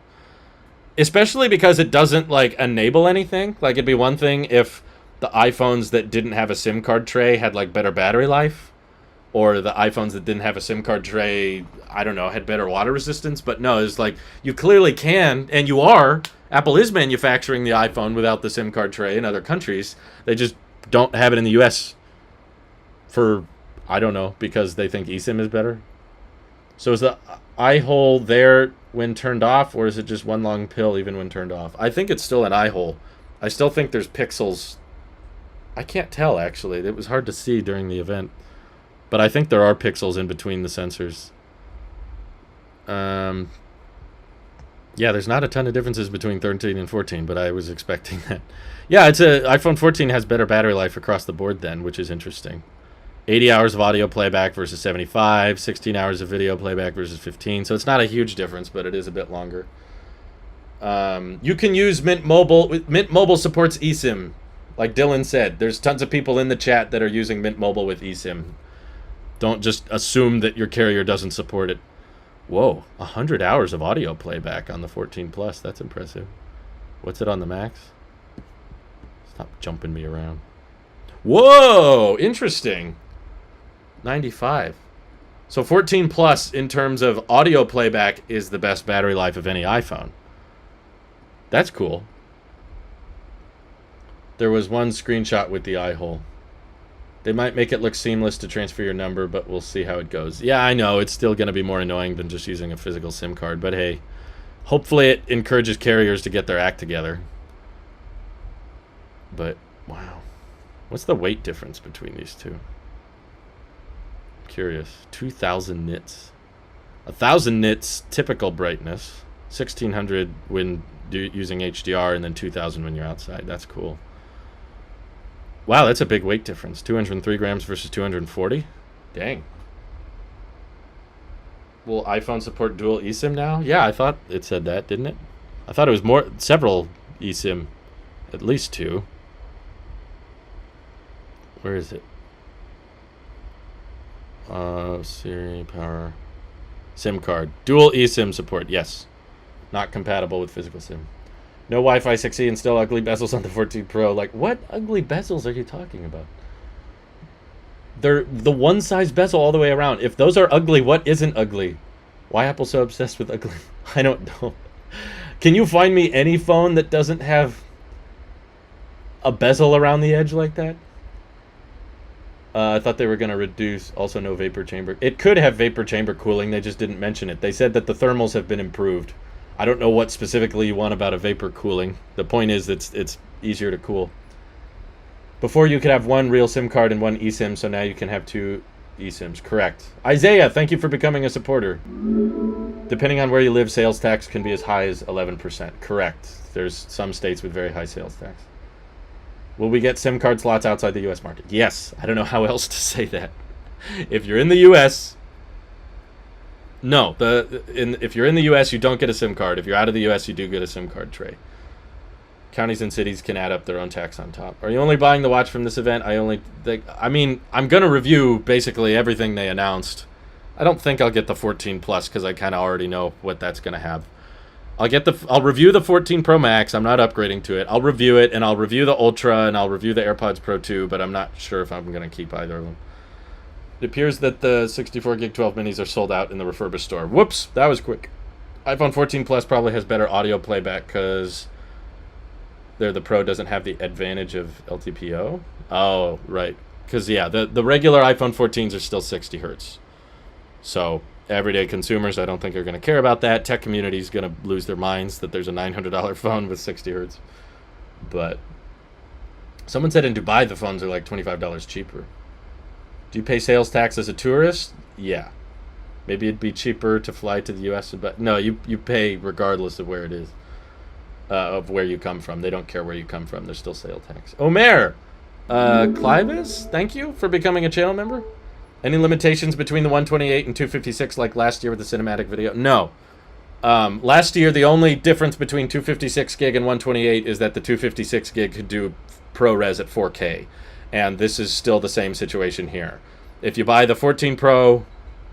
Especially because it doesn't, like, enable anything. Like, it'd be one thing if the iPhones that didn't have a SIM card tray had, like, better battery life. Or the iPhones that didn't have a SIM card tray, I don't know, had better water resistance. But no, it's like, you clearly can, and you are. Apple is manufacturing the iPhone without the SIM card tray in other countries. They just don't have it in the US for, I don't know, because they think eSIM is better. So is the eye hole there when turned off, or is it just one long pill even when turned off? I think it's still an eye hole. I still think there's pixels. I can't tell, actually. It was hard to see during the event. But I think there are pixels in between the sensors. Yeah, there's not a ton of differences between 13 and 14, but I was expecting that. Yeah, iPhone 14 has better battery life across the board then, which is interesting. 80 hours of audio playback versus 75, 16 hours of video playback versus 15. So it's not a huge difference, but it is a bit longer. You can use Mint Mobile. Mint Mobile supports eSIM. Like Dylan said, there's tons of people in the chat that are using Mint Mobile with eSIM. Don't just assume that your carrier doesn't support it. Whoa, 100 hours of audio playback on the 14 Plus. That's impressive. What's it on the Max? Stop jumping me around. Whoa, interesting. 95. So 14 Plus in terms of audio playback is the best battery life of any iPhone. That's cool. There was one screenshot with the eye hole. They might make it look seamless to transfer your number, but we'll see how it goes. Yeah, I know, it's still going to be more annoying than just using a physical SIM card, but hey, hopefully it encourages carriers to get their act together. But, wow. What's the weight difference between these two? Curious. 2,000 nits. 1,000 nits typical brightness. 1,600 when using HDR, and then 2,000 when you're outside. That's cool. Wow, that's a big weight difference. 203 grams versus 240? Dang. Will iPhone support dual eSIM now? Yeah, I thought it said that, didn't it? I thought it was several eSIM. At least 2. Where is it? Siri, power. SIM card. Dual eSIM support, yes. Not compatible with physical SIM. No Wi-Fi 6E and still ugly bezels on the 14 Pro. Like, what ugly bezels are you talking about? They're the one size bezel all the way around. If those are ugly, what isn't ugly? Why Apple so obsessed with ugly? I don't know. Can you find me any phone that doesn't have a bezel around the edge like that? I thought they were going to reduce. Also, no vapor chamber. It could have vapor chamber cooling. They just didn't mention it. They said that the thermals have been improved. I don't know what specifically you want about a vapor cooling. The point is that it's easier to cool. Before you could have one real SIM card and one eSIM, so now you can have 2 eSIMs. Correct. Isaiah, thank you for becoming a supporter. Depending on where you live, sales tax can be as high as 11%. Correct. There's some states with very high sales tax. Will we get SIM card slots outside the U.S. market? Yes. I don't know how else to say that. If you're in the U.S., no. If you're in the U.S., you don't get a SIM card. If you're out of the U.S., you do get a SIM card tray. Counties and cities can add up their own tax on top. Are you only buying the watch from this event? I'm going to review basically everything they announced. I don't think I'll get the 14 Plus because I kind of already know what that's going to have. I'll review the 14 Pro Max. I'm not upgrading to it. I'll review it, and I'll review the Ultra, and I'll review the AirPods Pro 2, but I'm not sure if I'm going to keep either of them. It appears that the 64 gig 12 minis are sold out in the refurbished store. Whoops, that was quick. iPhone 14 Plus probably has better audio playback because the Pro doesn't have the advantage of LTPO. Oh, right. Because, yeah, the regular iPhone 14s are still 60 hertz. So everyday consumers, I don't think are going to care about that. Tech community is going to lose their minds that there's a $900 phone with 60 hertz. But someone said in Dubai the phones are like $25 cheaper. Do you pay sales tax as a tourist? Yeah. Maybe it'd be cheaper to fly to the U.S. But no, you pay regardless of where it is, of where you come from. They don't care where you come from. There's still sales tax. Omer, Clivis, thank you for becoming a channel member. Any limitations between the 128 and 256 like last year with the cinematic video? No. Last year, the only difference between 256 gig and 128 is that the 256 gig could do ProRes at 4K. And this is still the same situation here. If you buy the 14 Pro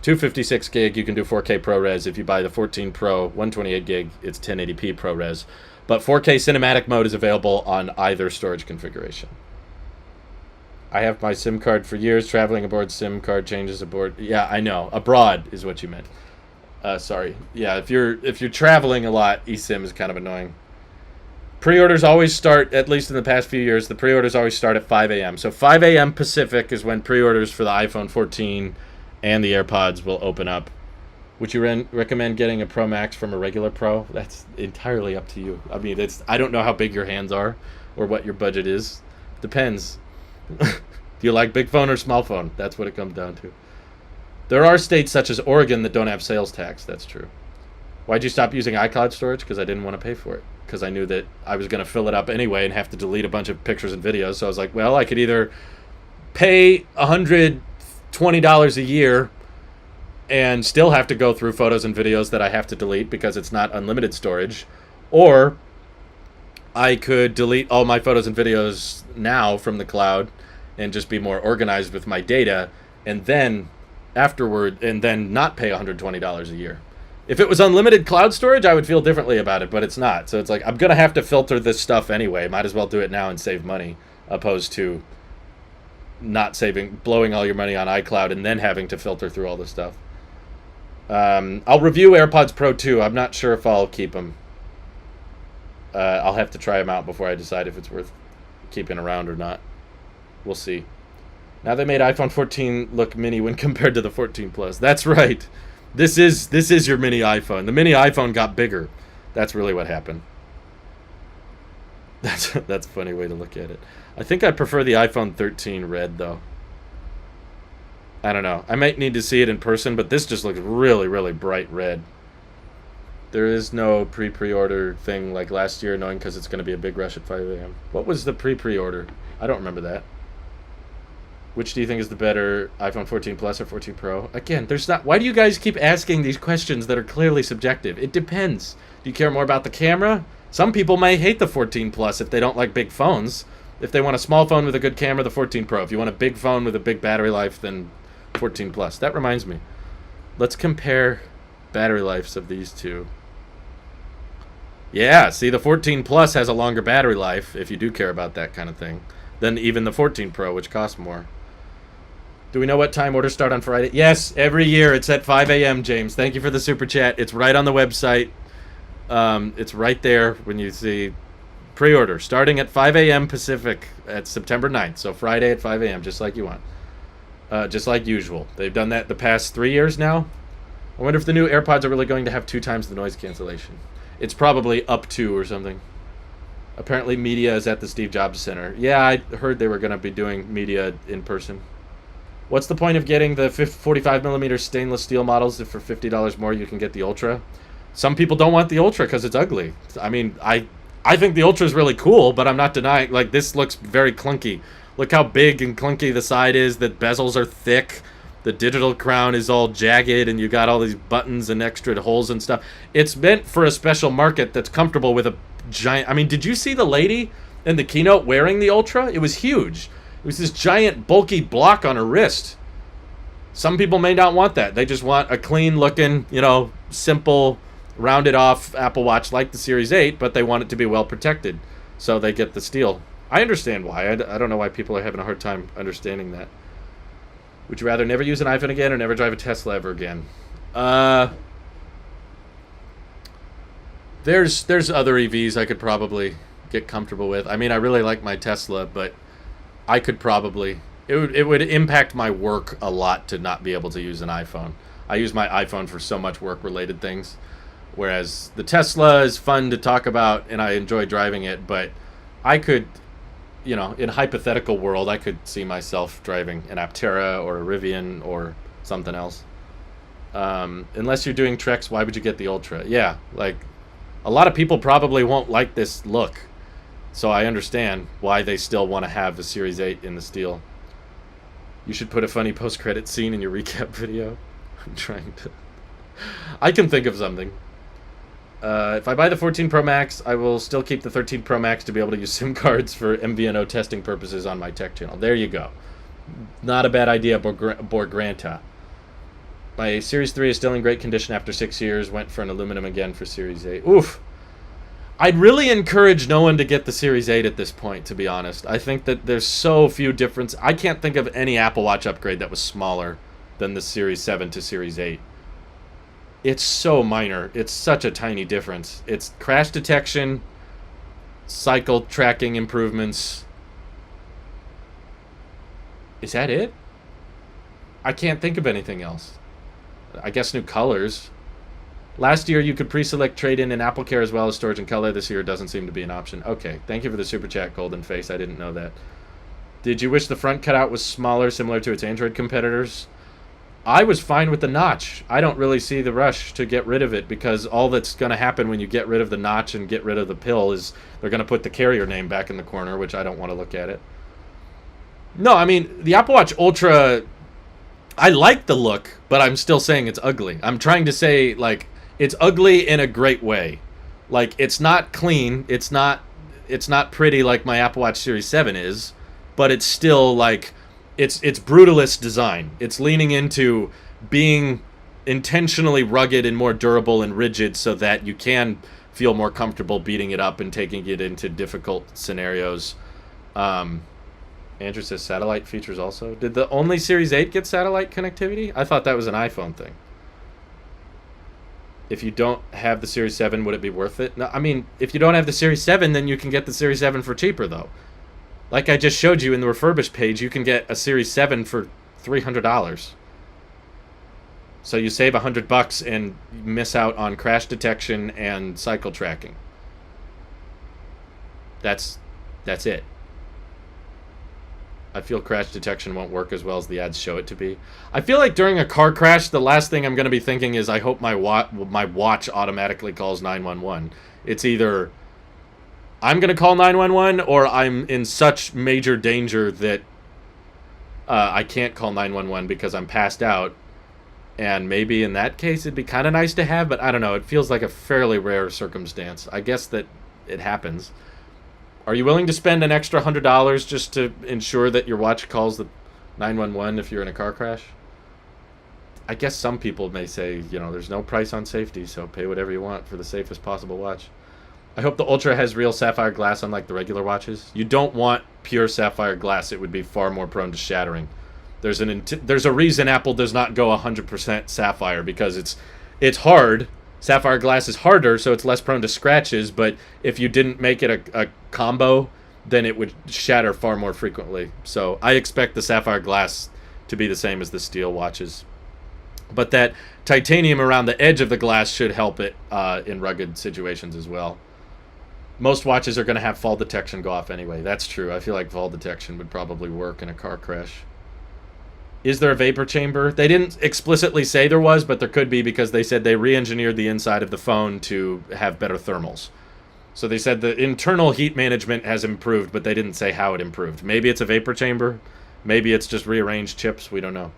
256 gig, you can do 4K ProRes. If you buy the 14 Pro 128 gig, it's 1080p ProRes. But 4K cinematic mode is available on either storage configuration. I have my SIM card for years. Traveling aboard, SIM card changes aboard. Yeah, I know. Abroad is what you meant. Sorry. Yeah, if you're traveling a lot, eSIM is kind of annoying. Pre-orders always start, at least in the past few years, the pre-orders always start at 5 a.m. So 5 a.m. Pacific is when pre-orders for the iPhone 14 and the AirPods will open up. Would you recommend getting a Pro Max from a regular Pro? That's entirely up to you. I mean, I don't know how big your hands are or what your budget is. Depends. Do you like big phone or small phone? That's what it comes down to. There are states such as Oregon that don't have sales tax. That's true. Why'd you stop using iCloud storage? Because I didn't want to pay for it. Because I knew that I was going to fill it up anyway and have to delete a bunch of pictures and videos. So I was like, well, I could either pay $120 a year and still have to go through photos and videos that I have to delete because it's not unlimited storage, or I could delete all my photos and videos now from the cloud and just be more organized with my data, and then afterward, and then not pay $120 a year. If it was unlimited cloud storage, I would feel differently about it, but it's not. So it's like, I'm going to have to filter this stuff anyway. Might as well do it now and save money, opposed to not saving, blowing all your money on iCloud and then having to filter through all this stuff. I'll review AirPods Pro 2. I'm not sure if I'll keep them. I'll have to try them out before I decide if it's worth keeping around or not. We'll see. Now they made iPhone 14 look mini when compared to the 14 Plus. That's right. This is your mini iPhone. The mini iPhone got bigger. That's really what happened. That's a funny way to look at it. I think I prefer the iPhone 13 red, though. I don't know. I might need to see it in person, but this just looks really, really bright red. There is no pre-order thing like last year, knowing because it's going to be a big rush at 5 a.m. What was the pre-order? I don't remember that. Which do you think is the better, iPhone 14 Plus or 14 Pro? Again, there's not... Why do you guys keep asking these questions that are clearly subjective? It depends. Do you care more about the camera? Some people may hate the 14 Plus if they don't like big phones. If they want a small phone with a good camera, the 14 Pro. If you want a big phone with a big battery life, then 14 Plus. That reminds me. Let's compare battery lives of these two. Yeah, see, the 14 Plus has a longer battery life, if you do care about that kind of thing, than even the 14 Pro, which costs more. Do we know what time orders start on Friday? Yes, every year it's at 5 a.m., James. Thank you for the super chat. It's right on the website. It's right there when you see pre-order. Starting at 5 a.m. Pacific at September 9th. So Friday at 5 a.m., just like you want. Just like usual. They've done that the past 3 years now. I wonder if the new AirPods are really going to have 2 times the noise cancellation. It's probably up 2 or something. Apparently media is at the Steve Jobs Center. Yeah, I heard they were going to be doing media in person. What's the point of getting the 45mm stainless steel models if for $50 more you can get the Ultra? Some people don't want the Ultra because it's ugly. I mean, I think the Ultra is really cool, but I'm not denying, like, this looks very clunky. Look how big and clunky the side is. The bezels are thick. The digital crown is all jagged, and you got all these buttons and extra holes and stuff. It's meant for a special market that's comfortable with a giant... I mean, did you see the lady in the keynote wearing the Ultra? It was huge. It was this giant, bulky block on her wrist. Some people may not want that. They just want a clean looking, you know, simple, rounded off Apple Watch like the Series 8, but they want it to be well protected. So they get the steel. I understand why. I don't know why people are having a hard time understanding that. Would you rather never use an iPhone again or never drive a Tesla ever again? There's other EVs I could probably get comfortable with. I mean, I really like my Tesla, but I could probably... It would impact my work a lot to not be able to use an iPhone. I use my iPhone for so much work-related things, whereas the Tesla is fun to talk about, and I enjoy driving it, but I could, you know, in a hypothetical world, I could see myself driving an Aptera or a Rivian or something else. Unless you're doing treks, why would you get the Ultra? Yeah, like, a lot of people probably won't like this look, so I understand why they still want to have the Series 8 in the steel. You should put a funny post-credit scene in your recap video. I'm trying to... I can think of something. If I buy the 14 Pro Max, I will still keep the 13 Pro Max to be able to use SIM cards for MVNO testing purposes on my tech channel. There you go. Not a bad idea, Borgranta. My Series 3 is still in great condition after 6 years. Went for an aluminum again for Series 8. Oof. I'd really encourage no one to get the Series 8 at this point, to be honest. I think that there's so few differences. I can't think of any Apple Watch upgrade that was smaller than the Series 7 to Series 8. It's so minor. It's such a tiny difference. It's crash detection, cycle tracking improvements. Is that it? I can't think of anything else. I guess new colors. Last year, you could pre-select trade-in and AppleCare as well as storage and color. This year, it doesn't seem to be an option. Okay, thank you for the super chat, Golden Face. I didn't know that. Did you wish the front cutout was smaller, similar to its Android competitors? I was fine with the notch. I don't really see the rush to get rid of it because all that's going to happen when you get rid of the notch and get rid of the pill is they're going to put the carrier name back in the corner, which I don't want to look at it. No, I mean, the Apple Watch Ultra, I like the look, but I'm still saying it's ugly. I'm trying to say, like... It's ugly in a great way. Like, it's not clean. It's not pretty like my Apple Watch Series 7 is, but it's still like it's brutalist design. It's leaning into being intentionally rugged and more durable and rigid so that you can feel more comfortable beating it up and taking it into difficult scenarios. Andrew says satellite features also. Did the only Series 8 get satellite connectivity? I thought that was an iPhone thing. If you don't have the Series 7, would it be worth it? No, I mean, if you don't have the Series 7, then you can get the Series 7 for cheaper, though. Like I just showed you in the refurbished page, you can get a Series 7 for $300. So you save $100 and miss out on crash detection and cycle tracking. That's it. I feel crash detection won't work as well as the ads show it to be. I feel like during a car crash, the last thing I'm going to be thinking is I hope my watch automatically calls 911. It's either I'm going to call 911 or I'm in such major danger that I can't call 911 because I'm passed out. And maybe in that case it'd be kind of nice to have, but I don't know. It feels like a fairly rare circumstance. I guess that it happens. Are you willing to spend an extra $100 just to ensure that your watch calls the 911 if you're in a car crash? I guess some people may say, you know, there's no price on safety, so pay whatever you want for the safest possible watch. I hope the Ultra has real sapphire glass unlike the regular watches. You don't want pure sapphire glass. It would be far more prone to shattering. There's a reason Apple does not go 100% sapphire because it's hard. Sapphire glass is harder, so it's less prone to scratches, but if you didn't make it a combo, then it would shatter far more frequently. So I expect the sapphire glass to be the same as the steel watches. But that titanium around the edge of the glass should help it in rugged situations as well. Most watches are going to have fall detection go off anyway. That's true. I feel like fall detection would probably work in a car crash. Is there a vapor chamber? They didn't explicitly say there was, but there could be because they said they re-engineered the inside of the phone to have better thermals. So they said the internal heat management has improved, but they didn't say how it improved. Maybe it's a vapor chamber. Maybe it's just rearranged chips. We don't know.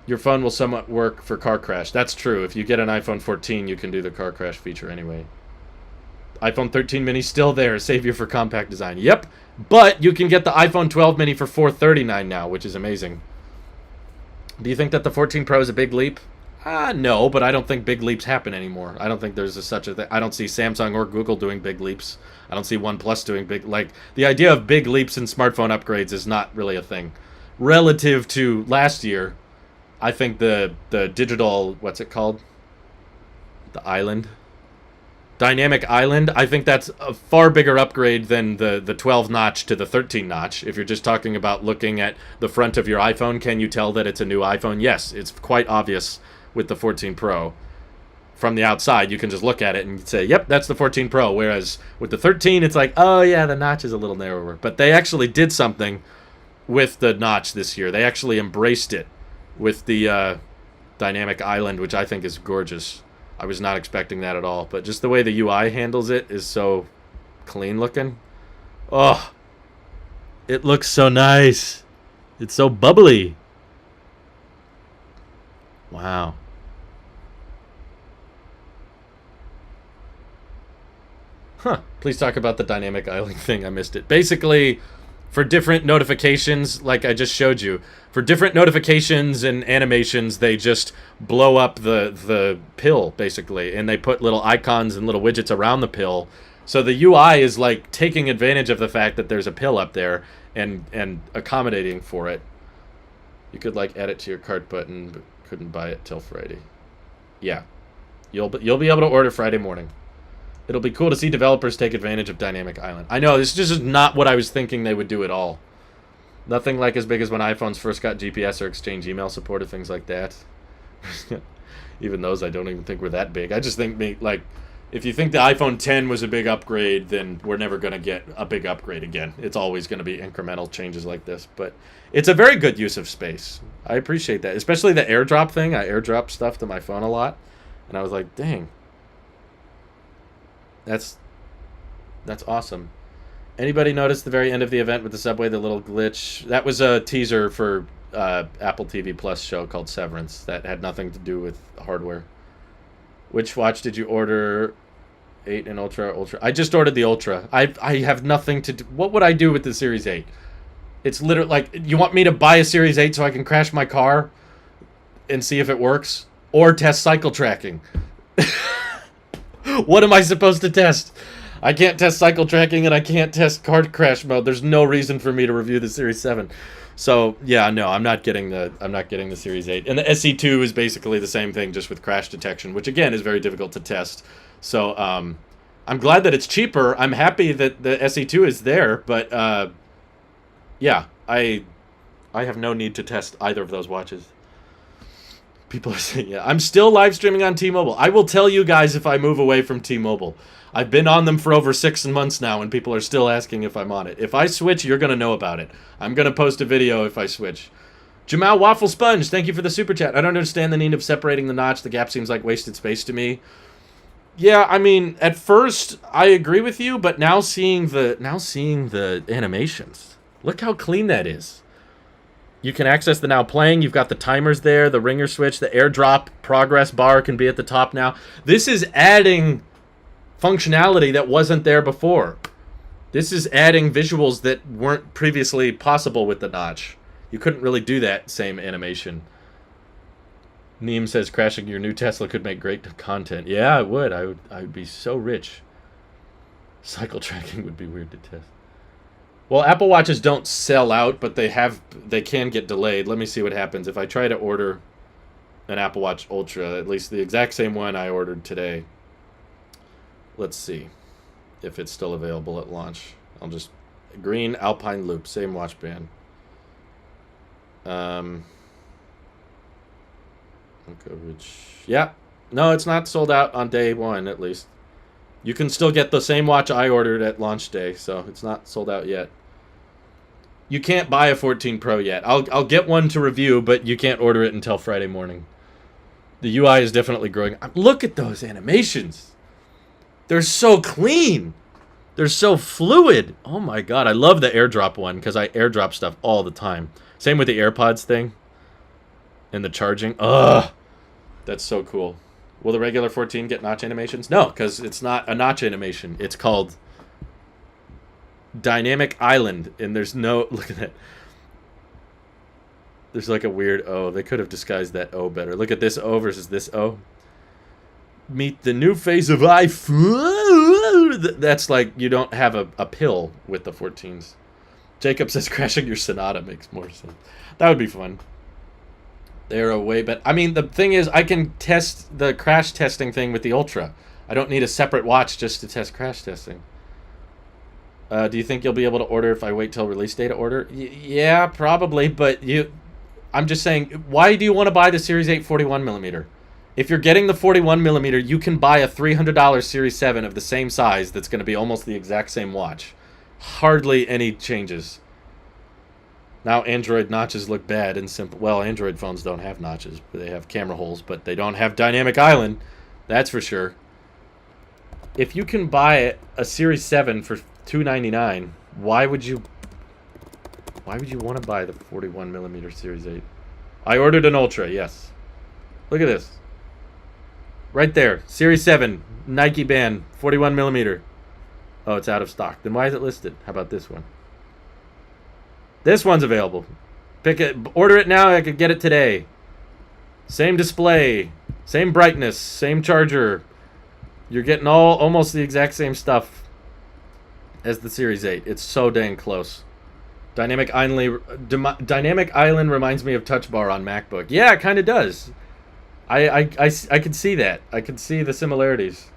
Your phone will somewhat work for car crash. That's true. If you get an iPhone 14, you can do the car crash feature anyway. iPhone 13 mini still there. Savior for compact design. Yep. But you can get the iPhone 12 mini for $439 now, which is amazing. Do you think that the 14 Pro is a big leap? No, but I don't think big leaps happen anymore. I don't think there's such a thing. I don't see Samsung or Google doing big leaps. I don't see OnePlus doing big, like, the idea of big leaps in smartphone upgrades is not really a thing. Relative to last year, I think the digital, what's it called? The Island? Dynamic Island, I think that's a far bigger upgrade than the 12 notch to the 13 notch. If you're just talking about looking at the front of your iPhone, can you tell that it's a new iPhone? Yes, it's quite obvious with the 14 Pro. From the outside, you can just look at it and say, yep, that's the 14 Pro. Whereas with the 13, it's like, oh yeah, the notch is a little narrower. But they actually did something with the notch this year. They actually embraced it with the Dynamic Island, which I think is gorgeous. I was not expecting that at all. But just the way the UI handles it is so clean looking. Oh, it looks so nice. It's so bubbly. Wow. Huh. Please talk about the dynamic island thing. I missed it. Basically, for different notifications, like I just showed you, for different notifications and animations, they just blow up the pill, basically, and they put little icons and little widgets around the pill. So the UI is like taking advantage of the fact that there's a pill up there and accommodating for it. You could like add it to your cart button, but couldn't buy it till Friday. Yeah, you'll be able to order Friday morning. It'll be cool to see developers take advantage of Dynamic Island. I know, this is just not what I was thinking they would do at all. Nothing like as big as when iPhones first got GPS or Exchange email support or things like that. Even those I don't even think were that big. I just think, like, if you think the iPhone 10 was a big upgrade, then we're never going to get a big upgrade again. It's always going to be incremental changes like this. But it's a very good use of space. I appreciate that. Especially the AirDrop thing. I AirDrop stuff to my phone a lot. And I was like, dang. That's awesome. Anybody notice the very end of the event with the subway, the little glitch? That was a teaser for Apple TV Plus show called Severance that had nothing to do with hardware. Which watch did you order? 8 and Ultra? I just ordered the Ultra. I have nothing to do. What would I do with the Series 8? It's literally like, you want me to buy a Series 8 so I can crash my car and see if it works? Or test cycle tracking? What am I supposed to test? I can't test cycle tracking and I can't test car crash mode. There's no reason for me to review the Series 7. So yeah, no, I'm not getting the Series 8. And the SE2 is basically the same thing, just with crash detection, which again is very difficult to test. So I'm glad that it's cheaper. I'm happy that the SE2 is there, but yeah, I have no need to test either of those watches. People are saying, yeah, I'm still live streaming on T-Mobile. I will tell you guys if I move away from T-Mobile. I've been on them for over 6 months now, and people are still asking if I'm on it. If I switch, you're going to know about it. I'm going to post a video if I switch. Jamal Waffle Sponge, thank you for the super chat. I don't understand the need of separating the notch. The gap seems like wasted space to me. Yeah, I mean, at first, I agree with you, but now seeing the animations, look how clean that is. You can access the Now Playing. You've got the timers there, the ringer switch, the AirDrop progress bar can be at the top now. This is adding functionality that wasn't there before. This is adding visuals that weren't previously possible with the notch. You couldn't really do that same animation. Neem says crashing your new Tesla could make great content. Yeah, it would. I would be so rich. Cycle tracking would be weird to test. Well, Apple Watches don't sell out, but they can get delayed. Let me see what happens if I try to order an Apple Watch Ultra, at least the exact same one I ordered today. Let's see if it's still available at launch. I'll just green Alpine Loop, same watch band. Yeah, no, it's not sold out on day one at least. You can still get the same watch I ordered at launch day, so it's not sold out yet. You can't buy a 14 Pro yet. I'll get one to review, but you can't order it until Friday morning. The UI is definitely growing. Look at those animations. They're so clean. They're so fluid. Oh my god, I love the AirDrop one because I AirDrop stuff all the time. Same with the AirPods thing. And the charging. Ugh. That's so cool. Will the regular 14 get notch animations? No, because it's not a notch animation. It's called Dynamic Island, and there's no... Look at that. There's like a weird O. They could have disguised that O better. Look at this O versus this O. Meet the new face of iPhone. That's like you don't have a pill with the 14s. Jacob says crashing your Sonata makes more sense. That would be fun. They're a way better. I mean, the thing is, I can test the crash testing thing with the Ultra. I don't need a separate watch just to test crash testing. Do you think you'll be able to order if I wait till release day to order? Yeah, probably, but I'm just saying, why do you want to buy the Series 8 41mm? If you're getting the 41mm, you can buy a $300 Series 7 of the same size that's going to be almost the exact same watch. Hardly any changes. Now Android notches look bad and simple. Well, Android phones don't have notches. They have camera holes, but they don't have dynamic island. That's for sure. If you can buy a Series 7 for $299, why would you want to buy the 41mm Series 8? I ordered an Ultra, yes. Look at this. Right there. Series 7, Nike band, 41mm. Oh, it's out of stock. Then why is it listed? How about this one? This one's available. Pick it, order it now, I could get it today. Same display, same brightness, same charger. You're getting almost the exact same stuff as the Series 8. It's so dang close. Dynamic Island reminds me of Touch Bar on MacBook. Yeah, it kind of does. I can see that. I can see the similarities.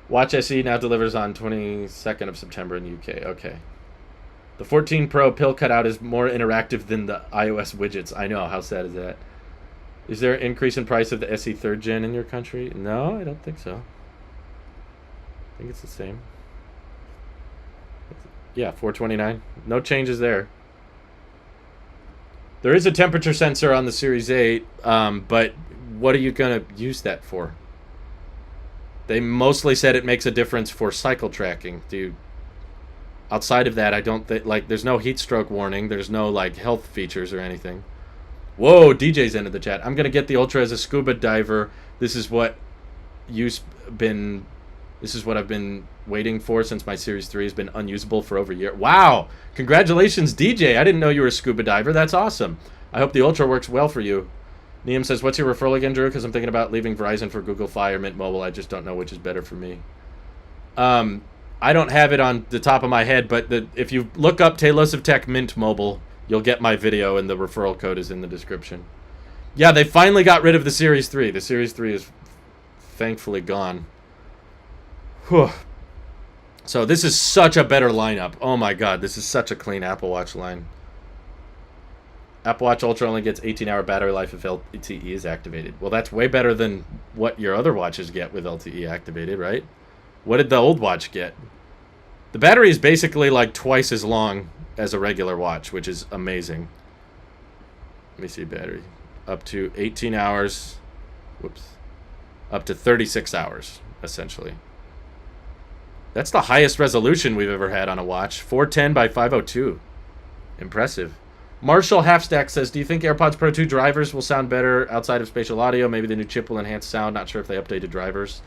Watch SE now delivers on 22nd of September in UK. Okay. The 14 Pro pill cutout is more interactive than the iOS widgets. I know. How sad is that? Is there an increase in price of the SE 3rd gen in your country? No, I don't think so. I think it's the same. Yeah, $429. No changes there. There is a temperature sensor on the Series 8, but what are you going to use that for? They mostly said it makes a difference for cycle tracking. Outside of that, I don't think, like, there's no heat stroke warning. There's no, like, health features or anything. Whoa, DJ's into the chat. I'm going to get the Ultra as a scuba diver. This is what I've been waiting for since my Series 3 has been unusable for over a year. Wow! Congratulations, DJ. I didn't know you were a scuba diver. That's awesome. I hope the Ultra works well for you. Neem says, what's your referral again, Drew? Because I'm thinking about leaving Verizon for Google Fi or Mint Mobile. I just don't know which is better for me. I don't have it on the top of my head, but if you look up Tailosive Tech Mint Mobile, you'll get my video, and the referral code is in the description. Yeah, they finally got rid of the Series 3. The Series 3 is thankfully gone. Whew. So this is such a better lineup. Oh my god, this is such a clean Apple Watch line. Apple Watch Ultra only gets 18-hour battery life if LTE is activated. Well, that's way better than what your other watches get with LTE activated, right? What did the old watch get? The battery is basically like twice as long as a regular watch, which is amazing. Let me see battery. Up to 18 hours. Whoops. Up to 36 hours, essentially. That's the highest resolution we've ever had on a watch. 410 by 502. Impressive. Marshall Halfstack says, do you think AirPods Pro 2 drivers will sound better outside of spatial audio? Maybe the new chip will enhance sound. Not sure if they updated drivers.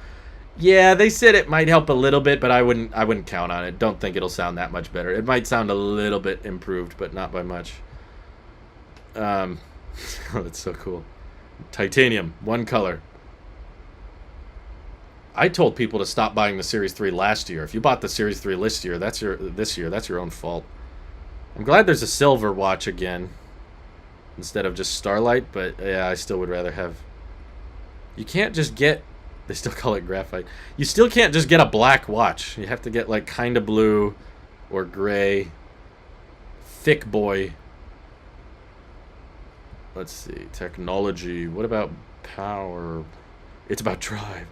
Yeah, they said it might help a little bit, but I wouldn't count on it. Don't think it'll sound that much better. It might sound a little bit improved, but not by much. Oh, that's so cool. Titanium, one color. I told people to stop buying the Series 3 last year. If you bought the Series 3 this year, that's your own fault. I'm glad there's a silver watch again instead of just Starlight, but yeah, I still would rather have. You can't just get. They still call it graphite. You still can't just get a black watch. You have to get like kind of blue or gray. Thick boy. Let's see. Technology. What about power? It's about drive.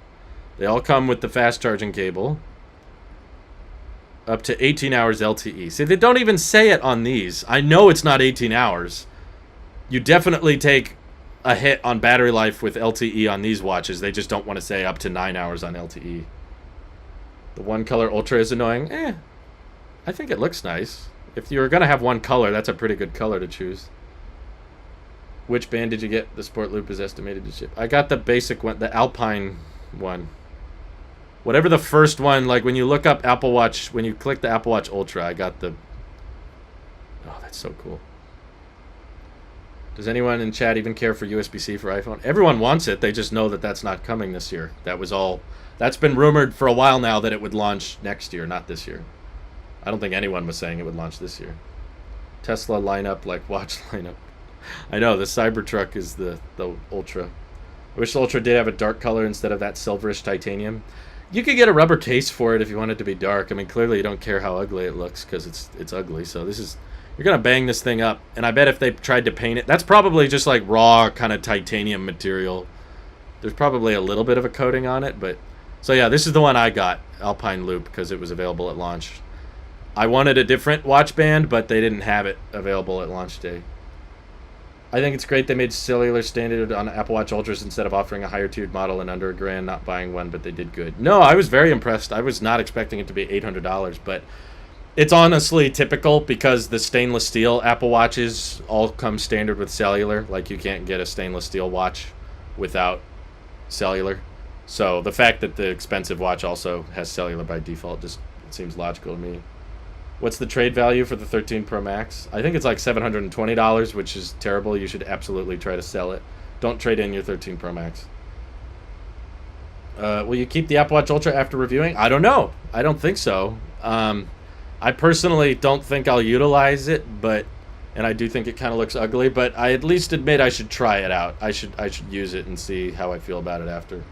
They all come with the fast charging cable. Up to 18 hours LTE. See, they don't even say it on these. I know it's not 18 hours. You definitely take a hit on battery life with LTE on these watches. They just don't want to say up to 9 hours on LTE. The one color Ultra is annoying. I think it looks nice. If you're going to have one color, that's a pretty good color to choose. Which band did you get? The Sport Loop is estimated to ship. I got the basic one, the Alpine one. Whatever the first one, like when you look up Apple Watch, when you click the Apple Watch Ultra, I got the... Oh, that's so cool. Does anyone in chat even care for USB-C for iPhone? Everyone wants it. They just know that that's not coming this year. That was all. That's been rumored for a while now that it would launch next year, not this year. I don't think anyone was saying it would launch this year. Tesla lineup like watch lineup. I know, the Cybertruck is the Ultra. I wish the Ultra did have a dark color instead of that silverish titanium. You could get a rubber case for it if you want it to be dark. I mean, clearly you don't care how ugly it looks because it's ugly. So this is... You're going to bang this thing up. And I bet if they tried to paint it... That's probably just like raw kind of titanium material. There's probably a little bit of a coating on it, but... So yeah, this is the one I got, Alpine Loop, because it was available at launch. I wanted a different watch band, but they didn't have it available at launch day. I think it's great they made cellular standard on Apple Watch Ultras instead of offering a higher tiered model and under $1,000, not buying one, but they did good. No, I was very impressed. I was not expecting it to be $800, but it's honestly typical because the stainless steel Apple Watches all come standard with cellular. Like, you can't get a stainless steel watch without cellular. So the fact that the expensive watch also has cellular by default just seems logical to me. What's the trade value for the 13 Pro Max? I think it's like $720, which is terrible. You should absolutely try to sell it. Don't trade in your 13 Pro Max. Will you keep the Apple Watch Ultra after reviewing? I don't know. I don't think so. I personally don't think I'll utilize it, and I do think it kind of looks ugly, but I at least admit I should try it out. I should use it and see how I feel about it after.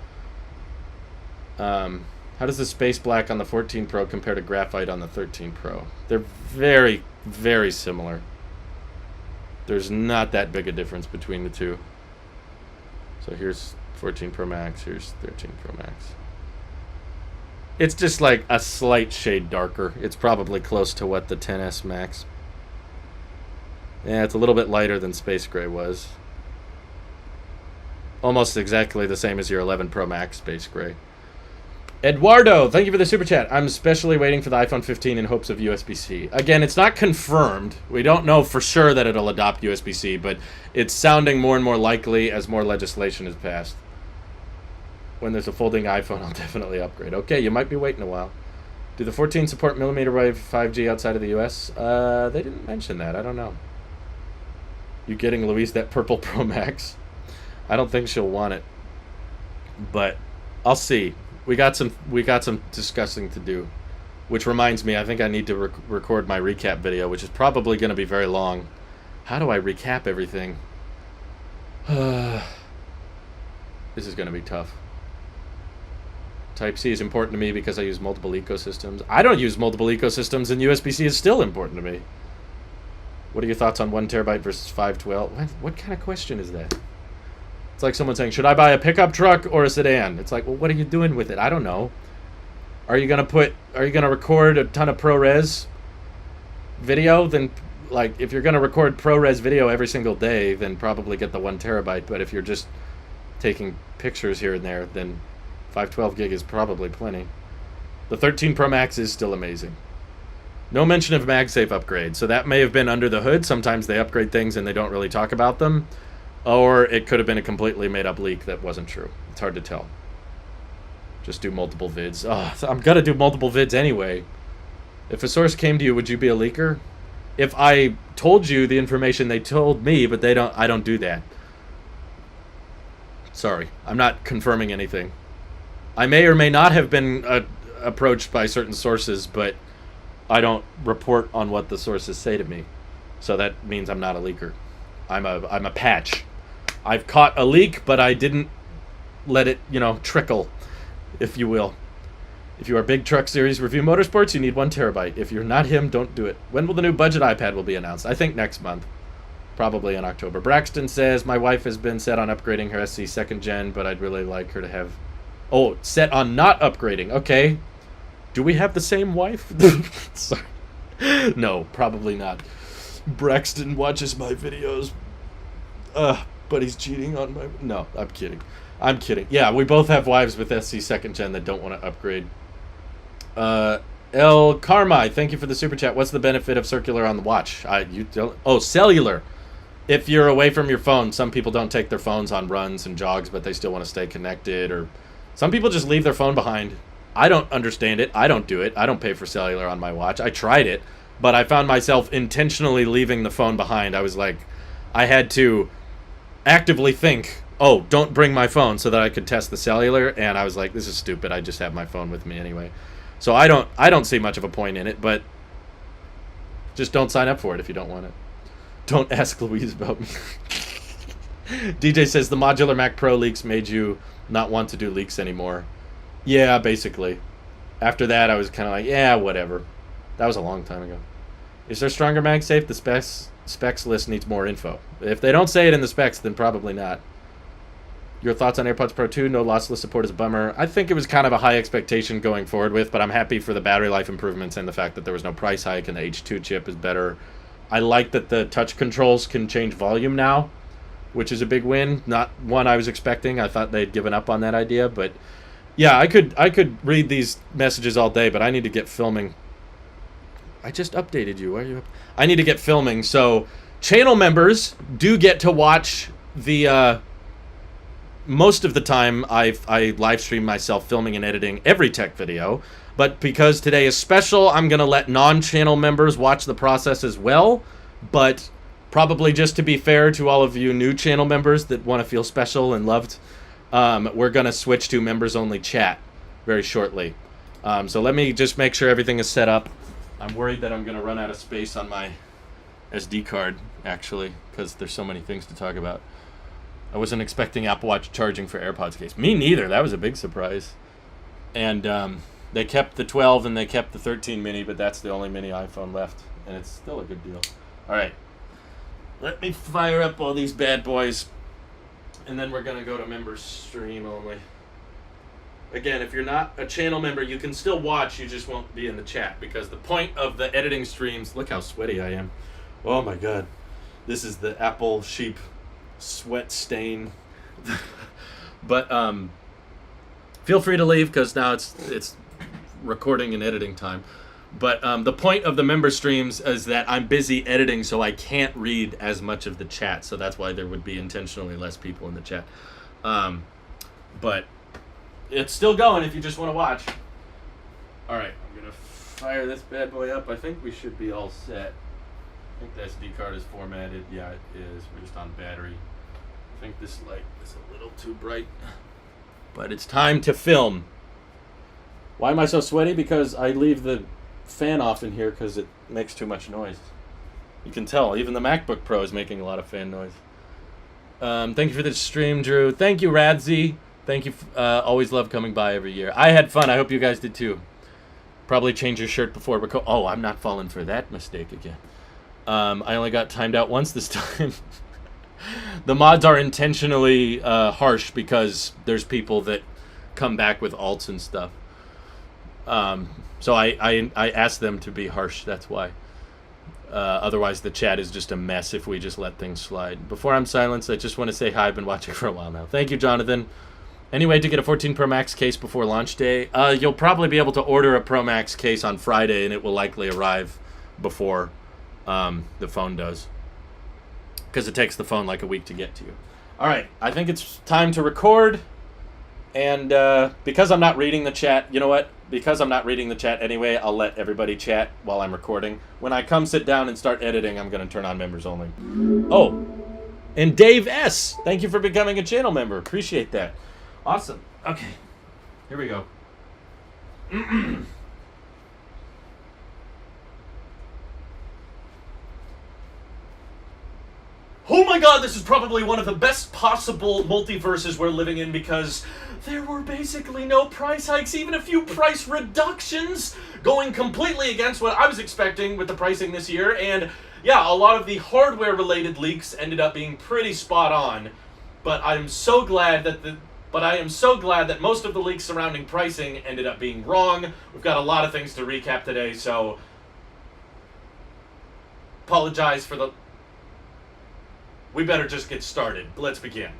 How does the space black on the 14 Pro compare to graphite on the 13 Pro? They're very, very similar. There's not that big a difference between the two. So here's 14 Pro Max, here's 13 Pro Max. It's just like a slight shade darker. It's probably close to what the 10S Max. Yeah, it's a little bit lighter than Space Gray was. Almost exactly the same as your 11 Pro Max Space Gray. Eduardo, thank you for the super chat. I'm especially waiting for the iPhone 15 in hopes of USB-C. Again, it's not confirmed. We don't know for sure that it'll adopt USB-C, but it's sounding more and more likely as more legislation is passed. When there's a folding iPhone, I'll definitely upgrade. Okay, you might be waiting a while. Do the 14 support millimeter wave 5G outside of the US? They didn't mention that. I don't know. You getting Louise that purple Pro Max? I don't think she'll want it, but I'll see. We got some discussing to do, which reminds me, I think I need to record my recap video, which is probably going to be very long. How do I recap everything? This is going to be tough. Type-C is important to me because I use multiple ecosystems. I don't use multiple ecosystems, and USB-C is still important to me. What are your thoughts on 1 terabyte versus 512? What kind of question is that? It's like someone saying, should I buy a pickup truck or a sedan? It's like, well, what are you doing with it? I don't know. Are you gonna record a ton of ProRes video? Then, like, if you're gonna record ProRes video every single day, then probably get the 1 terabyte. But if you're just taking pictures here and there, then 512 gig is probably plenty. The 13 Pro Max is still amazing. No mention of MagSafe upgrade, so that may have been under the hood. Sometimes they upgrade things and they don't really talk about them. Or it could have been a completely made-up leak that wasn't true. It's hard to tell. Just do multiple vids. Oh, I'm gonna do multiple vids anyway. If a source came to you, would you be a leaker? If I told you the information they told me, but I don't do that. Sorry, I'm not confirming anything. I may or may not have been approached by certain sources, but I don't report on what the sources say to me. So that means I'm not a leaker. I'm a patch. I've caught a leak, but I didn't let it, trickle, if you will. If you are Big Truck Series Review Motorsports, you need 1 terabyte. If you're not him, don't do it. When will the new budget iPad will be announced? I think next month. Probably in October. Braxton says, my wife has been set on upgrading her SC 2nd gen, but I'd really like her to have... Oh, set on not upgrading. Okay. Do we have the same wife? Sorry. No, probably not. Braxton watches my videos. But he's cheating on my... No, I'm kidding. I'm kidding. Yeah, we both have wives with SC 2nd gen that don't want to upgrade. El Carmi, thank you for the super chat. What's the benefit of circular on the watch? Cellular. If you're away from your phone, some people don't take their phones on runs and jogs, but they still want to stay connected. Or some people just leave their phone behind. I don't understand it. I don't do it. I don't pay for cellular on my watch. I tried it, but I found myself intentionally leaving the phone behind. I was like, I had to actively think, oh, don't bring my phone, so that I could test the cellular, and I was like, this is stupid. I just have my phone with me anyway. So I don't see much of a point in it, but just don't sign up for it if you don't want it. Don't ask Louise about me. DJ says the modular Mac Pro leaks made you not want to do leaks anymore. Yeah, basically. After that, I was kind of like, yeah, whatever. That was a long time ago. Is there stronger MagSafe? The specs list needs more info. If they don't say it in the specs, then probably not. Your thoughts on AirPods Pro 2? No lossless support is a bummer. I think it was kind of a high expectation going forward with, but I'm happy for the battery life improvements and the fact that there was no price hike and the H2 chip is better. I like that the touch controls can change volume now, which is a big win. Not one I was expecting. I thought they'd given up on that idea, but yeah, I could read these messages all day, but I need to get filming. I just updated you. Why are you up? I need to get filming. So channel members do get to watch the most of the time I live stream myself filming and editing every tech video, but because today is special, I'm going to let non-channel members watch the process as well, but probably just to be fair to all of you new channel members that want to feel special and loved, we're going to switch to members-only chat very shortly. So let me just make sure everything is set up. I'm worried that I'm going to run out of space on my SD card, actually, because there's so many things to talk about. I wasn't expecting Apple Watch charging for AirPods case. Me neither. That was a big surprise. And they kept the 12 and they kept the 13 mini, but that's the only mini iPhone left, and it's still a good deal. All right. Let me fire up all these bad boys, and then we're going to go to member stream only. Again, if you're not a channel member, you can still watch, you just won't be in the chat, because the point of the editing streams... Look how sweaty I am. Oh my god. This is the Apple sheep sweat stain. But feel free to leave, because now it's recording and editing time. But the point of the member streams is that I'm busy editing, so I can't read as much of the chat. So that's why there would be intentionally less people in the chat. But it's still going if you just want to watch. All right, I'm going to fire this bad boy up. I think we should be all set. I think the SD card is formatted. Yeah, it is. We're just on battery. I think this light is a little too bright. But it's time to film. Why am I so sweaty? Because I leave the fan off in here because it makes too much noise. You can tell. Even the MacBook Pro is making a lot of fan noise. Thank you for the stream, Drew. Thank you, Radzi. Thank you. Always love coming by every year. I had fun. I hope you guys did too. Probably change your shirt before record. Oh, I'm not falling for that mistake again. I only got timed out once this time. The mods are intentionally harsh because there's people that come back with alts and stuff. So I asked them to be harsh. That's why. Otherwise, the chat is just a mess if we just let things slide. Before I'm silenced, I just want to say hi. I've been watching for a while now. Thank you, Jonathan. Any way to get a 14 Pro Max case before launch day? You'll probably be able to order a Pro Max case on Friday, and it will likely arrive before the phone does, because it takes the phone like a week to get to you. All right, I think it's time to record, and because I'm not reading the chat, you know what? Because I'm not reading the chat anyway, I'll let everybody chat while I'm recording. When I come sit down and start editing, I'm going to turn on members only. Oh, and Dave S., thank you for becoming a channel member. Appreciate that. Awesome. Okay, here we go. Oh my god, this is probably one of the best possible multiverses we're living in, because there were basically no price hikes, even a few price reductions, going completely against what I was expecting with the pricing this year. And yeah, a lot of the hardware related leaks ended up being pretty spot on, but I am so glad that most of the leaks surrounding pricing ended up being wrong. We've got a lot of things to recap today, so apologize for the... We better just get started. Let's begin.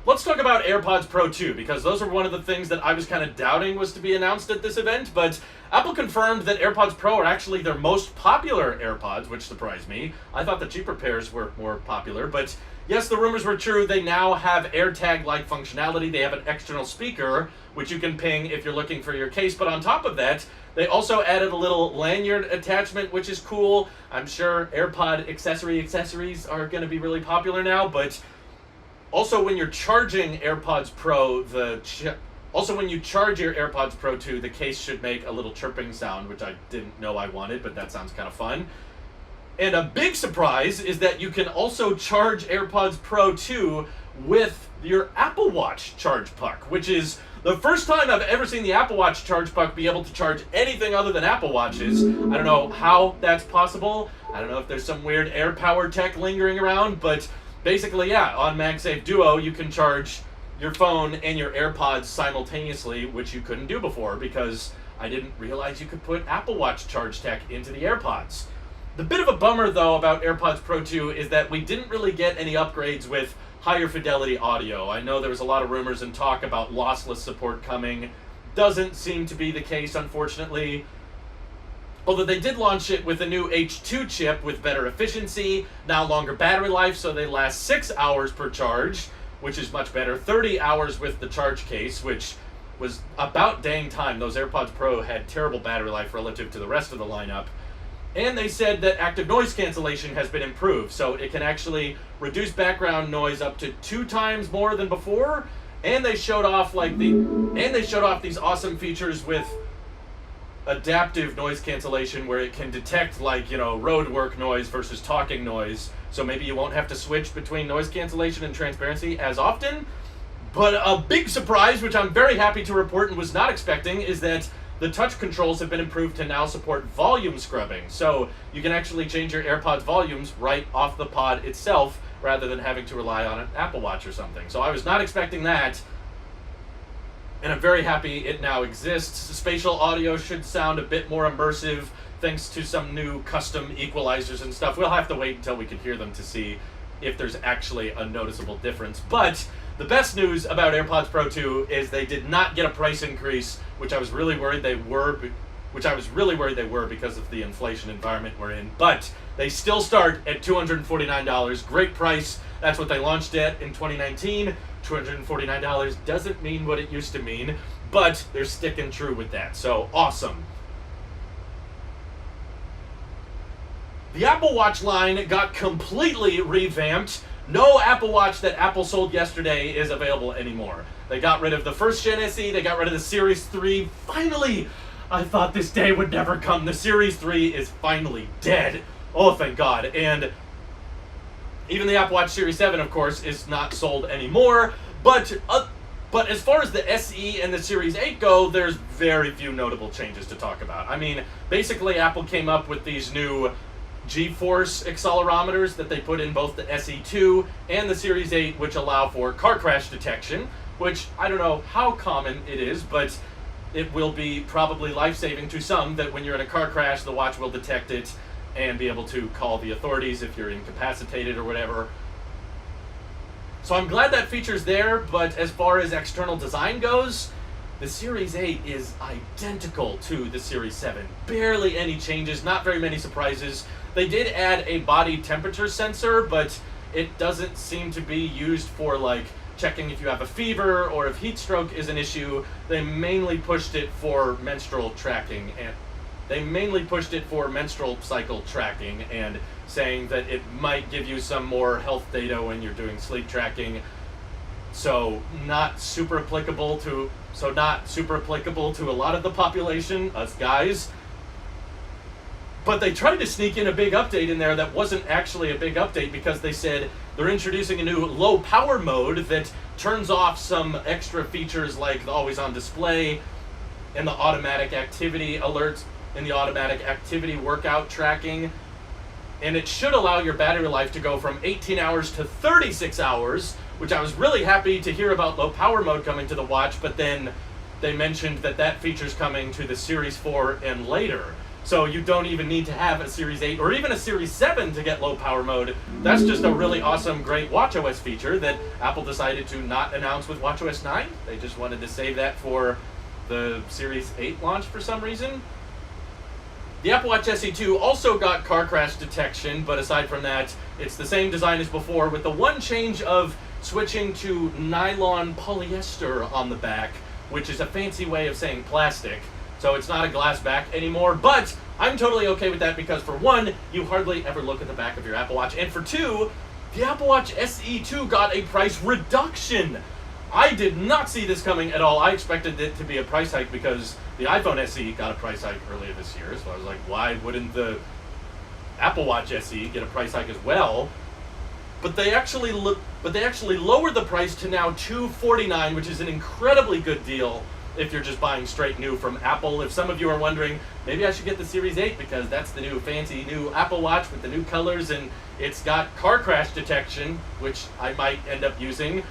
Let's talk about AirPods Pro 2, because those are one of the things that I was kind of doubting was to be announced at this event, but Apple confirmed that AirPods Pro are actually their most popular AirPods, which surprised me. I thought the cheaper pairs were more popular, but yes, the rumors were true. They now have AirTag-like functionality. They have an external speaker, which you can ping if you're looking for your case. But on top of that, they also added a little lanyard attachment, which is cool. I'm sure AirPod accessories are going to be really popular now. But also, when you're charging AirPods Pro, also when you charge your AirPods Pro 2, the case should make a little chirping sound, which I didn't know I wanted, but that sounds kind of fun. And a big surprise is that you can also charge AirPods Pro 2 with your Apple Watch charge puck, which is the first time I've ever seen the Apple Watch charge puck be able to charge anything other than Apple Watches. I don't know how that's possible. I don't know if there's some weird air power tech lingering around, but basically, yeah, on MagSafe Duo, you can charge your phone and your AirPods simultaneously, which you couldn't do before because I didn't realize you could put Apple Watch charge tech into the AirPods. The bit of a bummer, though, about AirPods Pro 2 is that we didn't really get any upgrades with higher fidelity audio. I know there was a lot of rumors and talk about lossless support coming. Doesn't seem to be the case, unfortunately. Although they did launch it with a new H2 chip with better efficiency, now longer battery life, so they last 6 hours per charge, which is much better. 30 hours with the charge case, which was about dang time. Those AirPods Pro had terrible battery life relative to the rest of the lineup. And they said that active noise cancellation has been improved, so it can actually reduce background noise up to 2 times more than before. And they showed off these awesome features with adaptive noise cancellation, where it can detect road work noise versus talking noise. So maybe you won't have to switch between noise cancellation and transparency as often. But a big surprise, which I'm very happy to report and was not expecting, is that the touch controls have been improved to now support volume scrubbing. So you can actually change your AirPods volumes right off the pod itself rather than having to rely on an Apple Watch or something. So I was not expecting that, and I'm very happy it now exists. Spatial audio should sound a bit more immersive thanks to some new custom equalizers and stuff. We'll have to wait until we can hear them to see if there's actually a noticeable difference. But the best news about AirPods Pro 2 is they did not get a price increase, which I was really worried they were because of the inflation environment we're in. But they still start at $249. Great price. That's what they launched at in 2019. $249 doesn't mean what it used to mean, but they're sticking true with that. So awesome. The Apple Watch line got completely revamped. No Apple Watch that Apple sold yesterday is available anymore. They got rid of the first gen SE, they got rid of the Series 3. Finally! I thought this day would never come. The Series 3 is finally dead. Oh, thank God. And even the Apple Watch Series 7, of course, is not sold anymore. But as far as the SE and the Series 8 go, there's very few notable changes to talk about. I mean, basically Apple came up with these new G-force accelerometers that they put in both the SE2 and the Series 8, which allow for car crash detection, which I don't know how common it is, but it will be probably life-saving to some that when you're in a car crash, the watch will detect it and be able to call the authorities if you're incapacitated or whatever. So I'm glad that feature's there, but as far as external design goes, the Series 8 is identical to the Series 7. Barely any changes, not very many surprises. They did add a body temperature sensor, but it doesn't seem to be used for checking if you have a fever or if heat stroke is an issue. They mainly pushed it for menstrual tracking, and menstrual cycle tracking, and saying that it might give you some more health data when you're doing sleep tracking. So not super applicable to a lot of the population, us guys. But they tried to sneak in a big update in there that wasn't actually a big update, because they said they're introducing a new low power mode that turns off some extra features like the always on display and the automatic activity alerts and the automatic activity workout tracking. And it should allow your battery life to go from 18 hours to 36 hours, which I was really happy to hear about low power mode coming to the watch, but then they mentioned that feature's coming to the Series 4 and later. So you don't even need to have a Series 8 or even a Series 7 to get low power mode. That's just a really awesome, great watchOS feature that Apple decided to not announce with watchOS 9. They just wanted to save that for the Series 8 launch for some reason. The Apple Watch SE 2 also got car crash detection, but aside from that, it's the same design as before, with the one change of switching to nylon polyester on the back, which is a fancy way of saying plastic. So it's not a glass back anymore, but I'm totally okay with that because for one, you hardly ever look at the back of your Apple Watch, and for two, the Apple Watch SE 2 got a price reduction. I did not see this coming at all. I expected it to be a price hike because the iPhone SE got a price hike earlier this year, so I was like, why wouldn't the Apple Watch SE get a price hike as well? But they actually lowered the price to now $249, which is an incredibly good deal if you're just buying straight new from Apple. If some of you are wondering, maybe I should get the Series 8 because that's the new fancy new Apple Watch with the new colors and it's got car crash detection, which I might end up using.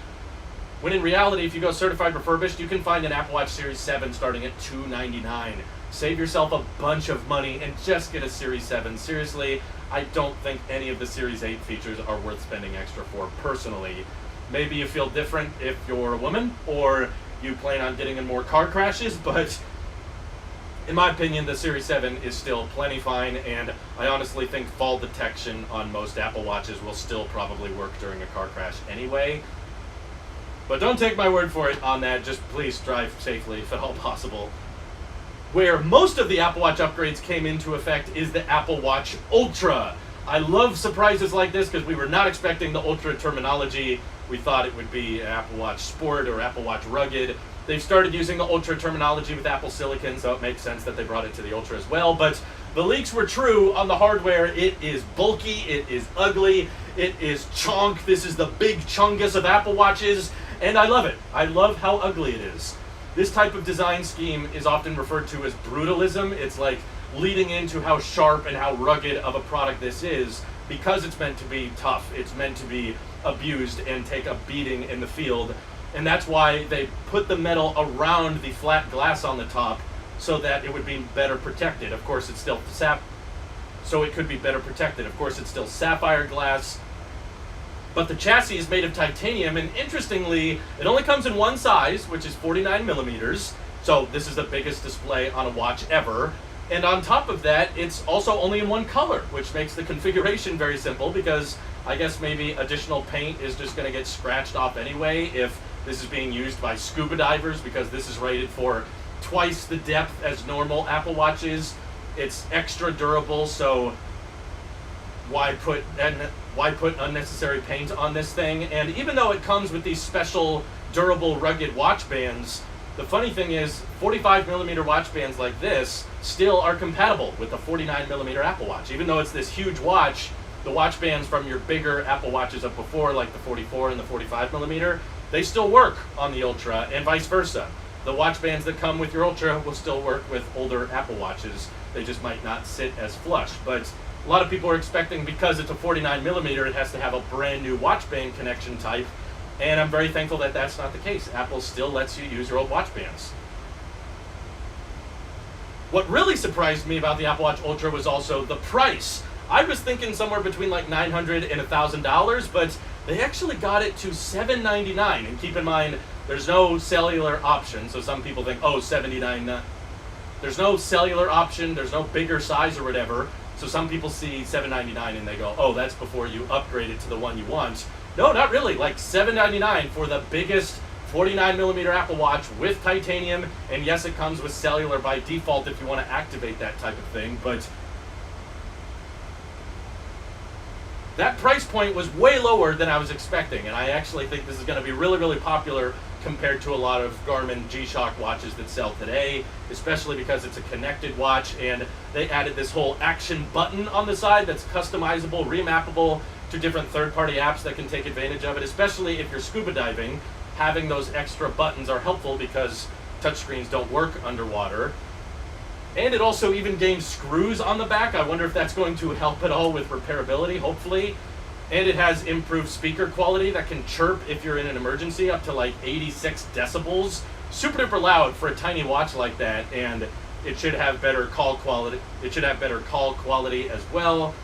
When in reality, if you go certified refurbished, you can find an Apple Watch Series 7 starting at $299. Save yourself a bunch of money and just get a Series 7. Seriously, I don't think any of the Series 8 features are worth spending extra for personally. Maybe you feel different if you're a woman or you plan on getting in more car crashes, but in my opinion, the Series 7 is still plenty fine, and I honestly think fall detection on most Apple Watches will still probably work during a car crash anyway. But don't take my word for it on that, just please drive safely if at all possible. Where most of the Apple Watch upgrades came into effect is the Apple Watch Ultra. I love surprises like this because we were not expecting the Ultra terminology. We thought it would be Apple Watch Sport or Apple Watch Rugged. They've started using the Ultra terminology with Apple Silicon, so it makes sense that they brought it to the Ultra as well. But the leaks were true on the hardware. It is bulky, it is ugly, it is chonk. This is the big chungus of Apple Watches, and I love it. I love how ugly it is. This type of design scheme is often referred to as brutalism. It's like leading into how sharp and how rugged of a product this is because it's meant to be tough. It's meant to be abused and take a beating in the field. And that's why they put the metal around the flat glass on the top so that it would be better protected. Of course, it's still so it could be better protected. Of course, it's still sapphire glass. But the chassis is made of titanium, and interestingly, it only comes in one size, which is 49 millimeters. So this is the biggest display on a watch ever. And on top of that, it's also only in one color, which makes the configuration very simple because I guess maybe additional paint is just going to get scratched off anyway if this is being used by scuba divers, because this is rated for twice the depth as normal Apple Watches. It's extra durable, so why put unnecessary paint on this thing? And even though it comes with these special durable rugged watch bands, the funny thing is 45 millimeter watch bands like this still are compatible with the 49 millimeter Apple Watch. Even though it's this huge watch, the watch bands from your bigger Apple Watches of before, like the 44 and the 45 millimeter, they still work on the Ultra, and vice versa. The watch bands that come with your Ultra will still work with older Apple Watches. They just might not sit as flush. But a lot of people are expecting, because it's a 49 millimeter, it has to have a brand new watch band connection type. And I'm very thankful that that's not the case. Apple still lets you use your old watch bands. What really surprised me about the Apple Watch Ultra was also the price. I was thinking somewhere between like $900 and $1,000, but they actually got it to $799. And keep in mind, there's no cellular option, so some people think, oh, $79. There's no cellular option, there's no bigger size or whatever, so some people see $799 and they go, oh, that's before you upgrade it to the one you want. No, not really. Like $799 for the biggest 49 millimeter Apple Watch with titanium, and yes, it comes with cellular by default if you want to activate that type of thing, but that price point was way lower than I was expecting, and I actually think this is going to be really, really popular compared to a lot of Garmin G-Shock watches that sell today, especially because it's a connected watch, and they added this whole action button on the side that's customizable, remappable to different third-party apps that can take advantage of it, especially if you're scuba diving. Having those extra buttons are helpful because touchscreens don't work underwater. And it also even gains screws on the back. I wonder if that's going to help at all with repairability, hopefully. And it has improved speaker quality that can chirp if you're in an emergency up to like 86 decibels. Super duper loud for a tiny watch like that, and it should have better call quality. It should have better call quality as well.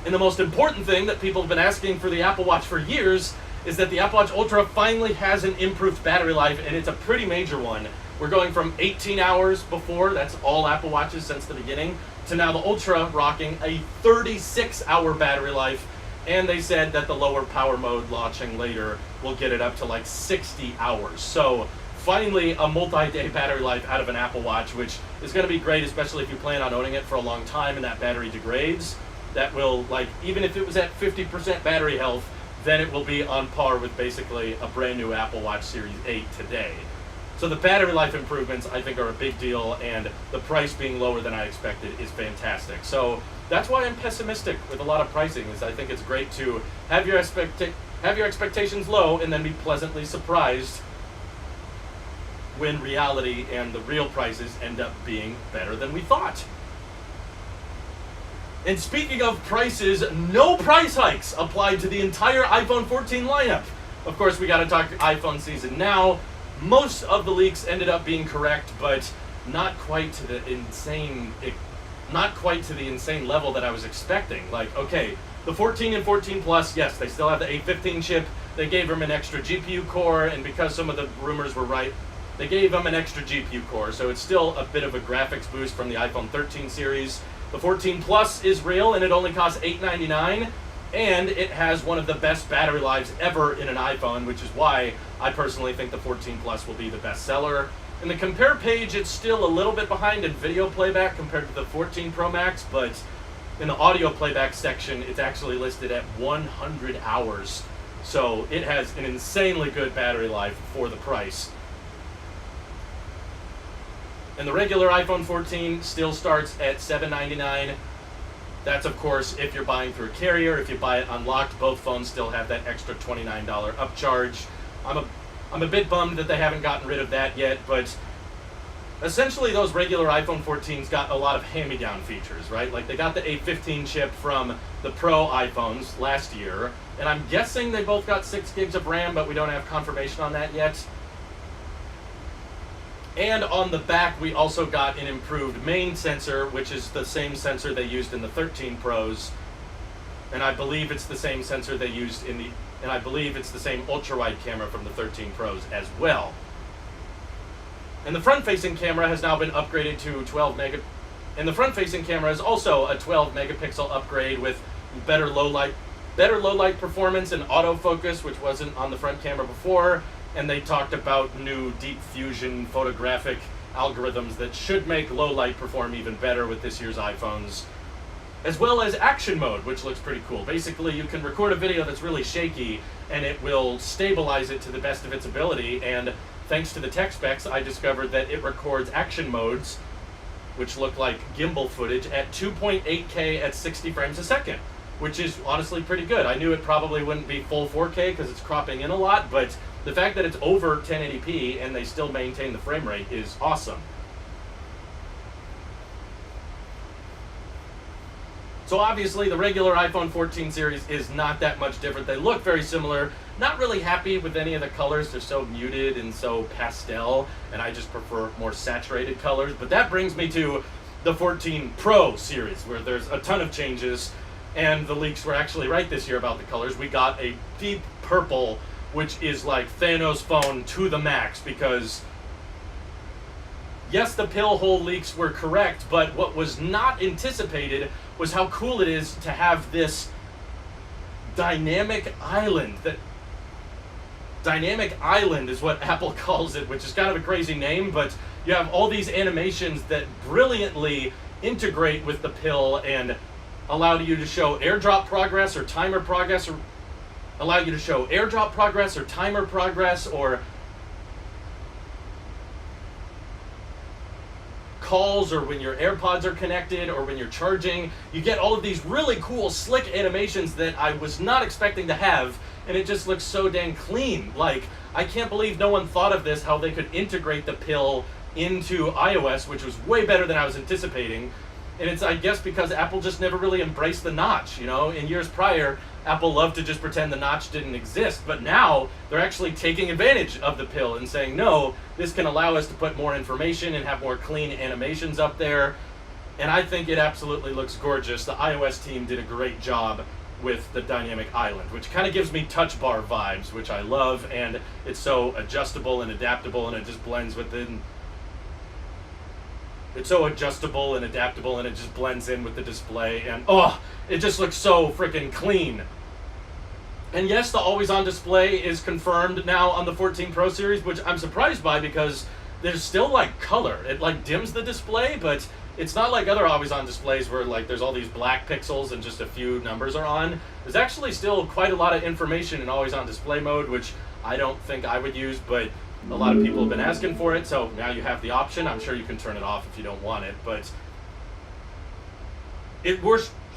And the most important thing that people have been asking for the Apple Watch for years is that the Apple Watch Ultra finally has an improved battery life, and it's a pretty major one. We're going from 18 hours before, that's all Apple Watches since the beginning, to now the Ultra rocking a 36-hour battery life. And they said that the lower power mode launching later will get it up to like 60 hours. So finally a multi-day battery life out of an Apple Watch, which is going to be great, especially if you plan on owning it for a long time and that battery degrades. That will, like, even if it was at 50% battery health, then it will be on par with basically a brand new Apple Watch Series 8 today. So the battery life improvements, I think, are a big deal, and the price being lower than I expected is fantastic. So that's why I'm pessimistic with a lot of pricing, is I think it's great to have your expectations low and then be pleasantly surprised when reality and the real prices end up being better than we thought. And speaking of prices, no price hikes applied to the entire iPhone 14 lineup. Of course, we got to talk iPhone season now. Most of the leaks ended up being correct, but not quite to the insane level that I was expecting. Like, okay, the 14 and 14 Plus, yes, they still have the A15 chip. They gave them an extra GPU core, and because some of the rumors were right, they gave them an extra GPU core, so it's still a bit of a graphics boost from the iPhone 13 series. The 14 Plus is real, and it only costs $899, and it has one of the best battery lives ever in an iPhone, which is why I personally think the 14 Plus will be the best seller. In the compare page, it's still a little bit behind in video playback compared to the 14 Pro Max, but in the audio playback section, it's actually listed at 100 hours. So it has an insanely good battery life for the price. And the regular iPhone 14 still starts at $799. That's, of course, if you're buying through a carrier. If you buy it unlocked, both phones still have that extra $29 upcharge. I'm a bit bummed that they haven't gotten rid of that yet, but essentially those regular iPhone 14s got a lot of hand-me-down features, right? Like, they got the A15 chip from the Pro iPhones last year, and I'm guessing they both got 6 gigs of RAM, but we don't have confirmation on that yet. And on the back, we also got an improved main sensor, which is the same sensor they used in the 13 Pros. And I believe it's the same sensor they used and I believe it's the same ultra-wide camera from the 13 Pros as well. And the front-facing camera has now been upgraded to and the front-facing camera is also a 12 megapixel upgrade with better low light performance and autofocus, which wasn't on the front camera before. And they talked about new deep fusion photographic algorithms that should make low light perform even better with this year's iPhones, as well as action mode, which looks pretty cool. Basically, you can record a video that's really shaky and it will stabilize it to the best of its ability. And thanks to the tech specs, I discovered that it records action modes, which look like gimbal footage, at 2.8K at 60 frames a second, which is honestly pretty good. I knew it probably wouldn't be full 4K because it's cropping in a lot, but the fact that it's over 1080p and they still maintain the frame rate is awesome. So obviously the regular iPhone 14 series is not that much different. They look very similar. Not really happy with any of the colors. They're so muted and so pastel, and I just prefer more saturated colors. But that brings me to the 14 Pro series, where there's a ton of changes, and the leaks were actually right this year about the colors. We got a deep purple, which is like Thanos' phone to the max, because yes, the pill hole leaks were correct, but what was not anticipated was how cool it is to have this dynamic island. That dynamic island is what Apple calls it, which is kind of a crazy name, but you have all these animations that brilliantly integrate with the pill and allow you to show airdrop progress or timer progress, or allow you to show airdrop progress or timer progress, or calls, or when your AirPods are connected, or when you're charging. You get all of these really cool, slick animations that I was not expecting to have, and it just looks so dang clean. Like, I can't believe no one thought of this, how they could integrate the pill into iOS, which was way better than I was anticipating. And it's, I guess, because Apple just never really embraced the notch. You know, in years prior, Apple loved to just pretend the notch didn't exist, but now they're actually taking advantage of the pill and saying, no, this can allow us to put more information and have more clean animations up there. And I think it absolutely looks gorgeous. The iOS team did a great job with the dynamic island, which kind of gives me touch bar vibes, which I love, and it's so adjustable and adaptable, and it just blends within It's so adjustable and adaptable, and it just blends in with the display, and oh, it just looks so freaking clean. And yes, the always-on display is confirmed now on the 14 Pro series, which I'm surprised by because there's still like color. It like dims the display, but it's not like other always-on displays where like there's all these black pixels and just a few numbers are on. There's actually still quite a lot of information in always-on display mode, which I don't think I would use, but a lot of people have been asking for it, so now you have the option. I'm sure you can turn it off if you don't want it, but it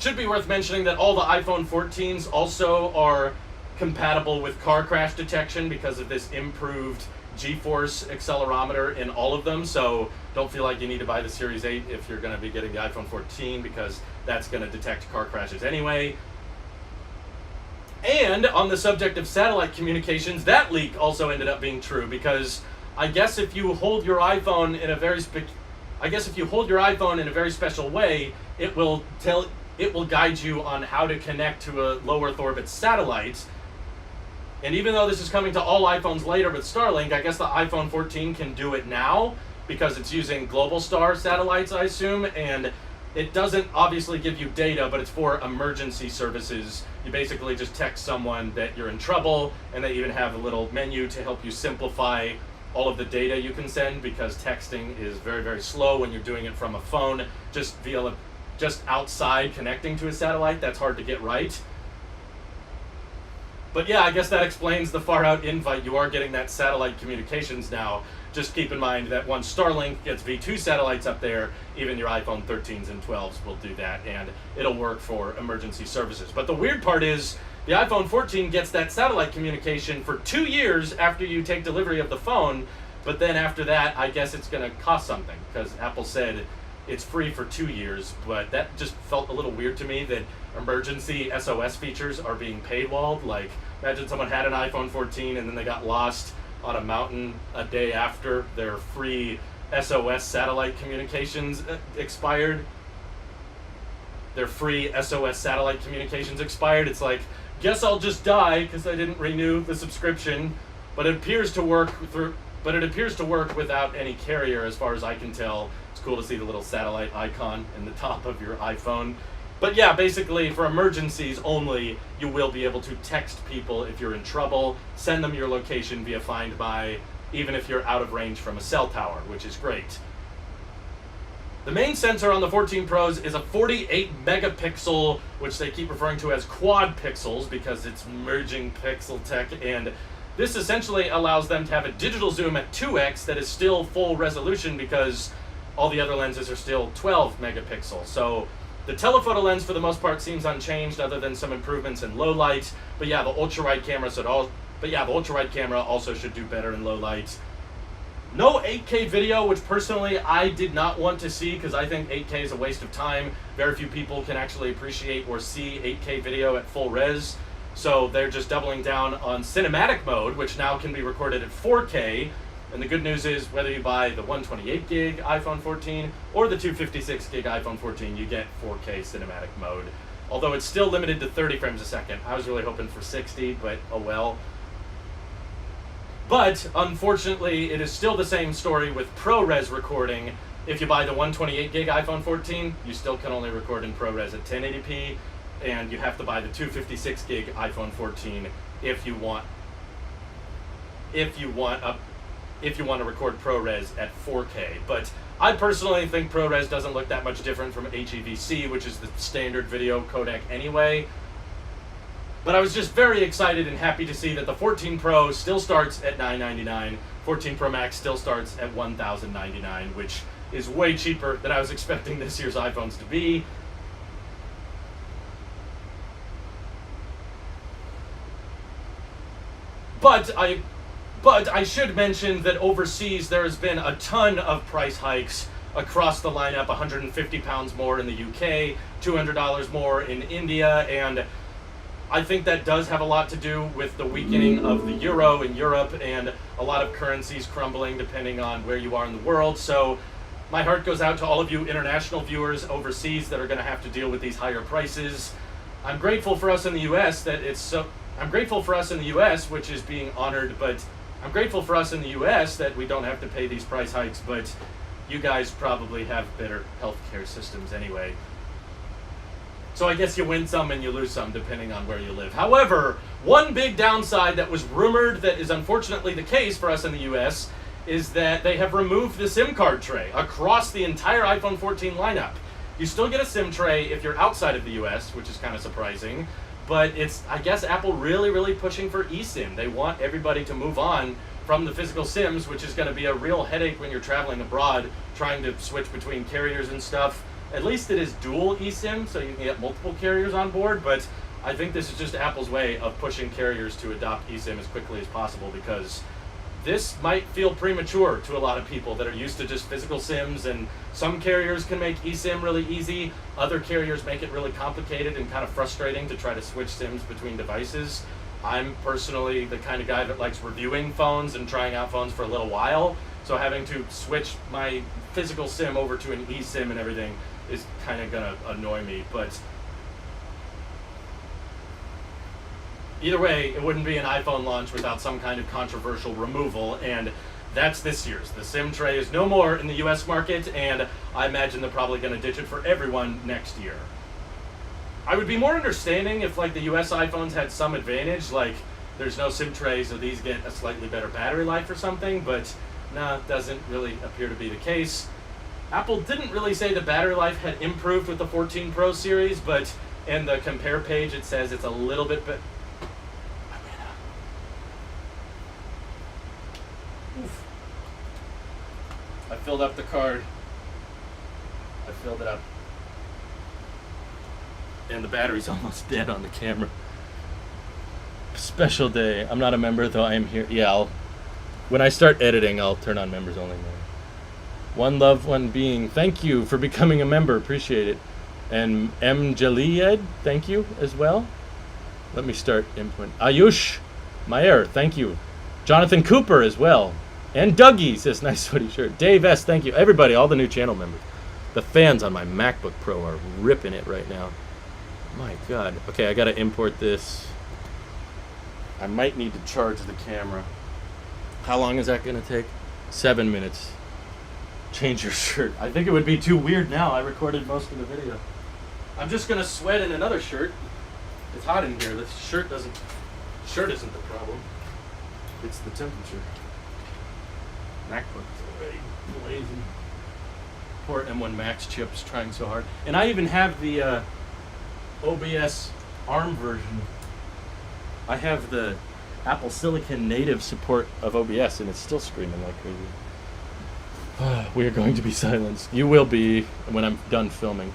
should be worth mentioning that all the iPhone 14s also are compatible with car crash detection because of this improved G-force accelerometer in all of them, so don't feel like you need to buy the Series 8 if you're going to be getting the iPhone 14 because that's going to detect car crashes anyway. And on the subject of satellite communications, that leak also ended up being true because I guess if you hold your iPhone in a very special way, it will guide you on how to connect to a low Earth orbit satellite. And even though this is coming to all iPhones later with Starlink, I guess the iPhone 14 can do it now because it's using Globalstar satellites, I assume, and it doesn't obviously give you data, but it's for emergency services. You basically just text someone that you're in trouble, and they even have a little menu to help you simplify all of the data you can send because texting is very, very slow when you're doing it from a phone, just outside connecting to a satellite. That's hard to get right. But yeah, I guess that explains the far out invite. You are getting that satellite communications now. Just keep in mind that once Starlink gets V2 satellites up there, even your iPhone 13s and 12s will do that, and it'll work for emergency services. But the weird part is the iPhone 14 gets that satellite communication for 2 years after you take delivery of the phone, but then after that, I guess it's going to cost something, because Apple said it's free for 2 years, but that just felt a little weird to me that emergency SOS features are being paywalled. Like, imagine someone had an iPhone 14 and then they got lost on a mountain a day after their free SOS satellite communications expired. Their free SOS satellite communications expired. It's like, guess I'll just die because I didn't renew the subscription. But it appears to work without any carrier, as far as I can tell. It's cool to see the little satellite icon in the top of your iPhone. But yeah, basically for emergencies only, you will be able to text people if you're in trouble, send them your location via Find My, even if you're out of range from a cell tower, which is great. The main sensor on the 14 Pros is a 48 megapixel, which they keep referring to as quad pixels because it's merging pixel tech, and this essentially allows them to have a digital zoom at 2x that is still full resolution because all the other lenses are still 12 megapixels. So the telephoto lens, for the most part, seems unchanged, other than some improvements in low light. But yeah, the ultra-wide camera also should do better in low light. No 8K video, which personally I did not want to see because I think 8K is a waste of time. Very few people can actually appreciate or see 8K video at full res. So they're just doubling down on cinematic mode, which now can be recorded at 4K. And the good news is, whether you buy the 128 gig iPhone 14 or the 256 gig iPhone 14, you get 4K cinematic mode. Although it's still limited to 30 frames a second. I was really hoping for 60, but oh well. But unfortunately, it is still the same story with ProRes recording. If you buy the 128 gig iPhone 14, you still can only record in ProRes at 1080p, and you have to buy the 256 gig iPhone 14 if you want to record ProRes at 4K. But I personally think ProRes doesn't look that much different from HEVC, which is the standard video codec anyway. But I was just very excited and happy to see that the 14 Pro still starts at $999, 14 Pro Max still starts at $1,099, which is way cheaper than I was expecting this year's iPhones to be. But I should mention that overseas there has been a ton of price hikes across the lineup. £150 more in the UK, $200 more in India, and I think that does have a lot to do with the weakening of the euro in Europe and a lot of currencies crumbling depending on where you are in the world. So my heart goes out to all of you international viewers overseas that are going to have to deal with these higher prices. I'm grateful for us in the US which is being honored, but I'm grateful for us in the US that we don't have to pay these price hikes. But you guys probably have better healthcare systems anyway. So I guess you win some and you lose some depending on where you live. However, one big downside that was rumored that is unfortunately the case for us in the US is that they have removed the SIM card tray across the entire iPhone 14 lineup. You still get a SIM tray if you're outside of the US, which is kind of surprising, but it's, I guess, Apple really pushing for eSIM. They want everybody to move on from the physical SIMs, which is going to be a real headache when you're traveling abroad, trying to switch between carriers and stuff. At least it is dual eSIM, so you can get multiple carriers on board, but I think this is just Apple's way of pushing carriers to adopt eSIM as quickly as possible, because this might feel premature to a lot of people that are used to just physical SIMs, and some carriers can make eSIM really easy, other carriers make it really complicated and kind of frustrating to try to switch SIMs between devices. I'm personally the kind of guy that likes reviewing phones and trying out phones for a little while, so having to switch my physical SIM over to an eSIM and everything is kind of gonna annoy me, but either way, it wouldn't be an iPhone launch without some kind of controversial removal, and that's this year's. The SIM tray is no more in the US market, and I imagine they're probably gonna ditch it for everyone next year. I would be more understanding if like the US iPhones had some advantage, like there's no SIM tray, so these get a slightly better battery life or something, but nah, it doesn't really appear to be the case. Apple didn't really say the battery life had improved with the 14 Pro series, but in the compare page it says it's a little bit better. I filled up the card. I filled it up. And the battery's almost dead on the camera. Special day. I'm not a member, though I am here. Yeah, when I start editing, I'll turn on members only mode. One Love, One Being, thank you for becoming a member. Appreciate it. And M. Jalied, thank you as well. Let me start input. Ayush Mayer, thank you. Jonathan Cooper as well. And Dougie says, nice sweaty shirt. Dave S, thank you. Everybody, all the new channel members. The fans on my MacBook Pro are ripping it right now. My God. Okay, I gotta import this. I might need to charge the camera. How long is that gonna take? 7 minutes. Change your shirt. I think it would be too weird now. I recorded most of the video. I'm just gonna sweat in another shirt. It's hot in here. The shirt isn't the problem. It's the temperature. MacBook's already blazing. Poor M1 Max chips trying so hard. And I even have the OBS ARM version. I have the Apple Silicon native support of OBS, and it's still screaming like crazy. We are going to be silenced. You will be when I'm done filming.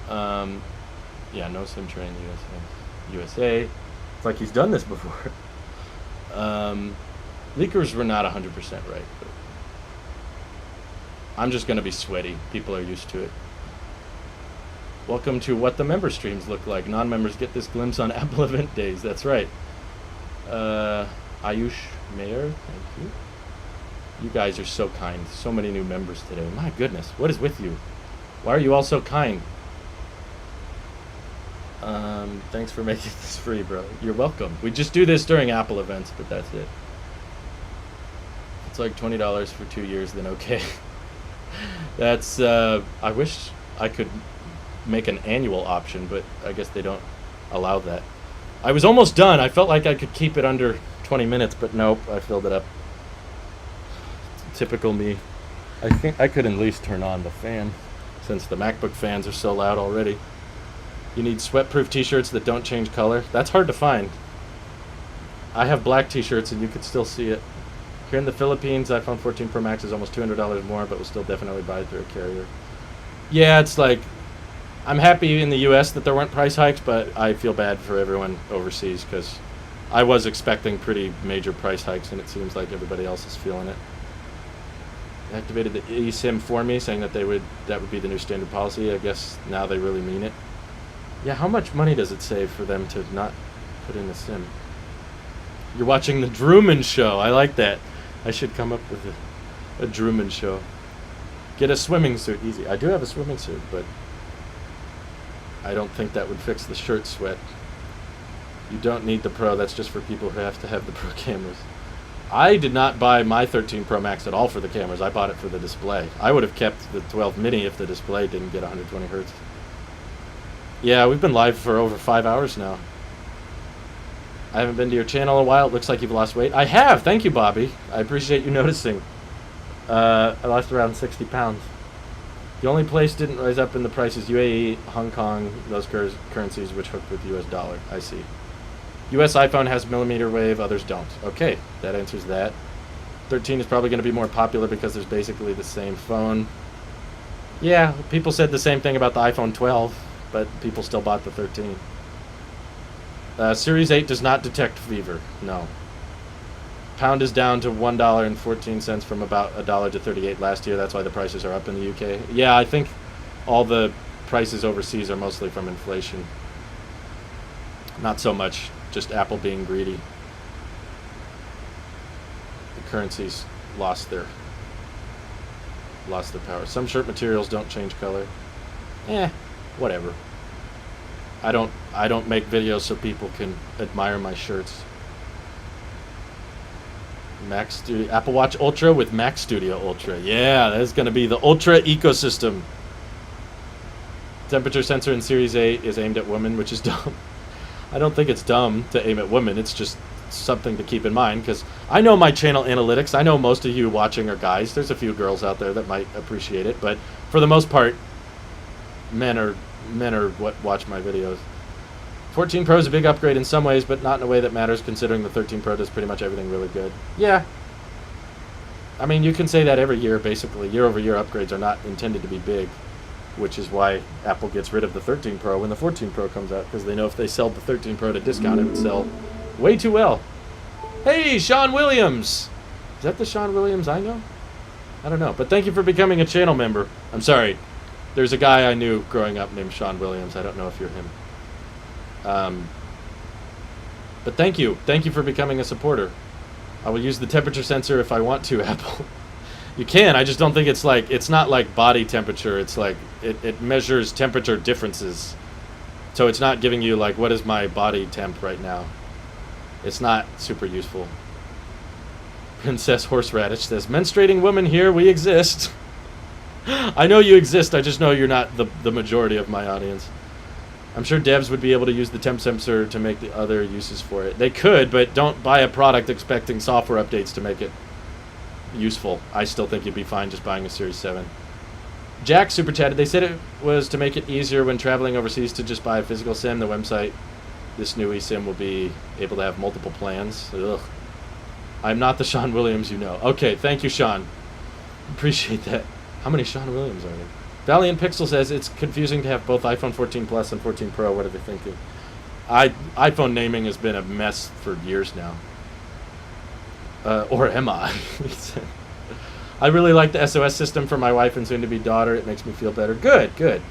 Yeah, no SIM tray in the USA. It's like he's done this before. Leakers were not 100% right, but I'm just going to be sweaty. People are used to it. Welcome to what the member streams look like. Non-members get this glimpse on Apple event days. That's right. Ayush Mayer, thank you. You guys are so kind. So many new members today. My goodness, what is with you? Why are you all so kind? Thanks for making this free, bro. You're welcome. We just do this during Apple events, but that's it. It's like $20 for 2 years, then okay. That's, I wish I could make an annual option, but I guess they don't allow that. I was almost done. I felt like I could keep it under 20 minutes, but nope, I filled it up. Typical me. I think I could at least turn on the fan, since the MacBook fans are so loud already. You need sweat-proof t-shirts that don't change color. That's hard to find. I have black t-shirts and you could still see it. Here in the Philippines, iPhone 14 Pro Max is almost $200 more, but will still definitely buy it through a carrier. Yeah, it's like, I'm happy in the US that there weren't price hikes, but I feel bad for everyone overseas because I was expecting pretty major price hikes, and it seems like everybody else is feeling it. Activated the eSIM for me, saying that that would be the new standard policy. I guess now they really mean it. Yeah, how much money does it save for them to not put in the SIM? You're watching the Druman Show. I like that. I should come up with a Druman Show. Get a swimming suit. Easy. I do have a swimming suit, but I don't think that would fix the shirt sweat. You don't need the Pro. That's just for people who have to have the Pro cameras. I did not buy my 13 Pro Max at all for the cameras. I bought it for the display. I would have kept the 12 mini if the display didn't get 120 hertz. Yeah, we've been live for over 5 hours now. I haven't been to your channel in a while. It looks like you've lost weight. I have. Thank you, Bobby. I appreciate you noticing. I lost around 60 pounds. The only place didn't rise up in the prices, UAE, Hong Kong, those currencies which hooked with US dollar. I see. US iPhone has millimeter wave, others don't. Okay, that answers that. 13 is probably going to be more popular because there's basically the same phone. Yeah, people said the same thing about the iPhone 12, but people still bought the 13. Series 8 does not detect fever. No. Pound is down to $1.14 from about $1 to 38 last year. That's why the prices are up in the UK. Yeah, I think all the prices overseas are mostly from inflation. Not so much just Apple being greedy. The currencies lost their power. Some shirt materials don't change color. Whatever. I don't make videos so people can admire my shirts. Mac Studio, Apple Watch Ultra with Mac Studio Ultra. Yeah, that's going to be the Ultra ecosystem. Temperature sensor in Series 8 is aimed at women, which is dumb. I don't think it's dumb to aim at women. It's just something to keep in mind, because I know my channel analytics. I know most of you watching are guys. There's a few girls out there that might appreciate it, but for the most part, men are what watch my videos. 14 Pro is a big upgrade in some ways, but not in a way that matters, considering the 13 Pro does pretty much everything really good. Yeah. I mean, you can say that every year, basically. Year-over-year upgrades are not intended to be big, which is why Apple gets rid of the 13 Pro when the 14 Pro comes out, because they know if they sell the 13 Pro at a discount, it would sell way too well. Hey, Sean Williams! Is that the Sean Williams I know? I don't know, but thank you for becoming a channel member. I'm sorry. There's a guy I knew growing up named Sean Williams. I don't know if you're him. But thank you. Thank you for becoming a supporter. I will use the temperature sensor if I want to, Apple. You can. I just don't think it's not like body temperature. It's like it measures temperature differences. So it's not giving you like, what is my body temp right now? It's not super useful. Princess Horseradish says, menstruating woman here, we exist. I know you exist, I just know you're not the majority of my audience. I'm sure devs would be able to use the temp sensor to make the other uses for it. They could, but don't buy a product expecting software updates to make it useful. I still think you'd be fine just buying a Series 7. Jack super chatted, they said it was to make it easier when traveling overseas to just buy a physical SIM. The website, this new eSIM will be able to have multiple plans. Ugh. I'm not the Sean Williams you know. Okay, thank you, Sean. Appreciate that. How many Sean Williams are there? Valiant Pixel says it's confusing to have both iPhone 14 Plus and 14 Pro. What are they thinking? iPhone naming has been a mess for years now. Or am I? I really like the SOS system for my wife and soon-to-be daughter. It makes me feel better. Good, good.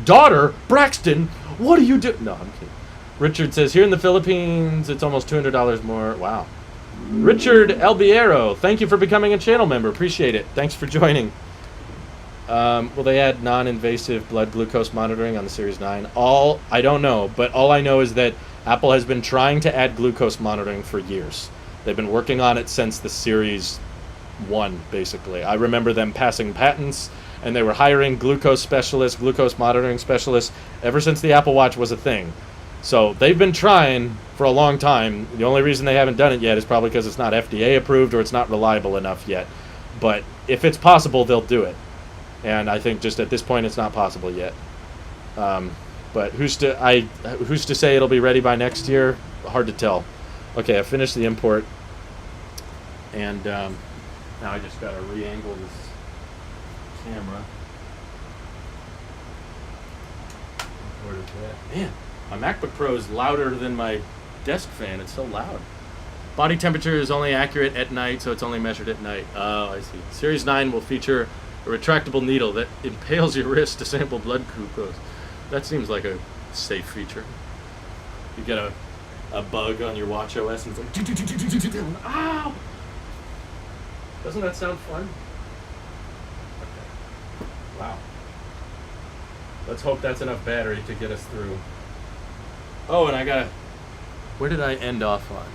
Daughter? Braxton? What do you do? No, I'm kidding. Richard says, here in the Philippines, it's almost $200 more. Wow. Richard Albiero, thank you for becoming a channel member. Appreciate it. Thanks for joining. Will they add non-invasive blood glucose monitoring on the Series 9? I don't know, but all I know is that Apple has been trying to add glucose monitoring for years. They've been working on it since the Series 1, basically. I remember them passing patents, and they were hiring glucose specialists, glucose monitoring specialists, ever since the Apple Watch was a thing. So they've been trying for a long time. The only reason they haven't done it yet is probably because it's not FDA approved or it's not reliable enough yet. But if it's possible, they'll do it. And I think just at this point, it's not possible yet. But who's to say it'll be ready by next year? Hard to tell. Okay, I finished the import, and now I just gotta re-angle this camera. Where is that? Man, my MacBook Pro is louder than my desk fan. It's so loud. Body temperature is only accurate at night, so it's only measured at night. Oh, I see. Series 9 will feature a retractable needle that impales your wrist to sample blood glucose. That seems like a safe feature. You get a bug on your watch OS and it's like, ow! Doesn't that sound fun? Okay. Wow. Let's hope that's enough battery to get us through. Oh, and I gotta... Where did I end off on?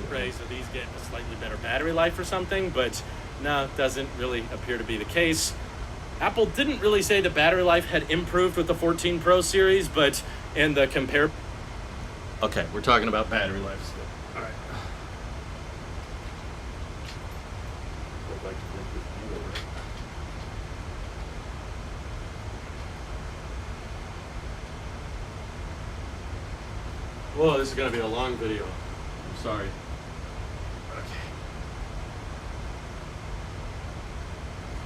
praise that these get a slightly better battery life or something, but no, it doesn't really appear to be the case. Apple didn't really say the battery life had improved with the 14 Pro series, but in the compare... Okay, we're talking about battery life still. All right. I'd like to bring this view over. Whoa, this is going to be a long video. I'm sorry. Okay.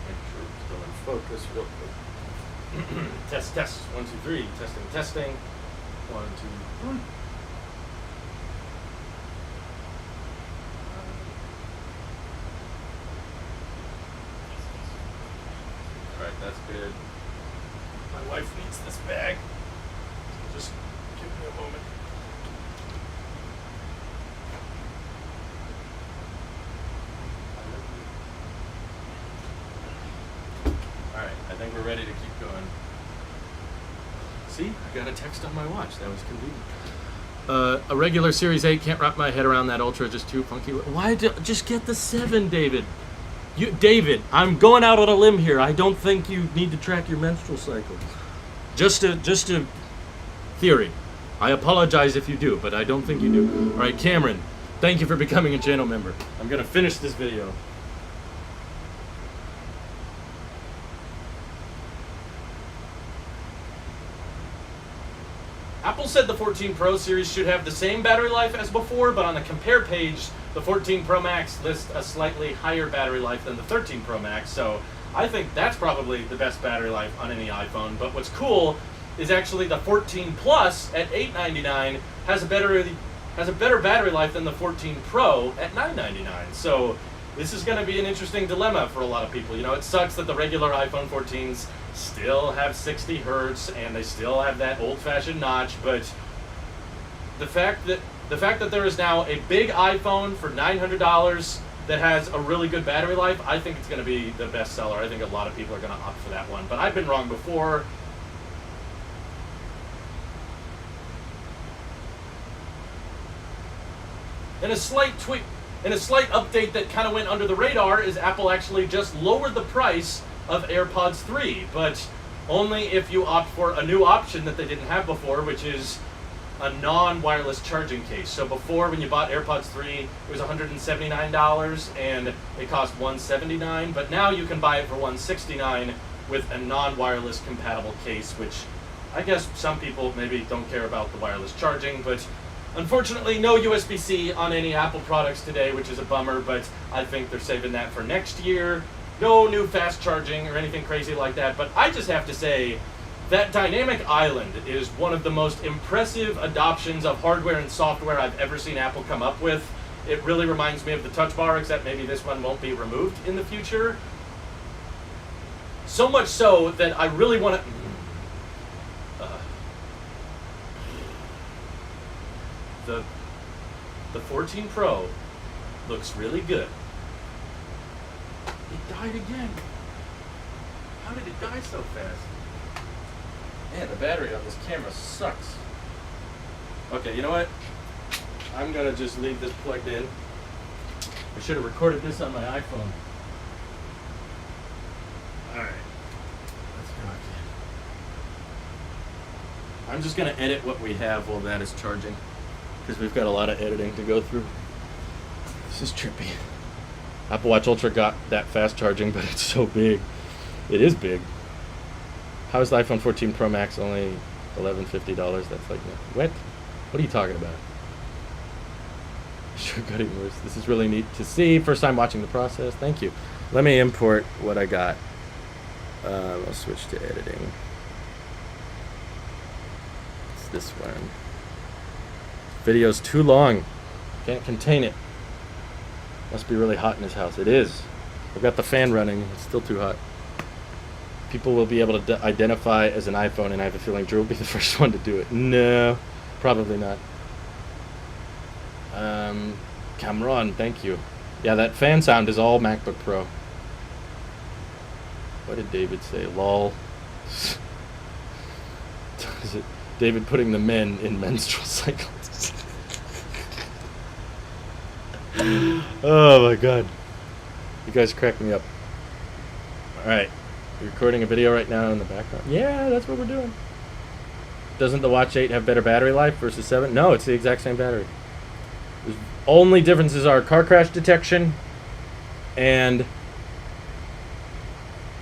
Make sure it's still in focus real quick. Test. 1, 2, 3. Testing. 1, 2, 3. Alright, that's good. My wife needs this bag. So just give me a moment. Alright, I think we're ready to keep going. See, I got a text on my watch. That was convenient. A regular Series 8, can't wrap my head around that Ultra, just too funky. Why just get the 7, David? David, I'm going out on a limb here. I don't think you need to track your menstrual cycle. Just a theory. I apologize if you do, but I don't think you do. All right, Cameron, thank you for becoming a channel member. I'm going to finish this video. Apple said the 14 Pro series should have the same battery life as before, but on the compare page, the 14 Pro Max lists a slightly higher battery life than the 13 Pro Max, so I think that's probably the best battery life on any iPhone. But what's cool is actually the 14 Plus at $899 has a better battery life than the 14 Pro at $999. So this is going to be an interesting dilemma for a lot of people. You know, it sucks that the regular iPhone 14s still have 60 hertz and they still have that old-fashioned notch, but the fact that there is now a big iPhone for $900 that has a really good battery life, I think it's going to be the best seller. I think a lot of people are going to opt for that one, but I've been wrong before. And a slight update that kind of went under the radar is Apple actually just lowered the price of AirPods 3, but only if you opt for a new option that they didn't have before, which is a non-wireless charging case. So before, when you bought AirPods 3, it was $179 and it cost $179, but now you can buy it for $169 with a non-wireless compatible case, which I guess some people maybe don't care about the wireless charging, but unfortunately no USB-C on any Apple products today, which is a bummer, but I think they're saving that for next year. No new fast charging or anything crazy like that, but I just have to say that Dynamic Island is one of the most impressive adoptions of hardware and software I've ever seen Apple come up with. It really reminds me of the Touch Bar, except maybe this one won't be removed in the future. So much so that I really want to... The 14 Pro looks really good. It died again. How did it die so fast? Man, the battery on this camera sucks. Okay, you know what? I'm gonna just leave this plugged in. I should have recorded this on my iPhone. Alright. Let's go again. I'm just gonna edit what we have while that is charging, because we've got a lot of editing to go through. This is trippy. Apple Watch Ultra got that fast charging, but it's so big. It is big. How is the iPhone 14 Pro Max only $1,150? That's like, what? What are you talking about? Sure got even worse. This is really neat to see. First time watching the process. Thank you. Let me import what I got. I'll switch to editing. It's this one. Video's too long. Can't contain it. Must be really hot in his house. It is. I've got the fan running. It's still too hot. People will be able to identify as an iPhone, and I have a feeling Drew will be the first one to do it. No, probably not. Cameron, thank you. Yeah, that fan sound is all MacBook Pro. What did David say? Lol. Is it David putting the men in menstrual cycles? Oh my god. You guys crack me up. Alright. You're recording a video right now in the background. Yeah, that's what we're doing. Doesn't the Watch 8 have better battery life versus 7? No, it's the exact same battery. The only differences are car crash detection and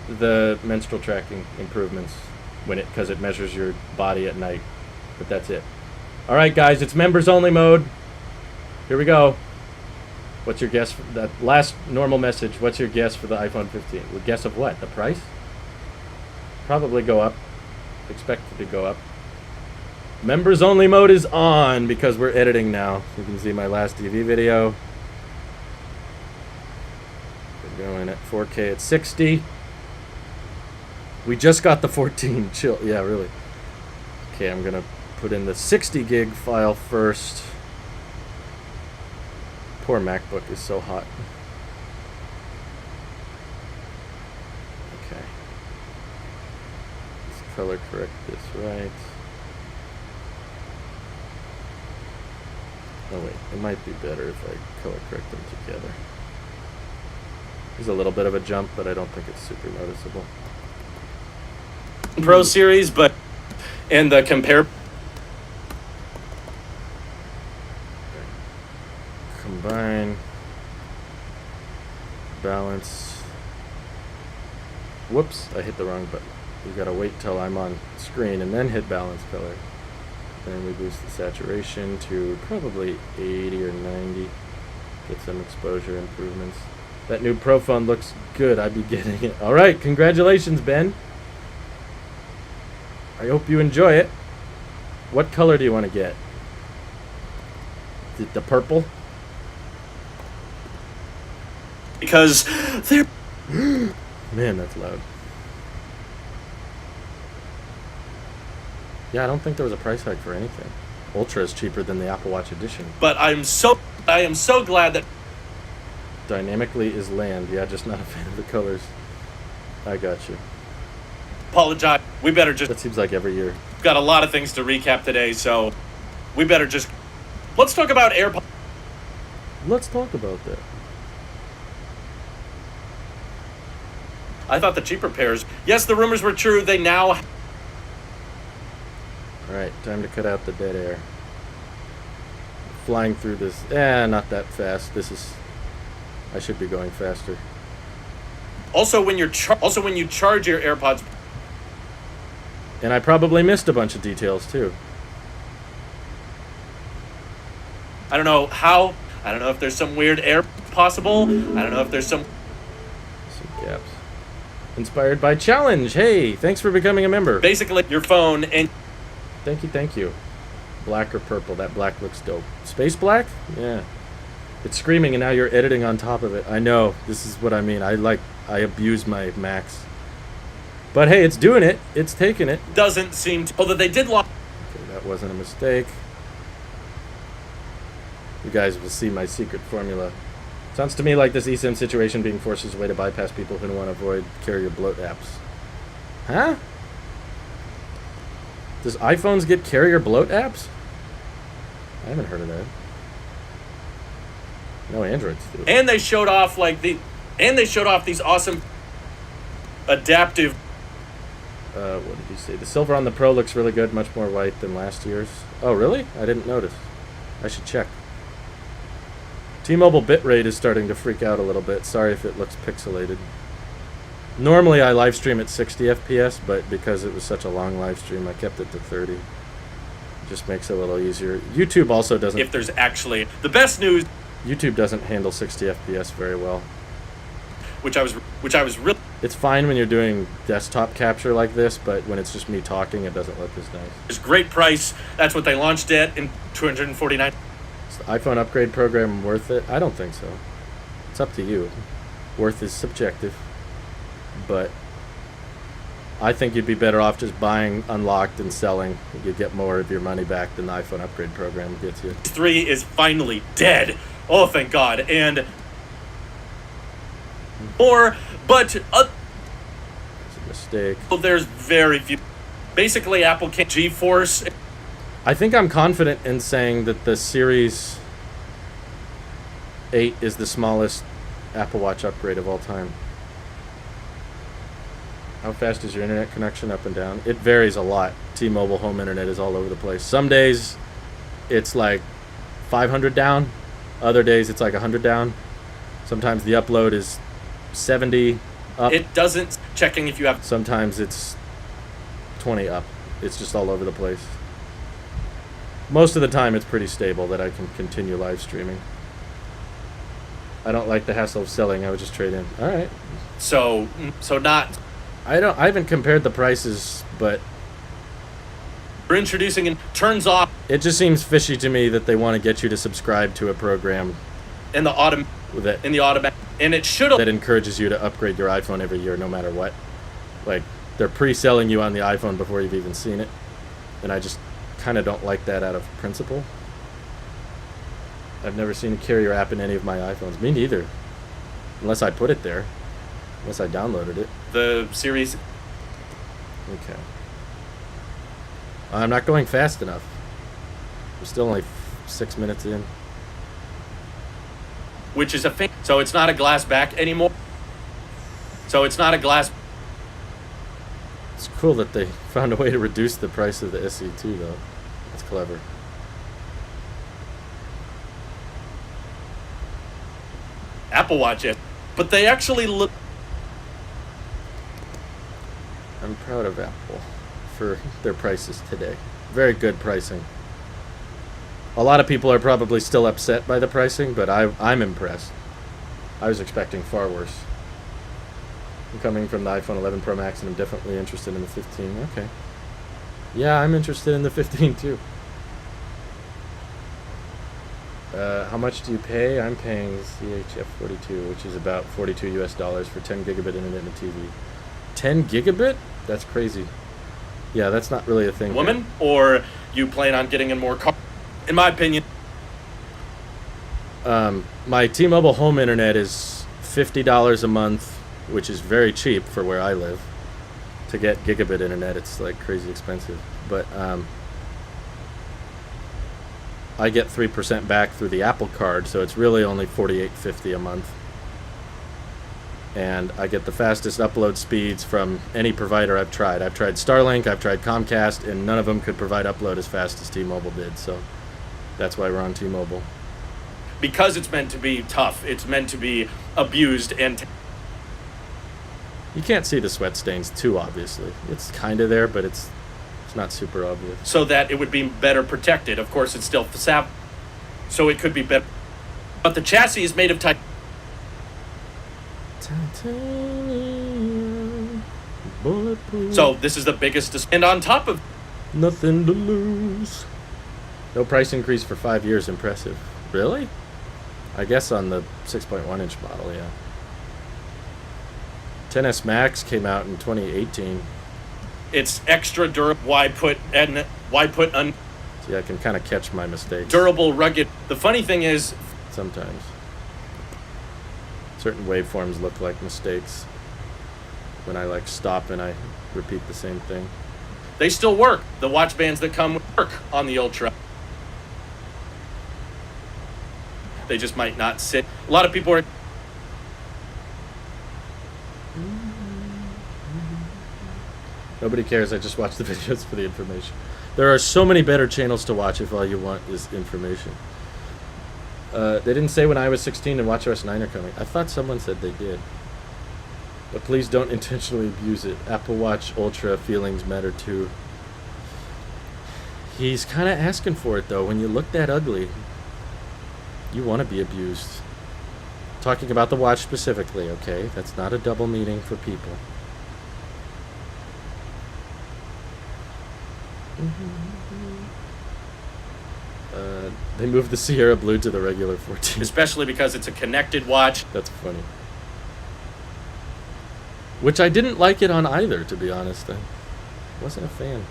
the menstrual tracking improvements because it measures your body at night. But that's it. Alright guys, it's members only mode. Here we go. What's your guess for that last normal message? What's your guess for the iPhone 15? Well, guess of what? The price? Probably go up. Expected to go up. Members only mode is on because we're editing now. You can see my last TV video. We're going at 4K at 60. We just got the 14. Chill. Yeah, really. Okay, I'm going to put in the 60 gig file first. Poor MacBook is so hot. Okay. Let's color correct this right. Oh wait, it might be better if I color correct them together. There's a little bit of a jump, but I don't think it's super noticeable. Pro series, but and the compare. Combine, balance. Whoops, I hit the wrong button. We gotta wait till I'm on screen and then hit balance color. Then we boost the saturation to probably 80 or 90. Get some exposure improvements. That new Pro phone looks good. I'd be getting it. All right, congratulations, Ben. I hope you enjoy it. What color do you want to get? The purple? Because they're... Man, that's loud. Yeah, I don't think there was a price hike for anything. Ultra is cheaper than the Apple Watch Edition. But I am so glad that... Dynamically is land. Yeah, just not a fan of the colors. I got you. Apologize. We better just... That seems like every year. Got a lot of things to recap today, so we better just... Let's talk about AirPods. Let's talk about that. I thought the cheaper pairs... Yes, the rumors were true. They now... Alright, time to cut out the dead air. Flying through this... not that fast. This is... I should be going faster. Also, when you charge your AirPods... And I probably missed a bunch of details, too. I don't know how... I don't know if there's some weird air possible. I don't know if there's some gaps. Inspired by challenge. Hey, thanks for becoming a member. Basically, your phone and... Thank you. Black or purple? That black looks dope. Space black? Yeah. It's screaming and now you're editing on top of it. I know. This is what I mean. I abuse my Macs. But hey, it's doing it. It's taking it. Doesn't seem to... Although they did lock... Okay, that wasn't a mistake. You guys will see my secret formula. Sounds to me like this eSIM situation being forced as a way to bypass people who want to avoid carrier bloat apps. Huh? Does iPhones get carrier bloat apps? I haven't heard of that. No, Androids do. And they showed off these awesome adaptive... What did you say? The silver on the Pro looks really good, much more white than last year's. Oh, really? I didn't notice. I should check. T-Mobile bitrate is starting to freak out a little bit. Sorry if it looks pixelated. Normally I live stream at 60 FPS, but because it was such a long live stream, I kept it to 30. It just makes it a little easier. YouTube also doesn't... If there's actually... The best news... YouTube doesn't handle 60 FPS very well. Which I was really... It's fine when you're doing desktop capture like this, but when it's just me talking, it doesn't look as nice. It's great price. That's what they launched it in $249. Is the iPhone upgrade program worth it? I don't think so. It's up to you. Worth is subjective. But I think you'd be better off just buying unlocked and selling. You'd get more of your money back than the iPhone upgrade program gets you. 3 is finally dead. Oh, thank God. And more, but it's a mistake. There's very few. Basically, Apple can't GeForce. I think I'm confident in saying that the series 8 is the smallest Apple Watch upgrade of all time. How fast is your internet connection up and down? It varies a lot. T-Mobile home internet is all over the place. Some days it's like 500 down. Other days it's like 100 down. Sometimes the upload is 70 up. It doesn't checking if you have. Sometimes it's 20 up. It's just all over the place. Most of the time it's pretty stable that I can continue live streaming. I don't like the hassle of selling. I would just trade in. All right. So not. I haven't compared the prices, but We're introducing and turns off it just seems fishy to me that they want to get you to subscribe to a program in the automatic, and it should that encourages you to upgrade your iPhone every year, no matter what. Like, they're pre-selling you on the iPhone before you've even seen it, and I just kind of don't like that out of principle. I've never seen a carrier app in any of my iPhones. Me neither, unless I put it there, unless I downloaded it. the series. Okay. I'm not going fast enough. We're still only 6 minutes in. Which is so it's not a glass back anymore. So it's not a glass. It's cool that they found a way to reduce the price of the SE2, though. That's clever. Apple Watch it, but they actually look. I'm proud of Apple for their prices today. Very good pricing. A lot of people are probably still upset by the pricing, but I'm impressed. I was expecting far worse. I'm coming from the iPhone 11 Pro Max, and I'm definitely interested in the 15. Okay. Yeah, I'm interested in the 15 too. How much do you pay? I'm paying CHF 42, which is about $42 US for 10 gigabit internet and a TV. 10 gigabit? That's crazy. Yeah, that's not really a thing. Woman, or you plan on getting in more car? In my opinion, my T-Mobile home internet is $50 a month, which is very cheap for where I live. To get gigabit internet, it's like crazy expensive. But I get 3% back through the Apple Card, so it's really only $48.50 a month. And I get the fastest upload speeds from any provider I've tried. I've tried Starlink, I've tried Comcast, and none of them could provide upload as fast as T-Mobile did. So that's why we're on T-Mobile. Because it's meant to be tough, it's meant to be abused, and You can't see the sweat stains too obviously. It's kind of there, but it's not super obvious. so that it would be better protected. Of course, it's still sap, so it could be better. But the chassis is made of Titanium, bulletproof. So this is the biggest. And on top of Nothing to lose. No price increase for 5 years. Impressive. Really? I guess on the 6.1 inch model, yeah. 10s Max came out in 2018. it's extra durable. Why put See, I can kind of catch my mistakes durable, rugged? The funny thing is, sometimes. Certain waveforms look like mistakes when I like stop and I repeat the same thing. they still work. The watch bands that come work on the Ultra. They just might not sit. A lot of people are. Nobody cares. I just watch the videos for the information. There are so many better channels to watch if all you want is information. They didn't say when I was 16 and WatchOS 9 are coming. I thought someone said they did. But please don't intentionally abuse it. Apple Watch Ultra feelings matter too. He's kind of asking for it though. When you look that ugly, you want to be abused. Talking about the watch specifically, okay? That's not a double meaning for people. They moved the Sierra Blue to the regular 14. Especially because it's a connected watch. That's funny. Which I didn't like it on either, to be honest. I wasn't a fan.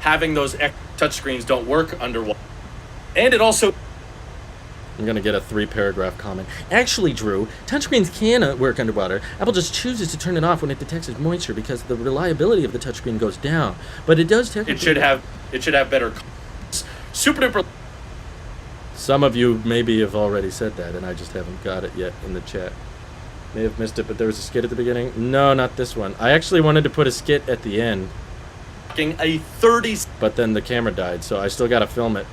Having those touchscreens don't work underwater. And it also. I'm going to get a 3-paragraph comment. Actually, Drew, touchscreens can work underwater. Apple just chooses to turn it off when it detects moisture because the reliability of the touchscreen goes down. But it does technically... It should have better. Super duper. Some of you maybe have already said that, and I just haven't got it yet in the chat. May have missed it, but there was a skit at the beginning. No, not this one. I actually wanted to put a skit at the end. A 30. But then the camera died, so I still got to film it.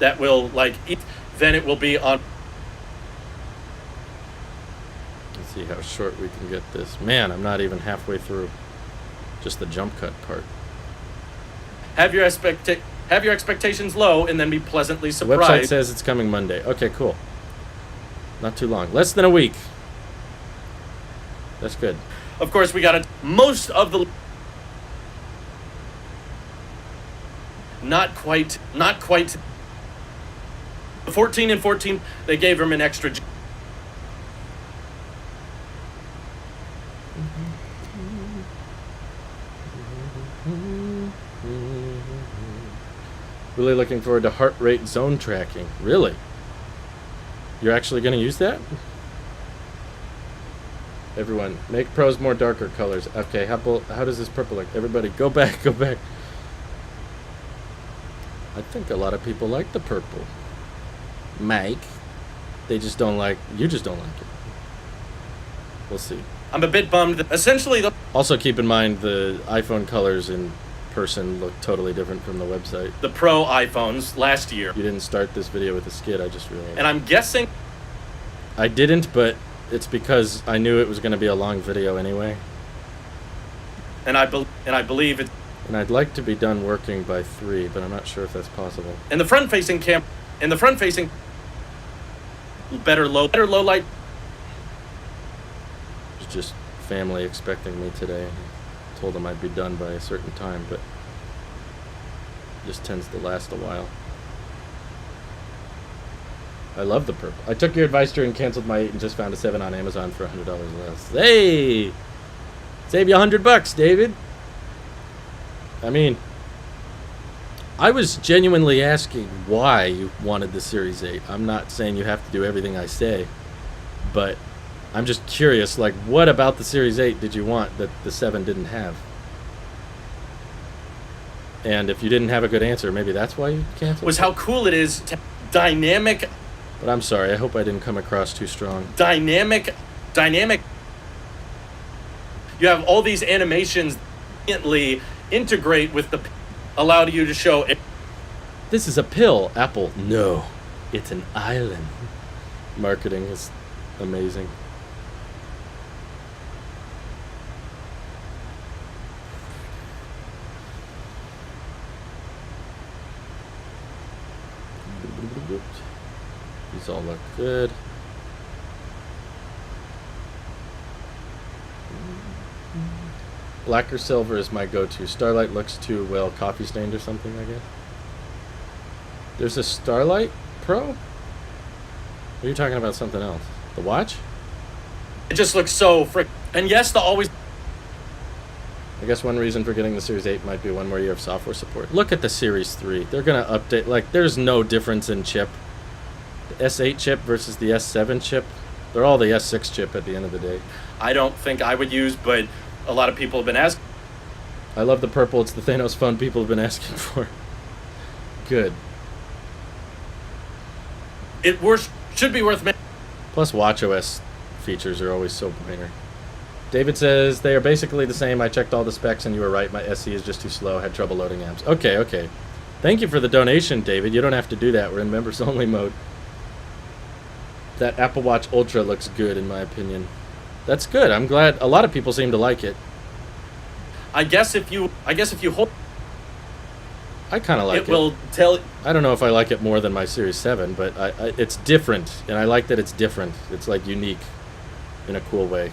That will, like, then it will be on. Let's see how short we can get this. Man, I'm not even halfway through. Just the jump cut part. Have your expectations low and then be pleasantly The surprised. website says it's coming Monday. Okay, cool. Not too long. Less than a week. That's good. Of course, we got it. Most of the. Not quite. 14 and 14, they gave him an extra. Really looking forward to heart rate zone tracking. Really? You're actually going to use that? Everyone, make pros more darker colors. Okay, how does this purple look? Everybody, go back, go back. I think a lot of people like the purple. Mike. They just don't like... You just don't like it. We'll see. I'm a bit bummed that essentially the Also, keep in mind the iPhone colors in person look totally different from the website. Pro iPhones last year. You didn't start this video with a skit, I just realized. And I'm guessing... I didn't, but it's because I knew it was going to be a long video anyway. And I believe it... And I'd like to be done working by 3, but I'm not sure if that's possible. In the front-facing better low light. It was just family expecting me today. I told them I'd be done by a certain time, but it just tends to last a while. I love the purple. I took your advice during canceled my 8 and just found a 7 on Amazon for $100 less. Hey! Save you $100, David. I mean, I was genuinely asking why you wanted the Series 8. I'm not saying you have to do everything I say, but I'm just curious, like, what about the Series 8 did you want that the 7 didn't have? And if you didn't have a good answer, maybe that's why you canceled? Was how cool it is to dynamic... But I'm sorry, I hope I didn't come across too strong. Dynamic... You have all these animations that integrate with the... Allow you to show... This is a pill, Apple. No, it's an island. Marketing is amazing. These all look good. Black or silver is my go-to. Starlight looks too, well, coffee stained or something, I guess. There's a Starlight Pro? Or are you talking about something else? The watch? It just looks so frick... And yes, the always... I guess one reason for getting the Series 8 might be one more year of software support. Look at the Series 3. They're going to update... Like, there's no difference in chip. The S8 chip versus the S7 chip. They're all the S6 chip at the end of the day. I don't think I would use, but a lot of people have been asking. I love the purple. It's the Thanos phone people have been asking for. Good. Should be worth... Plus, watchOS features are always so minor. David says, they are basically the same. I checked all the specs and you were right. My SE is just too slow. Had trouble loading apps. Okay. Thank you for the donation, David. You don't have to do that. We're in members only mode. That Apple Watch Ultra looks good, in my opinion. That's good. I'm glad a lot of people seem to like it. I guess if you hold... I kind of like it. It will tell... I don't know if I like it more than my Series 7, but it's different, and I like that it's different. It's, like, unique in a cool way.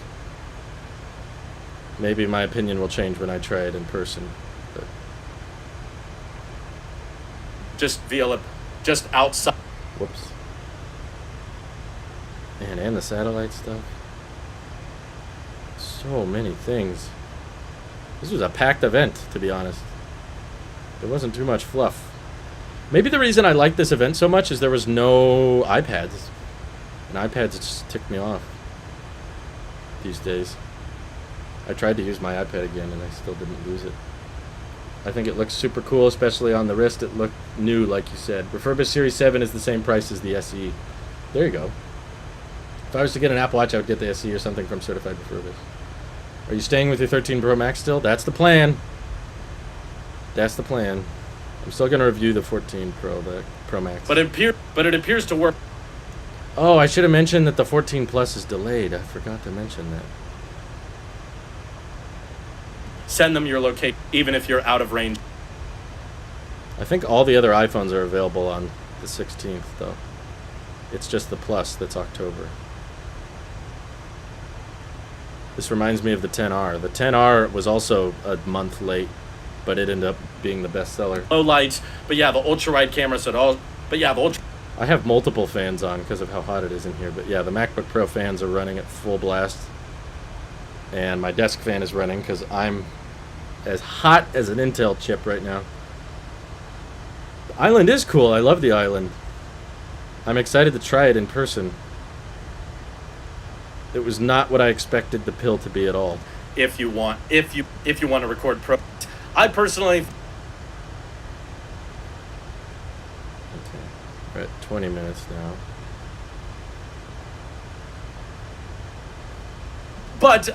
Maybe my opinion will change when I try it in person. But. Just outside. Whoops. Man, and the satellite stuff. So many things. This was a packed event, to be honest. There wasn't too much fluff. Maybe the reason I like this event so much is there was no iPads. And iPads just tick me off these days. I tried to use my iPad again and I still didn't use it. I think it looks super cool, especially on the wrist. It looked new, like you said. Refurbished Series 7 is the same price as the SE. There you go. If I was to get an Apple Watch, I would get the SE or something from Certified Refurbished. Are you staying with your 13 Pro Max still? That's the plan. That's the plan. I'm still going to review the 14 Pro, the Pro Max. But it appears to work. Oh, I should have mentioned that the 14 Plus is delayed. I forgot to mention that. Send them your location, even if you're out of range. I think all the other iPhones are available on the 16th, though. It's just the Plus that's October. This reminds me of the 10R. The 10R was also a month late, but it ended up being the bestseller. Low lights, but yeah, the ultra-wide camera said all. But yeah, the ultra. I have multiple fans on because of how hot it is in here, but yeah, the MacBook Pro fans are running at full blast. And my desk fan is running because I'm as hot as an Intel chip right now. The Island is cool. I love the Island. I'm excited to try it in person. It was not what I expected the pill to be at all. If you want to record pro, I personally. Okay, we're at 20 minutes now. But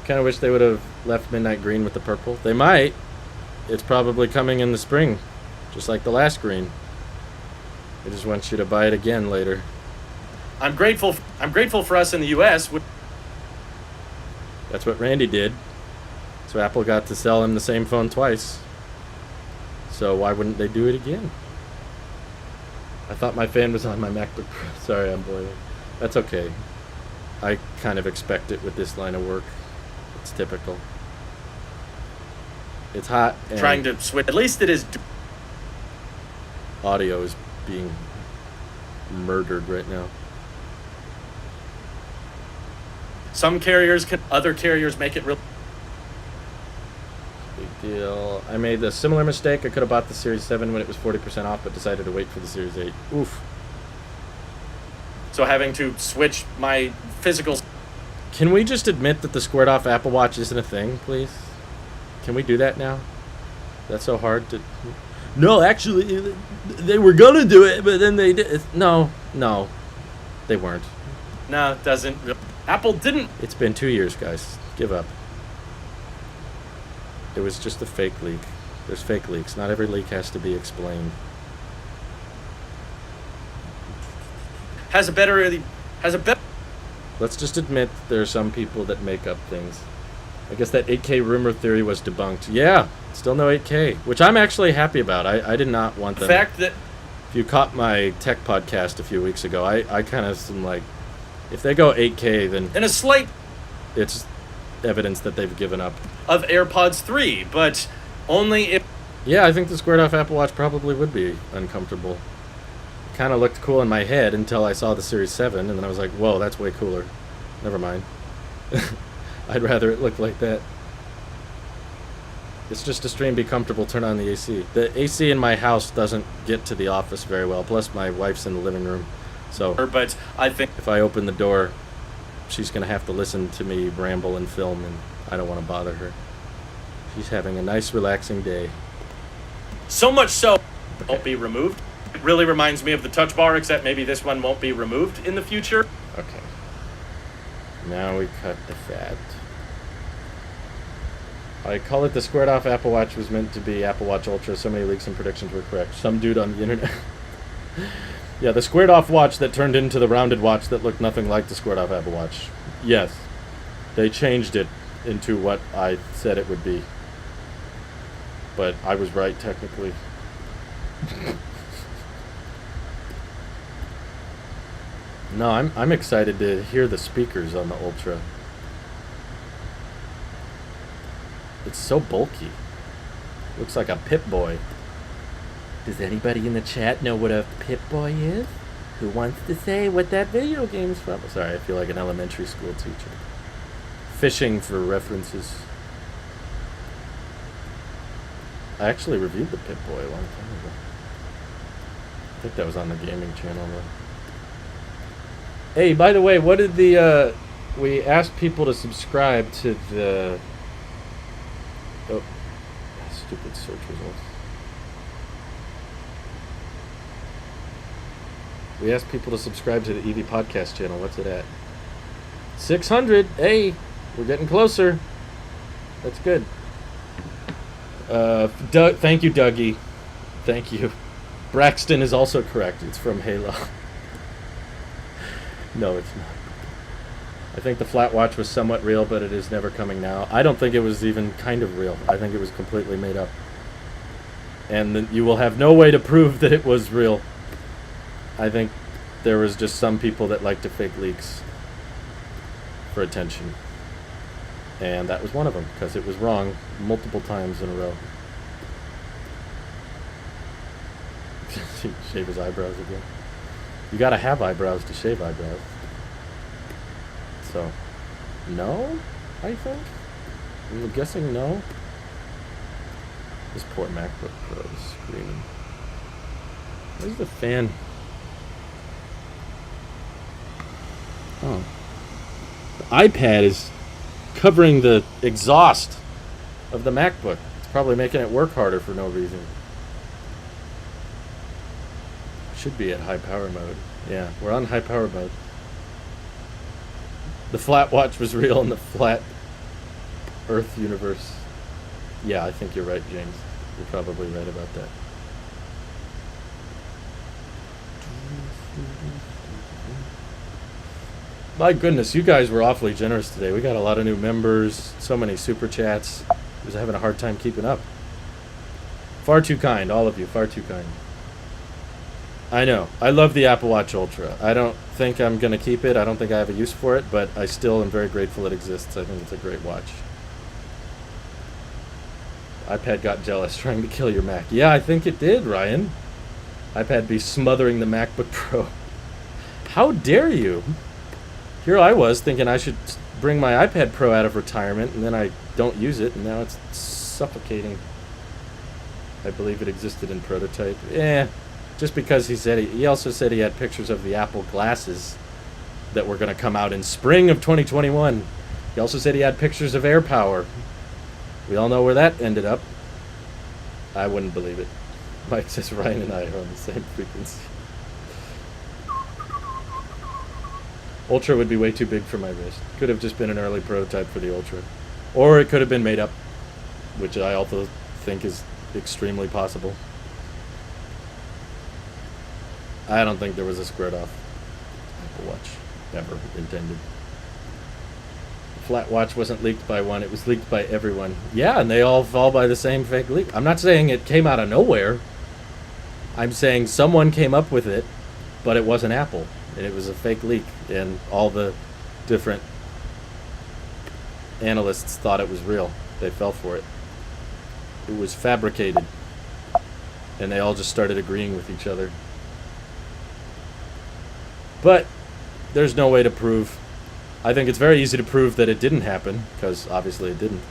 kind of wish they would have left Midnight Green with the purple. They might. It's probably coming in the spring, just like the last green. I just want you to buy it again later. I'm grateful for us in the U.S. That's what Randy did. So Apple got to sell him the same phone twice. So why wouldn't they do it again? I thought my fan was on my MacBook Pro. Sorry, I'm boiling. That's okay. I kind of expect it with this line of work. It's typical. It's hot. And Trying to switch. At least it is. Audio is being murdered right now. Some carriers can. Other carriers make it real. Big deal. I made a similar mistake. I could have bought the Series 7 when it was 40% off, but decided to wait for the Series 8. Oof. So having to switch my physical. Can we just admit that the squared off Apple Watch isn't a thing, please? Can we do that now? That's so hard to. No, actually, they were gonna do it, but then they did. No, they weren't. No, it doesn't. Apple didn't. It's been 2 years, guys. Give up. It was just a fake leak. There's fake leaks. Not every leak has to be explained. Has a better. Let's just admit there are some people that make up things. I guess that 8K rumor theory was debunked. Yeah, still no 8K, which I'm actually happy about. I did not want them. The fact that. If you caught my tech podcast a few weeks ago, I kind of am like, if they go 8K, then in a slight. It's evidence that they've given up. Of AirPods 3, but only if. Yeah, I think the squared off Apple Watch probably would be uncomfortable. It kind of looked cool in my head until I saw the Series 7, and then I was like, whoa, that's way cooler. Never mind. I'd rather it look like that. It's just a stream, be comfortable, turn on the AC. The AC in my house doesn't get to the office very well, plus my wife's in the living room. So, but I think if I open the door, she's going to have to listen to me ramble and film, and I don't want to bother her. She's having a nice, relaxing day. So much so, it won't be removed. It really reminds me of the Touch Bar, except maybe this one won't be removed in the future. Okay. Now we cut the fat. I call it the squared off Apple Watch was meant to be Apple Watch Ultra. So many leaks and predictions were correct. Some dude on the internet. Yeah, the squared off watch that turned into the rounded watch that looked nothing like the squared off Apple Watch. Yes. They changed it into what I said it would be. But I was right, technically. No, I'm excited to hear the speakers on the Ultra. It's so bulky. Looks like a Pip-Boy. Does anybody in the chat know what a Pip-Boy is? Who wants to say what that video game's from? Sorry, I feel like an elementary school teacher. Fishing for references. I actually reviewed the Pip-Boy a long time ago. I think that was on the gaming channel, though. Hey, by the way, what did the, we asked people to subscribe to the Oh, stupid search results. We asked people to subscribe to the EV Podcast channel. What's it at? 600. Hey, we're getting closer. That's good. Thank you, Dougie. Thank you. Braxton is also correct. It's from Halo. No, it's not. I think the flat watch was somewhat real, but it is never coming now. I don't think it was even kind of real. I think it was completely made up. And you will have no way to prove that it was real. I think there was just some people that like to fake leaks for attention. And that was one of them, because it was wrong multiple times in a row. Shave his eyebrows again. You gotta have eyebrows to shave eyebrows. So, no, I think. I'm guessing no. This poor MacBook Pro is screaming. Where's the fan? Oh. The iPad is covering the exhaust of the MacBook. It's probably making it work harder for no reason. Should be at high power mode. Yeah, we're on high power mode. The flat watch was real in the flat Earth universe. Yeah, I think you're right, James. You're probably right about that. My goodness, you guys were awfully generous today. We got a lot of new members, so many super chats. I was having a hard time keeping up. Far too kind, all of you, far too kind. I know. I love the Apple Watch Ultra. I don't think I'm going to keep it. I don't think I have a use for it, but I still am very grateful it exists. I think it's a great watch. iPad got jealous trying to kill your Mac. Yeah, I think it did, Ryan. iPad be smothering the MacBook Pro. How dare you? Here I was thinking I should bring my iPad Pro out of retirement, and then I don't use it, and now it's suffocating. I believe it existed in prototype. Just because he also said he had pictures of the Apple glasses that were going to come out in spring of 2021. He also said he had pictures of AirPower. We all know where that ended up. I wouldn't believe it. Mike says Ryan and I are on the same frequency. Ultra would be way too big for my wrist. Could have just been an early prototype for the Ultra. Or it could have been made up, which I also think is extremely possible. I don't think there was a squared off Apple Watch ever intended. The flat watch wasn't leaked by one, it was leaked by everyone. Yeah, and they all fall by the same fake leak. I'm not saying it came out of nowhere. I'm saying someone came up with it, but it wasn't Apple. And it was a fake leak, and all the different analysts thought it was real. They fell for it. It was fabricated. And they all just started agreeing with each other. But there's no way to prove. I think it's very easy to prove that it didn't happen, because obviously it didn't.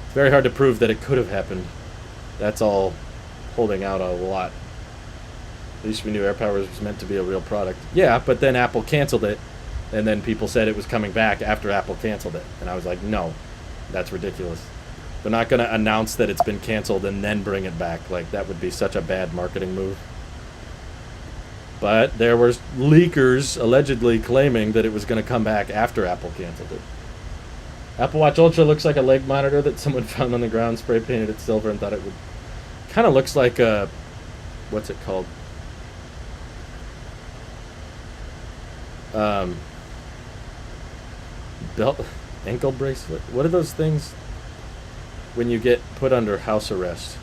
It's very hard to prove that it could have happened. That's all holding out a lot. At least we knew AirPower was meant to be a real product. Yeah, but then Apple canceled it, and then people said it was coming back after Apple canceled it. And I was like, no, that's ridiculous. They're not going to announce that it's been canceled and then bring it back. Like, that would be such a bad marketing move. But there were leakers allegedly claiming that it was going to come back after Apple canceled it. Apple Watch Ultra looks like a leg monitor that someone found on the ground, spray painted it silver, and thought it would... Kind of looks like a... What's it called? Belt... Ankle bracelet? What are those things when you get put under house arrest?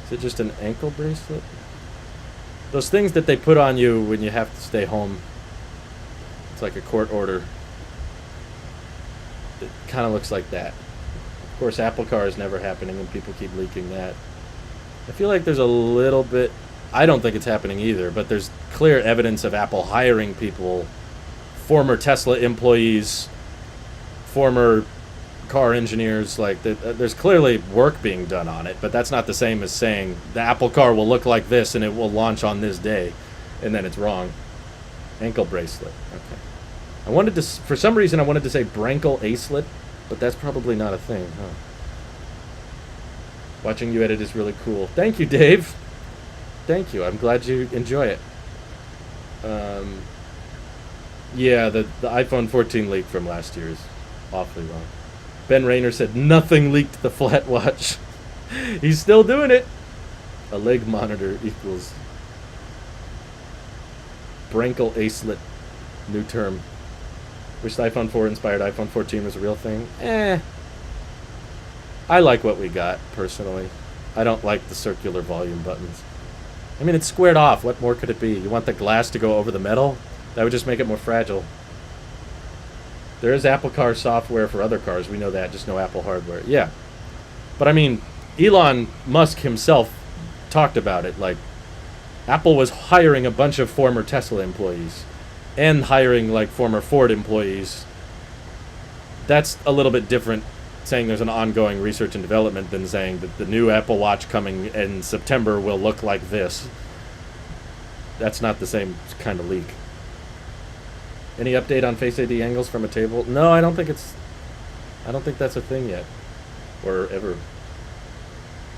Is it just an ankle bracelet? Those things that they put on you when you have to stay home. It's like a court order. It kind of looks like that. Of course, Apple Car is never happening, and people keep leaking that. I feel like there's a little bit... I don't think it's happening either, but there's clear evidence of Apple hiring people, former Tesla employees, former car engineers. Like, there's clearly work being done on it, but that's not the same as saying the Apple Car will look like this and it will launch on this day, and then it's wrong. Ankle bracelet. Okay. I wanted to, for some reason, I wanted to say brankle acelet, but that's probably not a thing, huh? Watching you edit is really cool. Thank you, Dave. Thank you. I'm glad you enjoy it. Yeah, the iPhone 14 leak from last year is awfully wrong. Ben Rayner said nothing leaked the flat watch. He's still doing it. A leg monitor equals Brankle Acelet. New term. Wish the iPhone 4 inspired iPhone 14 was a real thing. I like what we got, personally. I don't like the circular volume buttons. I mean, it's squared off. What more could it be? You want the glass to go over the metal? That would just make it more fragile. There is Apple Car software for other cars. We know that. Just no Apple hardware. Yeah. But, I mean, Elon Musk himself talked about it. Like, Apple was hiring a bunch of former Tesla employees and hiring, like, former Ford employees. That's a little bit different, saying there's an ongoing research and development, than saying that the new Apple Watch coming in September will look like this. That's not the same kind of leak. Any update on Face ID angles from a table? No, I don't think that's a thing yet. Or ever.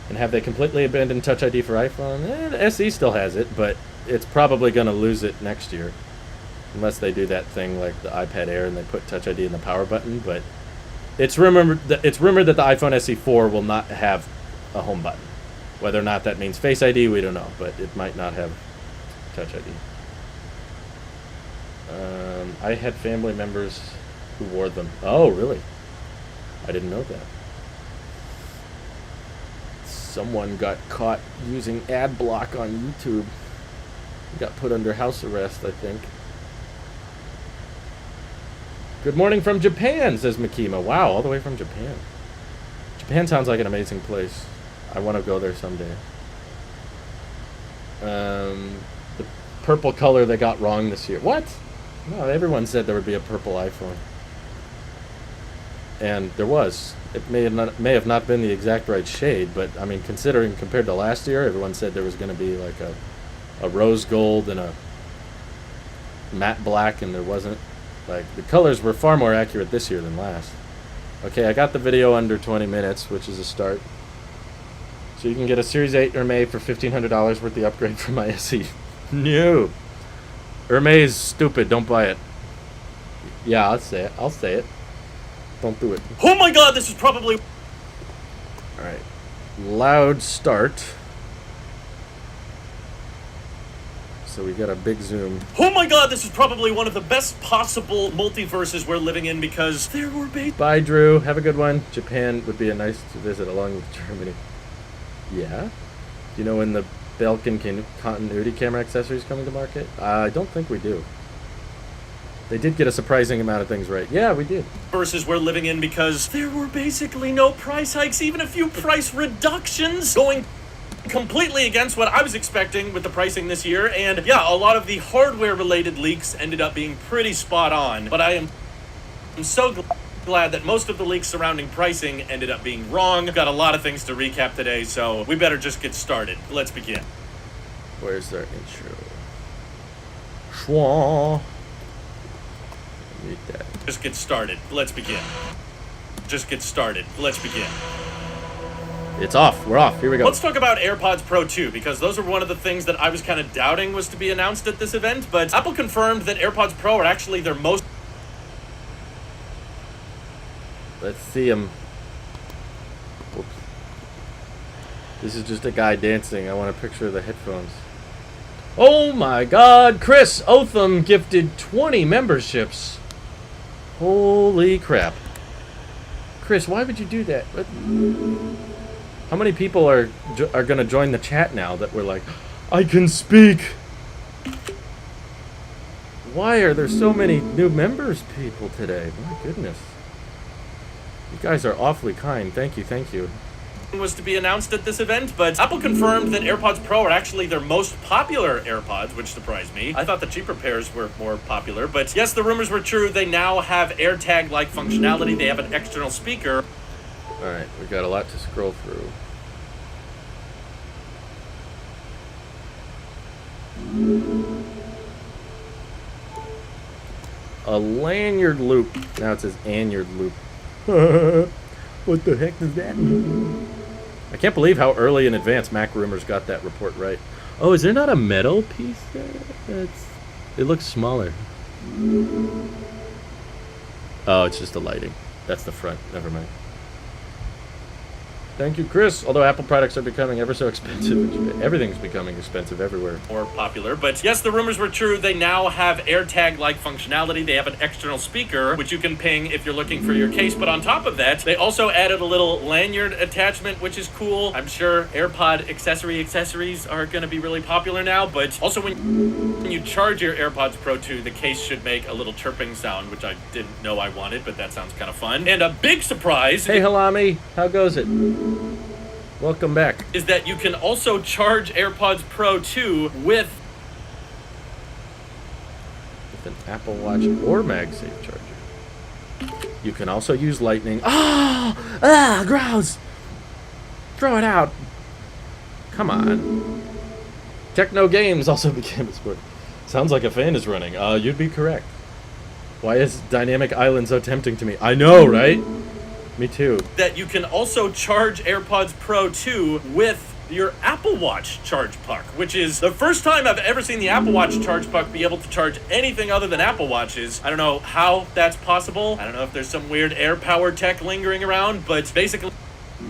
And have they completely abandoned Touch ID for iPhone? The SE still has it, but it's probably going to lose it next year. Unless they do that thing like the iPad Air and they put Touch ID in the power button, but it's rumored that the iPhone SE 4 will not have a home button. Whether or not that means Face ID, we don't know, but it might not have Touch ID. I had family members who wore them. Oh, really? I didn't know that. Someone got caught using ad block on YouTube. Got put under house arrest, I think. Good morning from Japan, says Makima. Wow, all the way from Japan. Japan sounds like an amazing place. I want to go there someday. The purple color they got wrong this year. What? No, everyone said there would be a purple iPhone. And there was. It may have not been the exact right shade, but, I mean, considering compared to last year, everyone said there was going to be, like, a rose gold and a matte black, and there wasn't. Like, the colors were far more accurate this year than last. Okay, I got the video under 20 minutes, which is a start. So you can get a Series 8 Hermé for $1,500 worth the upgrade from my SE. No. Hermé is stupid. Don't buy it. Yeah, I'll say it. I'll say it. Don't do it. Oh my god, this is probably... Alright. Loud start. So we got a big zoom. Oh my god, this is probably one of the best possible multiverses we're living in because there were Bye, Drew. Have a good one. Japan would be a nice to visit along with Germany. Yeah? Do you know when the Belkin continuity camera accessories coming to market? I don't think we do. They did get a surprising amount of things right. Yeah, we did. Versus we're living in because there were basically no price hikes, even a few price reductions, going completely against what I was expecting with the pricing this year. And yeah, a lot of the hardware related leaks ended up being pretty spot on, but I'm so glad that most of the leaks surrounding pricing ended up being wrong. We've got a lot of things to recap today, so we better just get started. Let's begin. Where's their intro? Schwa. Read that. Just get started. Let's begin. Just get started. Let's begin. It's off. We're off. Here we go. Let's talk about AirPods Pro 2, because those are one of the things that I was kind of doubting was to be announced at this event, but Apple confirmed that AirPods Pro are actually their most... Let's see him. Whoops. This is just a guy dancing. I want a picture of the headphones. Oh my god, Chris Otham gifted 20 memberships. Holy crap. Chris, why would you do that? What? How many people are going to join the chat now that we're like, I can speak? Why are there so many new members people today? My goodness. You guys are awfully kind. Thank you, thank you. Was to be announced at this event, but Apple confirmed that AirPods Pro are actually their most popular AirPods, which surprised me. I thought the cheaper pairs were more popular, but yes, the rumors were true. They now have AirTag-like functionality. They have an external speaker. Alright, we got a lot to scroll through. A lanyard loop. Now it says anyard loop. What the heck does that mean? I can't believe how early in advance Mac Rumors got that report right. Oh, is there not a metal piece there? It looks smaller. Oh, it's just the lighting. That's the front. Never mind. Thank you, Chris. Although Apple products are becoming ever so expensive. Everything's becoming expensive everywhere. More popular. But yes, the rumors were true. They now have AirTag-like functionality. They have an external speaker, which you can ping if you're looking for your case. But on top of that, they also added a little lanyard attachment, which is cool. I'm sure AirPod accessories are going to be really popular now. But also when you charge your AirPods Pro 2, the case should make a little chirping sound, which I didn't know I wanted, but that sounds kind of fun. And a big surprise... Hey, Halami. How goes it? Welcome back. Is that you can also charge AirPods Pro 2 with an Apple Watch or MagSafe charger. You can also use Lightning. Gross! Throw it out. Come on. Techno Games also became a sport. Sounds like a fan is running. You'd be correct. Why is Dynamic Island so tempting to me? I know, right? Me too. That you can also charge AirPods Pro 2 with your Apple Watch charge puck, which is the first time I've ever seen the Apple Watch charge puck be able to charge anything other than Apple Watches. I don't know how that's possible. I don't know if there's some weird air power tech lingering around, but basically,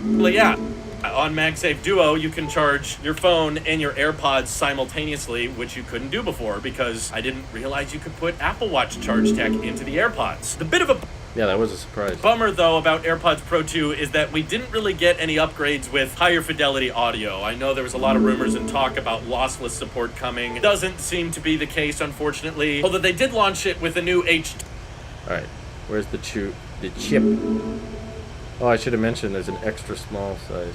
yeah. On MagSafe Duo, you can charge your phone and your AirPods simultaneously, which you couldn't do before because I didn't realize you could put Apple Watch charge tech into the AirPods. The bit of a Yeah, that was a surprise. bummer, though, about AirPods Pro 2 is that we didn't really get any upgrades with higher fidelity audio. I know there was a lot of rumors and talk about lossless support coming. It doesn't seem to be the case, unfortunately, although they did launch it with a new Alright, where's the chip? Oh, I should have mentioned there's an extra small size.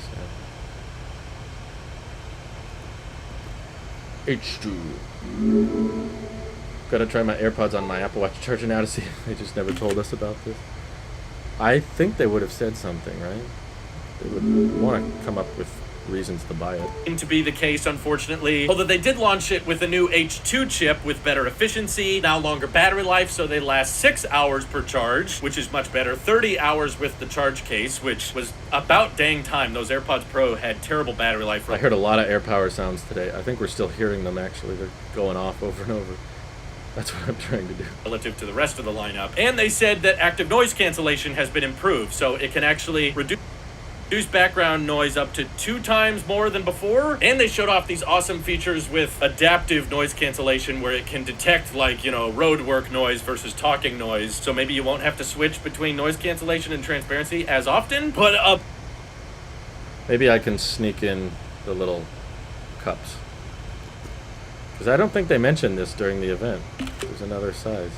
Yeah. H2. Gotta try my AirPods on my Apple Watch charger now to see if they just never told us about this. I think they would have said something, right? They would want to come up with reasons to buy it. Seem to be the case, unfortunately, although they did launch it with a new H2 chip with better efficiency, now longer battery life, so they last 6 hours per charge, which is much better. 30 hours with the charge case, which was about dang time. Those AirPods Pro had terrible battery life. I heard a lot of AirPower sounds today. I think we're still hearing them, actually. They're going off over and over. That's what I'm trying to do. Relative to the rest of the lineup. And they said that active noise cancellation has been improved, so it can actually reduce background noise up to 2 times more than before. And they showed off these awesome features with adaptive noise cancellation where it can detect, like, road work noise versus talking noise. So maybe you won't have to switch between noise cancellation and transparency as often. But maybe I can sneak in the little cups. Because I don't think they mentioned this during the event. There's another size.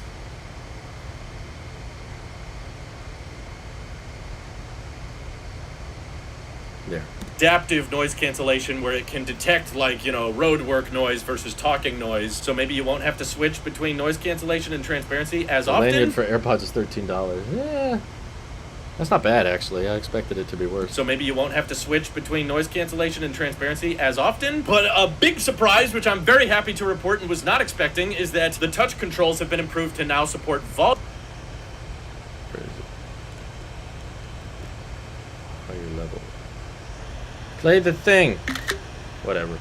There. Adaptive noise cancellation where it can detect, like, road work noise versus talking noise. So maybe you won't have to switch between noise cancellation and transparency as often. The lanyard for AirPods is $13. Yeah. That's not bad, actually. I expected it to be worse. So maybe you won't have to switch between noise cancellation and transparency as often. But a big surprise, which I'm very happy to report and was not expecting, is that the touch controls have been improved to now support volume. Where is it? Higher level. Play the thing! Whatever.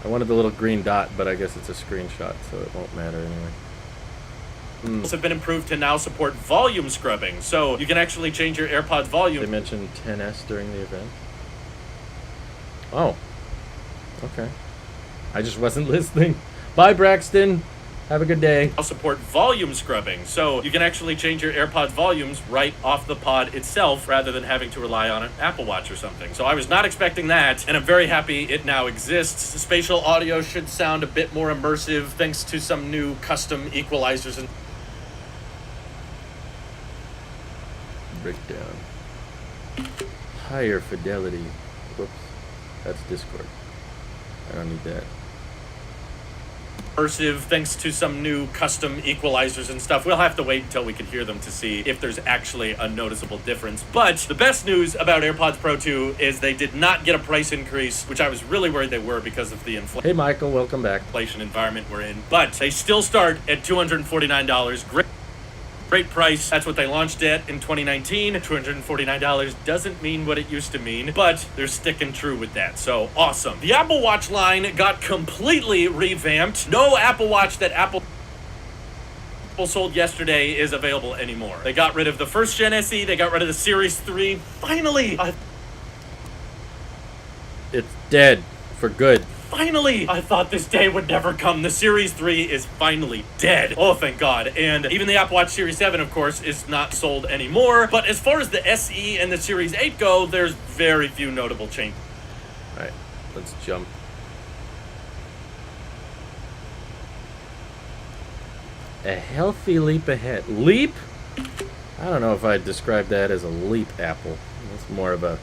I wanted the little green dot, but I guess it's a screenshot, so it won't matter anyway. Have been improved to now support volume scrubbing, so you can actually change your AirPods volume. They mentioned 10S during the event. Oh. Okay. I just wasn't listening. Bye, Braxton. Have a good day. Now support volume scrubbing, so you can actually change your AirPods volumes right off the pod itself rather than having to rely on an Apple Watch or something. So I was not expecting that, and I'm very happy it now exists. Spatial audio should sound a bit more immersive thanks to some new custom equalizers and breakdown. Higher fidelity. Whoops. That's Discord. I don't need that. immersive thanks to some new custom equalizers and stuff. We'll have to wait until we can hear them to see if there's actually a noticeable difference. But the best news about AirPods Pro 2 is they did not get a price increase, which I was really worried they were because of the Hey Michael, welcome back. inflation environment we're in. But they still start at $249. Great Great price. That's what they launched at in 2019. $249 doesn't mean what it used to mean, but they're sticking true with that. So awesome. The Apple Watch line got completely revamped. No Apple Watch that Apple sold yesterday is available anymore. They got rid of the first gen SE. They got rid of the Series 3. Finally, It's dead for good. Finally, I thought this day would never come. The Series 3 is finally dead. Oh, thank God. And even the Apple Watch Series 7, of course, is not sold anymore. But as far as the SE and the Series 8 go, there's very few notable changes. All right, let's jump. A healthy leap ahead. Leap? I don't know if I'd describe that as a leap, Apple. It's more of a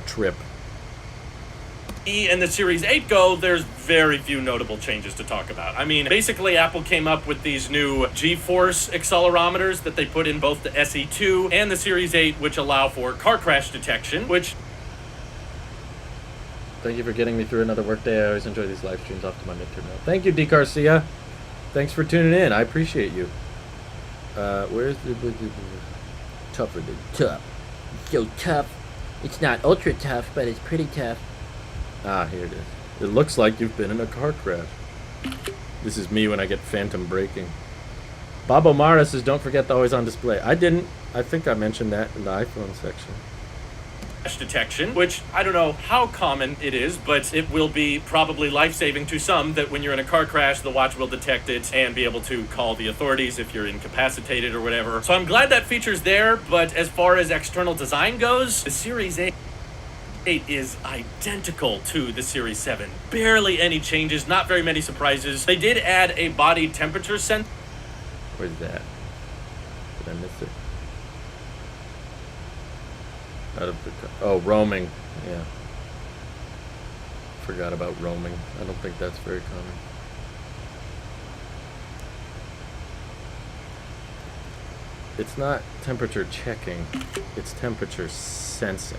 trip. And the Series 8 go, there's very few notable changes to talk about. I mean, basically, Apple came up with these new G-force accelerometers that they put in both the SE2 and the Series 8, which allow for car crash detection, which... Thank you for getting me through another workday. I always enjoy these live streams off to my midterm now. Thank you, D. Garcia. Thanks for tuning in. I appreciate you. Where's the... Tougher than tough. It's so tough. It's not ultra tough, but it's pretty tough. Ah, here it is. It looks like you've been in a car crash. This is me when I get phantom braking. Bob O'Mara says, don't forget the always on display. I didn't. I think I mentioned that in the iPhone section. Detection, which I don't know how common it is, but it will be probably life-saving to some that when you're in a car crash, the watch will detect it and be able to call the authorities if you're incapacitated or whatever. So I'm glad that feature's there, but as far as external design goes, the Series 8 is identical to the Series 7. Barely any changes, not very many surprises. They did add a body temperature sensor. Where's that? Did I miss it? Out of the roaming. Yeah. Forgot about roaming. I don't think that's very common. It's not temperature checking, it's temperature sensing.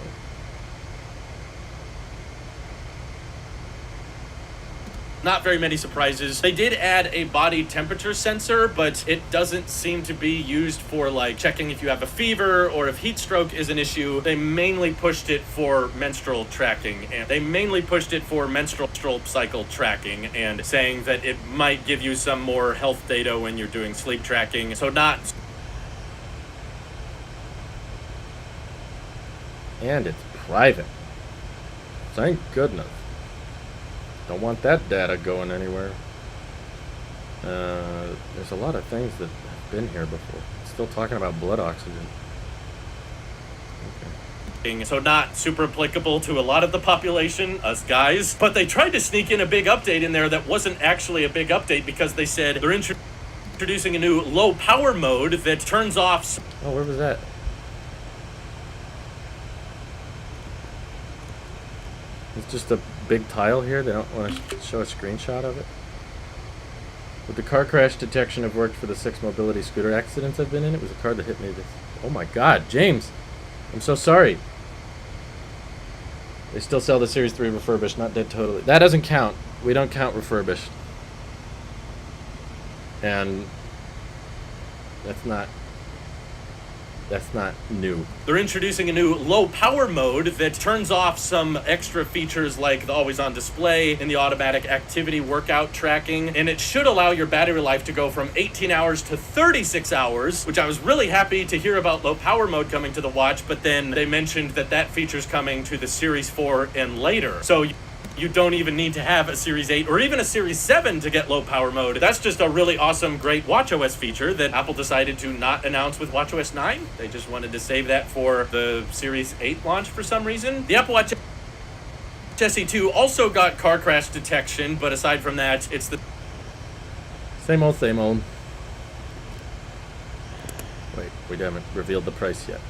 Not very many surprises. They did add a body temperature sensor, but it doesn't seem to be used for like checking if you have a fever or if heat stroke is an issue. They mainly pushed it for menstrual tracking, and menstrual cycle tracking, and saying that it might give you some more health data when you're doing sleep tracking. So not... And it's private. Thank goodness. Don't want that data going anywhere. There's a lot of things that have been here before. Still talking about blood oxygen. Okay. So not super applicable to a lot of the population, us guys. But they tried to sneak in a big update in there that wasn't actually a big update because they said they're introducing a new low power mode that turns off... Oh, where was that? It's just a big tile here. They don't want to show a screenshot of it. Would the car crash detection have worked for the 6 mobility scooter accidents I've been in? It was a car that hit me. Oh my God, James! I'm so sorry. They still sell the Series 3 refurbished, not dead totally. That doesn't count. We don't count refurbished. And that's not new. They're introducing a new low power mode that turns off some extra features like the always on display and the automatic activity workout tracking, and it should allow your battery life to go from 18 hours to 36 hours, which I was really happy to hear about low power mode coming to the watch, but then they mentioned that that feature's coming to the Series 4 and later. So you don't even need to have a Series 8 or even a Series 7 to get low power mode. That's just a really awesome, great watchOS feature that Apple decided to not announce with watchOS 9. They just wanted to save that for the Series 8 launch for some reason. The Apple Watch SE2 also got car crash detection, but aside from that, it's the same old, same old. Wait, we haven't revealed the price yet.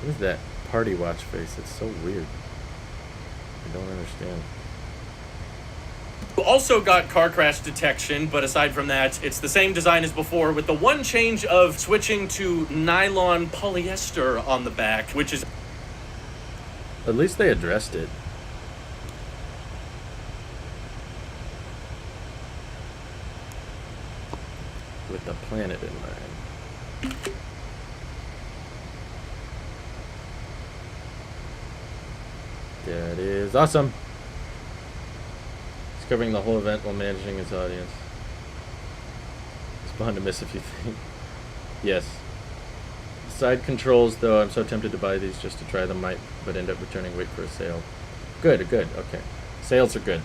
What is that party watch face? It's so weird. I don't understand. Also got car crash detection, but aside from that, it's the same design as before with the one change of switching to nylon polyester on the back, which is... At least they addressed it. the planet in mind. That is awesome. He's covering the whole event while managing his audience. It's bound to miss a few things. Yes. Side controls, though, I'm so tempted to buy these just to try them, but end up returning wait for a sale. Good, okay. Sales are good.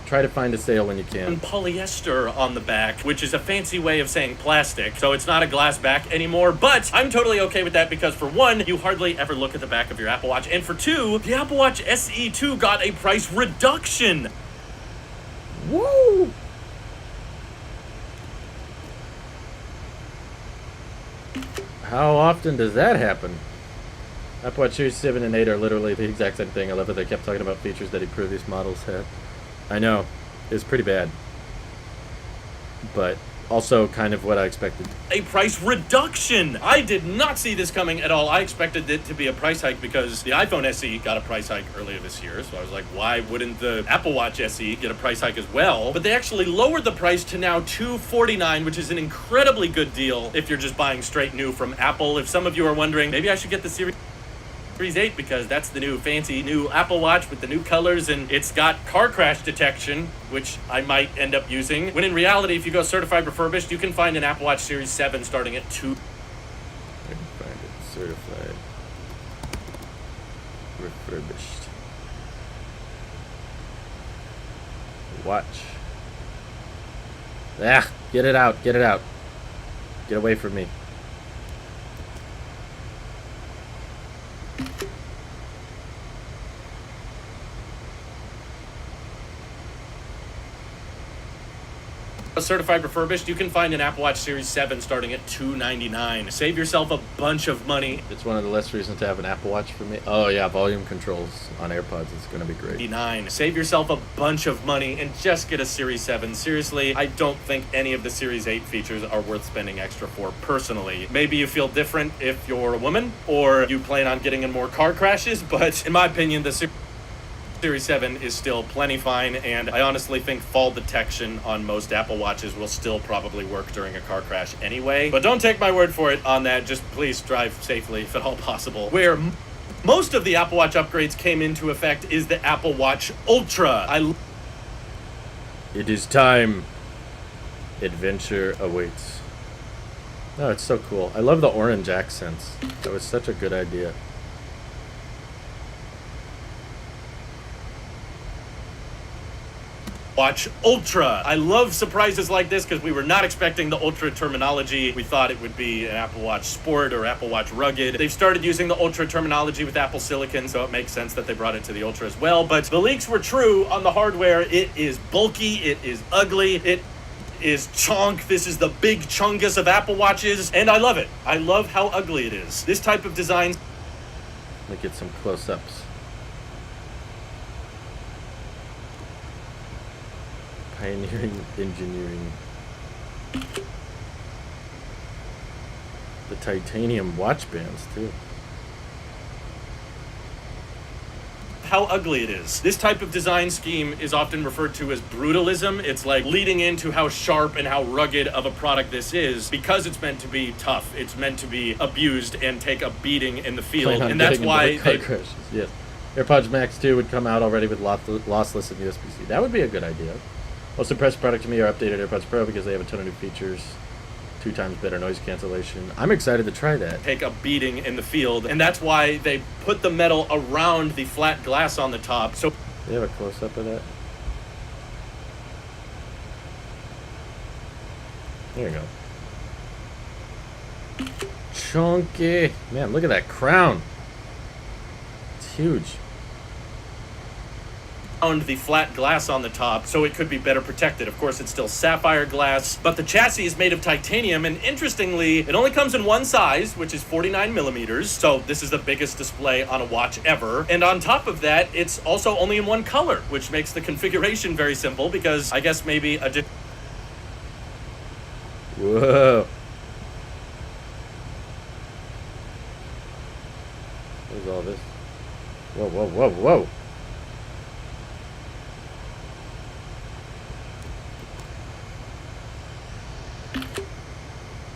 Try to find a sale when you can. And polyester on the back, which is a fancy way of saying plastic, so it's not a glass back anymore, but I'm totally okay with that because for one, you hardly ever look at the back of your Apple Watch, and for two, the Apple Watch SE 2 got a price reduction. Woo! How often does that happen? Apple Watch Series 7 and 8 are literally the exact same thing. I love that they kept talking about features that previous models had. I know. It's pretty bad. But also kind of what I expected. A price reduction! I did not see this coming at all. I expected it to be a price hike because the iPhone SE got a price hike earlier this year. So I was like, why wouldn't the Apple Watch SE get a price hike as well? But they actually lowered the price to now $249, which is an incredibly good deal if you're just buying straight new from Apple. If some of you are wondering, maybe I should get the Series 8 because that's the new fancy new Apple Watch with the new colors and it's got car crash detection, which I might end up using. When in reality, if you go certified refurbished, you can find an Apple Watch Series 7 starting at $2. I can find it certified refurbished. Watch. Ah, get it out, get it out. Get away from me. Certified refurbished, you can find an Apple Watch Series 7 starting at $299. Save yourself a bunch of money. It's one of the less reasons to have an Apple Watch for me. Oh yeah, volume controls on AirPods is going to be great. Save yourself a bunch of money and just get a Series 7. Seriously, I don't think any of the Series 8 features are worth spending extra for personally. Maybe you feel different if you're a woman or you plan on getting in more car crashes, but in my opinion, the Series 7 is still plenty fine, and I honestly think fall detection on most Apple Watches will still probably work during a car crash anyway. But don't take my word for it on that, just please drive safely if at all possible. Where most of the Apple Watch upgrades came into effect is the Apple Watch Ultra. It is time. Adventure awaits. Oh, it's so cool. I love the orange accents. That was such a good idea. Watch Ultra. I love surprises like this because we were not expecting the Ultra terminology. We thought it would be an Apple Watch Sport or Apple Watch Rugged. They've started using the Ultra terminology with Apple Silicon, so it makes sense that they brought it to the Ultra as well. But the leaks were true on the hardware. It is bulky. It is ugly. It is chonk. This is the big chungus of Apple Watches, and I love it. I love how ugly it is. This type of design. Let me get some close-ups. Pioneering engineering. The titanium watch bands, too. How ugly it is. This type of design scheme is often referred to as brutalism. It's like leading into how sharp and how rugged of a product this is because it's meant to be tough. It's meant to be abused and take a beating in the field. And that's why car crashes. Yes. AirPods Max 2 would come out already with lossless and USB-C. That would be a good idea. Most impressive product to me are updated AirPods Pro because they have a ton of new features. 2 times better noise cancellation. I'm excited to try that. Take a beating in the field, and that's why they put the metal around the flat glass on the top. So they have a close-up of that. There you go. Chunky. Man, look at that crown. It's huge. The flat glass on the top so it could be better protected. Of course, it's still sapphire glass, but the chassis is made of titanium, and interestingly, it only comes in one size, which is 49 millimeters. So this is the biggest display on a watch ever. And on top of that, it's also only in one color, which makes the configuration very simple because I guess maybe a Whoa. What is all this? Whoa, whoa, whoa, whoa.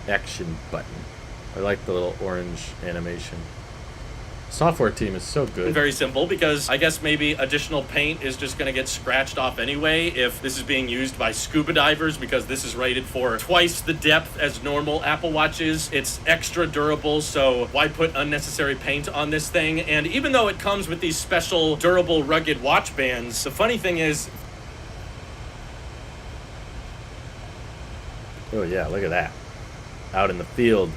Action button. I like the little orange animation. Software team is so good. Very simple, because I guess maybe additional paint is just going to get scratched off anyway if this is being used by scuba divers, because this is rated for twice the depth as normal Apple Watch is. It's extra durable, so why put unnecessary paint on this thing? And even though it comes with these special durable rugged watch bands, the funny thing is... Oh yeah, look at that. Out in the field.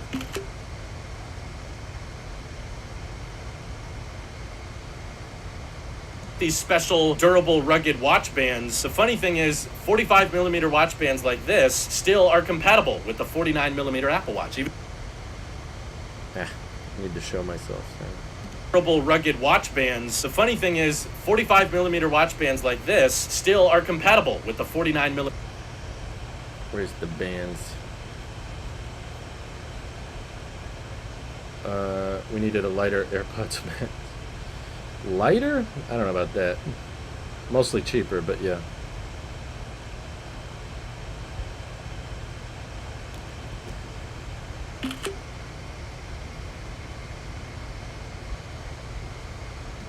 These special durable rugged watch bands. The funny thing is 45mm watch bands like this still are compatible with the 49mm Apple Watch. Even I need to show myself. durable rugged watch bands. The funny thing is 45mm watch bands like this still are compatible with the 49mm. Where's the bands? We needed a lighter AirPods Max. Lighter? I don't know about that. Mostly cheaper, but yeah.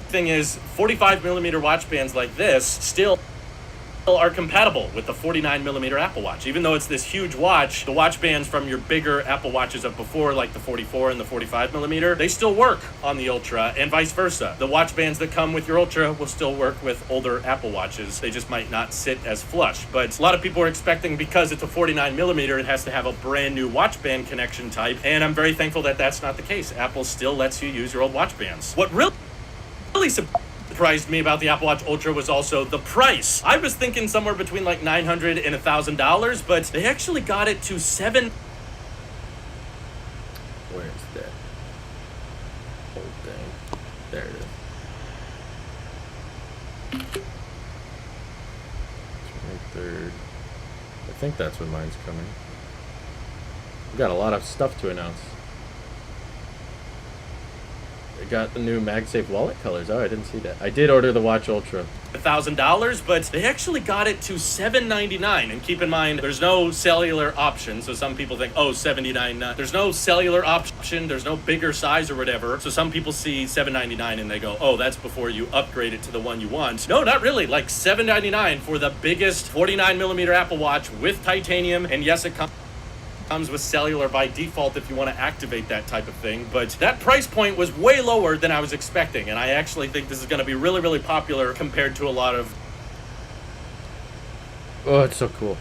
Thing is 45mm watch bands like this still are compatible with the 49mm Apple Watch. Even though it's this huge watch, the watch bands from your bigger Apple Watches of before, like the 44 and the 45mm, they still work on the Ultra, and vice versa. The watch bands that come with your Ultra will still work with older Apple Watches. They just might not sit as flush. But a lot of people are expecting, because it's a 49mm, it has to have a brand new watch band connection type, and I'm very thankful that that's not the case. Apple still lets you use your old watch bands. What really surprised me about the Apple Watch Ultra was also the price. I was thinking somewhere between like $900 and $1,000, but they actually got it to $7. Where is that whole thing? There it is. 23rd. I think that's when mine's coming. We've got a lot of stuff to announce. I got the new MagSafe wallet colors. Oh, I didn't see that. I did order the Watch Ultra. $1,000, but they actually got it to $799. And keep in mind, there's no cellular option. So some people think, oh, $79. There's no cellular option. There's no bigger size or whatever. So some people see $799 and they go, oh, that's before you upgrade it to the one you want. No, not really. Like $799 for the biggest 49mm Apple Watch with titanium. And yes, it comes with cellular by default if you want to activate that type of thing, but that price point was way lower than I was expecting, and I actually think this is going to be really, really popular compared to a lot of... Oh, it's so cool.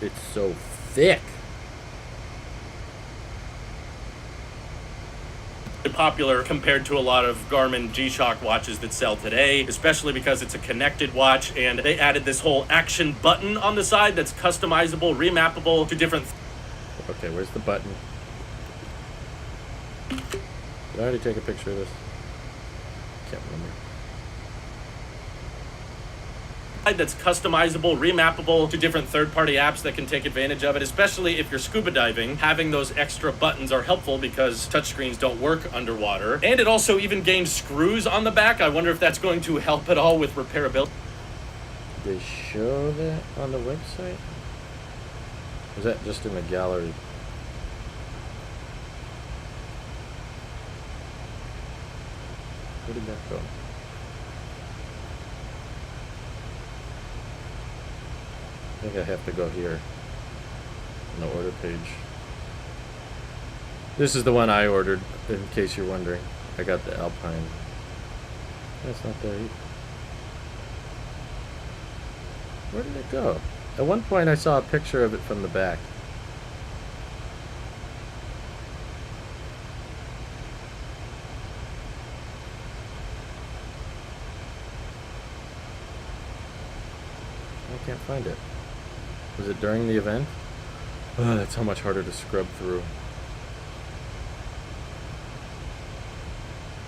It's so thick. Popular compared to a lot of Garmin G-Shock watches that sell today, especially because it's a connected watch, and they added this whole action button on the side that's customizable, remappable to different... Okay, where's the button? Did I already take a picture of this? Can't remember. That's customizable, remappable to different third-party apps that can take advantage of it, especially if you're scuba diving. Having those extra buttons are helpful because touchscreens don't work underwater. And it also even gains screws on the back. I wonder if that's going to help at all with repairability. They show that on the website? Or is that just in the gallery? Where did that go? I think I have to go here on the order page. This is the one I ordered, in case you're wondering. I got the Alpine. That's not there either. Where did it go? At one point I saw a picture of it from the back. I can't find it. Was it during the event? Oh, that's how much harder to scrub through.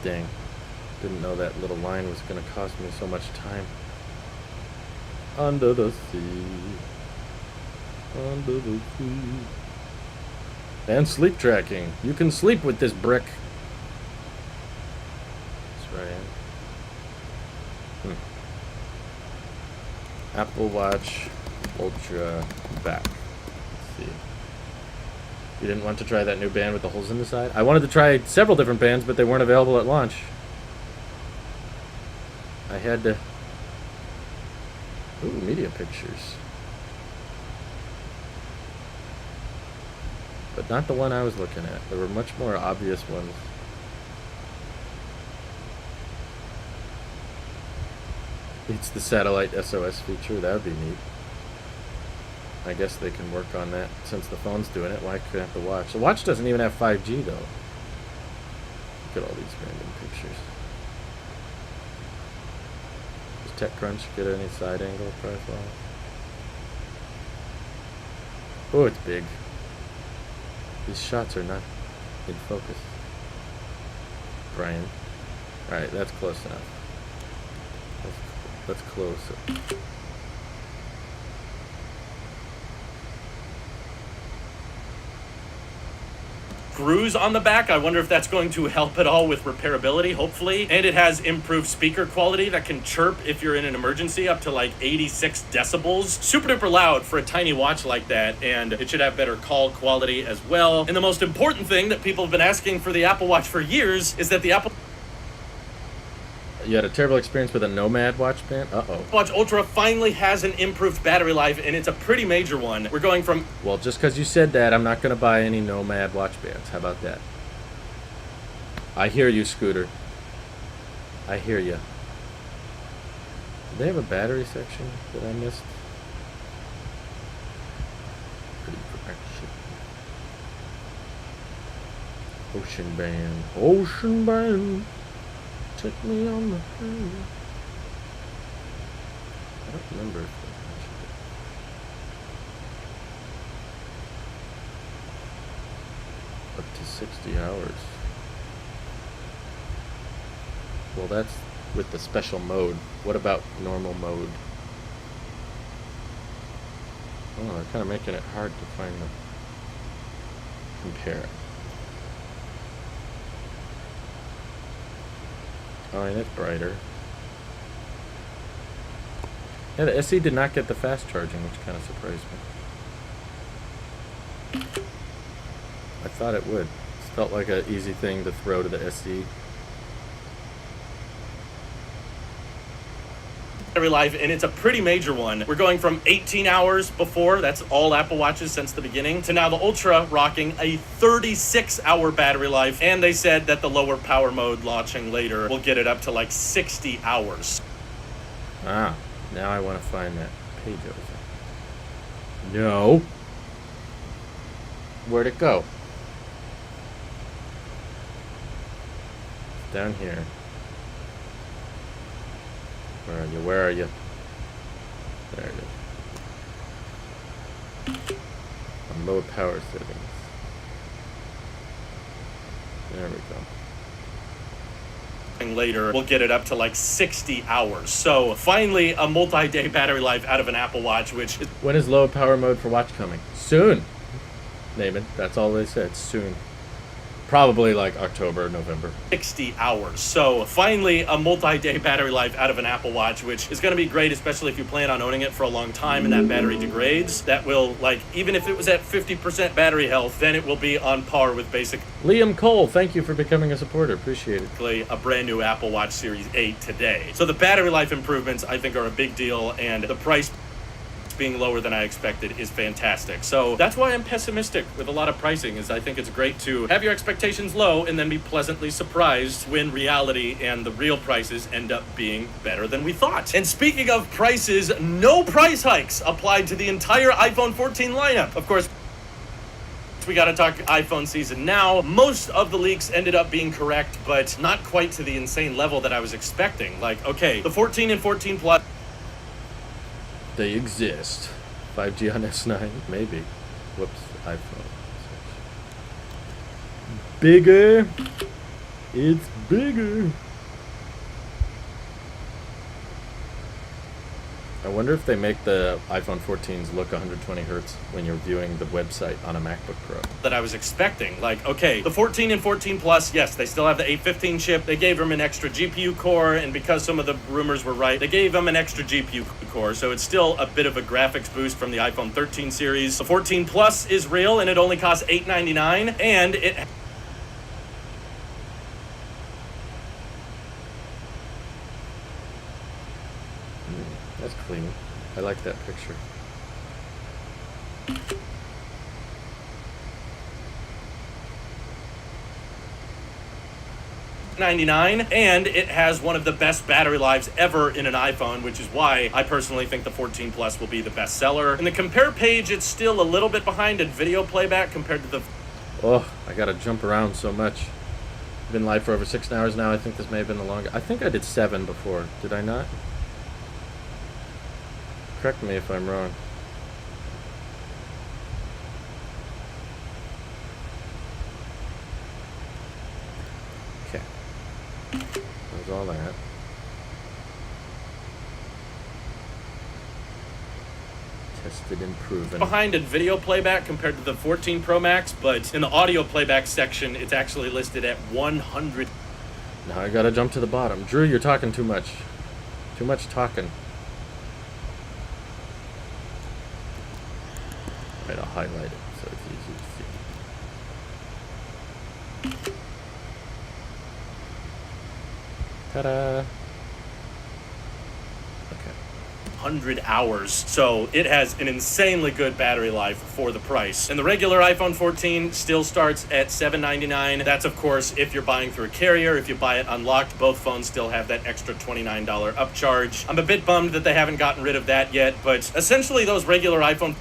Dang. Didn't know that little line was going to cost me so much time. Under the sea. Under the sea. And sleep tracking. You can sleep with this brick. That's right. Apple Watch Ultra back. Let's see. You didn't want to try that new band with the holes in the side? I wanted to try several different bands, but they weren't available at launch. I had to... Ooh, media pictures. But not the one I was looking at. There were much more obvious ones. It's the satellite SOS feature. That would be neat. I guess they can work on that since the phone's doing it. Why couldn't the watch? The watch doesn't even have 5G though. Look at all these random pictures. Does TechCrunch get any side angle profile? Oh, it's big. These shots are not in focus. Brian. Alright, that's close enough. Let's close it. Screws on the back. I wonder if that's going to help at all with repairability, hopefully. And it has improved speaker quality that can chirp if you're in an emergency up to like 86 decibels. Super duper loud for a tiny watch like that, and it should have better call quality as well. And the most important thing that people have been asking for the Apple Watch for years is that the Apple You had a terrible experience with a Nomad watch band? Uh-oh. Watch Ultra finally has an improved battery life, and it's a pretty major one. We're going from... Well, just because you said that, I'm not going to buy any Nomad watch bands. How about that? I hear you, Scooter. I hear you. Do they have a battery section that I missed? Pretty correction. Ocean band. Ocean band. Take me on the highway. I don't remember if they mentioned it. Up to 60 hours. Well, that's with the special mode. What about normal mode? Oh, they're kind of making it hard to find the compare. Oh, and it's brighter. Yeah, the SE did not get the fast charging, which kind of surprised me. I thought it would. It felt like an easy thing to throw to the SE. battery life, and it's a pretty major one. We're going from 18 hours before, that's all Apple Watches since the beginning, to now the Ultra rocking a 36-hour battery life, and they said that the lower power mode launching later will get it up to like 60 hours. Ah, now I want to find that page over there. No. Where'd it go? It's down here. Where are you? Where are you? There it is. On low power settings. There we go. Later, we'll get it up to like 60 hours. So finally, a multi-day battery life out of an Apple Watch, which is... When is low power mode for watch coming? Soon. Name it. That's all they said. Soon. Probably like October, November. 60 hours. So finally, a multi-day battery life out of an Apple Watch, which is going to be great, especially if you plan on owning it for a long time and that battery degrades. That will, like, even if it was at 50% battery health, then it will be on par with basic... Liam Cole, thank you for becoming a supporter. Appreciate it. A brand new Apple Watch Series 8 today. So the battery life improvements, I think, are a big deal, and the price being lower than I expected is fantastic. So that's why I'm pessimistic with a lot of pricing, is I think it's great to have your expectations low and then be pleasantly surprised when reality and the real prices end up being better than we thought. And speaking of prices, no price hikes applied to the entire iPhone 14 lineup. Of course, we got to talk iPhone season now. Most of the leaks ended up being correct, but not quite to the insane level that I was expecting. Like, okay, the 14 and 14 Plus, They exist. 5G on S9, maybe. Whoops, iPhone. Bigger. It's bigger. I wonder if they make the iPhone 14s look 120 hertz when you're viewing the website on a MacBook Pro. That I was expecting. Like, okay, the 14 and 14 Plus, yes, they still have the 815 chip. They gave them an extra GPU core, and because some of the rumors were right, they gave them an extra GPU core, so it's still a bit of a graphics boost from the iPhone 13 series. The 14 Plus is real, and it only costs $899, and it... That's clean. I like that picture. $99, and it has one of the best battery lives ever in an iPhone, which is why I personally think the 14 Plus will be the best seller. In the compare page, it's still a little bit behind in video playback compared to the... Oh, I gotta jump around so much. Been live for over 6 hours now. I think this may have been the longest. I think I did 7 before. Did I not? Correct me if I'm wrong. Okay. That was all that. Tested and proven. Behind in video playback compared to the 14 Pro Max, but in the audio playback section, it's actually listed at 100. Now I gotta jump to the bottom. Drew, you're talking too much. Too much talking. Alright, I'll highlight it so it's easy to see. Ta-da! Okay. 100 hours, so it has an insanely good battery life for the price. And the regular iPhone 14 still starts at $799. That's, of course, if you're buying through a carrier. If you buy it unlocked, both phones still have that extra $29 upcharge. I'm a bit bummed that they haven't gotten rid of that yet, but essentially those regular iPhone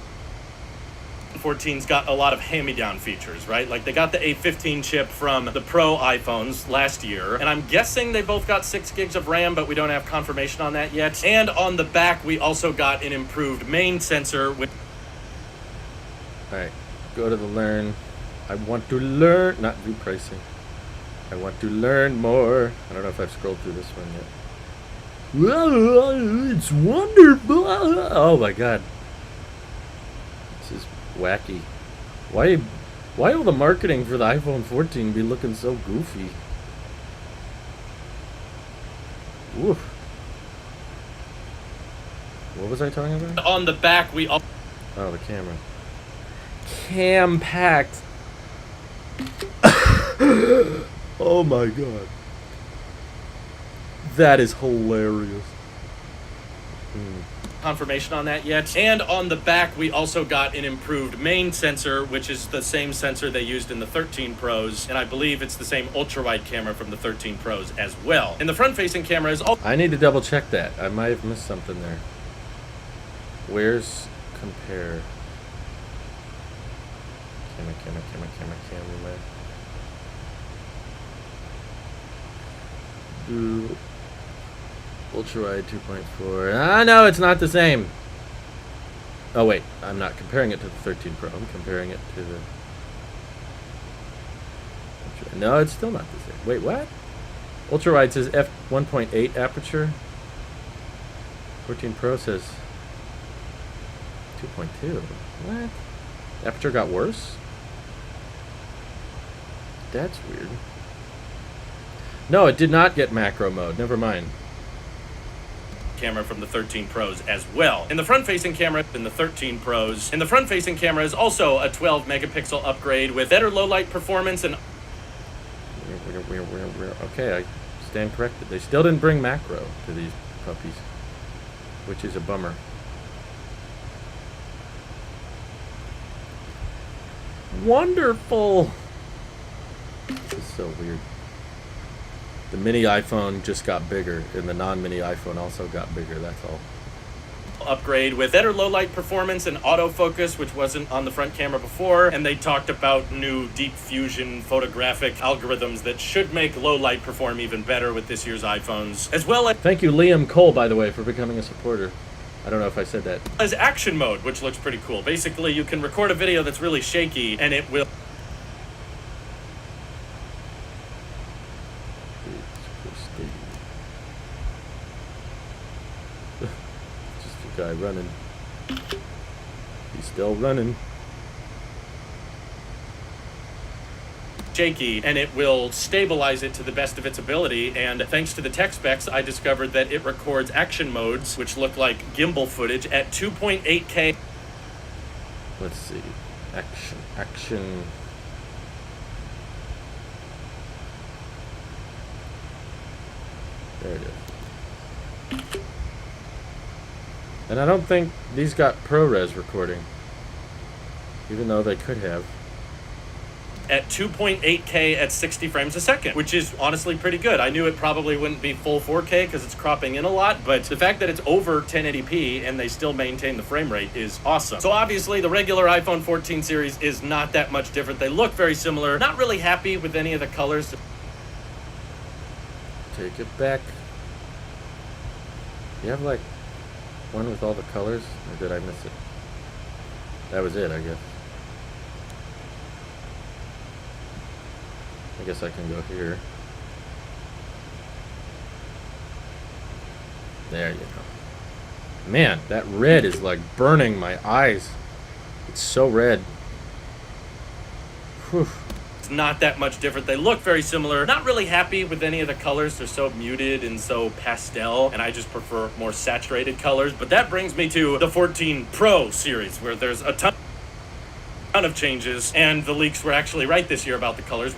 14's got a lot of hand-me-down features, right? Like, they got the 815 chip from the Pro iPhones last year, and I'm guessing they both got 6 gigs of RAM, but we don't have confirmation on that yet. And on the back, we also got an improved main sensor with... Alright, go to the learn. I want to learn, not do pricing. I want to learn more. I don't know if I've scrolled through this one yet. Whoa, it's wonderful. Oh my god. This is wacky. Why will the marketing for the iPhone 14 be looking so goofy? Woof. What was I talking about? On the back, we all... Oh, the camera. Cam-packed. Oh my god. That is hilarious. confirmation on that yet. And on the back, we also got an improved main sensor, which is the same sensor they used in the 13 Pros, and I believe it's the same ultra-wide camera from the 13 Pros as well. And the front-facing camera is also... I need to double check that. I might have missed something there. Where's compare? Camera. Ooh. Ultra-wide 2.4. Ah, no, it's not the same. Oh, wait. I'm not comparing it to the 13 Pro. I'm comparing it to the... No, it's still not the same. Wait, what? Ultra-wide says f1.8 aperture. 14 Pro says 2.2. What? Aperture got worse? That's weird. No, it did not get macro mode. Never mind. Camera from the 13 Pros as well. And the front-facing camera in the 13 Pros. And the front-facing camera is also a 12 megapixel upgrade with better low-light performance and... Okay, I stand corrected. They still didn't bring macro to these puppies, which is a bummer. Wonderful! This is so weird. The mini iPhone just got bigger, and the non-mini iPhone also got bigger, that's all. Upgrade with better low-light performance and autofocus, which wasn't on the front camera before, and they talked about new deep fusion photographic algorithms that should make low-light perform even better with this year's iPhones, as well Thank you, Liam Cole, by the way, for becoming a supporter. I don't know if I said that. as action mode, which looks pretty cool. Basically, you can record a video that's really shaky, and it will... guy running. He's still running. Shaky, and it will stabilize it to the best of its ability. And thanks to the tech specs, I discovered that it records action modes, which look like gimbal footage, at 2.8K. Let's see. Action. There it is. And I don't think these got ProRes recording, even though they could have. At 2.8K at 60 frames a second, which is honestly pretty good. I knew it probably wouldn't be full 4K because it's cropping in a lot, but the fact that it's over 1080p and they still maintain the frame rate is awesome. So obviously the regular iPhone 14 series is not that much different. They look very similar. Not really happy with any of the colors. Take it back. You have like one with all the colors, or did I miss it? That was it, I guess. I guess I can go here. There you go. Man, that red is like burning my eyes. It's so red. Whew. It's not that much different. They look very similar. Not really happy with any of the colors. They're so muted and so pastel, and I just prefer more saturated colors. But that brings me to the 14 Pro series, where there's a ton of changes, and the leaks were actually right this year about the colors.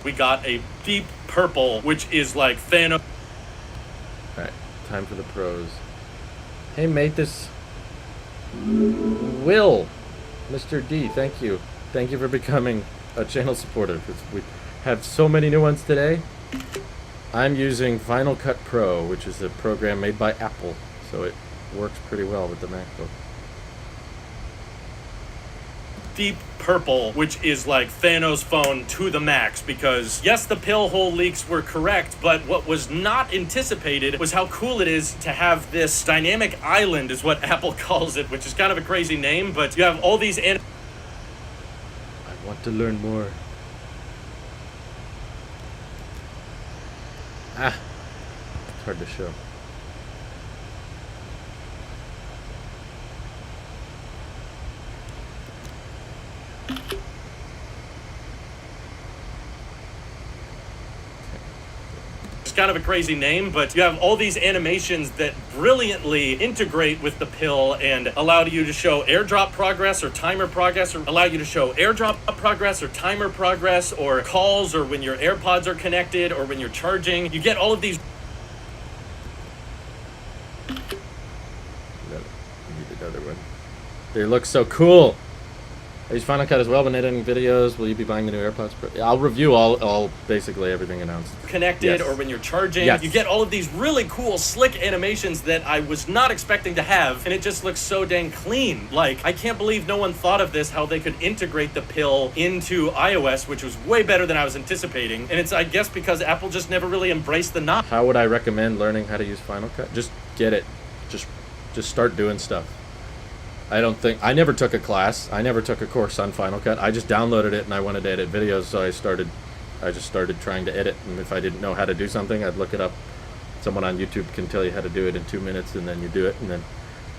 We got a deep purple, which is like Thanos. Alright, time for the pros. Hey, mate, this Will, Mr. D, thank you. Thank you for becoming a channel supporter. We have so many new ones today. I'm using Final Cut Pro, which is a program made by Apple, so it works pretty well with the MacBook. Deep purple, which is like Thanos phone to the max, because yes, the pill hole leaks were correct, but what was not anticipated was how cool it is to have this dynamic island, is what Apple calls it, which is kind of a crazy name, but you have all these I want to learn more. It's hard to show. It's kind of a crazy name, but you have all these animations that brilliantly integrate with the pill and allow you to show airdrop progress or timer progress, or allow you to show airdrop progress or timer progress, or calls, or when your AirPods are connected, or when you're charging. You get all of these. We need another one. They look so cool. I use Final Cut as well when editing videos. Will you be buying the new AirPods Pro? I'll review all basically everything announced. Connected, yes. Or when you're charging. Yes. You get all of these really cool, slick animations that I was not expecting to have, and it just looks so dang clean. Like, I can't believe no one thought of this, how they could integrate the pill into iOS, which was way better than I was anticipating. And it's, I guess, because Apple just never really embraced the notch. How would I recommend learning how to use Final Cut? Just get it. Just start doing stuff. I never took a class. I never took a course on Final Cut. I just downloaded it and I wanted to edit videos, so I just started trying to edit. And if I didn't know how to do something, I'd look it up. Someone on YouTube can tell you how to do it in 2 minutes, and then you do it, and then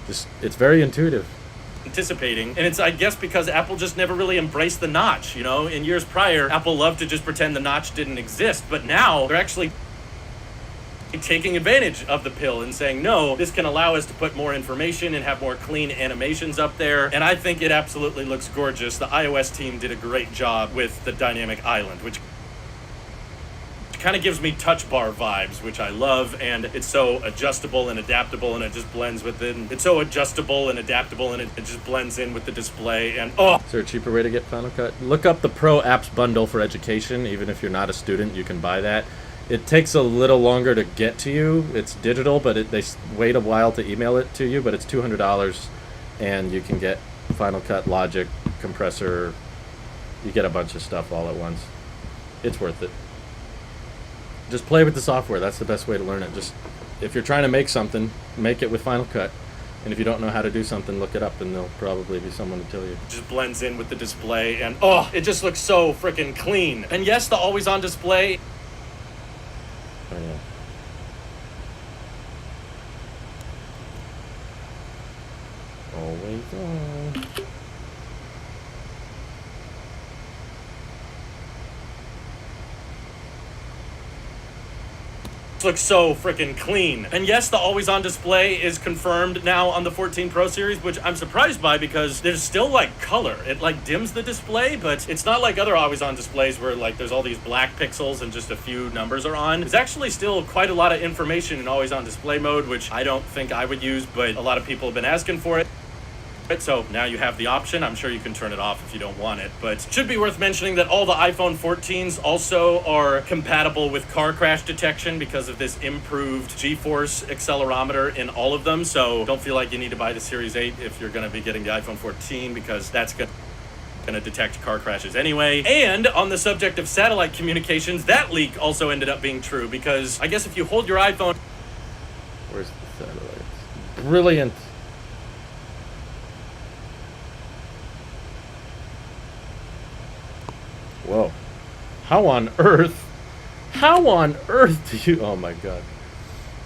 it's very intuitive. Anticipating, and it's, I guess, because Apple just never really embraced the notch. You know, in years prior, Apple loved to just pretend the notch didn't exist, but now they're actually taking advantage of the pill and saying, no, this can allow us to put more information and have more clean animations up there. And I think it absolutely looks gorgeous. The iOS team did a great job with the dynamic island, which kind of gives me touch bar vibes, which I love, and it's so adjustable and adaptable, and it just blends with it. And it's so adjustable and adaptable, and it just blends in with the display. And is there a cheaper way to get Final Cut? Look up the Pro Apps Bundle for Education. Even if you're not a student, you can buy that. It takes a little longer to get to you. It's digital, but they wait a while to email it to you, but it's $200, and you can get Final Cut, Logic, Compressor. You get a bunch of stuff all at once. It's worth it. Just play with the software. That's the best way to learn it. Just, if you're trying to make something, make it with Final Cut. And if you don't know how to do something, look it up, and there'll probably be someone to tell you. Just blends in with the display, and it just looks so freaking clean. And yes, the always-on display. Oh, yeah. looks so freaking clean. And yes, the always-on display is confirmed now on the 14 Pro series, which I'm surprised by because there's still like color. It like dims the display, but it's not like other always-on displays where like there's all these black pixels and just a few numbers are on. There's actually still quite a lot of information in always-on display mode, which I don't think I would use, but a lot of people have been asking for it. So now you have the option. I'm sure you can turn it off if you don't want it, but it should be worth mentioning that all the iPhone 14s also are compatible with car crash detection because of this improved G-force accelerometer in all of them. So don't feel like you need to buy the Series 8 if you're going to be getting the iPhone 14 because that's going to detect car crashes anyway. And on the subject of satellite communications, that leak also ended up being true because I guess if you hold your iPhone... Where's the satellites? Brilliant. Whoa. How on earth do you... Oh my god.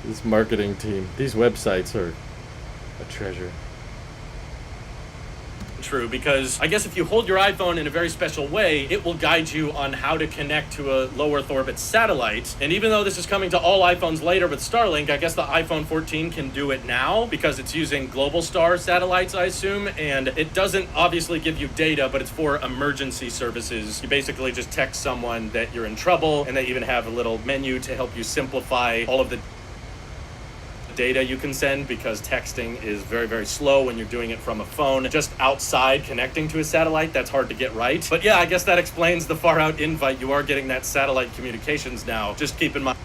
This marketing team. These websites are a treasure. True, because I guess if you hold your iPhone in a very special way, it will guide you on how to connect to a low Earth orbit satellite. And even though this is coming to all iPhones later with Starlink, I guess the iPhone 14 can do it now because it's using Globalstar satellites, I assume, and it doesn't obviously give you data, but it's for emergency services. You basically just text someone that you're in trouble, and they even have a little menu to help you simplify all of the data you can send because texting is very, very slow when you're doing it from a phone just outside connecting to a satellite. That's hard to get right. But yeah, I guess that explains the far out invite. You are getting that satellite communications now. Just keep in mind.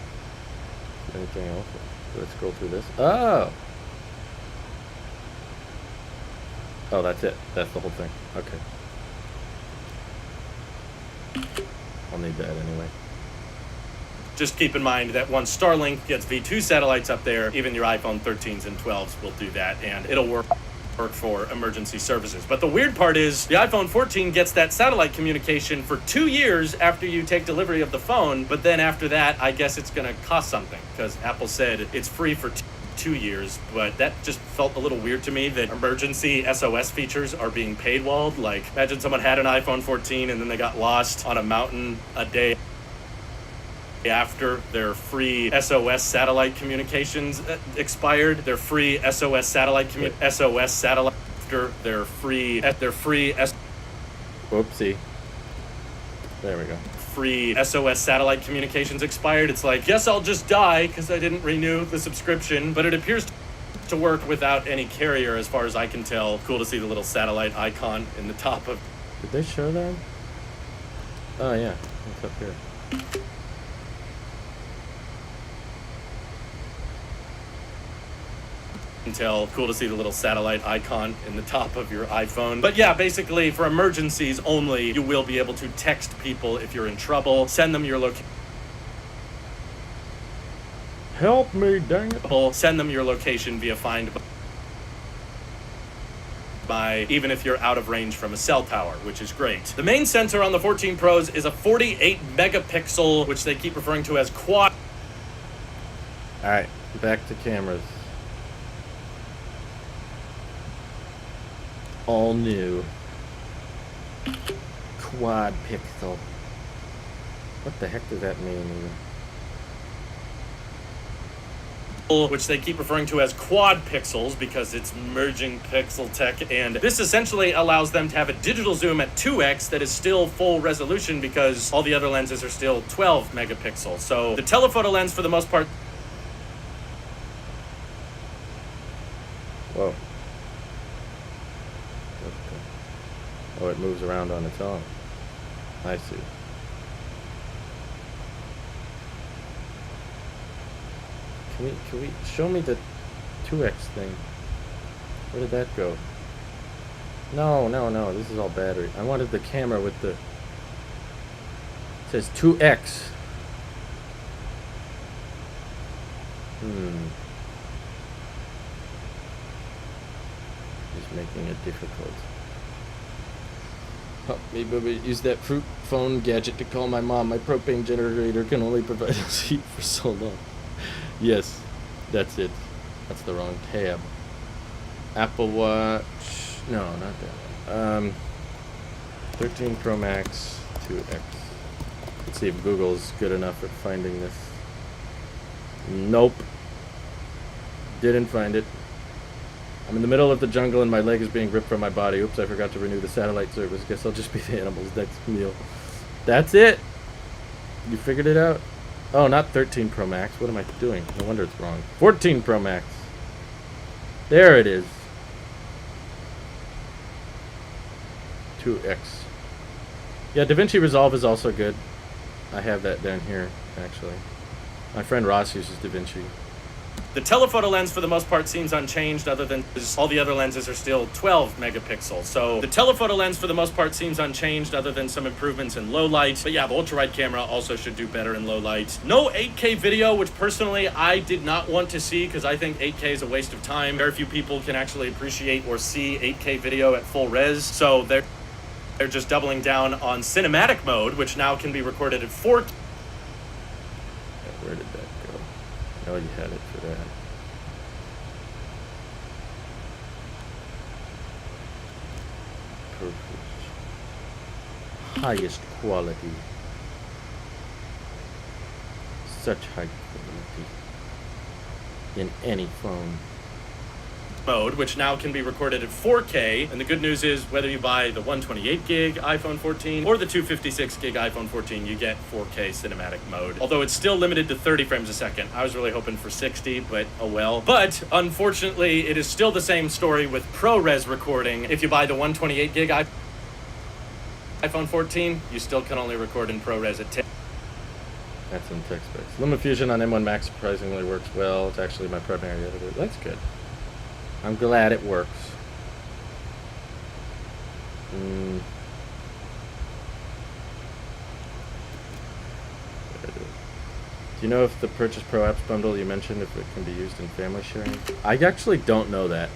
Anything else? Let's scroll through this. Oh, that's it. That's the whole thing. Okay. I'll need that anyway. Just keep in mind that once Starlink gets V2 satellites up there, even your iPhone 13s and 12s will do that, and it'll work for emergency services. But the weird part is the iPhone 14 gets that satellite communication for 2 years after you take delivery of the phone, but then after that, I guess it's going to cost something because Apple said it's free for 2 years, but that just felt a little weird to me that emergency SOS features are being paywalled. Like, imagine someone had an iPhone 14 and then they got lost on a mountain a day after their free SOS satellite communications expired. Their free SOS satellite after their free Whoopsie. There we go. Free SOS satellite communications expired. It's like, guess I'll just die because I didn't renew the subscription, but it appears to work without any carrier as far as I can tell. Cool to see the little satellite icon in the top of... Did they show that? Oh yeah, it's up here. Cool to see the little satellite icon in the top of your iPhone. But yeah, basically for emergencies only, you will be able to text people if you're in trouble, send them your location. Help me, dang it. Send them your location via Find by, even if you're out of range from a cell tower, which is great. The main sensor on the 14 Pros is a 48 megapixel, which they keep referring to as quad. All right, back to cameras. All new quad pixel. What the heck does that mean even? Which they keep referring to as quad pixels because it's merging pixel tech, and this essentially allows them to have a digital zoom at 2x that is still full resolution because all the other lenses are still 12 megapixels. So the telephoto lens for the most part... Whoa. Oh, it moves around on its own. I see. Can we show me the 2x thing? Where did that go? No, this is all battery. I wanted the camera with the... It says 2x. Just making it difficult. Help me, baby. Use that fruit phone gadget to call my mom. My propane generator can only provide us heat for so long. Yes, that's it. That's the wrong tab. Apple Watch. No, not that one. 13 Pro Max 2X. Let's see if Google's good enough at finding this. Nope. Didn't find it. I'm in the middle of the jungle and my leg is being ripped from my body. Oops, I forgot to renew the satellite service. Guess I'll just be the animal's next meal. That's it. You figured it out? Oh, not 13 Pro Max. What am I doing? No wonder it's wrong. 14 Pro Max. There it is. 2X. Yeah, DaVinci Resolve is also good. I have that down here, actually. My friend Ross uses DaVinci. The telephoto lens, for the most part, seems unchanged, other than all the other lenses are still 12 megapixels. So the telephoto lens, for the most part, seems unchanged, other than some improvements in low light. But yeah, the ultra-wide camera also should do better in low light. No 8K video, which personally I did not want to see, because I think 8K is a waste of time. Very few people can actually appreciate or see 8K video at full res. So they're just doubling down on cinematic mode, which now can be recorded at 4K. Where did that go? Oh, you had it for that. Perfect. Highest quality. Such high quality. In any phone. Mode, which now can be recorded at 4K. And the good news is, whether you buy the 128 gig iPhone 14 or the 256 gig iPhone 14, you get 4K cinematic mode. Although it's still limited to 30 frames a second. I was really hoping for 60, but oh well. But unfortunately, it is still the same story with ProRes recording. If you buy the 128 gig iPhone 14, you still can only record in ProRes at 10. That's in tech specs. LumaFusion on M1 Max surprisingly works well. It's actually my primary editor. That's good. I'm glad it works. Do you know if the Purchase Pro apps bundle you mentioned, if it can be used in family sharing? I actually don't know that.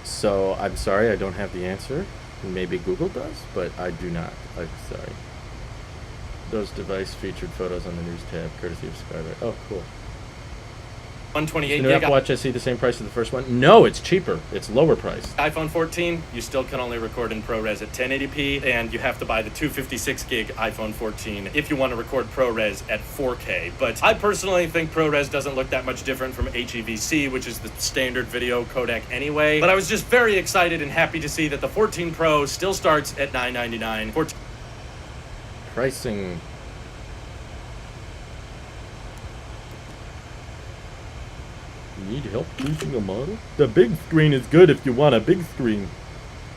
So I'm sorry, I don't have the answer. Maybe Google does, but I do not. I'm sorry. Those device featured photos on the news tab, courtesy of Skywrite. Oh, cool. 128 New gig Apple Watch SE the same price as the first one? No, it's cheaper. It's lower price. iPhone 14, you still can only record in ProRes at 1080p, and you have to buy the 256 gig iPhone 14 if you want to record ProRes at 4K. But I personally think ProRes doesn't look that much different from HEVC, which is the standard video codec anyway. But I was just very excited and happy to see that the 14 Pro still starts at $999. Pricing. Need help choosing a model? The big screen is good if you want a big screen.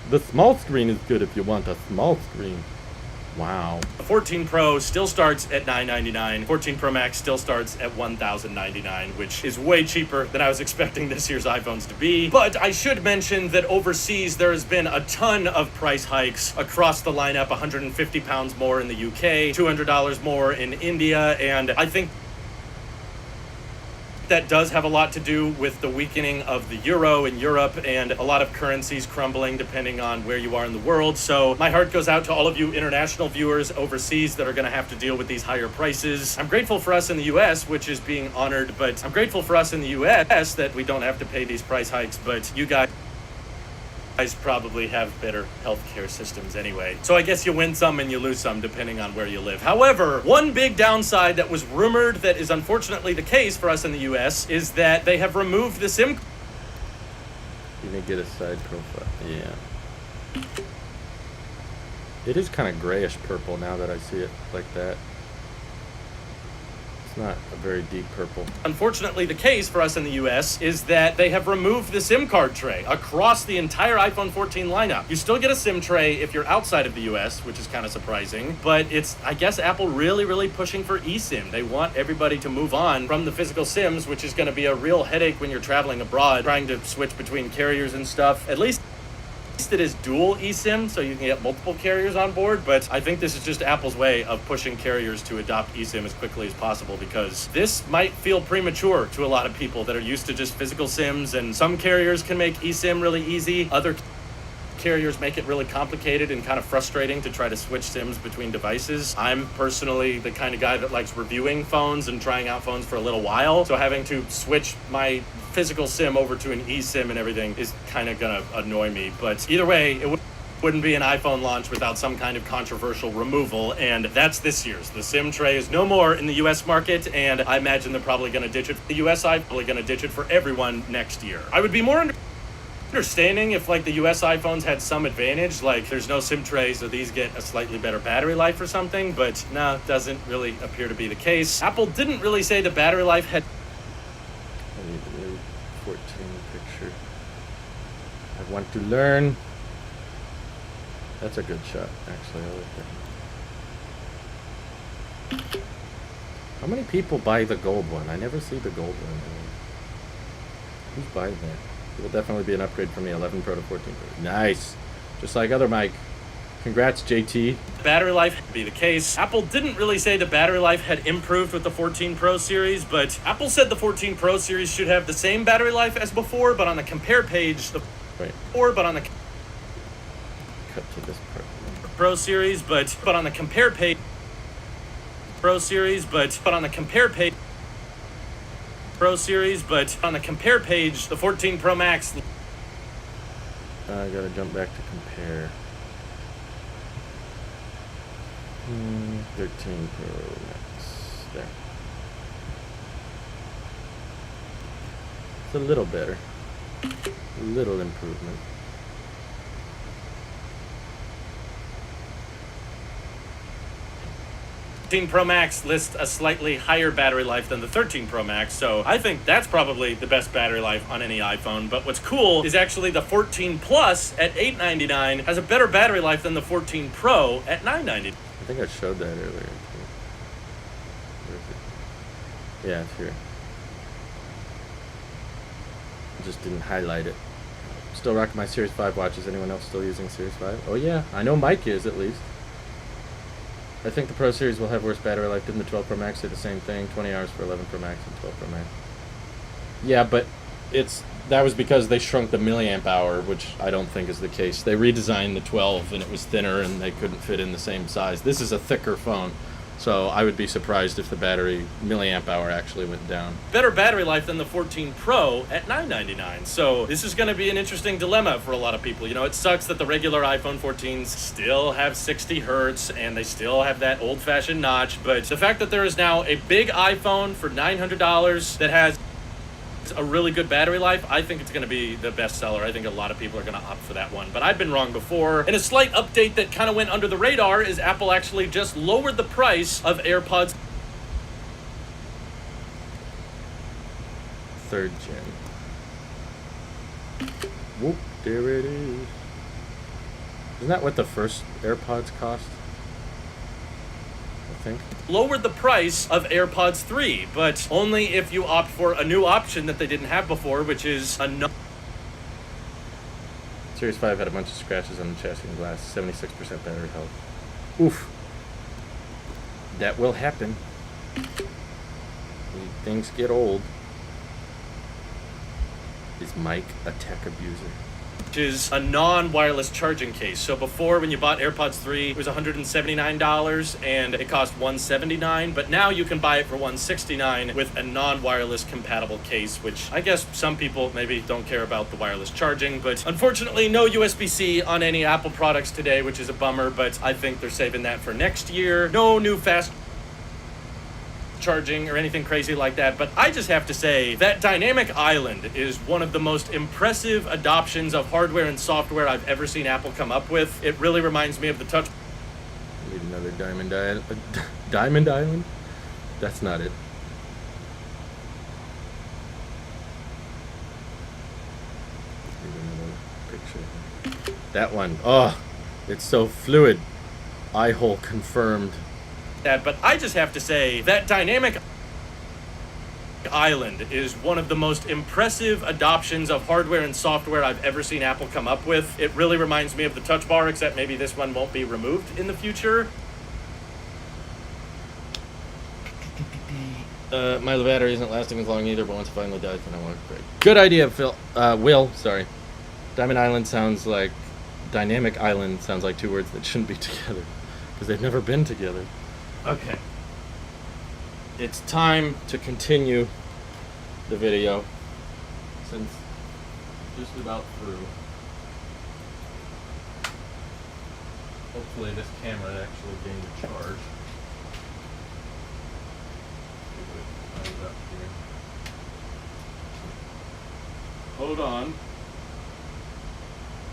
The small screen is good if you want a small screen. Wow. The 14 Pro still starts at $999. 14 Pro Max still starts at $1,099, which is way cheaper than I was expecting this year's iPhones to be. But I should mention that overseas there has been a ton of price hikes across the lineup. £150 more in the UK, $200 more in India, and I think that does have a lot to do with the weakening of the euro in Europe and a lot of currencies crumbling depending on where you are in the world. So my heart goes out to all of you international viewers overseas that are going to have to deal with these higher prices. I'm grateful for us in the US, which is being honored, but I'm grateful for us in the US that we don't have to pay these price hikes, but you guys probably have better healthcare systems anyway. So I guess you win some and you lose some depending on where you live. However, one big downside that was rumored that is unfortunately the case for us in the US is that they have removed the SIM. You didn't get a side profile. Yeah. It is kind of grayish purple now that I see it like that. It's not a very deep purple. Unfortunately, the case for us in the US is that they have removed the SIM card tray across the entire iPhone 14 lineup. You still get a SIM tray if you're outside of the US, which is kind of surprising, but it's, I guess, Apple really pushing for eSIM. They want everybody to move on from the physical SIMs, which is going to be a real headache when you're traveling abroad, trying to switch between carriers and stuff. At least it is dual eSIM, so you can get multiple carriers on board, but I think this is just Apple's way of pushing carriers to adopt eSIM as quickly as possible, because this might feel premature to a lot of people that are used to just physical SIMs, and some carriers can make eSIM really easy. Other carriers make it really complicated and kind of frustrating to try to switch SIMs between devices. I'm personally the kind of guy that likes reviewing phones and trying out phones for a little while, so having to switch my physical SIM over to an eSIM and everything is kind of gonna annoy me. But either way, it wouldn't be an iPhone launch without some kind of controversial removal, and that's this year's. The SIM tray is no more in the US market, and I imagine they're probably going to ditch it for the US side, probably going to ditch it for everyone next year. I would be more understanding if like the US iPhones had some advantage, like there's no SIM tray, so these get a slightly better battery life or something, but no, doesn't really appear to be the case. Apple didn't really say the battery life had 14 picture. I want to learn. That's a good shot, actually. I like that. How many people buy the gold one? I never see the gold one. Who's buying that? It will definitely be an upgrade from the 11 Pro to 14 Pro. Nice. Just like other mic. Congrats, JT. Battery life would be the case. Apple didn't really say the battery life had improved with the 14 Pro series, but Apple said the 14 Pro series should have the same battery life as before, but on the compare page, Cut to this part. Pro series, but on the compare page, Pro series, but on the compare page, Pro series, but on the compare page, the 14 Pro Max. I gotta jump back to compare. 13 Pro Max. There. It's a little better. A little improvement. The 13 Pro Max lists a slightly higher battery life than the 13 Pro Max, so I think that's probably the best battery life on any iPhone. But what's cool is actually the 14 Plus at $899 has a better battery life than the 14 Pro at $999. I think I showed that earlier. Where is it? Yeah, it's here. I just didn't highlight it. Still rocking my Series 5 watch. Is anyone else still using Series 5? Oh yeah, I know Mike is at least. I think the Pro Series will have worse battery life. Didn't the 12 Pro Max say the same thing? 20 hours for 11 Pro Max and 12 Pro Max. Yeah, but that was because they shrunk the milliamp hour, which I don't think is the case. They redesigned the 12 and it was thinner and they couldn't fit in the same size. This is a thicker phone, so I would be surprised if the battery milliamp hour actually went down. Better battery life than the 14 Pro at $999. So this is going to be an interesting dilemma for a lot of people. You know, it sucks that the regular iPhone 14s still have 60 hertz and they still have that old-fashioned notch, but the fact that there is now a big iPhone for $900 that has a really good battery life, I think it's going to be the best seller. I think a lot of people are going to opt for that one, but I've been wrong before. And a slight update that kind of went under the radar is Apple actually just lowered the price of AirPods 3rd gen. Whoop, there it is. Isn't that what the first AirPods cost? I think. Lowered the price of AirPods 3, but only if you opt for a new option that they didn't have before, which is a Series 5 had a bunch of scratches on the chassis and glass, 76% battery health. Oof. That will happen. Things get old. Is Mike a tech abuser? which is a non-wireless charging case. So before, when you bought AirPods 3, it was $179 and it cost $179, but now you can buy it for $169 with a non-wireless compatible case, which I guess some people maybe don't care about the wireless charging, but unfortunately no USB-C on any Apple products today, which is a bummer, but I think they're saving that for next year. No new fast charging or anything crazy like that, but I just have to say that Dynamic Island is one of the most impressive adoptions of hardware and software I've ever seen Apple come up with. It really reminds me of the touch. Need another Diamond Island? Diamond Island? That's not it. Need another picture. That one. Oh, it's so fluid. Eye hole confirmed. But I just have to say that Dynamic Island is one of the most impressive adoptions of hardware and software I've ever seen Apple come up with. It really reminds me of the Touch Bar, except maybe this one won't be removed in the future. My battery isn't lasting as long either, but once it finally dies, then I want to break. Good idea, Phil. Will, sorry. Diamond Island sounds like... Dynamic Island sounds like two words that shouldn't be together, because they've never been together. Okay. It's time to continue the video, since just about through. Hopefully this camera actually gained a charge. Light it up here. Hold on.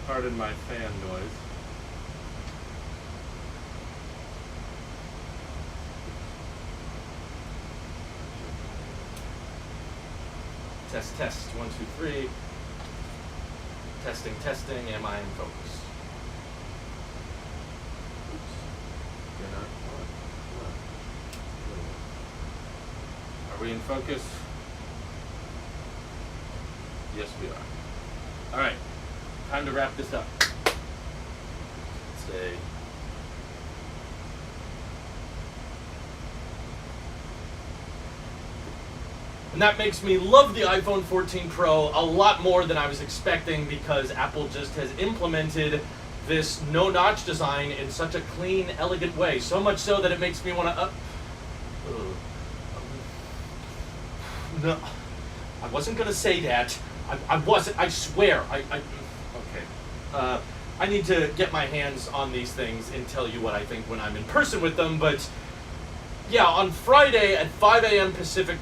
Pardon my fan noise. Test, test, 1, 2, 3. Testing, testing, am I in focus? Oops. You're not. Are we in focus? Yes, we are. All right, time to wrap this up. Say. And that makes me love the iPhone 14 Pro a lot more than I was expecting, because Apple just has implemented this no-notch design in such a clean, elegant way. So much so that it makes me want to... No, I wasn't going to say that. I wasn't. I swear. Okay. I need to get my hands on these things and tell you what I think when I'm in person with them. But yeah, on Friday at 5 a.m. Pacific...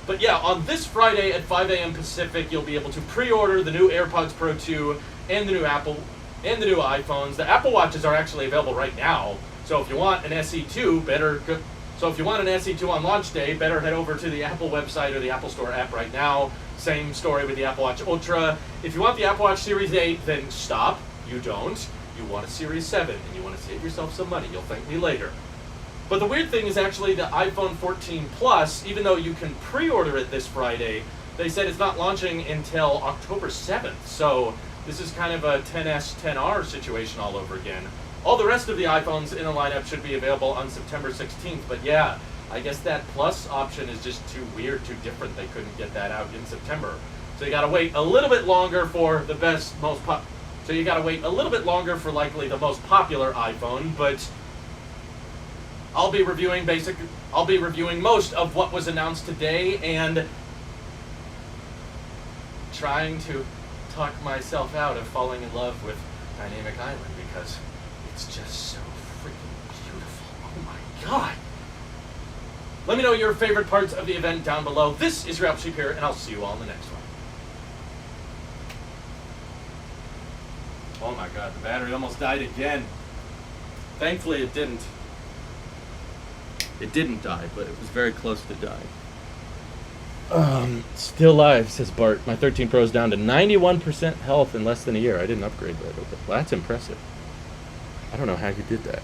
But yeah, on this Friday at 5 a.m. Pacific, you'll be able to pre-order the new AirPods Pro 2 and the new new iPhones. The Apple Watches are actually available right now. So if you want an SE2, if you want an SE2 on launch day, better head over to the Apple website or the Apple Store app right now. Same story with the Apple Watch Ultra. If you want the Apple Watch Series 8, then stop. You don't. You want a Series 7, and you want to save yourself some money. You'll thank me later. But the weird thing is actually the iPhone 14 Plus, even though you can pre-order it this Friday, they said it's not launching until October 7th. So this is kind of a 10S, 10R situation all over again. All the rest of the iPhones in the lineup should be available on September 16th. But yeah, I guess that Plus option is just too weird, too different. They couldn't get that out in September. So you gotta wait a little bit longer for the So you gotta wait a little bit longer for likely the most popular iPhone, but I'll be reviewing most of what was announced today and trying to talk myself out of falling in love with Dynamic Island, because it's just so freaking beautiful. Oh my god. Let me know your favorite parts of the event down below. This is your Apple Sheep here, and I'll see you all in the next one. Oh my god, the battery almost died again. Thankfully it didn't. It didn't die, but it was very close to dying. Still alive, says Bart. My 13 Pro is down to 91% health in less than a year. I didn't upgrade that. Well, that's impressive. I don't know how you did that.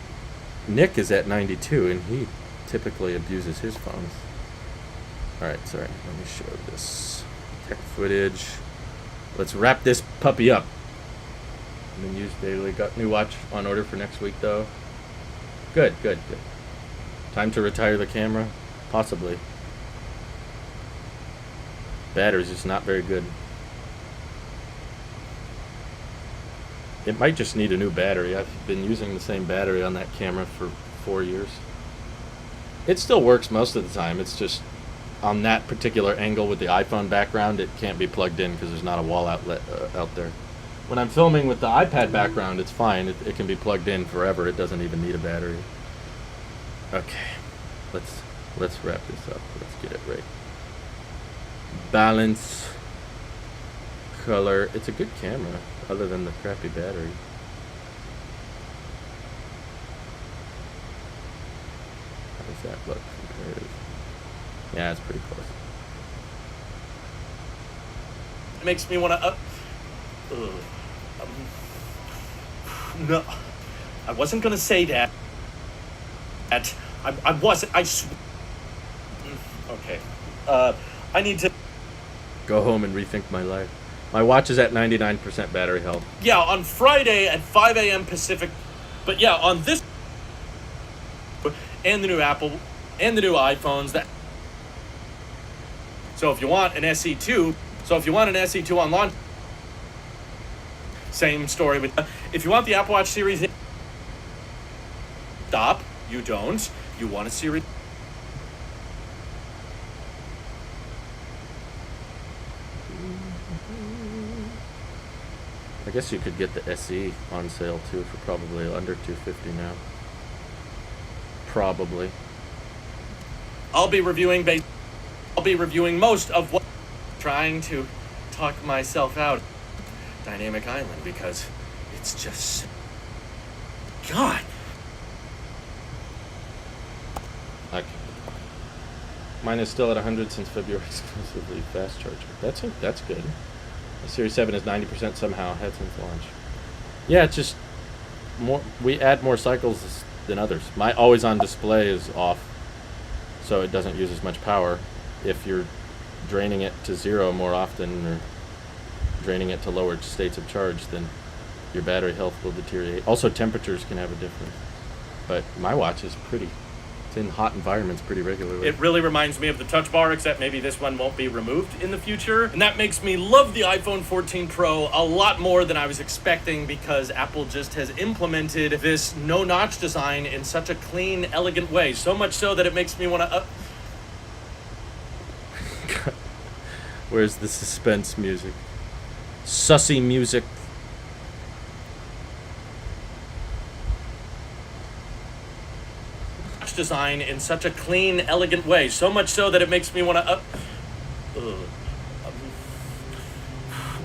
Nick is at 92, and he typically abuses his phones. Alright, sorry. Let me show this tech footage. Let's wrap this puppy up. Been used daily. Got new watch on order for next week, though. Good, good, good. Time to retire the camera? Possibly. Battery's just not very good. It might just need a new battery. I've been using the same battery on that camera for 4 years. It still works most of the time. It's just on that particular angle with the iPhone background, it can't be plugged in because there's not a wall outlet out there. When I'm filming with the iPad background, it's fine. It can be plugged in forever. It doesn't even need a battery. Okay, let's wrap this up. Let's get it right. Balance, color. It's a good camera, other than the crappy battery. How does that look comparative? Yeah, it's pretty close. It makes me want to no, I wasn't gonna say that. I wasn't. Okay. I need to go home and rethink my life. My watch is at 99% battery health. Yeah, on Friday at 5 a.m. Pacific. But yeah, on this and the new Apple and the new iPhones. So if you want an SE2, on launch. Same story with. If you want the Apple Watch Series 8, stop. You don't. You want a Series. I guess you could get the SE on sale too for probably under $250 now. Probably. I'll be reviewing most of what trying to talk myself out Dynamic Island because it's just God. Okay. Mine is still at 100 since February exclusively fast charger. That's good. The Series 7 is 90% somehow ahead since launch. Yeah, it's just more. We add more cycles than others. My always on display is off, so it doesn't use as much power. If you're draining it to 0 more often or draining it to lower states of charge, then your battery health will deteriorate. Also, temperatures can have a difference. But my watch is pretty. It's in hot environments pretty regularly. It really reminds me of the Touch Bar, except maybe this one won't be removed in the future. And that makes me love the iPhone 14 Pro a lot more than I was expecting because Apple just has implemented this no-notch design in such a clean, elegant way. So much so that it makes me want to... Where's the suspense music? Sussy music. design in such a clean, elegant way. So much so that it makes me want to...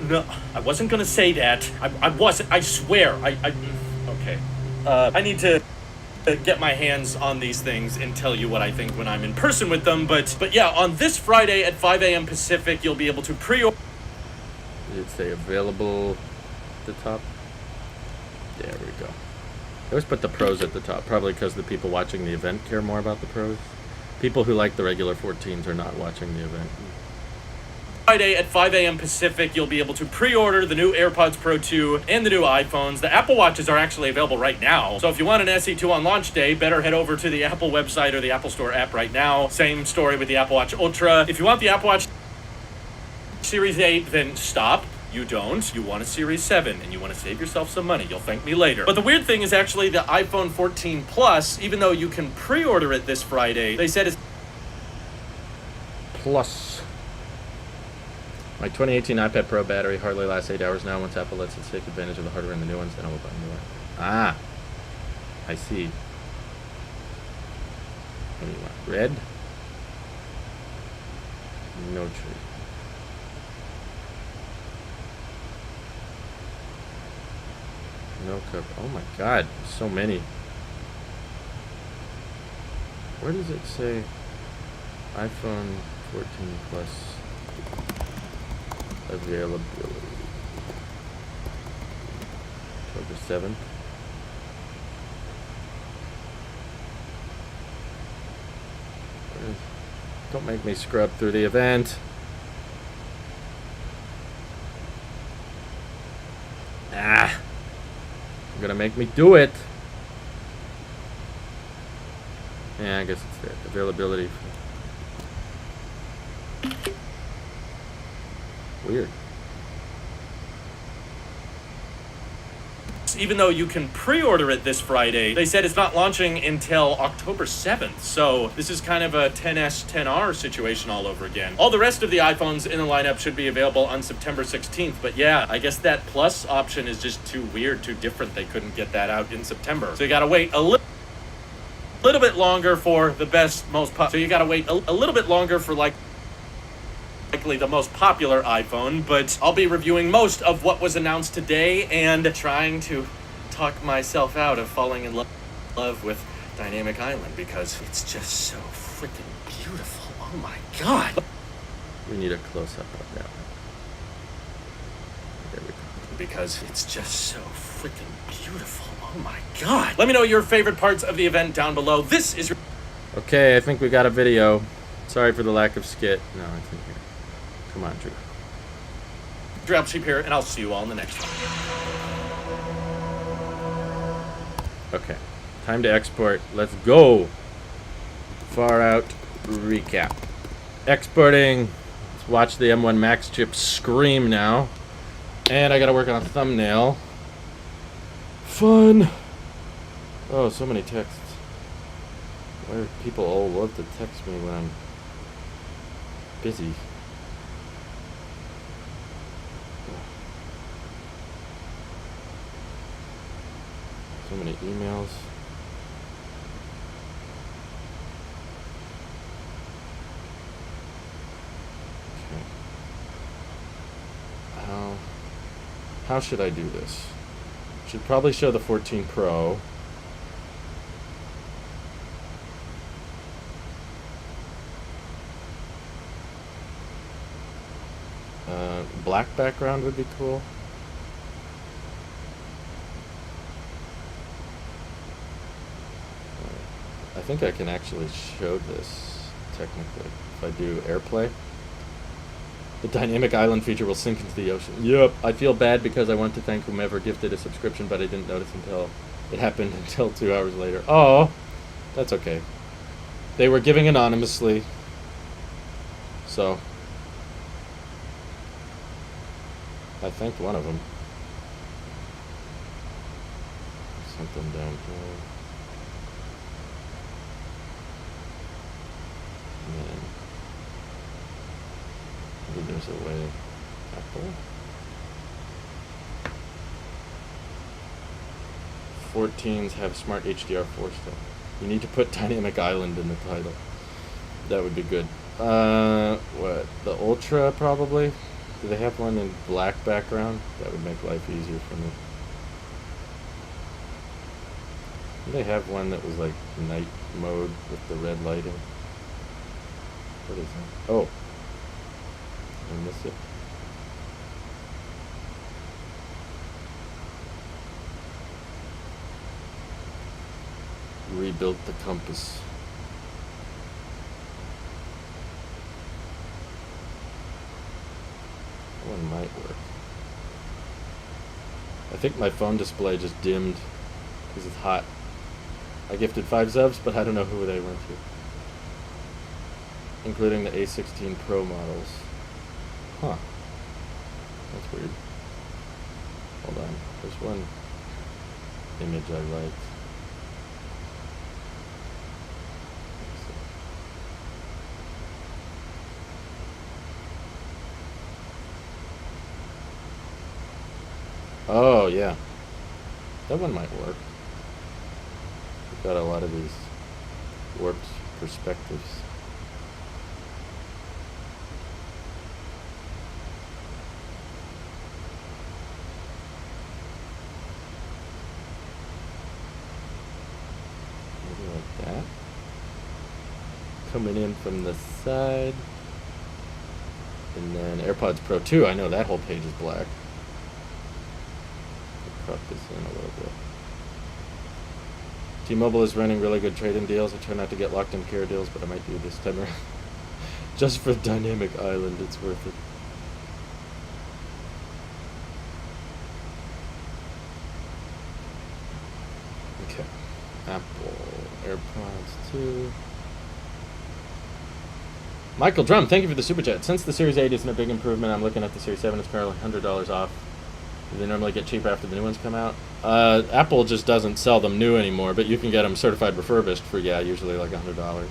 No, I wasn't going to say that. I wasn't. I swear. Okay. I need to get my hands on these things and tell you what I think when I'm in person with them. But yeah, on this Friday at 5 a.m. Pacific, you'll be able to pre-order... Did it say available at the top? There we go. I always put the pros at the top, probably because the people watching the event care more about the pros. People who like the regular 14s are not watching the event. Friday at 5 a.m. Pacific, you'll be able to pre-order the new AirPods Pro 2 and the new iPhones. The Apple Watches are actually available right now. So if you want an SE2 on launch day, better head over to the Apple website or the Apple Store app right now. Same story with the Apple Watch Ultra. If you want the Apple Watch Series 8, then stop. You don't. You want a Series 7, and you want to save yourself some money. You'll thank me later. But the weird thing is actually the iPhone 14 Plus, even though you can pre-order it this Friday, they said it's... Plus. My 2018 iPad Pro battery hardly lasts 8 hours now. Once Apple lets it take advantage of the hardware in the new ones, then I will buy a new one. Ah. I see. What do you want? Red? No choice. No cover. Oh my god, so many. Where does it say iPhone 14 Plus availability? October 7th. Don't make me scrub through the event. Ah. You're gonna make me do it. Yeah, I guess it's there. Availability. Weird. Even though you can pre-order it this Friday, they said it's not launching until October 7th. So this is kind of a 10S, 10R situation all over again. All the rest of the iPhones in the lineup should be available on September 16th. But yeah, I guess that Plus option is just too weird, too different. They couldn't get that out in September. So you gotta wait a little bit longer for the best, most so you gotta wait a little bit longer for likely the most popular iPhone, but I'll be reviewing most of what was announced today and trying to talk myself out of falling in love with Dynamic Island because it's just so freaking beautiful. Oh my god. We need a close-up of that one. There we go. Because it's just so freaking beautiful. Oh my god. Let me know your favorite parts of the event down below. This is your... Okay, I think we got a video. Sorry for the lack of skit. No, it's in here. Come on, Drew. Dropship here, and I'll see you all in the next one. Okay, time to export. Let's go. Far out recap. Exporting. Let's watch the M1 Max chip scream now. And I gotta work on a thumbnail. Fun. Oh, so many texts. Why do people all love to text me when I'm busy? many emails. Okay. How should I do this? Should probably show the 14 Pro. Black background would be cool. I think I can actually show this technically if I do AirPlay. The dynamic island feature will sink into the ocean. Yep, I feel bad because I want to thank whomever gifted a subscription, but I didn't notice until it happened until 2 hours later. Oh, that's okay. They were giving anonymously, so I thanked one of them. Something down here. And then maybe there's a way. Apple. 14s have smart HDR4 stuff. You need to put Dynamic Island in the title. That would be good. What? The Ultra, probably? Do they have one in black background? That would make life easier for me. Do they have one that was like night mode with the red lighting? What is that? Oh. I missed it. Rebuilt the compass. One might work. I think my phone display just dimmed because it's hot. I gifted 5 subs, but I don't know who they went to. Including the A16 Pro models. Huh. That's weird. Hold on. There's one image I liked. Oh, yeah. That one might work. We've got a lot of these warped perspectives. Maybe like that. Coming in from the side. And then AirPods Pro 2, I know that whole page is black. Crop this in a little bit. T-Mobile is running really good trade-in deals. I try not to get locked in care deals, but I might do this time around. Just for Dynamic Island, it's worth it. Okay. Apple AirPods 2. Michael Drum, thank you for the super chat. Since the Series 8 isn't a big improvement, I'm looking at the Series 7. It's currently $100 off. Do they normally get cheaper after the new ones come out? Apple just doesn't sell them new anymore, but you can get them certified refurbished for, yeah, usually like $100.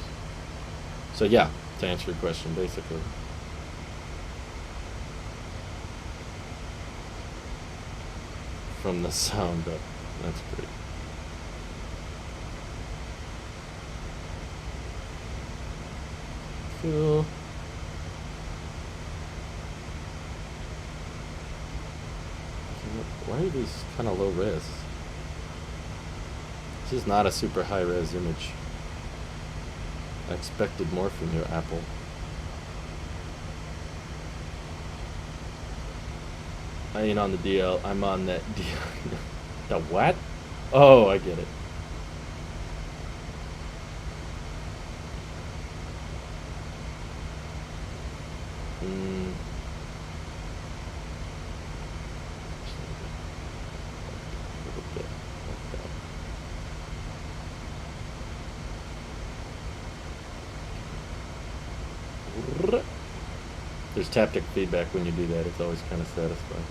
So, yeah, to answer your question, basically. From the sound up. That's great. Cool. Why are these kind of low res? This is not a super high res image. I expected more from you, Apple. I ain't on the DL. I'm on that DL. The what? Oh, I get it. There's taptic feedback when you do that. It's always kind of satisfying.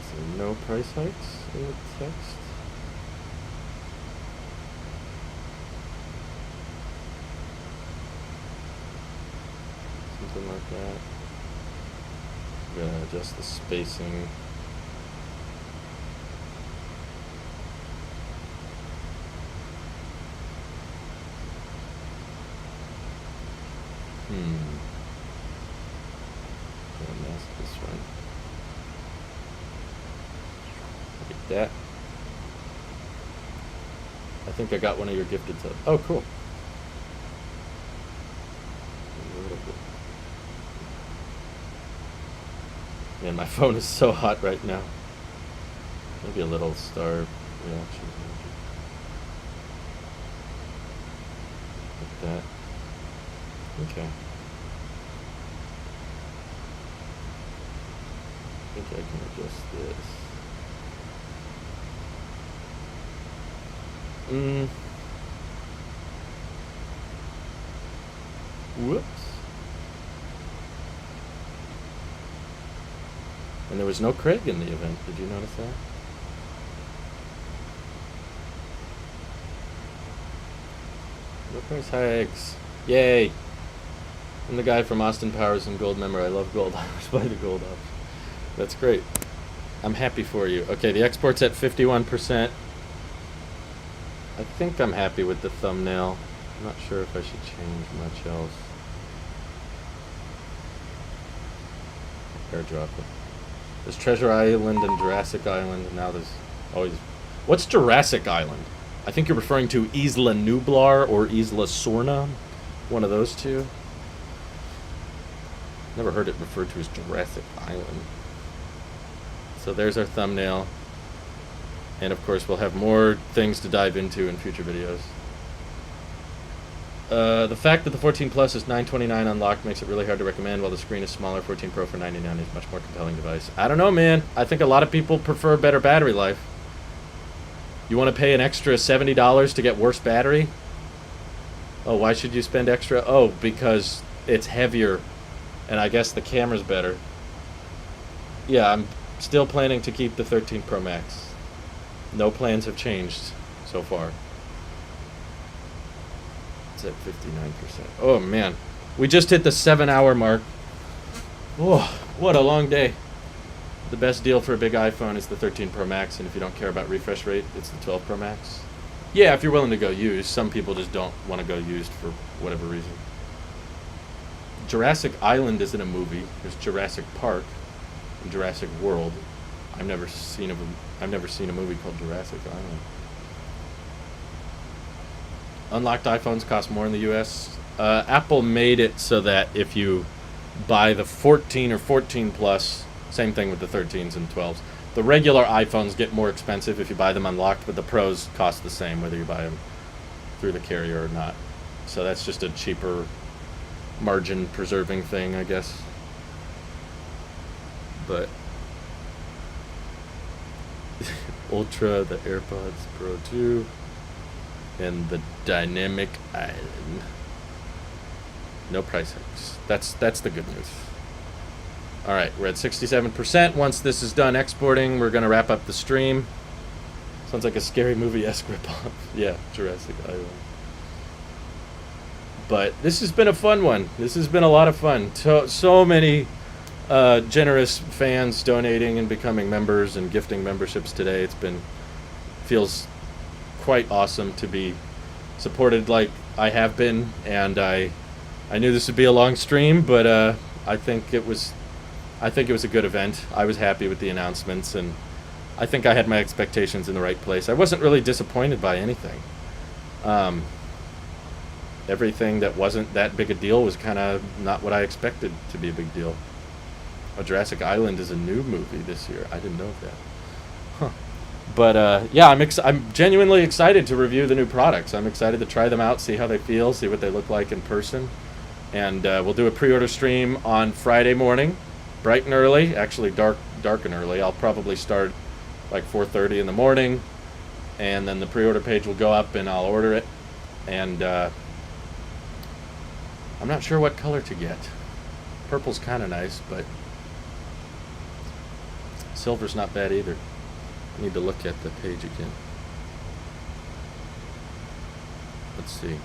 So no price hikes in the text. something like that. I'm gonna adjust the spacing. Gonna mask this one. Like that. I think I got one of your gifted subs. Oh, cool. Man, my phone is so hot right now. Maybe a little star reaction. Like that. Okay. I think I can adjust this. Whoops. And there was no Craig in the event. Did you notice that? No price hikes. Yay! I'm the guy from Austin Powers and Gold Member. I love gold. I always buy the gold option. That's great. I'm happy for you. Okay, the export's at 51%. I think I'm happy with the thumbnail. I'm not sure if I should change much else. Airdrop it. There's Treasure Island and Jurassic Island, and now there's always... What's Jurassic Island? I think you're referring to Isla Nublar or Isla Sorna. One of those two. Never heard it referred to as Jurassic Island. So there's our thumbnail. And of course we'll have more things to dive into in future videos. The fact that the 14 Plus is $929 unlocked makes it really hard to recommend, while the screen is smaller. 14 Pro for $99 is a much more compelling device. I don't know, man. I think a lot of people prefer better battery life. You want to pay an extra $70 to get worse battery? Oh, why should you spend extra? Oh, because it's heavier, and I guess the camera's better. Yeah, I'm still planning to keep the 13 Pro Max. No plans have changed so far. It's at 59%. Oh, man. We just hit the 7-hour mark. Oh, what a long day. The best deal for a big iPhone is the 13 Pro Max, and if you don't care about refresh rate, it's the 12 Pro Max. Yeah, if you're willing to go used. Some people just don't want to go used for whatever reason. Jurassic Island isn't a movie. There's Jurassic Park and Jurassic World. I've never seen a movie called Jurassic Island. Unlocked iPhones cost more in the US. Apple made it so that if you buy the 14 or 14 Plus, same thing with the 13s and 12s, the regular iPhones get more expensive if you buy them unlocked, but the Pros cost the same whether you buy them through the carrier or not. So that's just a cheaper margin preserving thing, I guess. But Ultra, the AirPods Pro 2, and the Dynamic Island. No price hikes. That's the good news. Alright, we're at 67%. Once this is done exporting, we're going to wrap up the stream. Sounds like a scary movie-esque ripoff. Yeah, Jurassic Island. But this has been a fun one. This has been a lot of fun. So many generous fans donating and becoming members and gifting memberships today. Feels quite awesome to be supported like I have been, and I knew this would be a long stream, but I think it was a good event. I was happy with the announcements, and I think I had my expectations in the right place. I wasn't really disappointed by anything. Everything that wasn't that big a deal was kind of not what I expected to be a big deal. Jurassic Island is a new movie this year. I didn't know that. Huh. But yeah, I'm genuinely excited to review the new products. I'm excited to try them out, see how they feel, see what they look like in person. And we'll do a pre-order stream on Friday morning, bright and early. Actually, dark and early. I'll probably start like 4:30 in the morning, and then the pre-order page will go up, and I'll order it. And I'm not sure what color to get. Purple's kind of nice, but silver's not bad either. I need to look at the page again. Let's see.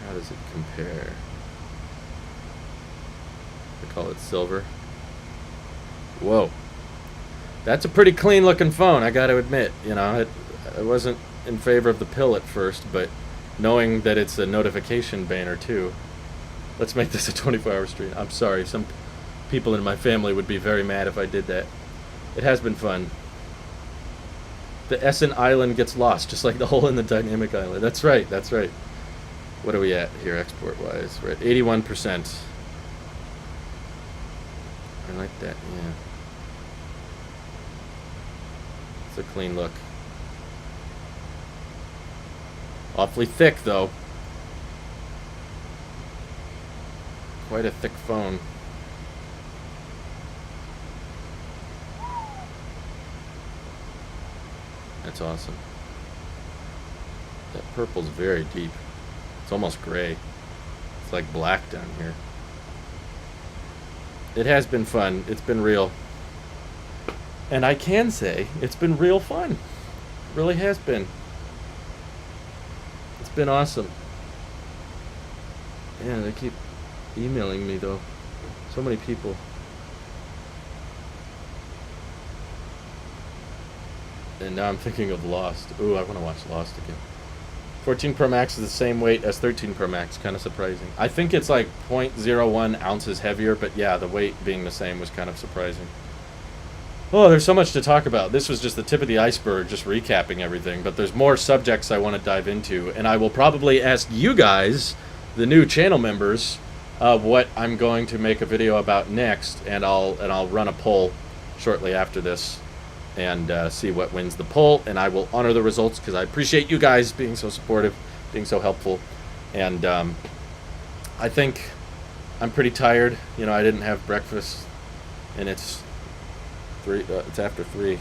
How does it compare? They call it silver. Whoa. That's a pretty clean looking phone, I gotta admit. You know, I wasn't in favor of the pill at first, but knowing that it's a notification banner too. Let's make this a 24-hour stream. I'm sorry, some people in my family would be very mad if I did that. It has been fun. The Essen Island gets lost, just like the hole in the dynamic island. That's right, that's right. What are we at here, export-wise? We're at 81%. I like that, yeah. It's a clean look. Awfully thick, though. Quite a thick phone. That's awesome. That purple's very deep. It's almost gray. It's like black down here. It has been fun. It's been real. And I can say it's been real fun. It really has been. It's been awesome. Yeah, they keep emailing me though. So many people. And now I'm thinking of Lost. Ooh, I want to watch Lost again. 14 Pro Max is the same weight as 13 Pro Max. Kind of surprising. I think it's like 0.01 ounces heavier, but yeah, the weight being the same was kind of surprising. Oh, there's so much to talk about. This was just the tip of the iceberg, just recapping everything. But there's more subjects I want to dive into, and I will probably ask you guys, the new channel members, what I'm going to make a video about next, and I'll run a poll shortly after this, and see what wins the poll, and I will honor the results because I appreciate you guys being so supportive, being so helpful, and I think I'm pretty tired. You know, I didn't have breakfast, and it's after 3,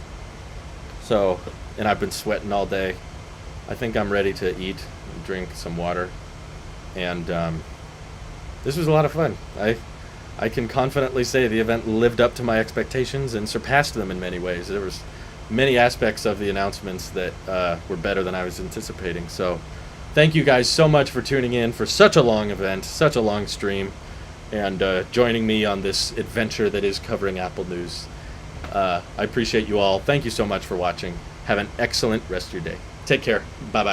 so, and I've been sweating all day. I think I'm ready to eat and drink some water, and this was a lot of fun. I can confidently say the event lived up to my expectations and surpassed them in many ways. There was many aspects of the announcements that were better than I was anticipating. So thank you guys so much for tuning in for such a long event, such a long stream, and joining me on this adventure that is covering Apple News. I appreciate you all. Thank you so much for watching. Have an excellent rest of your day. Take care. Bye-bye.